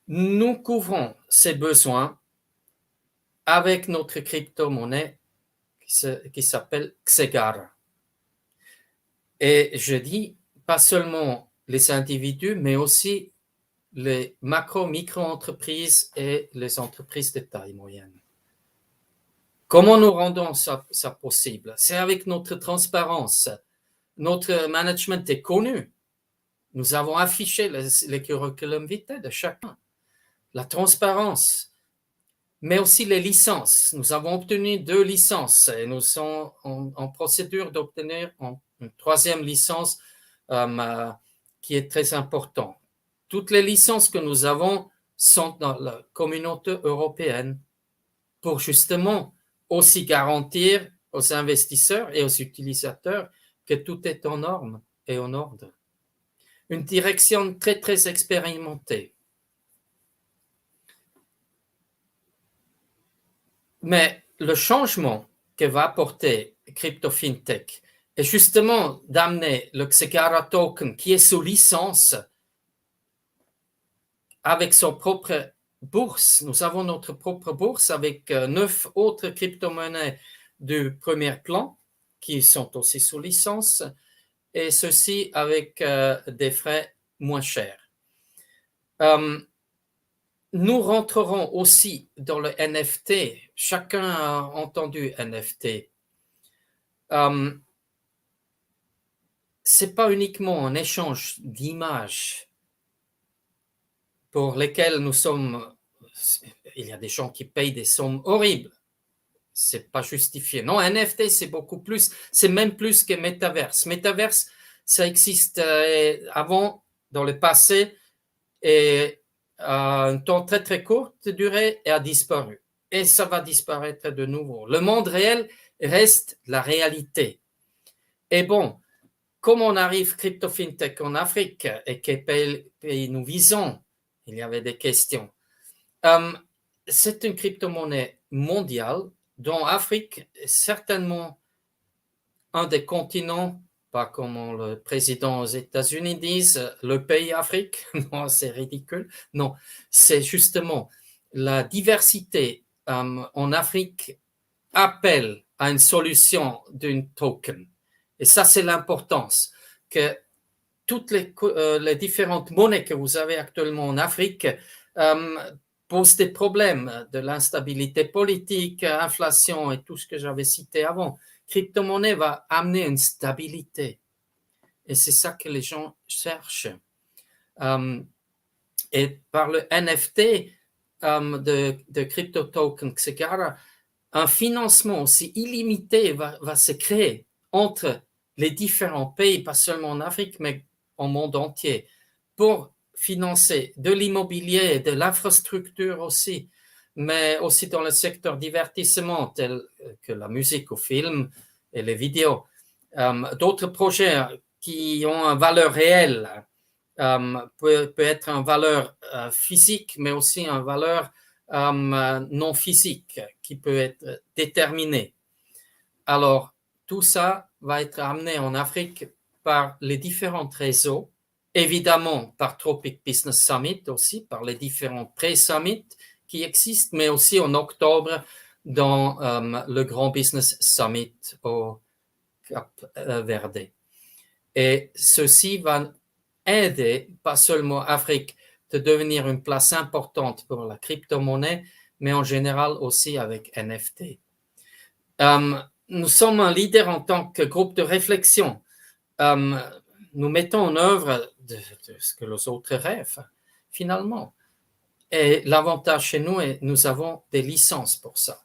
nous couvrons ces besoins avec notre crypto-monnaie qui s'appelle Xegara. Et je dis pas seulement les individus, mais aussi les micro-entreprises et les entreprises de taille moyenne. Comment nous rendons ça possible? C'est avec notre transparence. Notre management est connu. Nous avons affiché les curriculum vitae de chacun. La transparence, mais aussi les licences. Nous avons obtenu 2 licences et nous sommes en procédure d'obtenir une 3e licence qui est très importante. Toutes les licences que nous avons sont dans la communauté européenne pour justement aussi garantir aux investisseurs et aux utilisateurs que tout est en norme et en ordre. Une direction très, très expérimentée. Mais le changement que va apporter Crypto FinTech est justement d'amener le Xegara Token qui est sous licence avec son propre bourse. Nous avons notre propre bourse avec 9 autres crypto-monnaies du premier plan qui sont aussi sous licence et ceci avec des frais moins chers. Nous rentrerons aussi dans le NFT. Chacun a entendu NFT. C'est pas uniquement un échange d'images pour lesquelles nous sommes. Il y a des gens qui payent des sommes horribles. C'est pas justifié. Non, NFT, c'est beaucoup plus. C'est même plus que Metaverse. Metaverse, ça existe avant, dans le passé, et un temps très très court de durée et a disparu. Et ça va disparaître de nouveau. Le monde réel reste la réalité. Et bon, comme on arrive crypto-fintech en Afrique et quel pays nous visons, il y avait des questions. C'est une crypto-monnaie mondiale dont l'Afrique est certainement un des continents, pas comme le président aux États-Unis disent, le pays Afrique. Non, c'est ridicule. Non, c'est justement la diversité en Afrique appelle à une solution d'une token. Et ça, c'est l'importance que toutes les différentes monnaies que vous avez actuellement en Afrique posent des problèmes de l'instabilité politique, inflation et tout ce que j'avais cité avant. Crypto-monnaie va amener une stabilité. Et c'est ça que les gens cherchent. Et par le NFT de crypto token, etc., un financement aussi illimité va se créer entre les différents pays, pas seulement en Afrique, mais au monde entier, pour financer de l'immobilier, de l'infrastructure aussi, mais aussi dans le secteur divertissement, tel que la musique ou film et les vidéos. D'autres projets qui ont une valeur réelle peut être une valeur physique, mais aussi une valeur non physique qui peut être déterminée. Alors, tout ça va être amené en Afrique par les différents réseaux, évidemment par Tropics Business Summit aussi, par les différents pré-summits qui existent, mais aussi en octobre dans le Grand Business Summit au Cap Verde. Et ceci va aider, pas seulement l'Afrique, de devenir une place importante pour la crypto-monnaie, mais en général aussi avec NFT. Nous sommes un leader en tant que groupe de réflexion. Nous mettons en œuvre de ce que les autres rêvent, finalement. Et l'avantage chez nous est que nous avons des licences pour ça.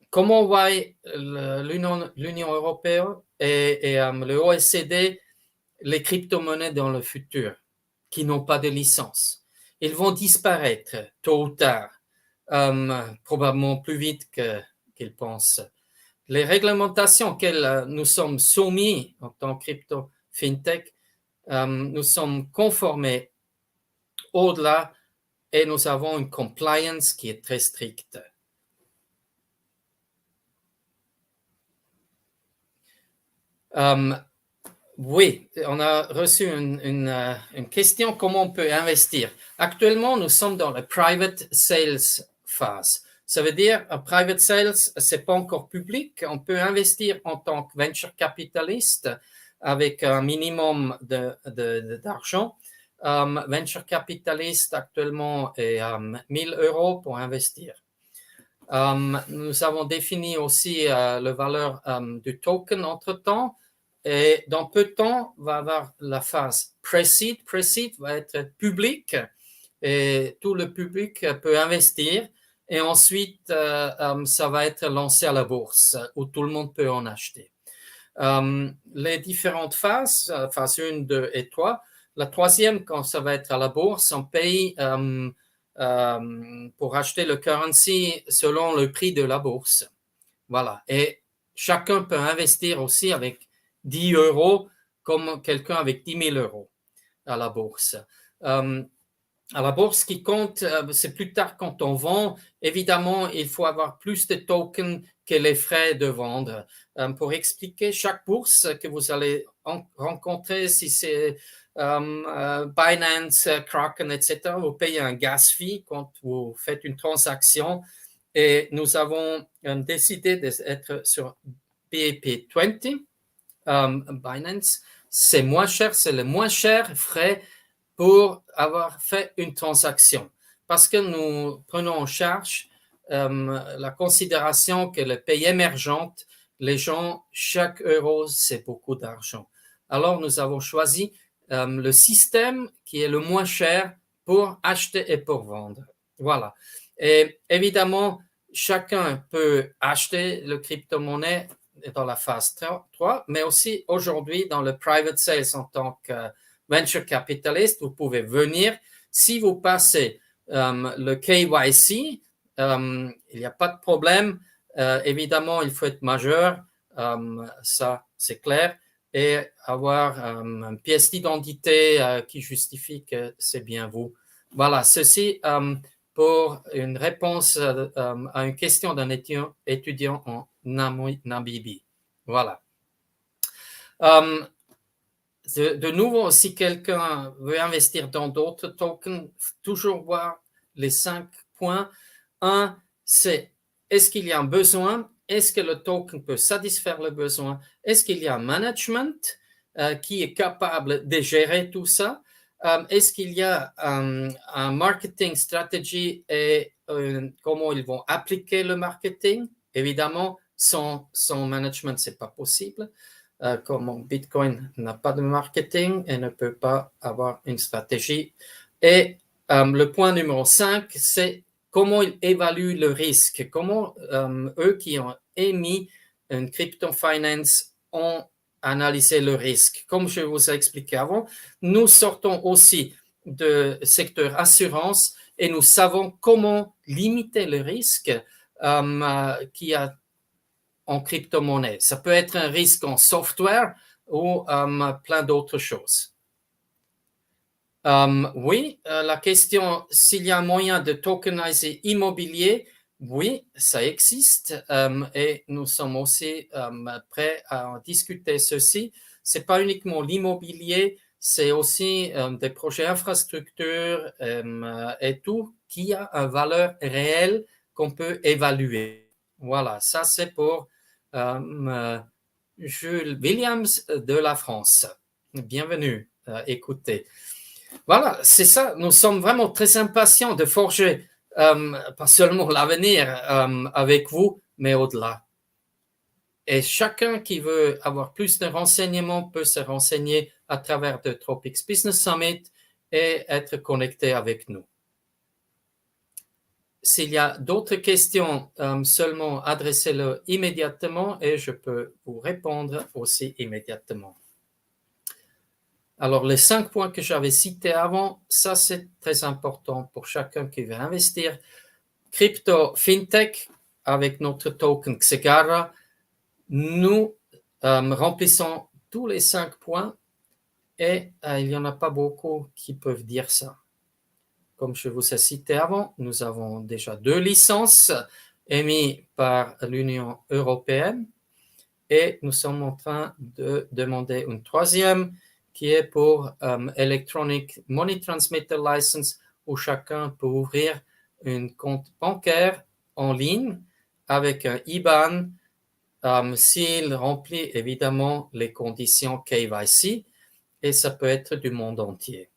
Comment voit l'Union européenne et le OECD les crypto-monnaies dans le futur qui n'ont pas de licence? Ils vont disparaître tôt ou tard, probablement plus vite qu'ils pensent. Les réglementations auxquelles nous sommes soumis en tant que crypto-fintech, nous sommes conformés au-delà et nous avons une compliance qui est très stricte. Oui, on a reçu une question, comment on peut investir. Actuellement, nous sommes dans la private sales phase. Ça veut dire, un private sales, c'est pas encore public. On peut investir en tant que venture capitaliste avec un minimum d'argent. Venture capitaliste actuellement est 1000 € pour investir. Nous avons défini aussi la valeur du token entre-temps. Et dans peu de temps, va y avoir la phase pre-seed. Pre-seed va être public et tout le public peut investir. Et ensuite, ça va être lancé à la bourse où tout le monde peut en acheter. Les différentes phases, phase 1, 2 et 3. La troisième, quand ça va être à la bourse, on paye pour acheter le currency selon le prix de la bourse. Voilà. Et chacun peut investir aussi avec 10 € comme quelqu'un avec 10 000 € à la bourse. À la bourse, ce qui compte, c'est plus tard quand on vend. Évidemment, il faut avoir plus de tokens que les frais de vendre. Pour expliquer, chaque bourse que vous allez rencontrer, si c'est Binance, Kraken, etc., vous payez un gas fee quand vous faites une transaction. Et nous avons décidé d'être sur BAP20. Binance, c'est moins cher, c'est le moins cher frais pour avoir fait une transaction. Parce que nous prenons en charge la considération que les pays émergents, les gens, chaque euro, c'est beaucoup d'argent. Alors, nous avons choisi le système qui est le moins cher pour acheter et pour vendre. Voilà. Et évidemment, chacun peut acheter le crypto-monnaie dans la phase 3, mais aussi aujourd'hui dans le private sales en tant que venture capitalist, vous pouvez venir. Si vous passez le KYC, il n'y a pas de problème. Évidemment, il faut être majeur, ça c'est clair, et avoir une pièce d'identité qui justifie que c'est bien vous. Voilà, ceci pour une réponse à une question d'un étudiant en Namibie. Voilà. De nouveau, si quelqu'un veut investir dans d'autres tokens, toujours voir les 5 points. Un, c'est est-ce qu'il y a un besoin? Est-ce que le token peut satisfaire le besoin? Est-ce qu'il y a un management qui est capable de gérer tout ça? Est-ce qu'il y a un marketing strategy et comment ils vont appliquer le marketing? Évidemment, sans management, ce n'est pas possible. Comme Bitcoin n'a pas de marketing et ne peut pas avoir une stratégie. Et le point numéro 5, c'est comment ils évaluent le risque, comment eux qui ont émis une crypto finance ont analysé le risque. Comme je vous ai expliqué avant, nous sortons aussi du secteur assurance et nous savons comment limiter le risque qu'il y a en crypto-monnaie. Ça peut être un risque en software ou plein d'autres choses. Oui, la question, s'il y a un moyen de tokeniser immobilier, oui, ça existe et nous sommes aussi prêts à discuter ceci. Ce n'est pas uniquement l'immobilier, c'est aussi des projets infrastructures et tout qui a une valeur réelle qu'on peut évaluer. Voilà, ça c'est pour Jules Williams de la France. Bienvenue, écoutez. Voilà, c'est ça, nous sommes vraiment très impatients de forger pas seulement l'avenir avec vous, mais au-delà. Et chacun qui veut avoir plus de renseignements peut se renseigner à travers le Tropics Business Summit et être connecté avec nous. S'il y a d'autres questions, seulement adressez-le immédiatement et je peux vous répondre aussi immédiatement. Alors, les 5 points que j'avais cités avant, ça c'est très important pour chacun qui veut investir. Crypto FinTech, avec notre token Xegara, nous remplissons tous les 5 points et il n'y en a pas beaucoup qui peuvent dire ça. Comme je vous ai cité avant, nous avons déjà 2 licences émises par l'Union européenne et nous sommes en train de demander une 3e qui est pour Electronic Money Transmitter License où chacun peut ouvrir un compte bancaire en ligne avec un IBAN s'il remplit évidemment les conditions KYC et ça peut être du monde entier.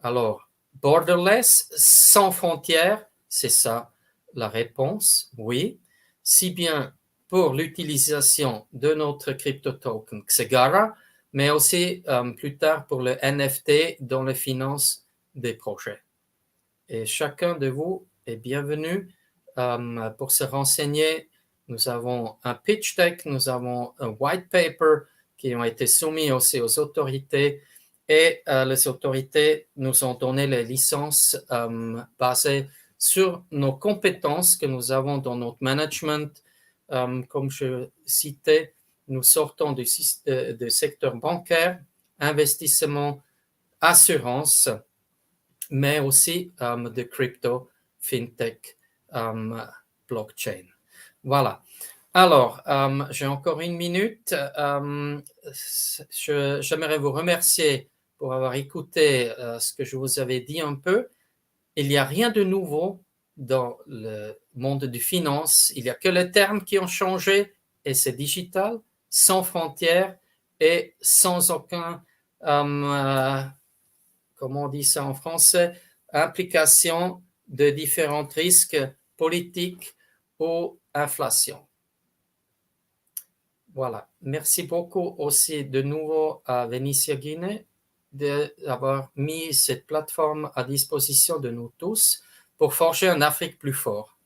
Alors, borderless, sans frontières, c'est ça la réponse, oui. Si bien pour l'utilisation de notre crypto token Xegara, mais aussi plus tard pour le NFT dans les finances des projets. Et chacun de vous est bienvenu pour se renseigner. Nous avons un pitch deck, nous avons un white paper qui ont été soumis aussi aux autorités et les autorités nous ont donné les licences basées sur nos compétences que nous avons dans notre management. Comme je citais, nous sortons du secteur bancaire, investissement, assurance, mais aussi de crypto, fintech, blockchain. Voilà. Alors, j'ai encore 1 minute. J'aimerais vous remercier pour avoir écouté ce que je vous avais dit un peu. Il n'y a rien de nouveau dans le monde du finance. Il n'y a que les termes qui ont changé et c'est digital, sans frontières et sans aucun, comment on dit ça en français, implication de différents risques politiques ou inflation. Voilà. Merci beaucoup aussi de nouveau à Vénitia Guinée d'avoir mis cette plateforme à disposition de nous tous pour forger un Afrique plus fort.